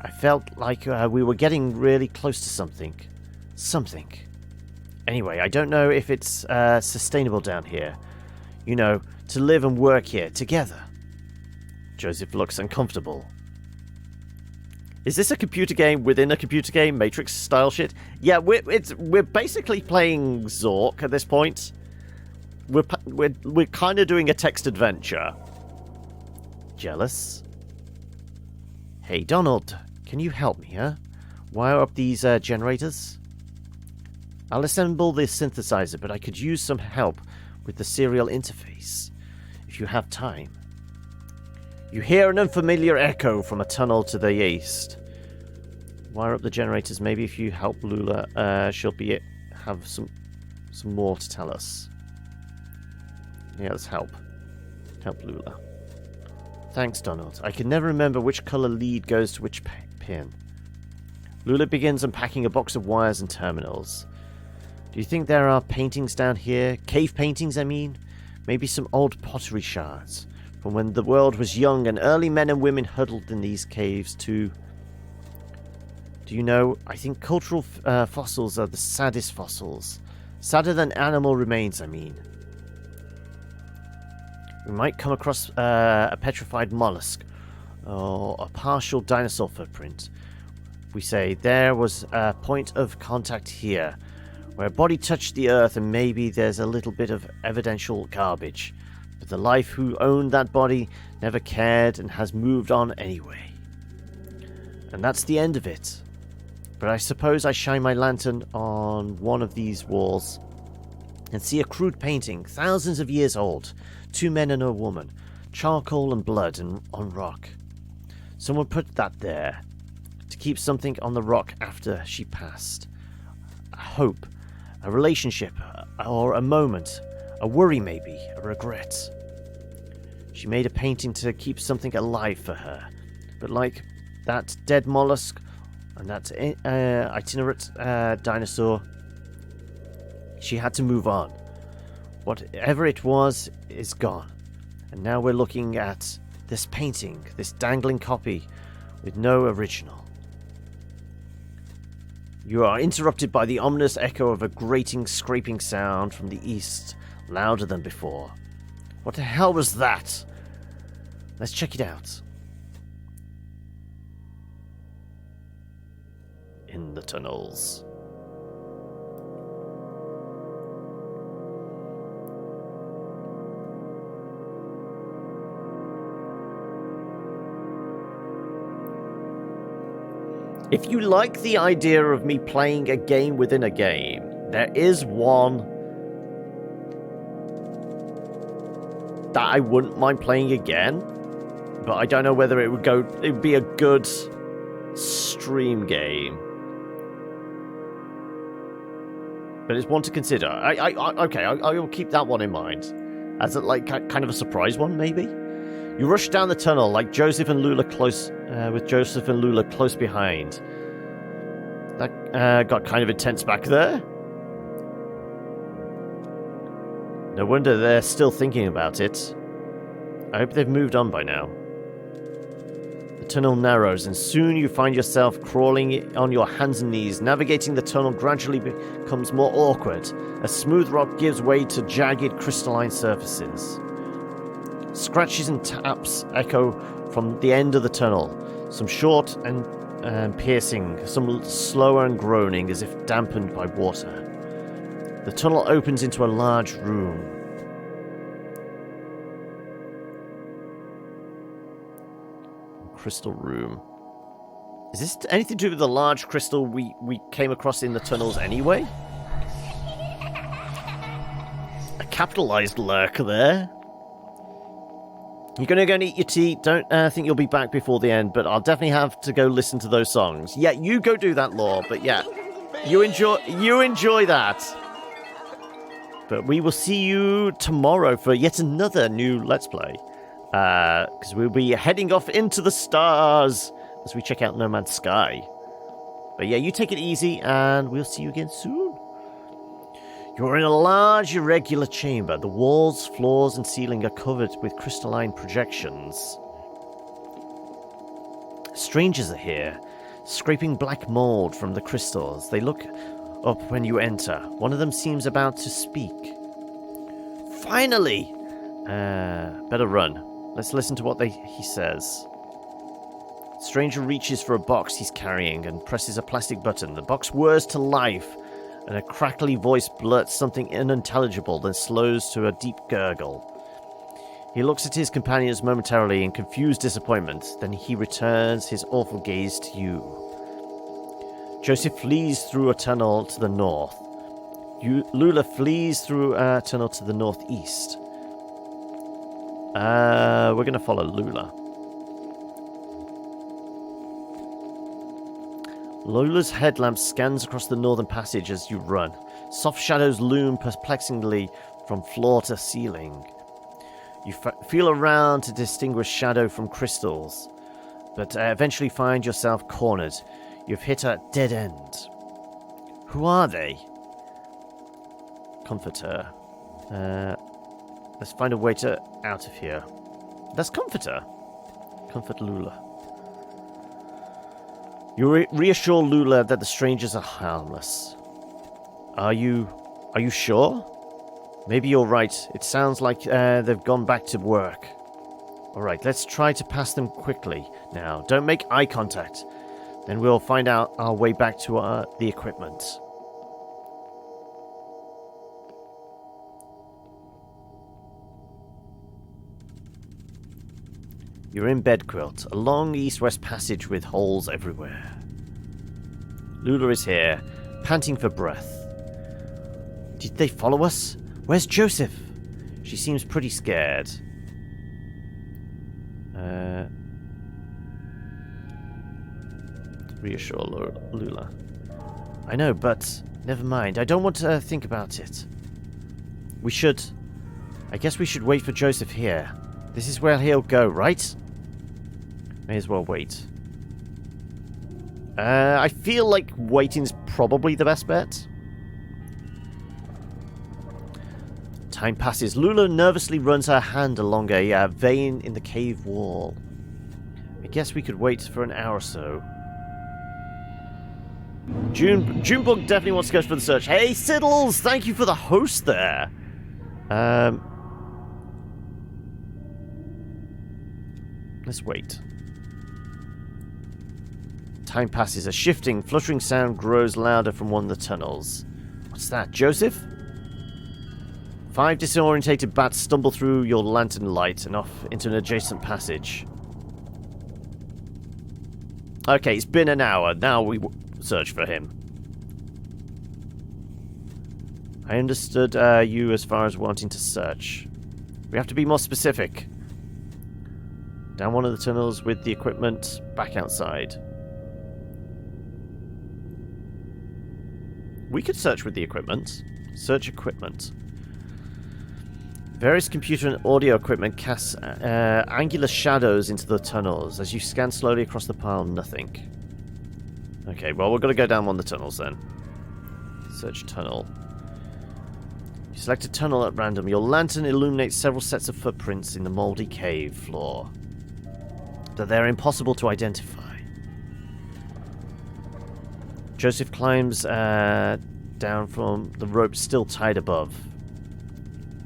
I felt like we were getting really close to something. Something. Anyway, I don't know if it's sustainable down here. You know, to live and work here together. Joseph looks uncomfortable. Is this a computer game within a computer game? Matrix style shit? Yeah, we're basically playing Zork at this point. We're kind of doing a text adventure. Jealous? Hey, Donald, can you help me, huh? Wire up these generators? I'll assemble the synthesizer, but I could use some help with the serial interface, if you have time. You hear an unfamiliar echo from a tunnel to the east. Wire up the generators. Maybe if you help Lula, she'll have some more to tell us. Yeah, let's help. Help Lula. Thanks, Donald. I can never remember which color lead goes to which pin. Lula begins unpacking a box of wires and terminals. Do you think there are paintings down here? Cave paintings, I mean? Maybe some old pottery shards from when the world was young and early men and women huddled in these caves too. Do you know, I think cultural fossils are the saddest fossils. Sadder than animal remains, I mean. We might come across a petrified mollusk or a partial dinosaur footprint. We say there was a point of contact here, where a body touched the earth, and maybe there's a little bit of evidential garbage. But the life who owned that body never cared and has moved on anyway. And that's the end of it. But I suppose I shine my lantern on one of these walls and see a crude painting, thousands of years old. 2 men and a woman, charcoal and blood on rock. Someone put that there to keep something on the rock after she passed. I hope A relationship, or a moment, a worry maybe, a regret. She made a painting to keep something alive for her, but like that dead mollusk and that itinerant dinosaur, she had to move on. Whatever it was is gone, and now we're looking at this painting, this dangling copy with no original. You are interrupted by the ominous echo of a grating, scraping sound from the east, louder than before. What the hell was that? Let's check it out. In the tunnels. If you like the idea of me playing a game within a game, there is one that I wouldn't mind playing again, but I don't know whether it would be a good stream game. But it's one to consider. Okay, I will keep that one in mind as kind of a surprise one, maybe. You rush down the tunnel like Joseph and Lula close, with Joseph and Lula close behind. That got kind of intense back there. No wonder they're still thinking about it. I hope they've moved on by now. The tunnel narrows, and soon you find yourself crawling on your hands and knees. Navigating the tunnel gradually becomes more awkward, as smooth rock gives way to jagged crystalline surfaces. Scratches and taps echo from the end of the tunnel, some short and piercing, some slower and groaning as if dampened by water. The tunnel opens into a large room. Crystal room. Is this anything to do with the large crystal we came across in the tunnels anyway? A capitalized lurk there. You're going to go and eat your tea. Don't think you'll be back before the end, but I'll definitely have to go listen to those songs. Yeah, you go do that, Law, but yeah. You enjoy that. But we will see you tomorrow for yet another new Let's Play. Because we'll be heading off into the stars as we check out No Man's Sky. But yeah, you take it easy, and we'll see you again soon. You're in a large, irregular chamber. The walls, floors, and ceiling are covered with crystalline projections. Strangers are here, scraping black mold from the crystals. They look up when you enter. One of them seems about to speak. Finally! Better run. Let's listen to what he says. Stranger reaches for a box he's carrying and presses a plastic button. The box whirs to life, and a crackly voice blurts something unintelligible, then slows to a deep gurgle. He looks at his companions momentarily in confused disappointment, then he returns his awful gaze to you. Joseph flees through a tunnel to the north. Lula flees through a tunnel to the northeast. We're going to follow Lula. Lola's headlamp scans across the northern passage as you run. Soft shadows loom perplexingly from floor to ceiling. You feel around to distinguish shadow from crystals, but eventually find yourself cornered. You've hit a dead end. Who are they? Comfort her. Let's find a way out of here. That's Comfort her. Comfort Lula. You reassure Lula that the strangers are harmless. Are you sure? Maybe you're right. It sounds like they've gone back to work. Alright, let's try to pass them quickly. Now, don't make eye contact. Then we'll find out our way back to the equipment. You're in Bedquilt, a long east-west passage with holes everywhere. Lula is here, panting for breath. Did they follow us? Where's Joseph? She seems pretty scared. Reassure Lula. I know, but Never mind. I don't want to think about it. We should... I guess we should wait for Joseph here. This is where he'll go, right? May as well wait. I feel like waiting's probably the best bet. Time passes. Lula nervously runs her hand along a vein in the cave wall. I guess we could wait for an hour or so. Junebug definitely wants to go for the search. Hey, Siddles! Thank you for the host there. Let's wait. Time passes. A shifting, fluttering sound grows louder from one of the tunnels. What's that, Joseph? 5 disorientated bats stumble through your lantern light and off into an adjacent passage. Okay, it's been an hour. Now we search for him. I understood you as far as wanting to search. We have to be more specific. Down one of the tunnels with the equipment, back outside. We could search with the equipment. Search equipment. Various computer and audio equipment casts angular shadows into the tunnels. As you scan slowly across the pile, nothing. Okay, well, we're going to go down one of the tunnels then. Search tunnel. You select a tunnel at random. Your lantern illuminates several sets of footprints in the mouldy cave floor. Though they're impossible to identify. Joseph climbs down from the rope still tied above.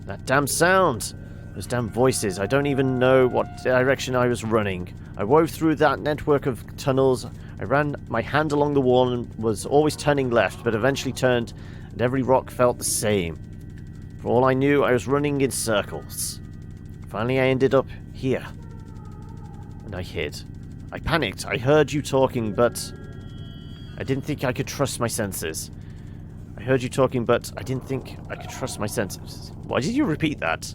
That damn sound! Those damn voices. I don't even know what direction I was running. I wove through that network of tunnels. I ran my hand along the wall and was always turning left, but eventually turned, and every rock felt the same. For all I knew, I was running in circles. Finally, I ended up here. And I hid. I panicked. I heard you talking, but I didn't think I could trust my senses. I heard you talking, but I didn't think I could trust my senses. Why did you repeat that?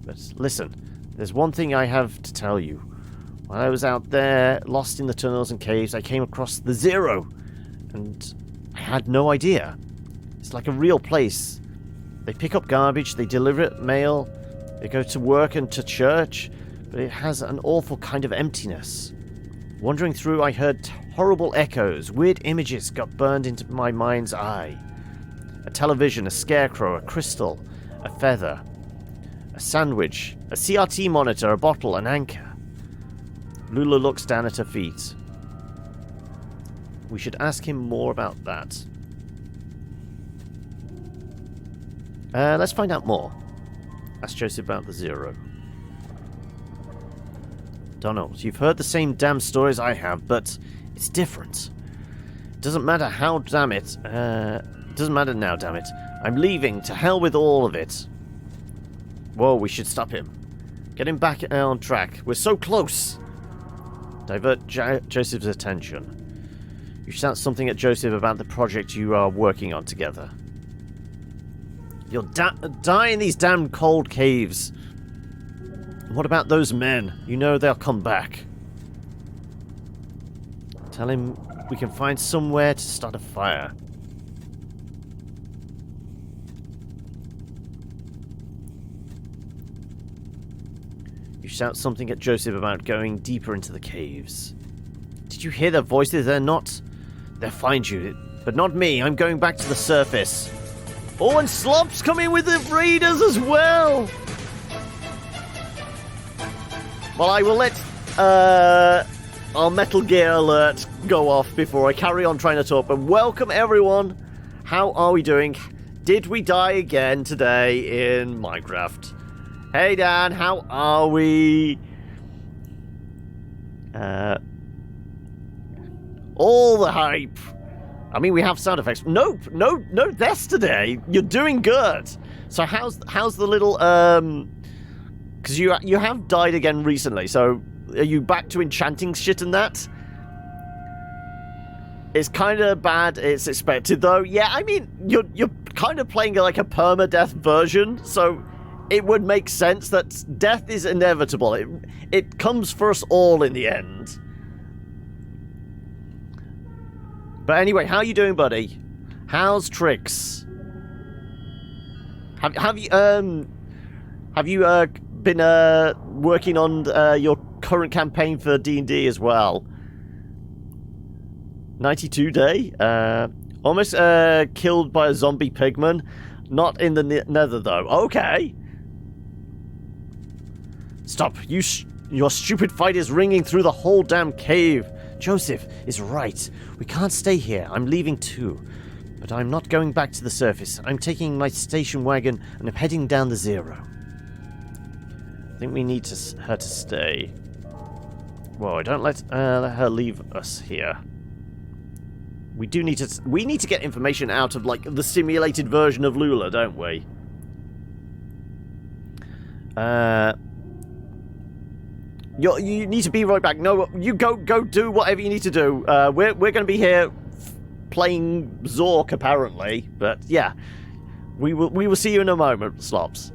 But listen, there's one thing I have to tell you. While I was out there, lost in the tunnels and caves, I came across the Zero. And I had no idea. It's like a real place. They pick up garbage, they deliver mail, they go to work and to church, but it has an awful kind of emptiness. Wandering through, I heard horrible echoes. Weird images got burned into my mind's eye. A television, a scarecrow, a crystal, a feather, a sandwich, a CRT monitor, a bottle, an anchor. Lula looks down at her feet. We should ask him more about that. Let's find out more. Ask Joseph about the Zero. Donald, you've heard the same damn stories I have, but it's different. It doesn't matter how, damn it. It doesn't matter now, damn it. I'm leaving. To hell with all of it. Whoa, we should stop him. Get him back on track. We're so close. Divert Joseph's attention. You shout something at Joseph about the project you are working on together. You'll die in these damn cold caves. What about those men? You know they'll come back. Tell him we can find somewhere to start a fire. You shout something at Joseph about going deeper into the caves. Did you hear their voices? They'll find you, but not me. I'm going back to the surface. Oh, and Slop's coming with the raiders as well. Well, I will let our Metal Gear alert go off before I carry on trying to talk. But welcome, everyone. How are we doing? Did we die again today in Minecraft? Hey, Dan, how are we? All the hype. I mean, we have sound effects. No deaths today. You're doing good. So how's the little because you have died again recently. So are you back to enchanting shit and that? It's kind of bad. It's expected though. Yeah, I mean you're kind of playing like a permadeath version, so it would make sense that death is inevitable. It comes for us all in the end. But anyway, how you doing, buddy? How's tricks? Have you been working on your current campaign for D&D as well? 92 day. Almost killed by a zombie pigman. Not in the nether though. Okay. Stop. Your stupid fight is ringing through the whole damn cave. Joseph is right. We can't stay here. I'm leaving too. But I'm not going back to the surface. I'm taking my station wagon and I'm heading down the Zero. I think we need her to stay. Whoa, don't let her leave us here. We need to get information out of, like, the simulated version of Lula, don't we? You need to be right back. No, you go do whatever you need to do. We're going to be here playing Zork, apparently. But yeah, we will see you in a moment, Slops.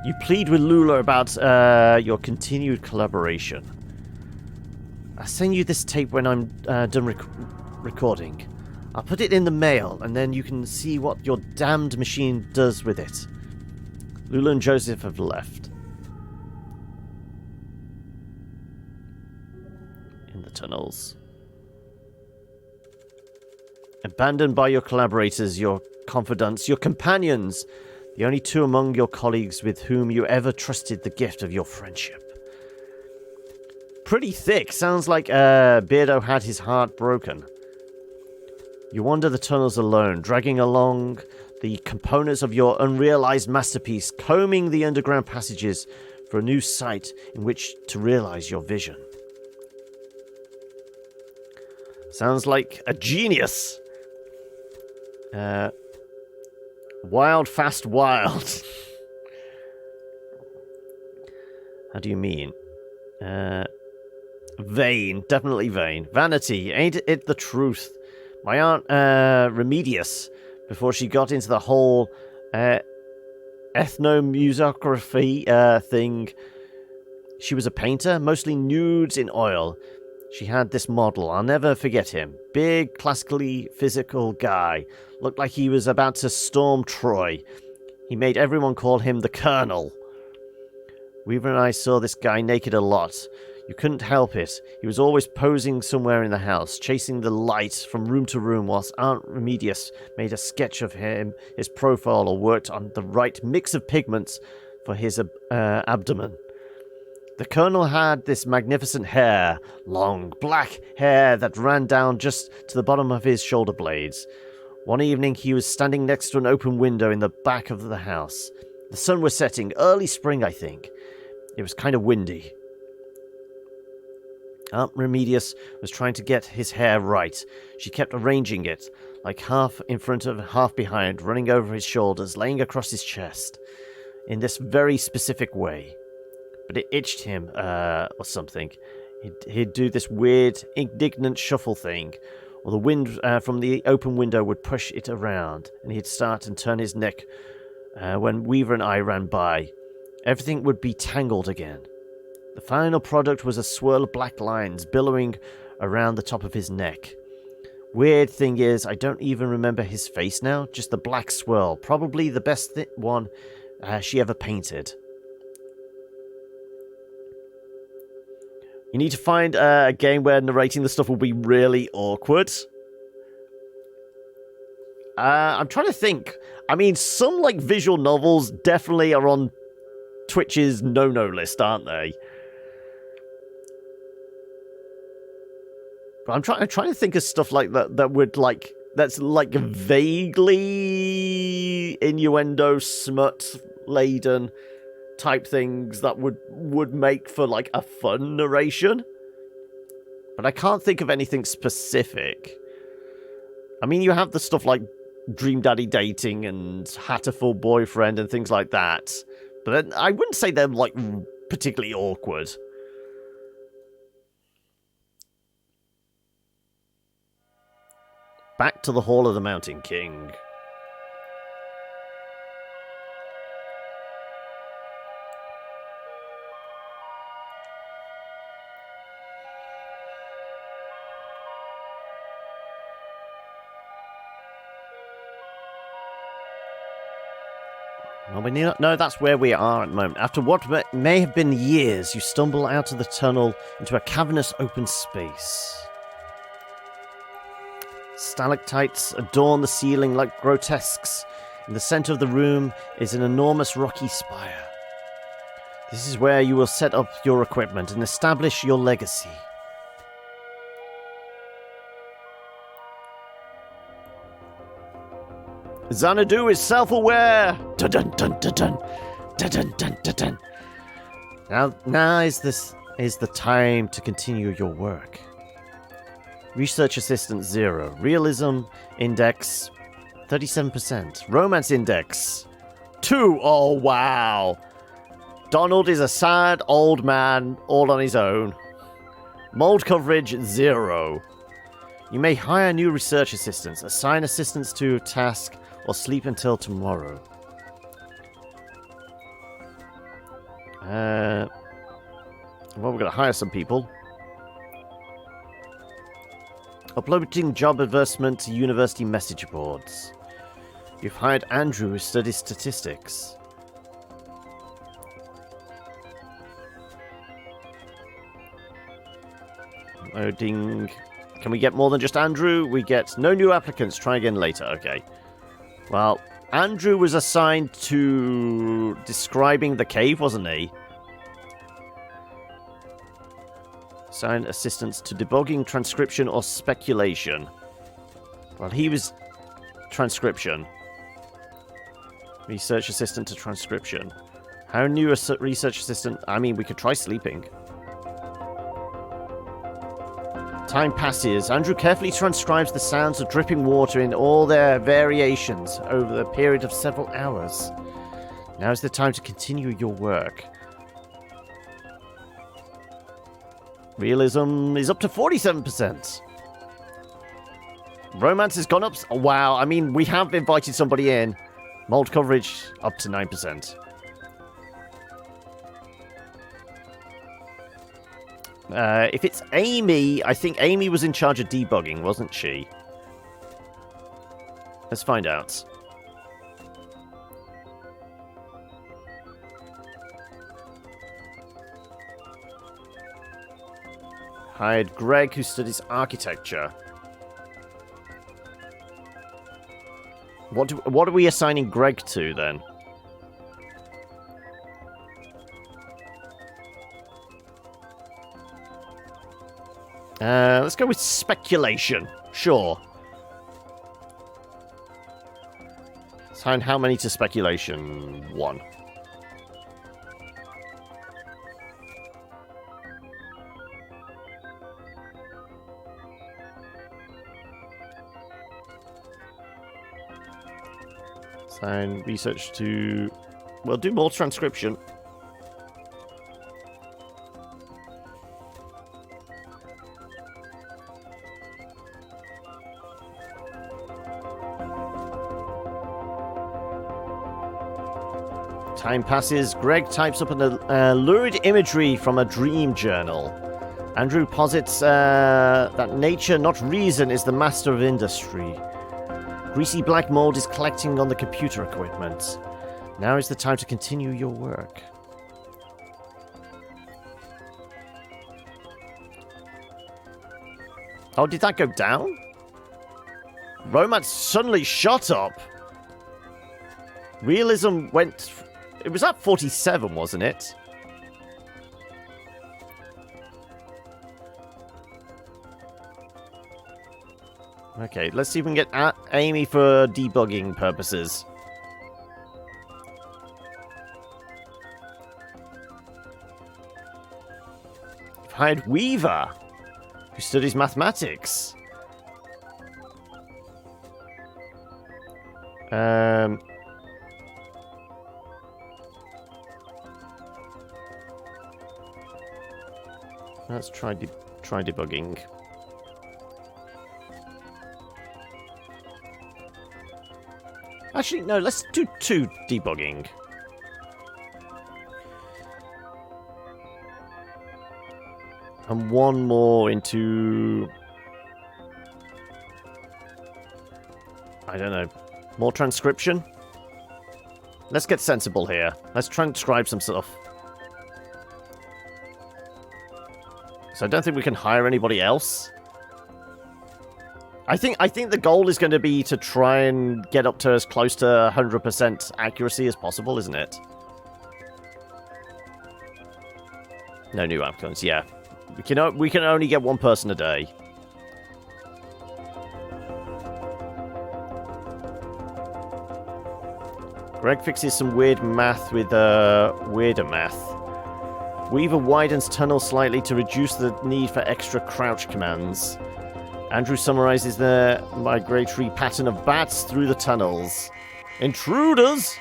You plead with Lula about your continued collaboration. I'll send you this tape when I'm done recording. I'll put it in the mail, and then you can see what your damned machine does with it. Lula and Joseph have left. In the tunnels. Abandoned by your collaborators, your confidants, your companions, the only two among your colleagues with whom you ever trusted the gift of your friendship. Pretty thick. Sounds like Beardo had his heart broken. You wander the tunnels alone, dragging along the components of your unrealized masterpiece, combing the underground passages for a new site in which to realize your vision. Sounds like a genius. Wild, fast, wild. How do you mean? Vain. Definitely vain. Vanity. Ain't it the truth? My aunt, Remedius, before she got into the whole ethnomusicography thing, she was a painter, mostly nudes in oil. She had this model. I'll never forget him. Big, classically physical guy. Looked like he was about to storm Troy. He made everyone call him the Colonel. Weaver and I saw this guy naked a lot. You couldn't help it. He was always posing somewhere in the house, chasing the light from room to room whilst Aunt Remedius made a sketch of him, his profile, or worked on the right mix of pigments for his abdomen. The Colonel had this magnificent hair, long black hair that ran down just to the bottom of his shoulder blades. One evening he was standing next to an open window in the back of the house. The sun was setting, early spring I think. It was kind of windy. Aunt Remedius was trying to get his hair right. She kept arranging it, like half in front of half behind, running over his shoulders, laying across his chest, in this very specific way. But it itched him, or something. He'd do this weird, indignant shuffle thing, or the wind from the open window would push it around, and he'd start and turn his neck when Weaver and I ran by. Everything would be tangled again. The final product was a swirl of black lines billowing around the top of his neck. Weird thing is, I don't even remember his face now, just the black swirl. Probably the best one she ever painted. You need to find a game where narrating the stuff will be really awkward. I'm trying to think. I mean, some like visual novels definitely are on Twitch's no-no list, aren't they? But I'm trying to think of stuff like that would like that's like vaguely innuendo, smut laden type things that would make for like a fun narration. But I can't think of anything specific. I mean, you have the stuff like Dream Daddy Dating and Hatterful Boyfriend and things like that. But I wouldn't say they're like particularly awkward. Back to the Hall of the Mountain King. Well, we know that's where we are at the moment. After what may have been years, you stumble out of the tunnel into a cavernous open space. Stalactites adorn the ceiling like grotesques. In the center of the room is an enormous rocky spire. This is where you will set up your equipment and establish your legacy. Xanadu is self-aware. Dun dun dun dun dun dun dun dun dun. Now is the time to continue your work. Research assistant 0. Realism index 37%. Romance index 2. Oh wow. Donald is a sad old man all on his own. Mold coverage 0. You may hire new research assistants, assign assistants to a task, or sleep until tomorrow. Well, we're going to hire some people. Uploading job advertisement to university message boards. You've hired Andrew, who studies statistics. Loading. Can we get more than just Andrew? We get no new applicants. Try again later. Okay. Well, Andrew was assigned to describing the cave, wasn't he? Assigned assistants to debugging, transcription, or speculation. Well, he was transcription. Research assistant to transcription. How new a research assistant? I mean, we could try sleeping. Time passes. Andrew carefully transcribes the sounds of dripping water in all their variations over the period of several hours. Now is the time to continue your work. Realism is up to 47%. Romance has gone up. Oh, wow, I mean, we have invited somebody in. Mold coverage up to 9%. If it's Amy, I think Amy was in charge of debugging, wasn't she? Let's find out. Hired Greg, who studies architecture. What are we assigning Greg to, then? Let's go with speculation. Sure. Assign how many to speculation? 1. Assign research to... We'll do more transcription. Time passes. Greg types up an lurid imagery from a dream journal. Andrew posits that nature, not reason, is the master of industry. Greasy black mold is collecting on the computer equipment. Now is the time to continue your work. Oh, did that go down? Romance suddenly shot up. Realism went... It was at 47, wasn't it? Okay, let's see if we can get Amy for debugging purposes. We've hired Weaver, who studies mathematics. Let's try debugging. Actually, no, let's do 2 debugging. And 1 more into... I don't know. More transcription? Let's get sensible here. Let's transcribe some stuff. So I don't think we can hire anybody else. I think the goal is going to be to try and get up to as close to 100% accuracy as possible, isn't it? No new applicants, yeah. We can only get one person a day. Greg fixes some weird math with weirder math. Weaver widens tunnel slightly to reduce the need for extra crouch commands. Andrew summarizes the migratory pattern of bats through the tunnels. Intruders!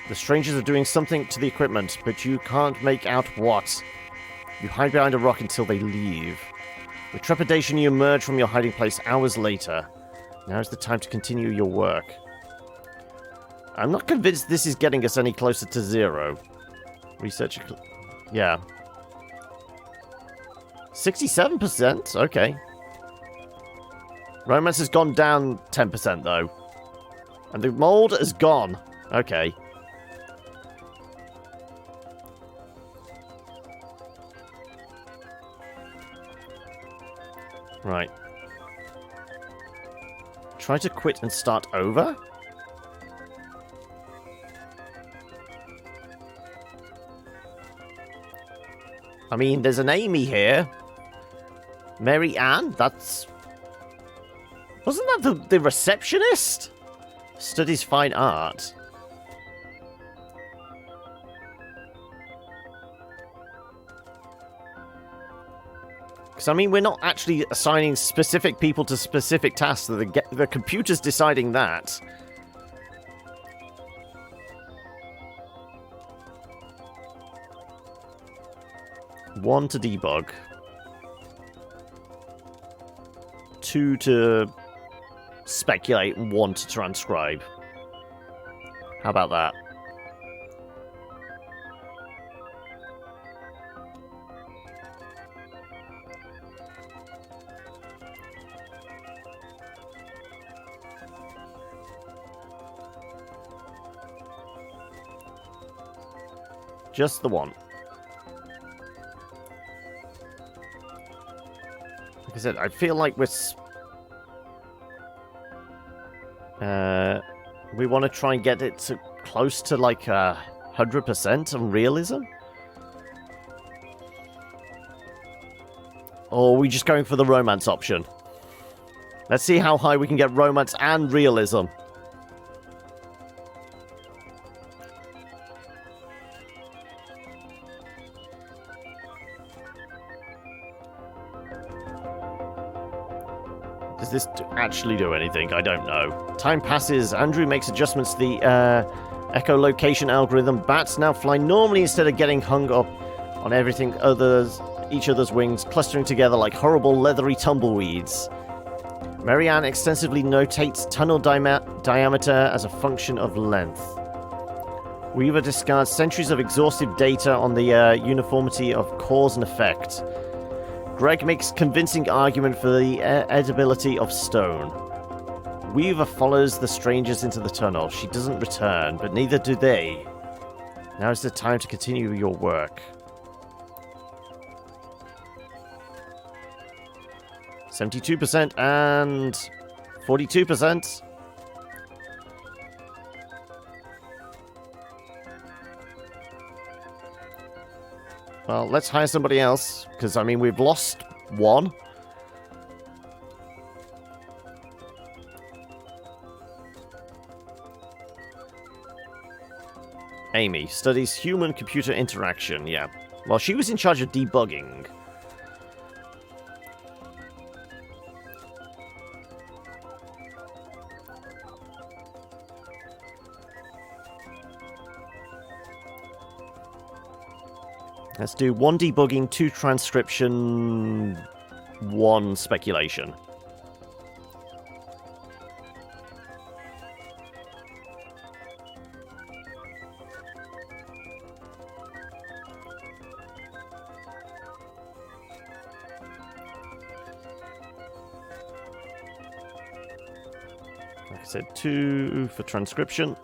The strangers are doing something to the equipment, but you can't make out what. You hide behind a rock until they leave. With trepidation, you emerge from your hiding place hours later. Now is the time to continue your work. I'm not convinced this is getting us any closer to zero. Research... Yeah. 67%? Okay. Romance has gone down 10%, though. And the mold has gone. Okay. Right. Try to quit and start over? I mean, there's an Amy here. Mary Ann? That's... Wasn't that the receptionist? Studies fine art. Because, I mean, we're not actually assigning specific people to specific tasks. The computer's deciding that. One to debug. 2 to speculate, and 1 to transcribe. How about that? Just the one. Like I said, I feel like we want to try and get it to close to like 100% on realism. Or are we just going for the romance option? Let's see how high we can get romance and realism. Does this actually do anything? I don't know. Time passes. Andrew makes adjustments to the echolocation algorithm. Bats now fly normally instead of getting hung up on each other's wings, clustering together like horrible leathery tumbleweeds. Marianne extensively notates tunnel diameter as a function of length. Weaver discards centuries of exhaustive data on the uniformity of cause and effect. Greg makes convincing argument for the edibility of stone. Weaver follows the strangers into the tunnel. She doesn't return, but neither do they. Now is the time to continue your work. 72% and 42%. Well, let's hire somebody else, because, I mean, we've lost one. Amy studies human-computer interaction, yeah. Well, she was in charge of debugging. Let's do 1 debugging, 2 transcription, 1 speculation. Like I said, 2 for transcription.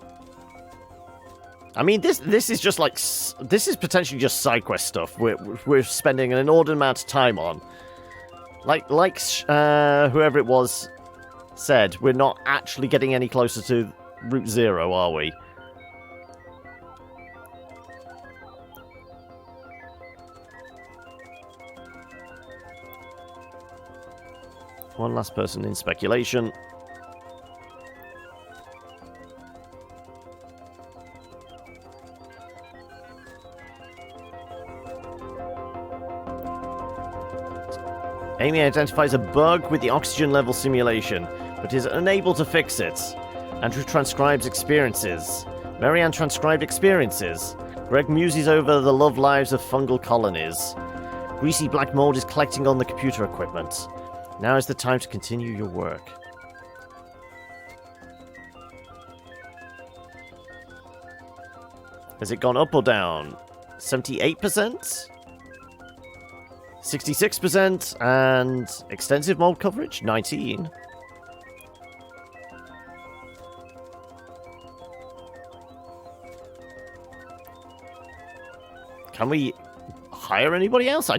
I mean, this is just like... This is potentially just side quest stuff we're spending an inordinate amount of time on. Like whoever it was said, we're not actually getting any closer to Route Zero, are we? One last person in speculation. Amy identifies a bug with the oxygen level simulation, but is unable to fix it. Andrew transcribes experiences. Marianne transcribed experiences. Greg muses over the love lives of fungal colonies. Greasy black mold is collecting on the computer equipment. Now is the time to continue your work. Has it gone up or down? 78%? 66%, and extensive mold coverage, 19. Can we hire anybody else?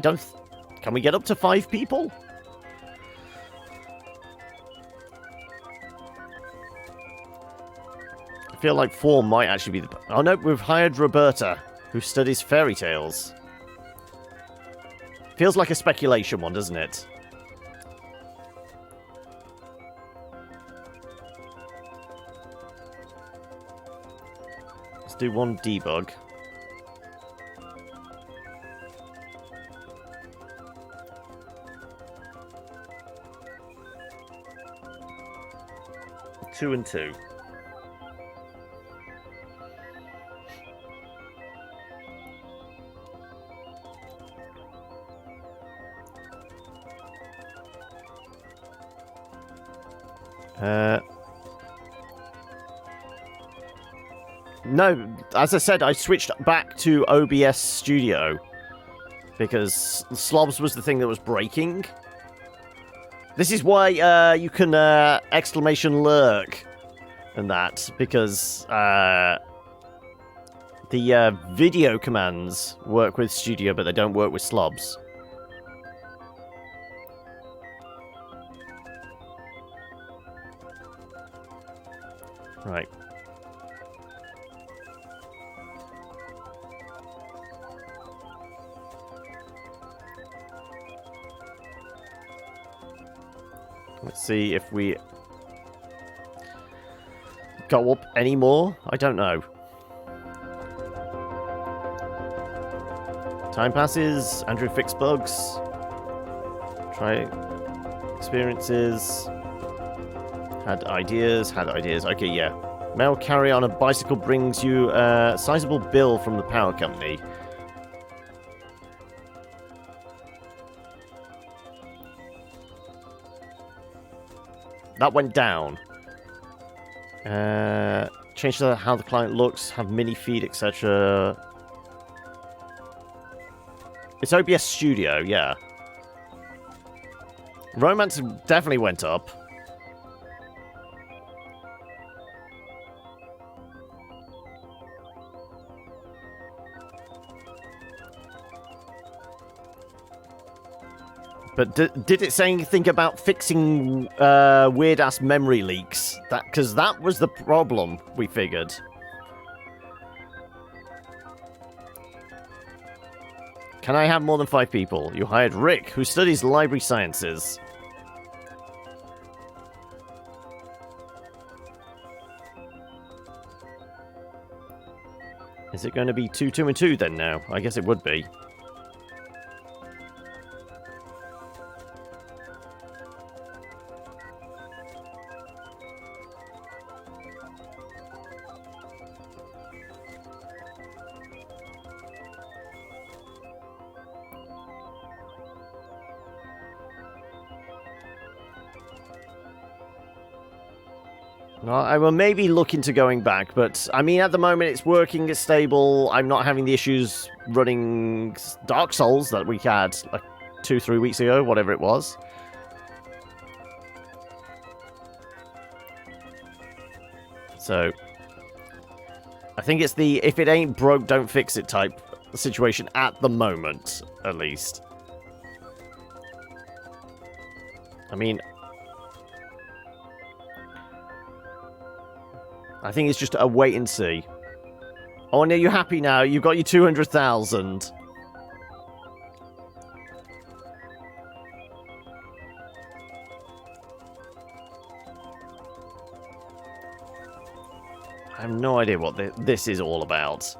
Can we get up to 5 people? I feel like 4 might actually be the... Oh no, we've hired Roberta, who studies fairy tales. Feels like a speculation one, doesn't it? Let's do 1 debug. Two and 2. No, as I said, I switched back to OBS Studio because Slobs was the thing that was breaking. This is why you can exclamation lurk and that, because the video commands work with Studio, but they don't work with Slobs. Right. Let's see if we go up any more. I don't know. Time passes. Andrew fixed bugs. Try experiences. Had ideas. Okay, yeah. Mail carry on a bicycle brings you a sizable bill from the power company. That went down. Change how the client looks, have mini feed, etc. It's OBS Studio, yeah. Romance definitely went up. But did it say anything about fixing weird-ass memory leaks? Because that was the problem, we figured. Can I have more than 5 people? You hired Rick, who studies library sciences. Is it going to be 2, 2, and 2 then now? I guess it would be. Well, I will maybe look into going back, but I mean, at the moment it's working, it's stable. I'm not having the issues running Dark Souls that we had like 2-3 weeks ago, whatever it was. So, I think it's the if it ain't broke, don't fix it type situation at the moment, at least. I mean, I think it's just a wait and see. Oh, no, you're happy now. You've got your 200,000. I have no idea what this is all about.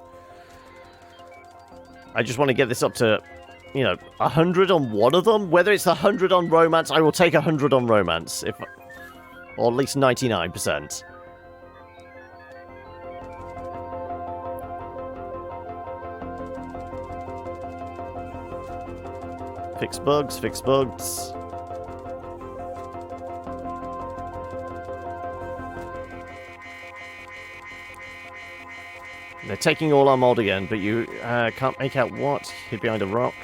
I just want to get this up to, you know, 100 on one of them. Whether it's 100 on romance, I will take 100 on romance. Or at least 99%. Fix bugs, fix bugs. They're taking all our mod again, but you can't make out what? Hid behind a rock.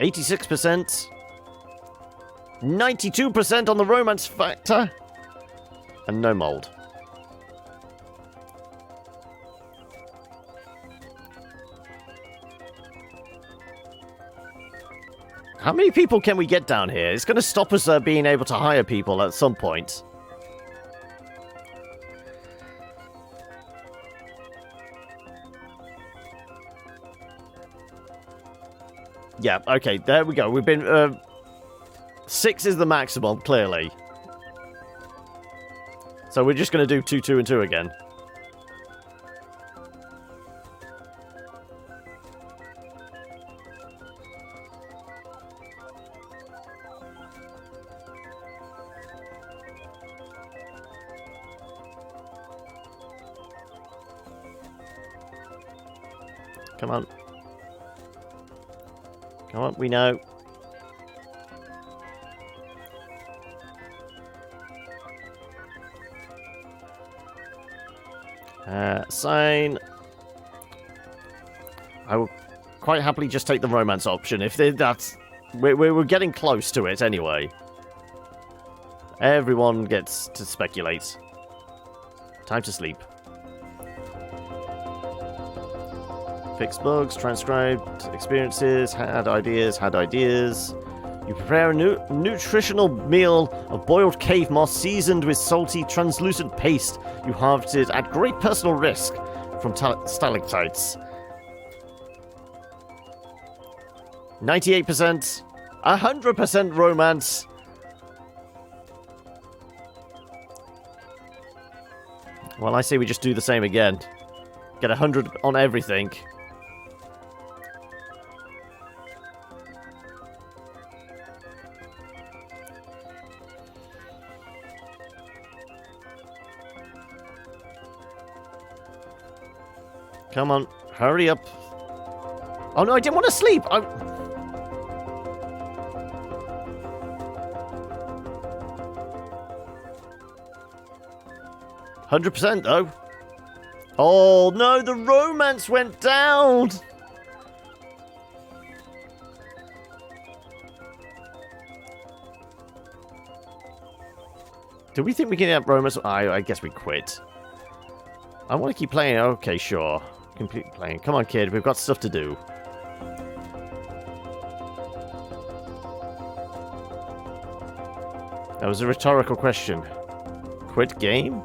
%. 92% on the romance factor. And no mold. How many people can we get down here? It's going to stop us being able to hire people at some point. Yeah, okay, there we go. We've been... 6 is the maximum, clearly. So we're just going to do 2, 2, and 2 again. Come on. Come on, we know. Sign. I will quite happily just take the romance option if that's... We're getting close to it anyway. Everyone gets to speculate. Time to sleep. Fix bugs, transcribed experiences, had ideas. You prepare a nutritional meal of boiled cave moss seasoned with salty, translucent paste you harvested at great personal risk from stalactites. 98%, 100% romance. Well, I say we just do the same again. Get 100 on everything. Come on, hurry up. Oh no, I didn't want to sleep. 100% though. Oh no, the romance went down. Do we think we can get romance? I guess we quit. I want to keep playing. Okay, sure. Keep playing. Come on, kid. We've got stuff to do. That was a rhetorical question. Quit game?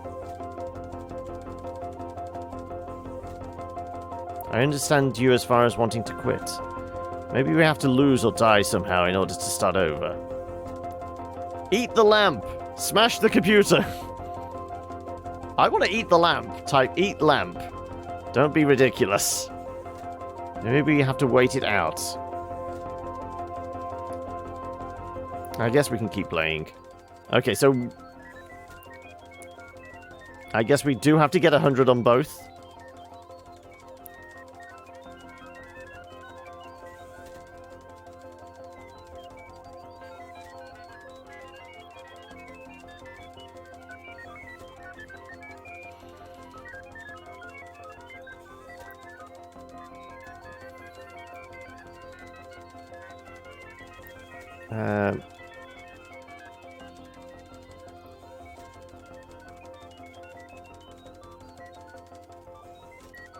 I understand you as far as wanting to quit. Maybe we have to lose or die somehow in order to start over. Eat the lamp! Smash the computer! I want to eat the lamp. Type eat lamp. Don't be ridiculous. Maybe we have to wait it out. I guess we can keep playing. Okay, so... I guess we do have to get 100 on both.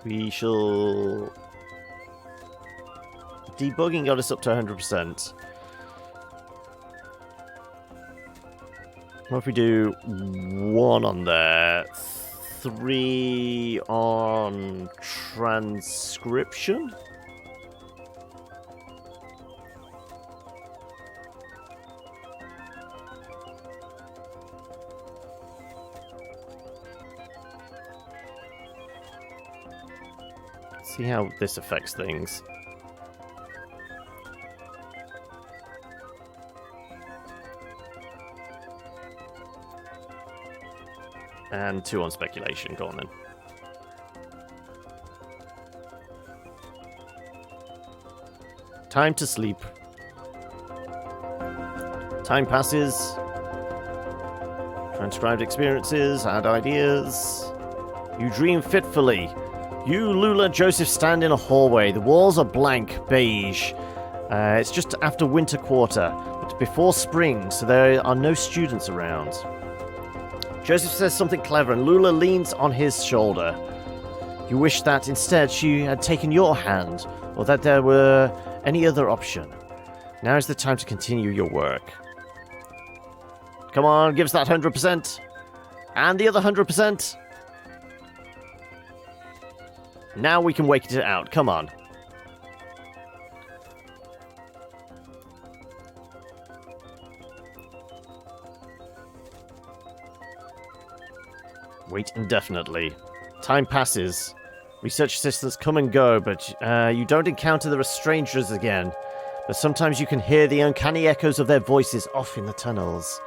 We shall... Debugging got us up to 100%. What if we do 1 on there, 3 on transcription? See how this affects things. And 2 on speculation. Go on then. Time to sleep. Time passes. Transcribed experiences, add ideas. You dream fitfully. You, Lula, Joseph stand in a hallway. The walls are blank, beige. It's just after winter quarter, but before spring, so there are no students around. Joseph says something clever, and Lula leans on his shoulder. You wish that instead she had taken your hand, or that there were any other option. Now is the time to continue your work. Come on, give us that 100%. And the other 100%. Now we can wake it out. Come on. Wait indefinitely. Time passes. Research assistants come and go, but you don't encounter the strangers again. But sometimes you can hear the uncanny echoes of their voices off in the tunnels.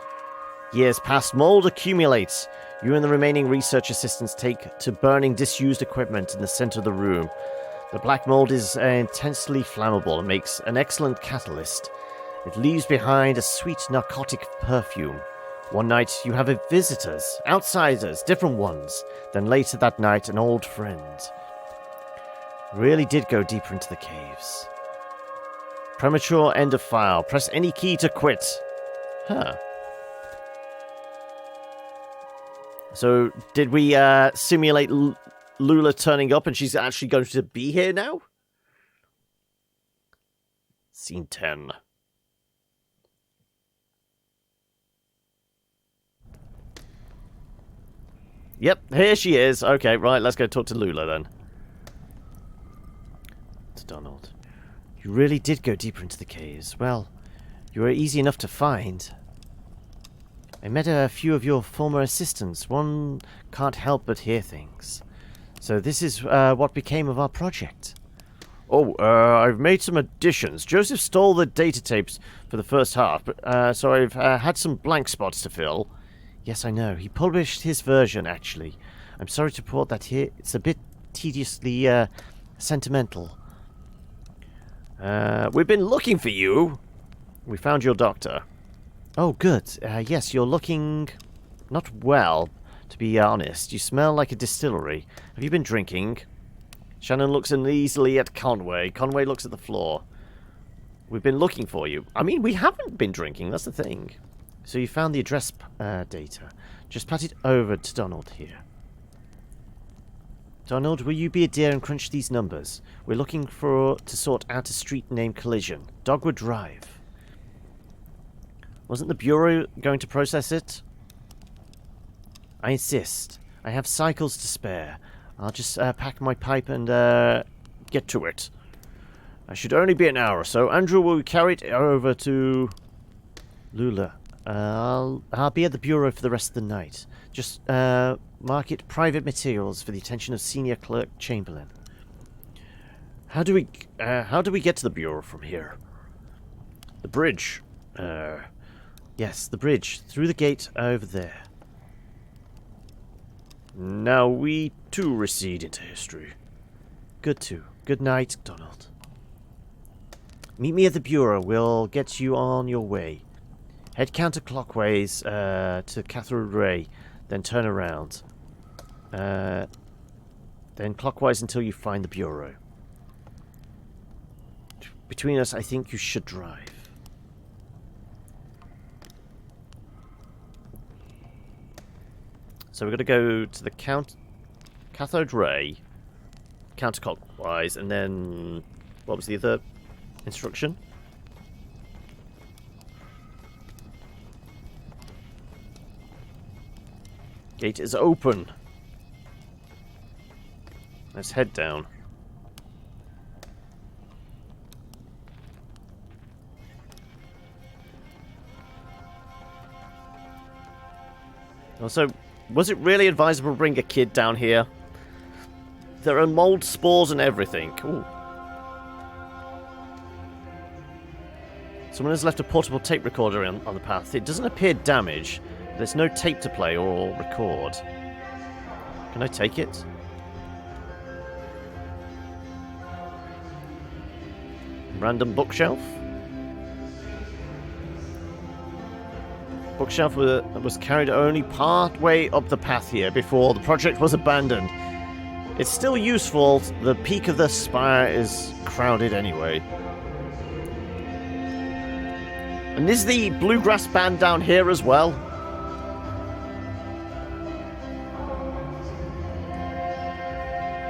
Years pass, mold accumulates. You and the remaining research assistants take to burning disused equipment in the center of the room. The black mold is intensely flammable and makes an excellent catalyst. It leaves behind a sweet narcotic perfume. One night you have visitors, outsiders, different ones. Then later that night, an old friend. Really did go deeper into the caves. Premature end of file. Press any key to quit. Huh. So, did we simulate Lula turning up and she's actually going to be here now? Scene 10. Yep, here she is. Okay, right, let's go talk to Lula then. To Donald. You really did go deeper into the caves. Well, you were easy enough to find. I met a few of your former assistants. One can't help but hear things. So this is what became of our project. Oh, I've made some additions. Joseph stole the data tapes for the first half, but, so I've had some blank spots to fill. Yes, I know. He published his version, actually. I'm sorry to report that here it's a bit tediously sentimental. We've been looking for you. We found your doctor. Oh, good. Yes, you're looking not well, to be honest. You smell like a distillery. Have you been drinking? Shannon looks uneasily at Conway. Conway looks at the floor. We've been looking for you. I mean, we haven't been drinking, that's the thing. So you found the address data. Just pat it over to Donald here. Donald, will you be a dear and crunch these numbers? We're looking to sort out a street name collision. Dogwood Drive. Wasn't the Bureau going to process it? I insist. I have cycles to spare. I'll just pack my pipe and get to it. I should only be an hour or so. Andrew will carry it over to Lula. I'll be at the Bureau for the rest of the night. Just mark it private materials for the attention of Senior Clerk Chamberlain. How do we get to the Bureau from here? The bridge. Yes, the bridge. Through the gate over there. Now we too recede into history. Good too. Good night, Donald. Meet me at the Bureau. We'll get you on your way. Head counterclockwise to Cathode Ray, then turn around. Then clockwise until you find the Bureau. Between us, I think you should drive. So we're going to go to the Cathode Ray. counterclockwise, and then... What was the other instruction? Gate is open. Let's head down. Also, was it really advisable to bring a kid down here? There are mold spores and everything. Ooh. Someone has left a portable tape recorder on the path. It doesn't appear damaged. There's no tape to play or record. Can I take it? Random bookshelf? Bookshelf was carried only part way up the path here before the project was abandoned. It's still useful. The peak of the spire is crowded anyway. And is the bluegrass band down here as well?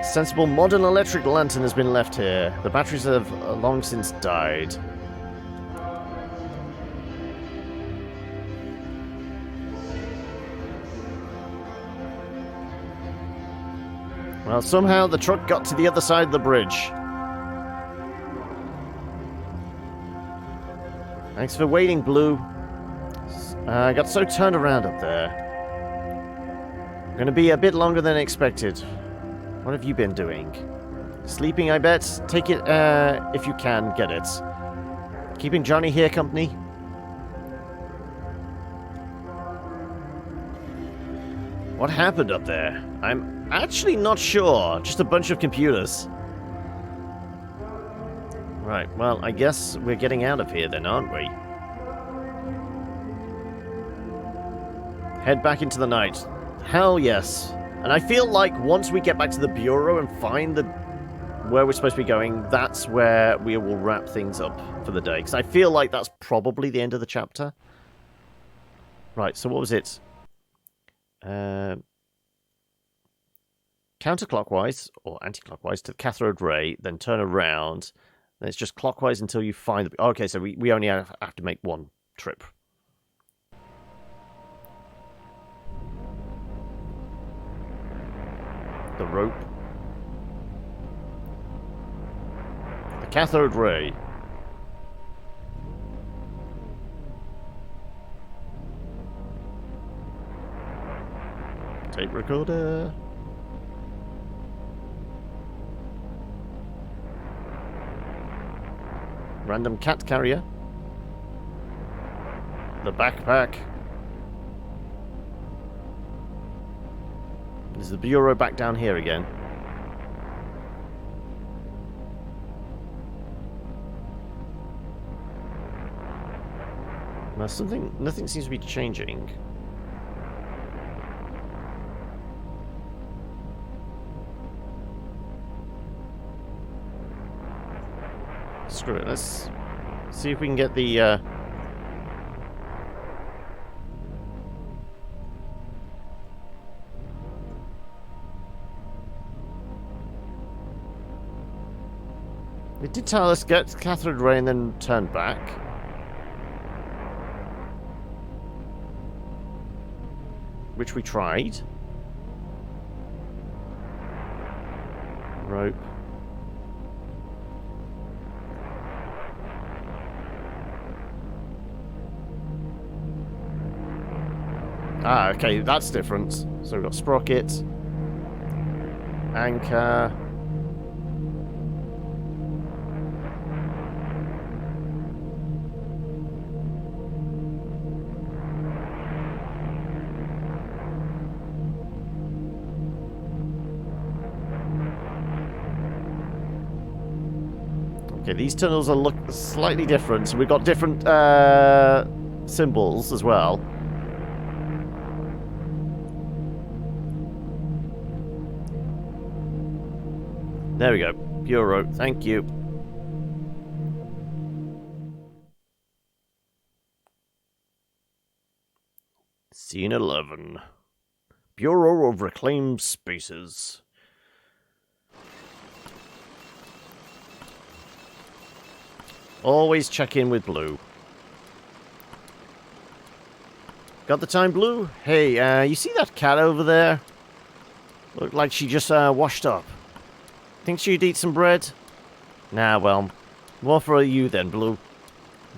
Sensible modern electric lantern has been left here. The batteries have long since died. Well, somehow the truck got to the other side of the bridge. Thanks for waiting, Blue. I got so turned around up there. Gonna be a bit longer than expected. What have you been doing? Sleeping, I bet. Take it, if you can, get it. Keeping Johnny here company? What happened up there? I'm actually not sure. Just a bunch of computers. Right, well, I guess we're getting out of here then, aren't we? Head back into the night. Hell yes. And I feel like once we get back to the Bureau and find where we're supposed to be going, that's where we will wrap things up for the day. Because I feel like that's probably the end of the chapter. Right, so what was it? Counterclockwise, or anti-clockwise, to the cathode ray, then turn around. Then it's just clockwise until you find the... Okay, so we only have to make one trip. The rope. The cathode ray. Tape recorder. Random cat carrier. The backpack. Is the Bureau back down here again? Well, nothing seems to be changing. Screw it, let's see if we can get the, It did tell us get cathode ray and then turn back. Which we tried. Rope. Ah, okay, that's different. So we've got sprocket, anchor. Okay, these tunnels are look slightly different. So we've got different symbols as well. There we go. Bureau, thank you. Scene 11. Bureau of Reclaimed Spaces. Always check in with Blue. Got the time, Blue? Hey, you see that cat over there? Looked like she just washed up. Think she'd eat some bread? Nah, well, more for you then, Blue.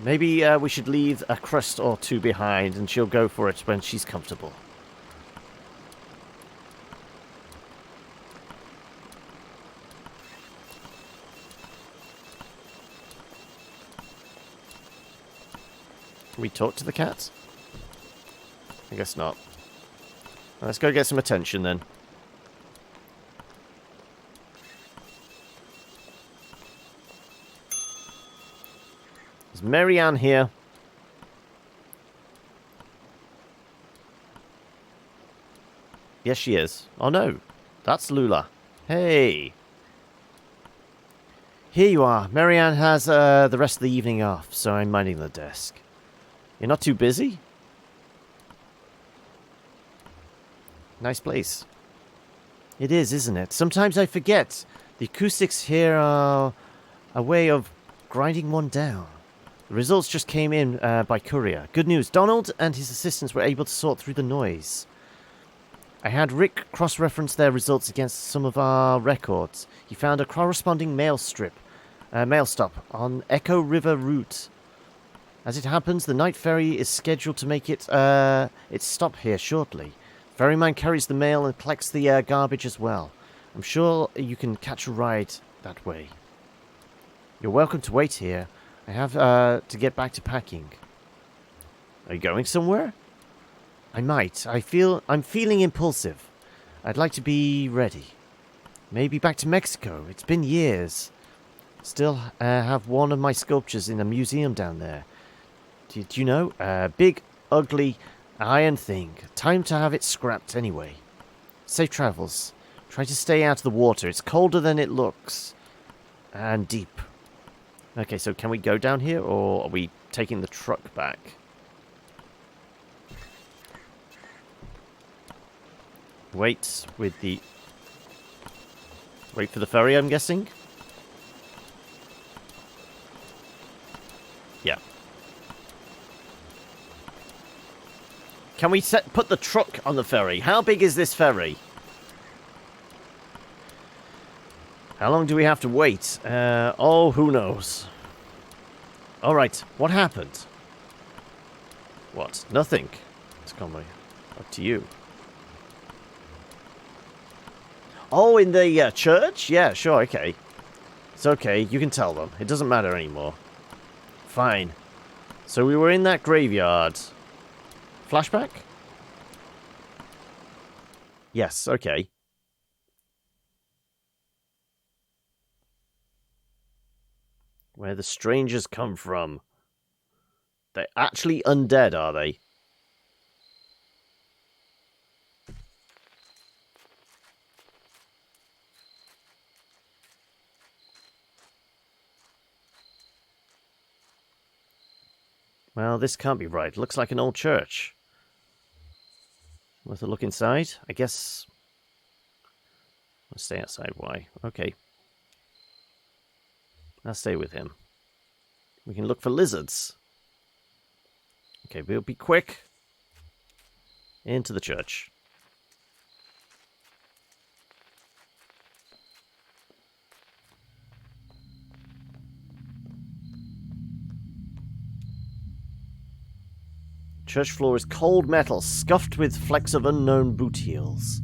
Maybe we should leave a crust or two behind and she'll go for it when she's comfortable. Can we talk to the cat? I guess not. Let's go get some attention then. Is Marianne here? Yes, she is. Oh no, that's Lula. Hey. Here you are. Marianne has the rest of the evening off, so I'm minding the desk. You're not too busy? Nice place. It is, isn't it? Sometimes I forget. The acoustics here are a way of grinding one down. The results just came in by courier. Good news. Donald and his assistants were able to sort through the noise. I had Rick cross-reference their results against some of our records. He found a corresponding mail stop on Echo River route. As it happens, the night ferry is scheduled to make its stop here shortly. Ferryman carries the mail and collects the garbage as well. I'm sure you can catch a ride that way. You're welcome to wait here. I have to get back to packing. Are you going somewhere? I might. I'm feeling impulsive. I'd like to be ready. Maybe back to Mexico. It's been years. Still have one of my sculptures in a museum down there. Do you know? Big, ugly, iron thing. Time to have it scrapped anyway. Safe travels. Try to stay out of the water. It's colder than it looks. And deep. Okay, so can we go down here, or are we taking the truck back? Wait for the ferry, I'm guessing? Yeah. Can we put the truck on the ferry? How big is this ferry? How long do we have to wait? Oh, who knows? Alright, what happened? What? Nothing. It's coming up to you. Oh, in the church? Yeah, sure, okay. It's okay, you can tell them. It doesn't matter anymore. Fine. So we were in that graveyard. Flashback? Yes, okay. Where the strangers come from. They're actually undead, are they? Well, this can't be right. Looks like an old church. Worth a look inside? I guess... I'll stay outside. Why? Okay. I'll stay with him. We can look for lizards. Okay, we'll be quick. Into the church. Church floor is cold metal, scuffed with flecks of unknown boot heels.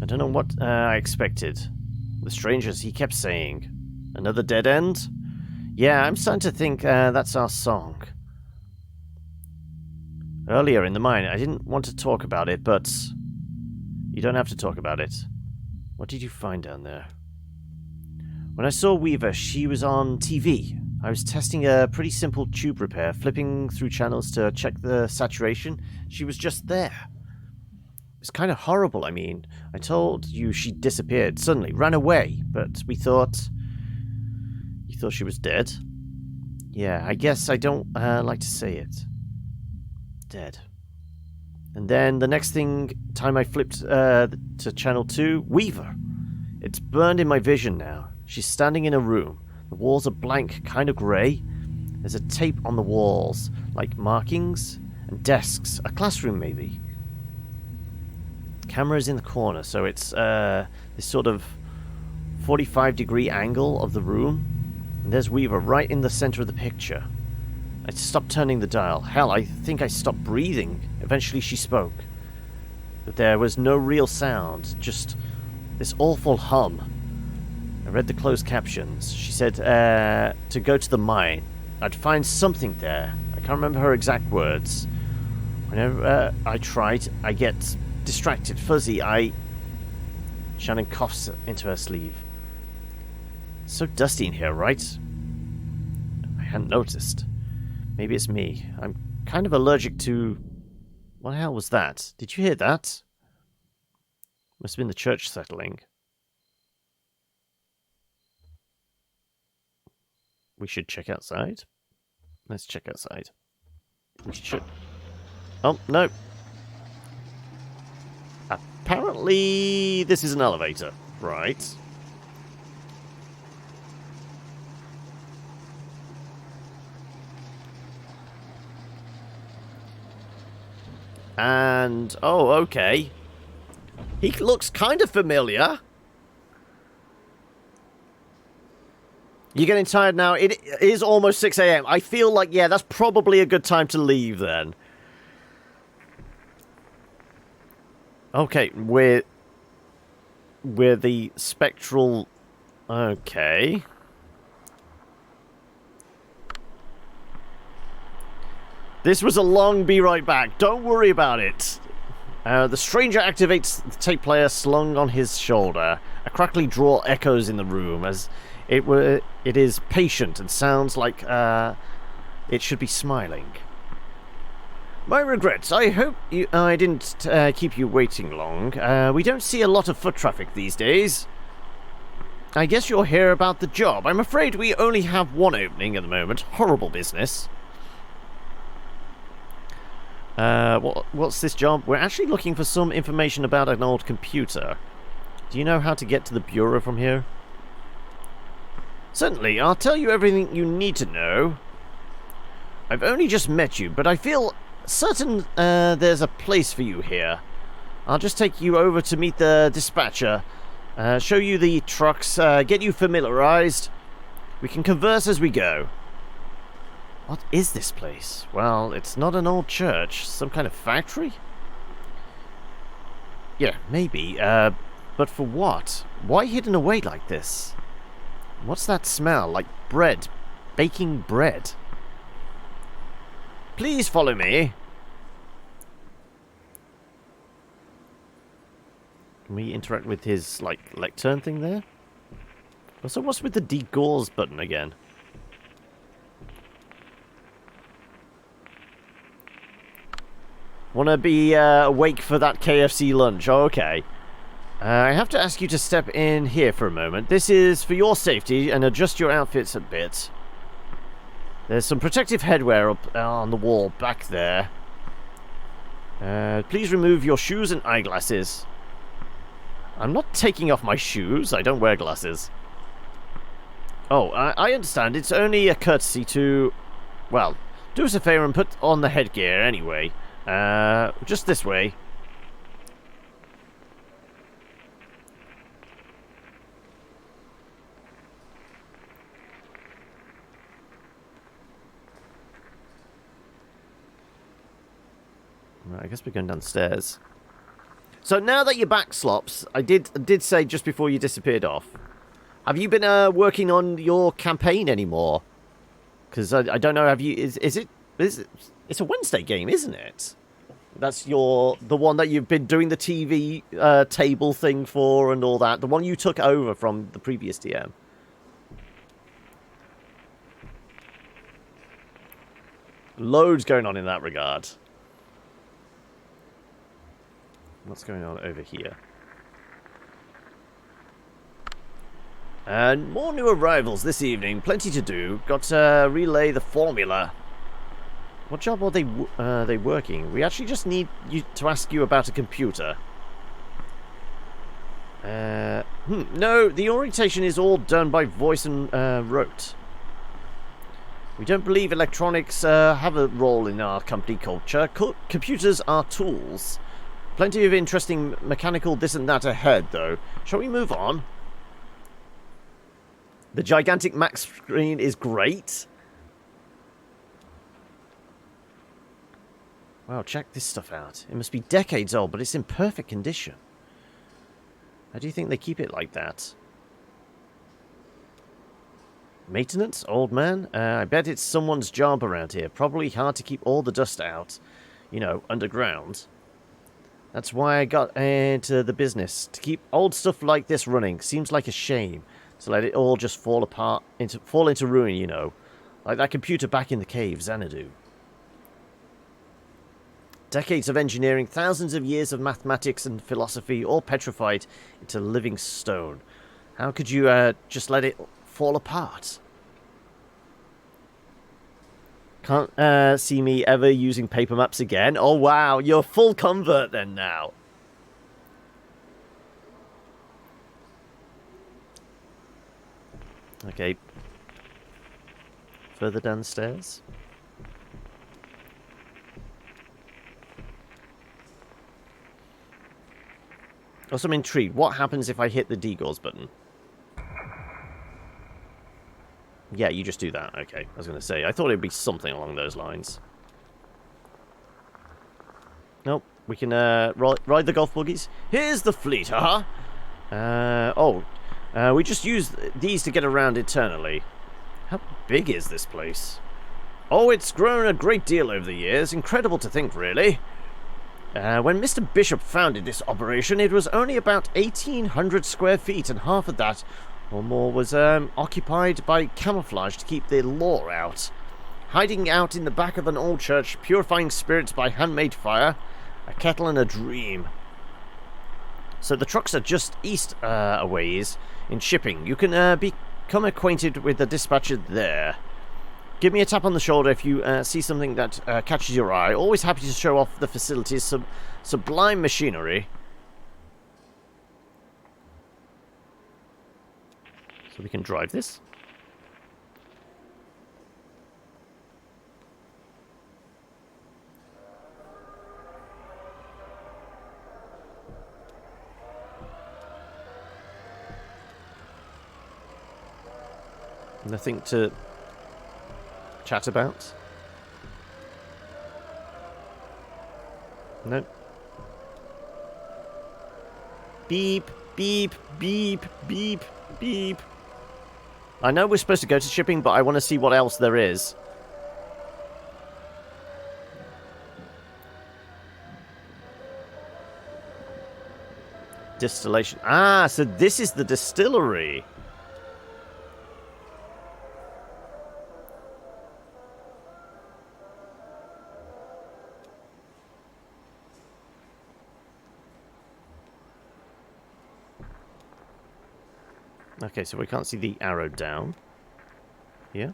I don't know what I expected. The strangers, he kept saying. Another dead end? Yeah, I'm starting to think that's our song. Earlier in the mine, I didn't want to talk about it, but... You don't have to talk about it. What did you find down there? When I saw Weaver, she was on TV. I was testing a pretty simple tube repair, flipping through channels to check the saturation. She was just there. It's kind of horrible, I mean. I told you she disappeared suddenly, ran away, but we thought... You thought she was dead? Yeah, I guess I don't like to say it. Dead. And then the next time I flipped to channel 2, Weaver. It's burned in my vision now. She's standing in a room. The walls are blank, kind of grey. There's a tape on the walls, like markings and desks. A classroom, maybe. Camera's in the corner, so it's this sort of 45-degree angle of the room. And there's Weaver right in the center of the picture. I stopped turning the dial. Hell, I think I stopped breathing. Eventually she spoke. But there was no real sound, just this awful hum. I read the closed captions. She said to go to the mine. I'd find something there. I can't remember her exact words. Whenever I tried, I get distracted, fuzzy. Shannon coughs into her sleeve. It's so dusty in here, right? I hadn't noticed. Maybe it's me. I'm kind of allergic to... What the hell was that? Did you hear that? Must have been the church settling. We should check outside. Let's check outside. We should... Oh, no. Apparently, this is an elevator. Right. And... Oh, okay. He looks kind of familiar. You're getting tired now? It is almost 6 a.m. I feel like, yeah, that's probably a good time to leave then. Okay, we're the spectral... Okay. This was a long be right back. Don't worry about it. The stranger activates the tape player slung on his shoulder. A crackly drawl echoes in the room as it is patient and sounds like it should be smiling. My regrets. I hope I didn't keep you waiting long. We don't see a lot of foot traffic these days. I guess you're here about the job. I'm afraid we only have one opening at the moment. Horrible business. What's this job? We're actually looking for some information about an old computer. Do you know how to get to the bureau from here? Certainly, I'll tell you everything you need to know. I've only just met you, but I feel certain there's a place for you here. I'll just take you over to meet the dispatcher, show you the trucks, get you familiarized. We can converse as we go. What is this place? Well, it's not an old church. Some kind of factory? Yeah, maybe. But for what? Why hidden away like this? What's that smell? Like bread. Baking bread. Please follow me. Can we interact with his, like, lectern thing there? Also, what's with the degauze button again? Wanna be awake for that KFC lunch? Oh, okay. I have to ask you to step in here for a moment. This is for your safety and adjust your outfits a bit. There's some protective headwear up on the wall back there. Please remove your shoes and eyeglasses. I'm not taking off my shoes. I don't wear glasses. Oh, I understand. It's only a courtesy to... Well, do us a favor and put on the headgear anyway. Just this way. Right, I guess we're going downstairs. So now that you're back, Slops, I did say just before you disappeared off. Have you been working on your campaign anymore? Because I don't know. Have you? Is it? It's a Wednesday game, isn't it? That's the one that you've been doing the TV table thing for and all that. The one you took over from the previous DM. Loads going on in that regard. What's going on over here? And more new arrivals this evening. Plenty to do. Got to relay the formula. What job are they working? We actually just need you to ask you about a computer. No, the orientation is all done by voice and rote. We don't believe electronics have a role in our company culture. Computers are tools. Plenty of interesting mechanical this and that ahead, though. Shall we move on? The gigantic Mac screen is great. Wow, check this stuff out. It must be decades old, but it's in perfect condition. How do you think they keep it like that? Maintenance, old man? I bet it's someone's job around here. Probably hard to keep all the dust out, you know, underground. That's why I got into the business. To keep old stuff like this running seems like a shame. To let it all just fall apart, fall into ruin, you know. Like that computer back in the cave, Xanadu. Decades of engineering, thousands of years of mathematics and philosophy, all petrified into living stone. How could you just let it fall apart? Can't see me ever using paper maps again. Oh wow, you're full convert then now. Okay. Further downstairs. Also, I'm intrigued. What happens if I hit the degauss button? Yeah, you just do that. Okay, I was going to say. I thought it'd be something along those lines. Nope. We can ride the golf buggies. Here's the fleet, haha. We just use these to get around eternally. How big is this place? Oh, it's grown a great deal over the years. Incredible to think, really. When Mr. Bishop founded this operation, it was only about 1,800 square feet, and half of that or more was occupied by camouflage to keep the law out. Hiding out in the back of an old church, purifying spirits by handmade fire, a kettle and a dream. So the trucks are just east a ways in shipping. You can become acquainted with the dispatcher there. Give me a tap on the shoulder if you see something that catches your eye. Always happy to show off the facility's sublime machinery. So we can drive this. Nothing to chat about? Nope. Beep, beep, beep, beep, beep. I know we're supposed to go to shipping, but I want to see what else there is. Distillation. Ah, so this is the distillery. Okay, so we can't see the arrow down. Here.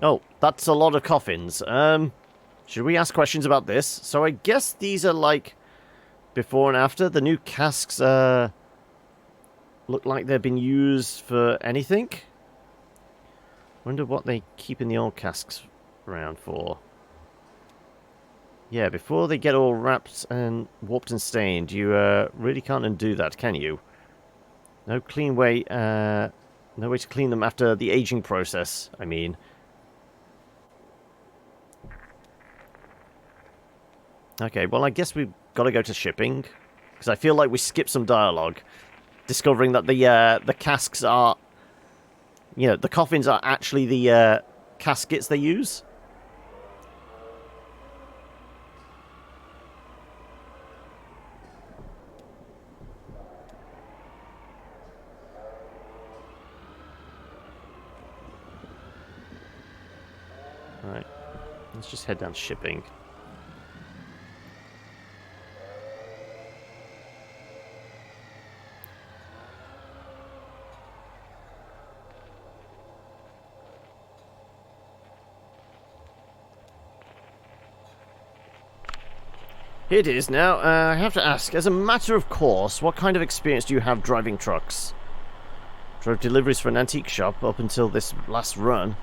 Oh, that's a lot of coffins. Should we ask questions about this? So I guess these are like before and after. The new casks look like they've been used for anything. Wonder what they keep in the old casks around for. Yeah, before they get all wrapped and warped and stained, you really can't undo that, can you? No clean way, no way to clean them after the aging process, I mean. Okay, well I guess we've got to go to shipping, because I feel like we skipped some dialogue, discovering that the casks are, you know, the coffins are actually the caskets they use. Alright, let's just head down to shipping. It is now. I have to ask, as a matter of course, what kind of experience do you have driving trucks? Drove deliveries for an antique shop up until this last run.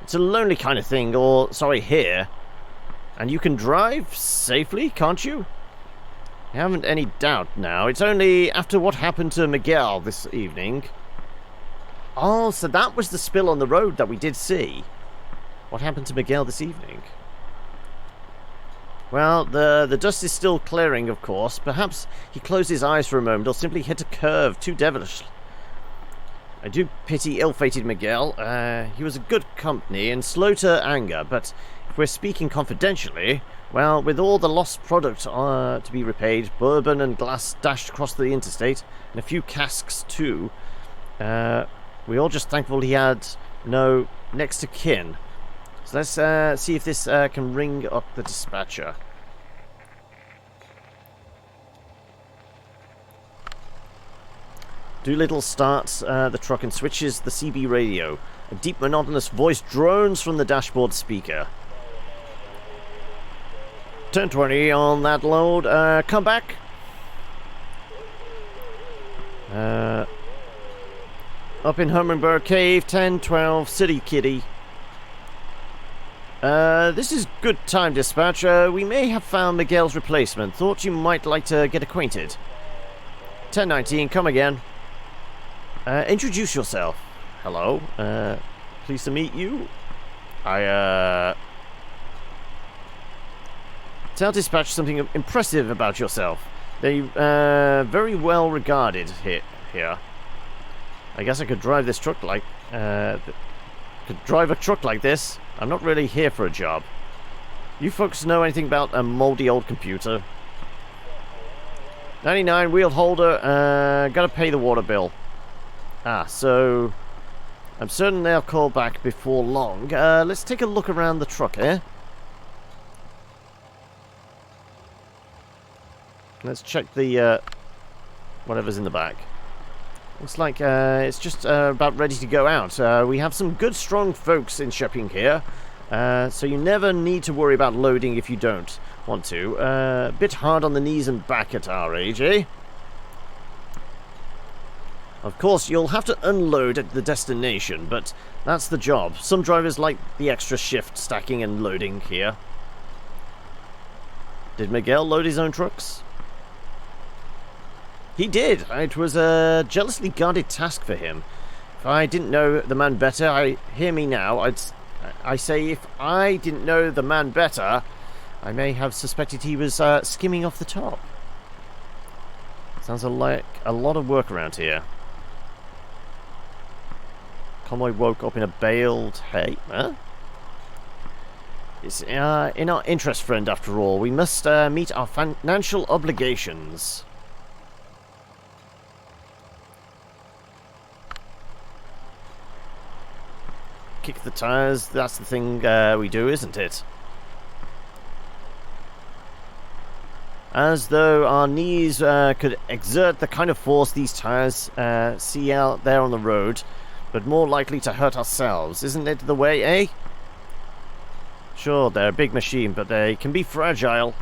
It's a lonely kind of thing, here. And you can drive safely, can't you? I haven't any doubt now. It's only after what happened to Miguel this evening. Oh, so that was the spill on the road that we did see. What happened to Miguel this evening? Well, the dust is still clearing, of course. Perhaps he closed his eyes for a moment or simply hit a curve too devilish. I do pity ill-fated Miguel. He was a good company and slow to anger, but if we're speaking confidentially, well, with all the lost product to be repaid, bourbon and glass dashed across the interstate, and a few casks too, we're all just thankful he had no next to kin. So let's see if this can ring up the dispatcher. Doolittle starts the truck and switches the CB radio. A deep, monotonous voice drones from the dashboard speaker. 1020 on that load. Come back. Up in Hummingbird Cave, 1012, City Kitty. This is good time, dispatch. We may have found Miguel's replacement. Thought you might like to get acquainted. 1019, come again. Introduce yourself. Hello. Pleased to meet you. Tell dispatch something impressive about yourself. They very well regarded here. I guess I could drive this truck like could drive a truck like this. I'm not really here for a job. You folks know anything about a moldy old computer? 99 wheel holder. Gotta pay the water bill. So I'm certain they'll call back before long. Let's take a look around the truck, eh? Let's check the whatever's in the back. Looks like it's just about ready to go out. We have some good, strong folks in shipping here, so you never need to worry about loading if you don't want to. A bit hard on the knees and back at our age, eh? Of course, you'll have to unload at the destination, but that's the job. Some drivers like the extra shift stacking and loading here. Did Miguel load his own trucks? He did. It was a jealously guarded task for him. If I didn't know the man better, hear me now. I say if I didn't know the man better, I may have suspected he was skimming off the top. Sounds like a lot of work around here. Conway woke up in a baled hay. Huh? It's in our interest, friend, after all. We must meet our financial obligations. Kick the tires, that's the thing we do, isn't it? As though our knees could exert the kind of force these tires see out there on the road, but more likely to hurt ourselves. Isn't it the way, eh? Sure, they're a big machine, but they can be fragile.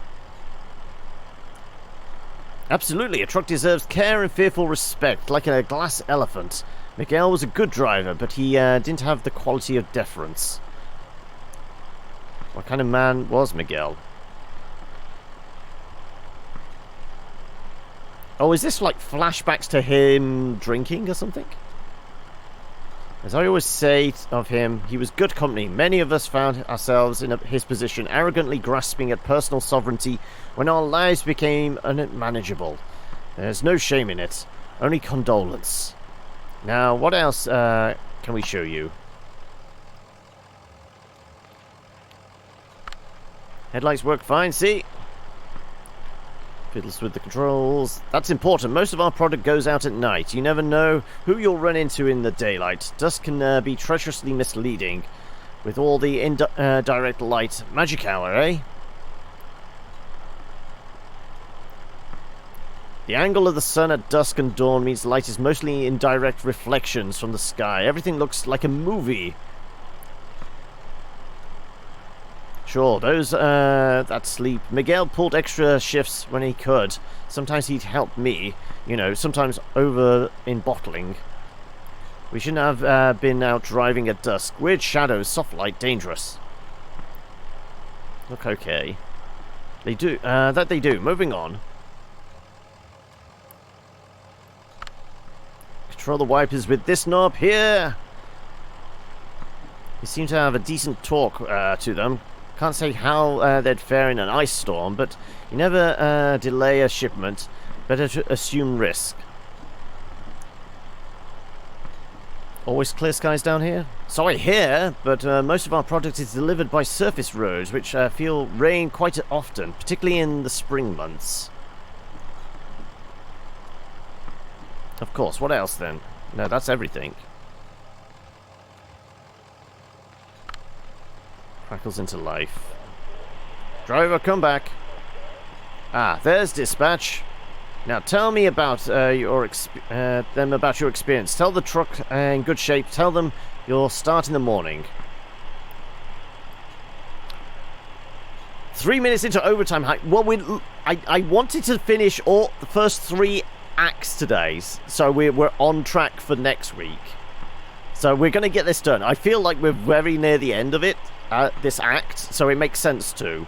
Absolutely, a truck deserves care and fearful respect, like a glass elephant. Miguel was a good driver, but he didn't have the quality of deference. What kind of man was Miguel? Oh, is this like flashbacks to him drinking or something? As I always say of him, he was good company. Many of us found ourselves in his position, arrogantly grasping at personal sovereignty when our lives became unmanageable. There's no shame in it, only condolence. Now, what else can we show you? Headlights work fine, see? Fiddles with the controls. That's important. Most of our product goes out at night. You never know who you'll run into in the daylight. Dusk can be treacherously misleading. With all the indirect light. Magic hour, eh? The angle of the sun at dusk and dawn means light is mostly indirect reflections from the sky. Everything looks like a movie. Sure, those that sleep. Miguel pulled extra shifts when he could. Sometimes he'd help me, you know, sometimes over in bottling. We shouldn't have been out driving at dusk. Weird shadows, soft light, dangerous. Look okay. They do, that they do. Moving on. Control the wipers with this knob here. You seem to have a decent torque to them. Can't say how they'd fare in an ice storm, but you never delay a shipment. Better to assume risk. Always clear skies down here? So I hear, but most of our product is delivered by surface roads, which feel rain quite often, particularly in the spring months. Of course, what else then? No, that's everything. Crackles into life. Driver, come back. Ah, there's dispatch. Now tell me about them about your experience. Tell the truck in good shape. Tell them you'll start in the morning. 3 minutes into overtime. Well, I wanted to finish all the first 3 acts today, so we're on track for next week. So we're going to get this done. I feel like we're very near the end of it, this act, so it makes sense to.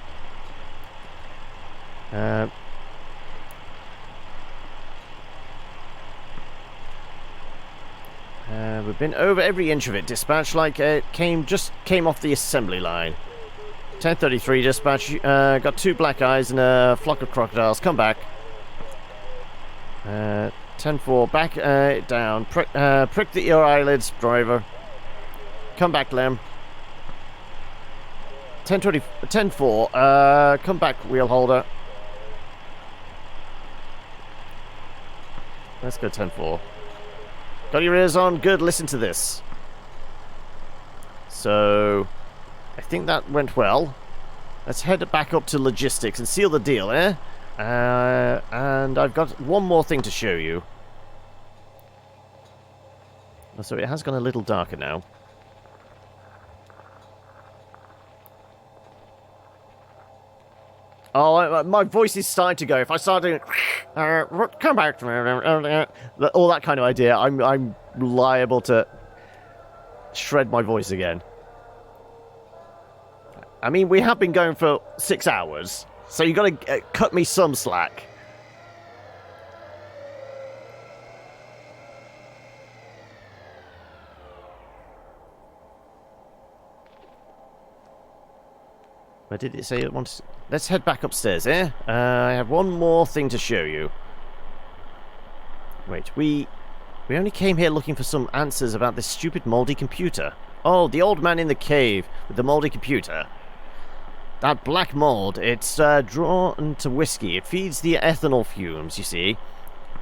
We've been over every inch of it, dispatch, like it just came off the assembly line. 10:33, dispatch, got 2 black eyes and a flock of crocodiles. Come back. 10-4, back down. Prick your eyelids, driver. Come back, Lem. 10-4, come back, wheel holder. Let's go 10-4. Got your ears on? Good, listen to this. So, I think that went well. Let's head back up to logistics and seal the deal, eh? And I've got one more thing to show you. Oh, so it has gone a little darker now. Oh, my voice is starting to go. If I start doing, come back, all that kind of idea, I'm liable to shred my voice again. I mean, we have been going for 6 hours, so you got to cut me some slack. Where did it say it wants? Let's head back upstairs, eh? I have one more thing to show you. Wait, we only came here looking for some answers about this stupid moldy computer. Oh, the old man in the cave with the moldy computer. That black mold, it's drawn to whiskey. It feeds the ethanol fumes, you see.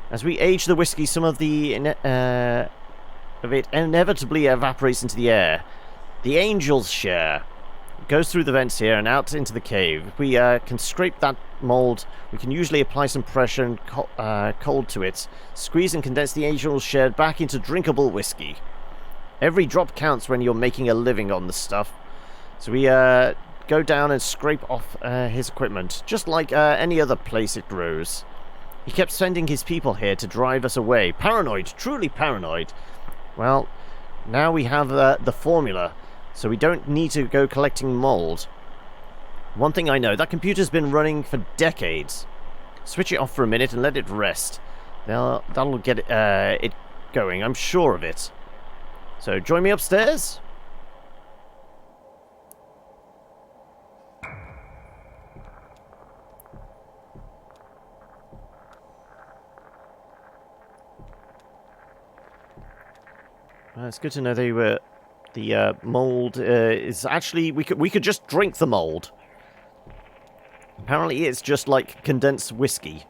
As we age the whiskey, some of it inevitably evaporates into the air. The angel's share goes through the vents here and out into the cave. If we can scrape that mold, we can usually apply some pressure and cold to it, squeeze and condense the angel's share back into drinkable whiskey. Every drop counts when you're making a living on the stuff. So we go down and scrape off his equipment, just like any other place it grows. He kept sending his people here to drive us away. Paranoid, truly paranoid. Well, now we have the formula, so we don't need to go collecting mold. One thing I know, that computer's been running for decades. Switch it off for a minute and let it rest. That'll get it going, I'm sure of it. So join me upstairs. It's good to know they were. The mold is actually we could just drink the mold. Apparently, it's just like condensed whiskey.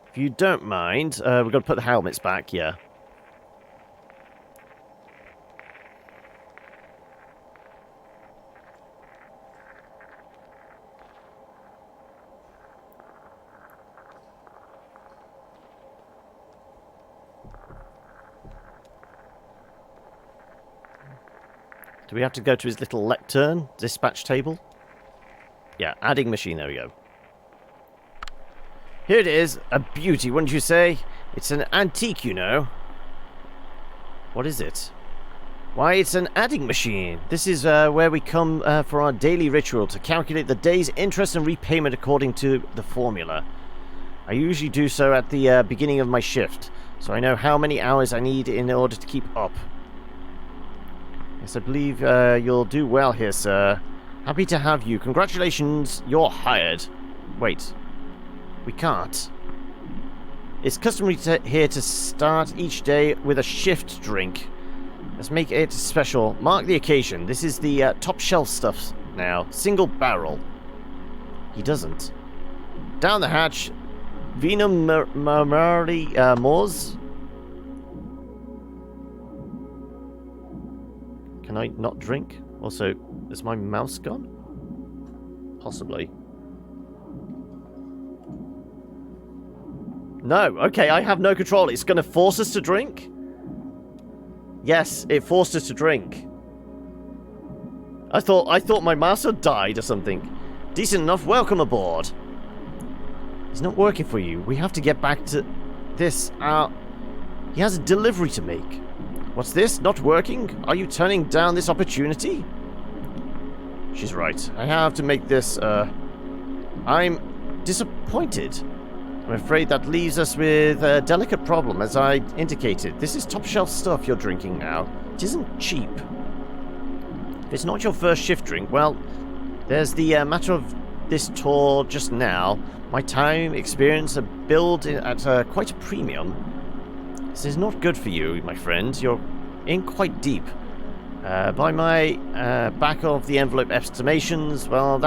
If you don't mind, we've got to put the helmets back. Yeah. Do we have to go to his little lectern, dispatch table? Yeah, adding machine, there we go. Here it is, a beauty, wouldn't you say? It's an antique, you know. What is it? Why, it's an adding machine. This is where we come for our daily ritual to calculate the day's interest and repayment according to the formula. I usually do so at the beginning of my shift, so I know how many hours I need in order to keep up. Yes, I believe you'll do well here, sir. Happy to have you. Congratulations, you're hired. Wait, we can't. It's customary here to start each day with a shift drink. Let's make it special. Mark the occasion. This is the top shelf stuff now. Single barrel. He doesn't. Down the hatch. Venum Marmari Moors. Can I not drink? Also, is my mouse gone? Possibly. No. Okay, I have no control. It's going to force us to drink? Yes, it forced us to drink. I thought my mouse had died or something. Decent enough. Welcome aboard. It's not working for you. We have to get back to this. He has a delivery to make. What's this? Not working? Are you turning down this opportunity? She's right. I have to make this, I'm disappointed. I'm afraid that leaves us with a delicate problem, as I indicated. This is top-shelf stuff you're drinking now. It isn't cheap. If it's not your first shift drink, well, there's the matter of this tour just now. My time, experience are billed at quite a premium. This is not good for you, my friend. You're in quite deep. By my back of the envelope estimations, well,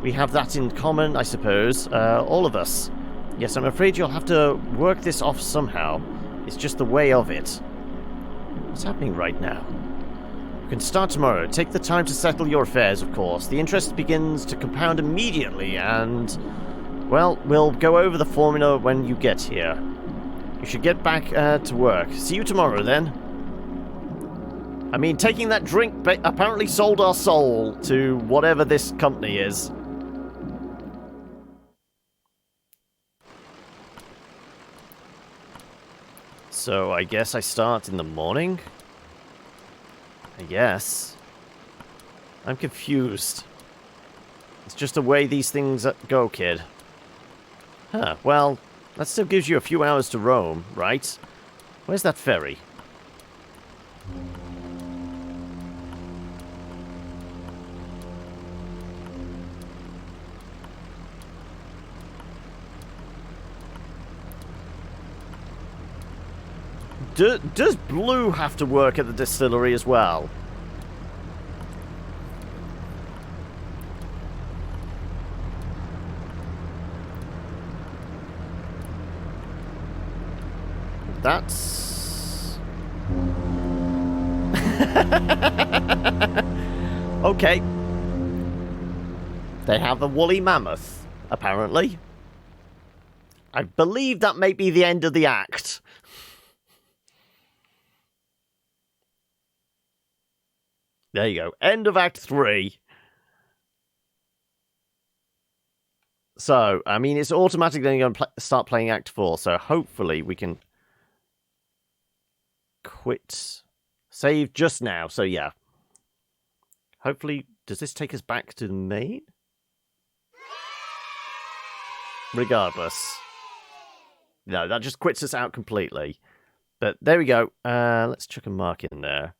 we have that in common, I suppose. All of us. Yes, I'm afraid you'll have to work this off somehow. It's just the way of it. What's happening right now? You can start tomorrow. Take the time to settle your affairs, of course. The interest begins to compound immediately, and, well, we'll go over the formula when you get here. You should get back to work. See you tomorrow, then. I mean, taking that drink apparently sold our soul to whatever this company is. So, I guess I start in the morning? I guess. I'm confused. It's just the way these things go, kid. Huh, well, that still gives you a few hours to roam, right? Where's that ferry? Does Blue have to work at the distillery as well? That's... Okay. They have a woolly mammoth, apparently. I believe that may be the end of the act. There you go. End of Act 3. So, I mean, it's automatically going to start playing Act 4, so hopefully we can quit. Save just now, so yeah. Hopefully, does this take us back to the main? Regardless. No, that just quits us out completely. But there we go. Let's chuck a mark in there.